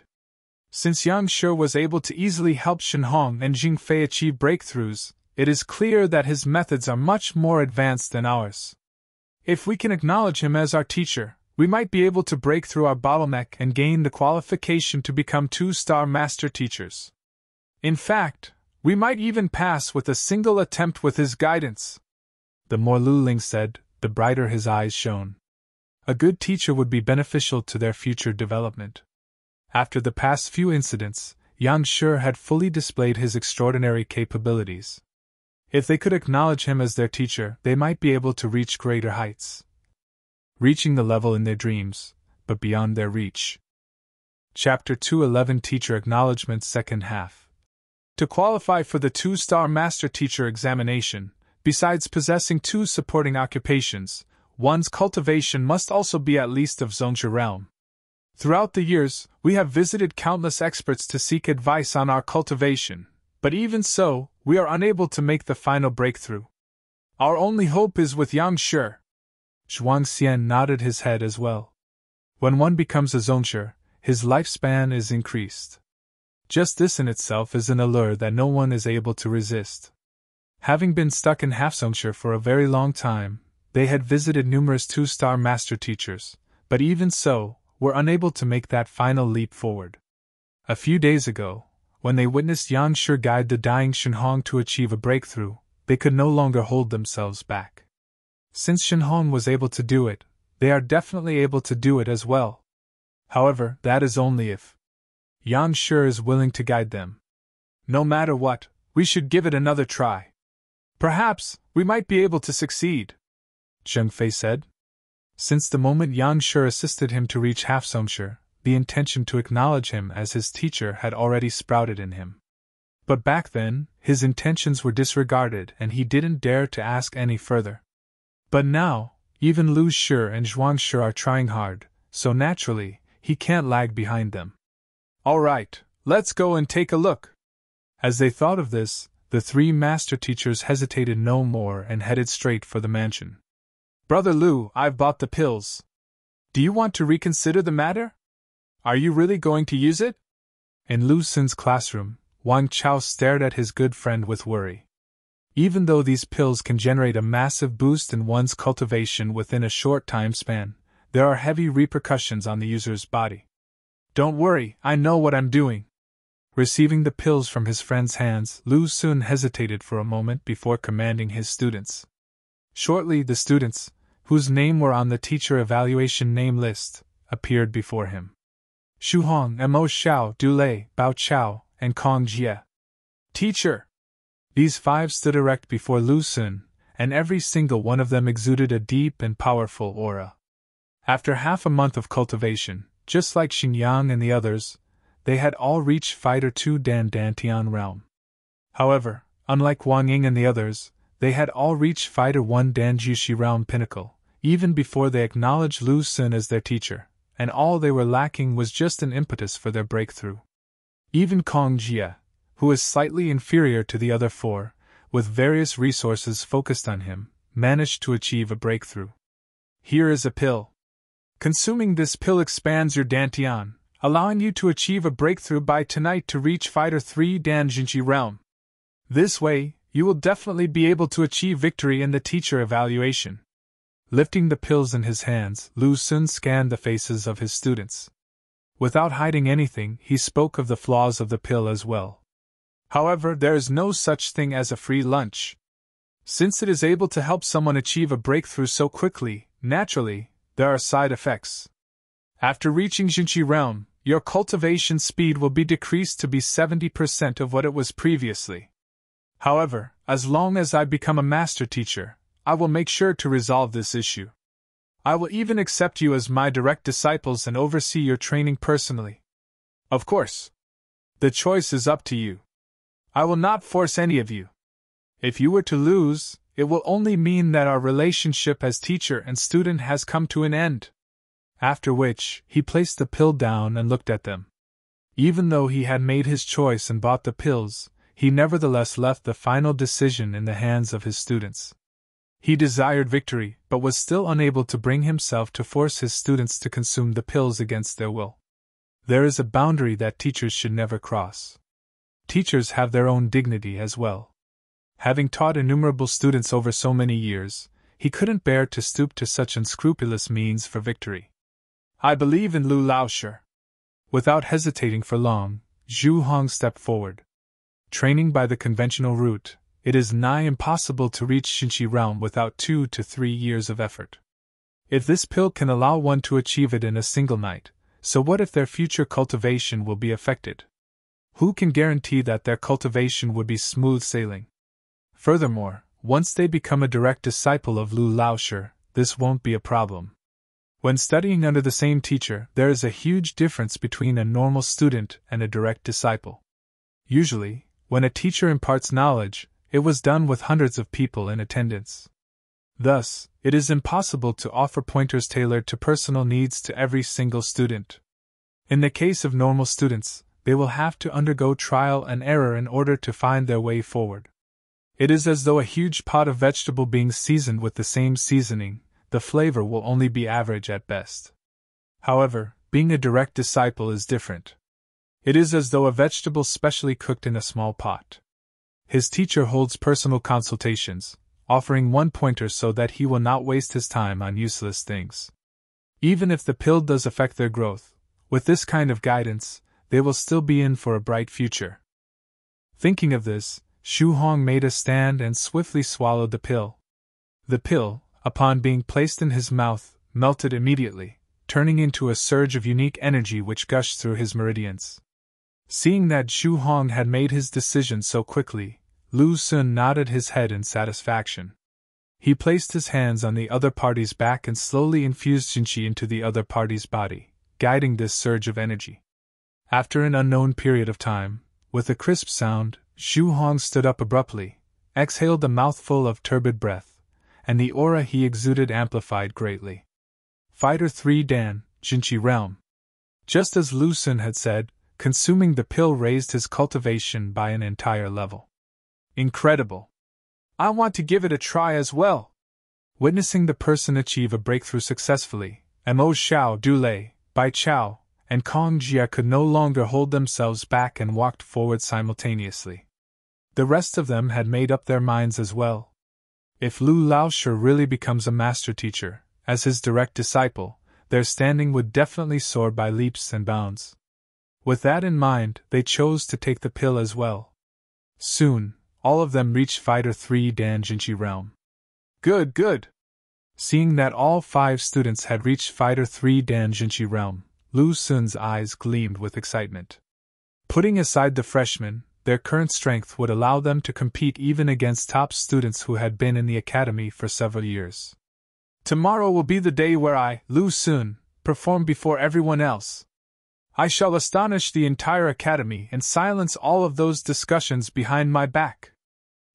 Since Yang Shi was able to easily help Shen Hong and Jing Fei achieve breakthroughs, it is clear that his methods are much more advanced than ours. If we can acknowledge him as our teacher, we might be able to break through our bottleneck and gain the qualification to become 2-star master teachers. In fact, we might even pass with a single attempt with his guidance. The more Lu Ling said, the brighter his eyes shone. A good teacher would be beneficial to their future development. After the past few incidents, Yang Shi had fully displayed his extraordinary capabilities. If they could acknowledge him as their teacher, they might be able to reach greater heights. Reaching the level in their dreams, but beyond their reach. Chapter 211 Teacher Acknowledgement Second Half. To qualify for the 2-star Master Teacher examination, besides possessing 2 supporting occupations, one's cultivation must also be at least of Zongzhi realm. Throughout the years, we have visited countless experts to seek advice on our cultivation, but even so, we are unable to make the final breakthrough. Our only hope is with Yang Shi. Zhuang Xian nodded his head as well. When one becomes a Zongzhi, his lifespan is increased. Just this in itself is an allure that no one is able to resist. Having been stuck in half Zongzhi for a very long time, they had visited numerous 2-star master teachers, but even so, were unable to make that final leap forward. A few days ago, when they witnessed Yang Shi guide the dying Shen Hong to achieve a breakthrough, they could no longer hold themselves back. Since Shen Hong was able to do it, they are definitely able to do it as well. However, that is only if Yang Shi is willing to guide them. No matter what, we should give it another try. Perhaps, we might be able to succeed, Zheng Fei said. Since the moment Yang Shi assisted him to reach half Zongzhi, the intention to acknowledge him as his teacher had already sprouted in him. But back then, his intentions were disregarded and he didn't dare to ask any further. But now, even Lu Shi and Zhuang Shi are trying hard, so naturally, he can't lag behind them. All right, let's go and take a look. As they thought of this, the 3 master teachers hesitated no more and headed straight for the mansion. Brother Lu, I've bought the pills. Do you want to reconsider the matter? Are you really going to use it? In Lu Xun's classroom, Wang Chao stared at his good friend with worry. Even though these pills can generate a massive boost in one's cultivation within a short time span, there are heavy repercussions on the user's body. Don't worry, I know what I'm doing. Receiving the pills from his friend's hands, Lu Xun hesitated for a moment before commanding his students. Shortly, the students, whose name were on the teacher evaluation name list, appeared before him. Shu Hong, Mo Xiao, Du Lei, Bao Chao, and Kong Jie. Teacher! These 5 stood erect before Lu Xun, and every single one of them exuded a deep and powerful aura. After half a month of cultivation, just like Xingyang and the others, they had all reached Fighter 2 Dan Dantian realm. However, unlike Wang Ying and the others, they had all reached Fighter 1 Dan Jushi realm pinnacle, even before they acknowledged Lu Xun as their teacher, and all they were lacking was just an impetus for their breakthrough. Even Kong Jie, who is slightly inferior to the other 4, with various resources focused on him, managed to achieve a breakthrough. Here is a pill. Consuming this pill expands your Dantian, allowing you to achieve a breakthrough by tonight to reach Fighter 3 Dan Jinchi realm. This way, you will definitely be able to achieve victory in the teacher evaluation. Lifting the pills in his hands, Lu Xun scanned the faces of his students. Without hiding anything, he spoke of the flaws of the pill as well. However, there is no such thing as a free lunch. Since it is able to help someone achieve a breakthrough so quickly, naturally, there are side effects. After reaching Jinchi realm, your cultivation speed will be decreased to be 70% of what it was previously. However, as long as I become a master teacher, I will make sure to resolve this issue. I will even accept you as my direct disciples and oversee your training personally. Of course. The choice is up to you. I will not force any of you. If you were to lose, it will only mean that our relationship as teacher and student has come to an end. After which, he placed the pill down and looked at them. Even though he had made his choice and bought the pills, he nevertheless left the final decision in the hands of his students. He desired victory, but was still unable to bring himself to force his students to consume the pills against their will. There is a boundary that teachers should never cross. Teachers have their own dignity as well. Having taught innumerable students over so many years, he couldn't bear to stoop to such unscrupulous means for victory. I believe in Lu Laoshi. Without hesitating for long, Zhu Hong stepped forward. Training by the conventional route, it is nigh impossible to reach Xinqi realm without 2 to 3 years of effort. If this pill can allow one to achieve it in a single night, so what if their future cultivation will be affected? Who can guarantee that their cultivation would be smooth sailing? Furthermore, once they become a direct disciple of Lu Laoshi, this won't be a problem. When studying under the same teacher, there is a huge difference between a normal student and a direct disciple. Usually, when a teacher imparts knowledge, it was done with hundreds of people in attendance. Thus, it is impossible to offer pointers tailored to personal needs to every single student. In the case of normal students, they will have to undergo trial and error in order to find their way forward. It is as though a huge pot of vegetable being seasoned with the same seasoning, the flavor will only be average at best. However, being a direct disciple is different. It is as though a vegetable specially cooked in a small pot. His teacher holds personal consultations, offering one pointer so that he will not waste his time on useless things. Even if the pill does affect their growth, with this kind of guidance, they will still be in for a bright future. Thinking of this, Zhu Hong made a stand and swiftly swallowed the pill. The pill, upon being placed in his mouth, melted immediately, turning into a surge of unique energy which gushed through his meridians. Seeing that Zhu Hong had made his decision so quickly, Lu Xun nodded his head in satisfaction. He placed his hands on the other party's back and slowly infused Xinqi into the other party's body, guiding this surge of energy. After an unknown period of time, with a crisp sound, Zhu Hong stood up abruptly, exhaled a mouthful of turbid breath, and the aura he exuded amplified greatly. Fighter 3 Dan, Xinqi Realm. Just as Lu Xun had said, consuming the pill raised his cultivation by an entire level. Incredible! I want to give it a try as well. Witnessing the person achieve a breakthrough successfully, Mo Xiao Dulei, Bai Chao, and Kong Jia could no longer hold themselves back and walked forward simultaneously. The rest of them had made up their minds as well. If Lu Laoshi really becomes a master teacher, as his direct disciple, their standing would definitely soar by leaps and bounds. With that in mind, they chose to take the pill as well. Soon, all of them reached Fighter 3 Dan Xinqi Realm. Good. Seeing that all 5 students had reached Fighter 3 Dan Xinqi Realm, Lu Xun's eyes gleamed with excitement. Putting aside the freshmen, their current strength would allow them to compete even against top students who had been in the academy for several years. Tomorrow will be the day where I, Lu Xun, perform before everyone else. I shall astonish the entire academy and silence all of those discussions behind my back.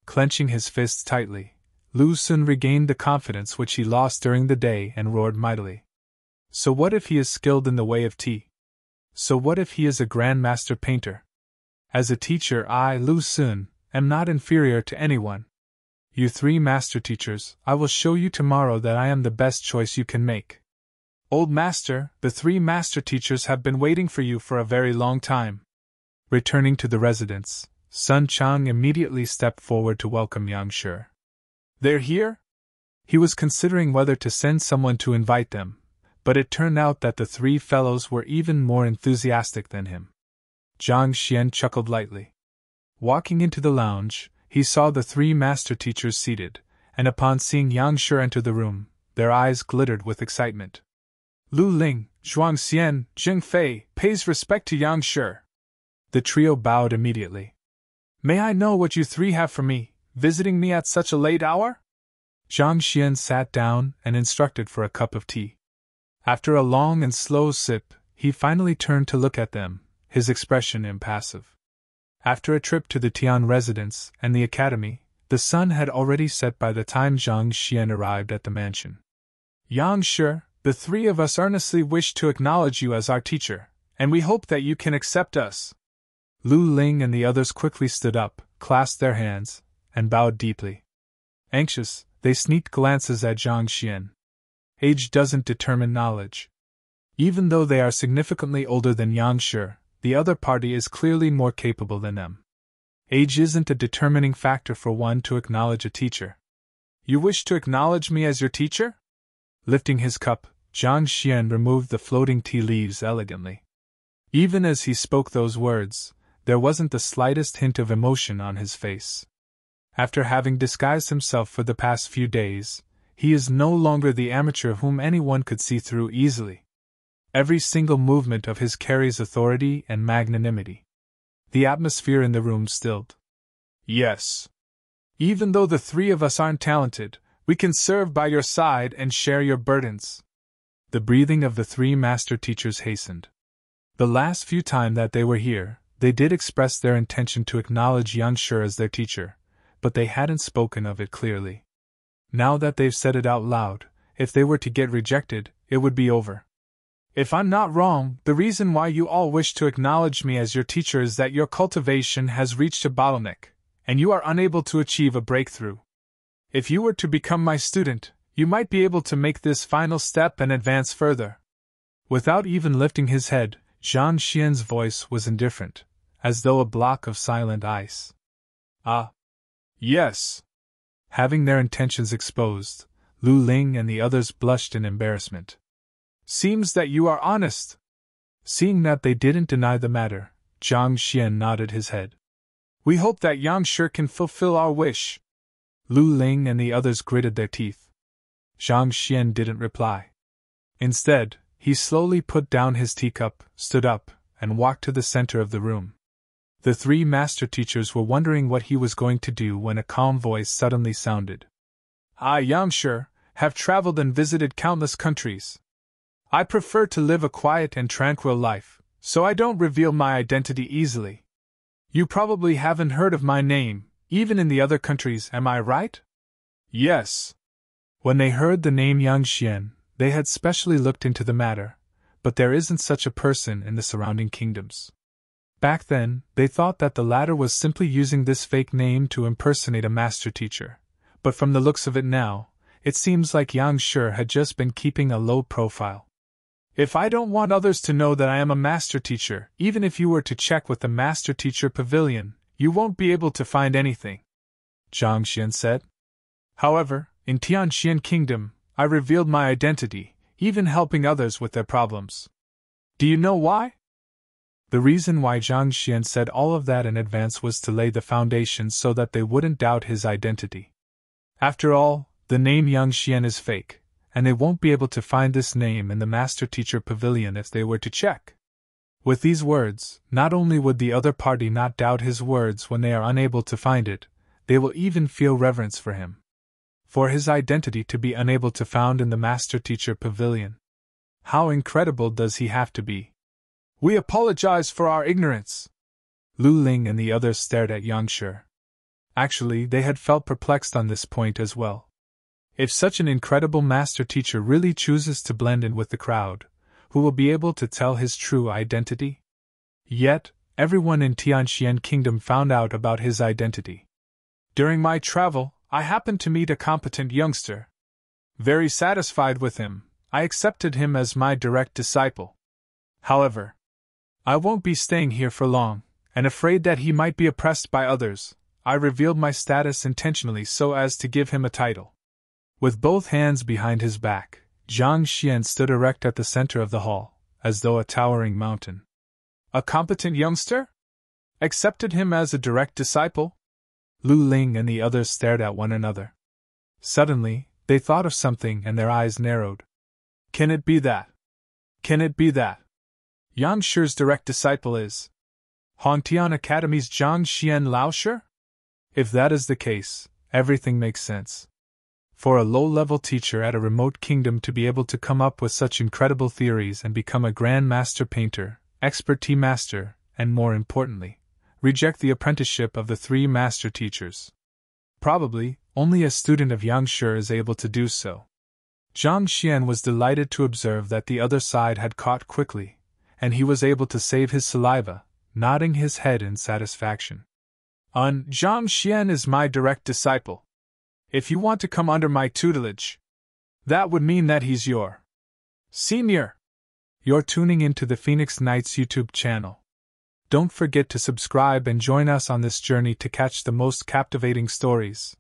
Clenching his fists tightly, Lu Xun regained the confidence which he lost during the day and roared mightily. So what if he is skilled in the way of tea? So what if he is a grandmaster painter? As a teacher, I, Lu Xun, am not inferior to anyone. You 3 master teachers, I will show you tomorrow that I am the best choice you can make. Old master, the 3 master teachers have been waiting for you for a very long time. Returning to the residence, Sun Chang immediately stepped forward to welcome Yang Shi. They're here? He was considering whether to send someone to invite them, but it turned out that the 3 fellows were even more enthusiastic than him. Zhang Xian chuckled lightly. Walking into the lounge, he saw the 3 master teachers seated, and upon seeing Yang Shi enter the room, their eyes glittered with excitement. Lu Ling, Zhuang Xian, Jing Fei, pays respect to Yang Shi. The trio bowed immediately. May I know what you 3 have for me, visiting me at such a late hour? Zhang Xian sat down and instructed for a cup of tea. After a long and slow sip, he finally turned to look at them, his expression impassive. After a trip to the Tian residence and the academy, the sun had already set by the time Zhang Xian arrived at the mansion. Yang Shi, the three of us earnestly wish to acknowledge you as our teacher, and we hope that you can accept us. Lu Ling and the others quickly stood up, clasped their hands, and bowed deeply. Anxious, they sneaked glances at Zhang Xian. Age doesn't determine knowledge. Even though they are significantly older than Yang Shi, the other party is clearly more capable than them. Age isn't a determining factor for one to acknowledge a teacher. You wish to acknowledge me as your teacher? Lifting his cup, Zhang Xian removed the floating tea leaves elegantly. Even as he spoke those words, there wasn't the slightest hint of emotion on his face. After having disguised himself for the past few days, he is no longer the amateur whom anyone could see through easily. Every single movement of his carries authority and magnanimity. The atmosphere in the room stilled. Yes. Even though the three of us aren't talented, we can serve by your side and share your burdens. The breathing of the three master teachers hastened. The last few times that they were here, they did express their intention to acknowledge Yang Shi as their teacher, but they hadn't spoken of it clearly. Now that they've said it out loud, if they were to get rejected, it would be over. If I'm not wrong, the reason why you all wish to acknowledge me as your teacher is that your cultivation has reached a bottleneck, and you are unable to achieve a breakthrough. If you were to become my student, you might be able to make this final step and advance further. Without even lifting his head, Zhang Xian's voice was indifferent, as though a block of silent ice. Ah. Yes. Having their intentions exposed, Lu Ling and the others blushed in embarrassment. Seems that you are honest. Seeing that they didn't deny the matter, Zhang Xian nodded his head. We hope that Yang Shi can fulfill our wish. Lu Ling and the others gritted their teeth. Zhang Xian didn't reply. Instead, he slowly put down his teacup, stood up, and walked to the center of the room. The three master teachers were wondering what he was going to do when a calm voice suddenly sounded. I, Yang Shi, have traveled and visited countless countries. I prefer to live a quiet and tranquil life, so I don't reveal my identity easily. You probably haven't heard of my name, even in the other countries, am I right? Yes. When they heard the name Yang Xian, they had specially looked into the matter, but there isn't such a person in the surrounding kingdoms. Back then, they thought that the latter was simply using this fake name to impersonate a master teacher, but from the looks of it now, it seems like Yang Shi had just been keeping a low profile. If I don't want others to know that I am a master teacher, even if you were to check with the master teacher pavilion, you won't be able to find anything, Zhang Xian said. However, in Tianxian Kingdom, I revealed my identity, even helping others with their problems. Do you know why? The reason why Zhang Xian said all of that in advance was to lay the foundation so that they wouldn't doubt his identity. After all, the name Yang Xian is fake, and they won't be able to find this name in the Master Teacher Pavilion if they were to check. With these words, not only would the other party not doubt his words when they are unable to find it, they will even feel reverence for him. For his identity to be unable to found in the Master Teacher Pavilion. How incredible does he have to be? We apologize for our ignorance. Lu Ling and the others stared at Yang Shi. Actually, they had felt perplexed on this point as well. If such an incredible master teacher really chooses to blend in with the crowd, who will be able to tell his true identity? Yet, everyone in Tianxian Kingdom found out about his identity. During my travel, I happened to meet a competent youngster. Very satisfied with him, I accepted him as my direct disciple. However, I won't be staying here for long, and afraid that he might be oppressed by others, I revealed my status intentionally so as to give him a title. With both hands behind his back, Zhang Xian stood erect at the center of the hall, as though a towering mountain. A competent youngster? Accepted him as a direct disciple? Lu Ling and the others stared at one another. Suddenly, they thought of something and their eyes narrowed. Can it be that? Can it be that Yang Shi's direct disciple is Hongtian Academy's Zhang Xian Laoshi? If that is the case, everything makes sense. For a low-level teacher at a remote kingdom to be able to come up with such incredible theories and become a grand master painter, expert tea master, and more importantly, reject the apprenticeship of the 3 master teachers. Probably, only a student of Yang Shi is able to do so. Zhang Xian was delighted to observe that the other side had caught quickly, and he was able to save his saliva, nodding his head in satisfaction. Zhang Xian is my direct disciple. If you want to come under my tutelage, that would mean that he's your senior. You're tuning into the Phoenix Knights YouTube channel. Don't forget to subscribe and join us on this journey to catch the most captivating stories.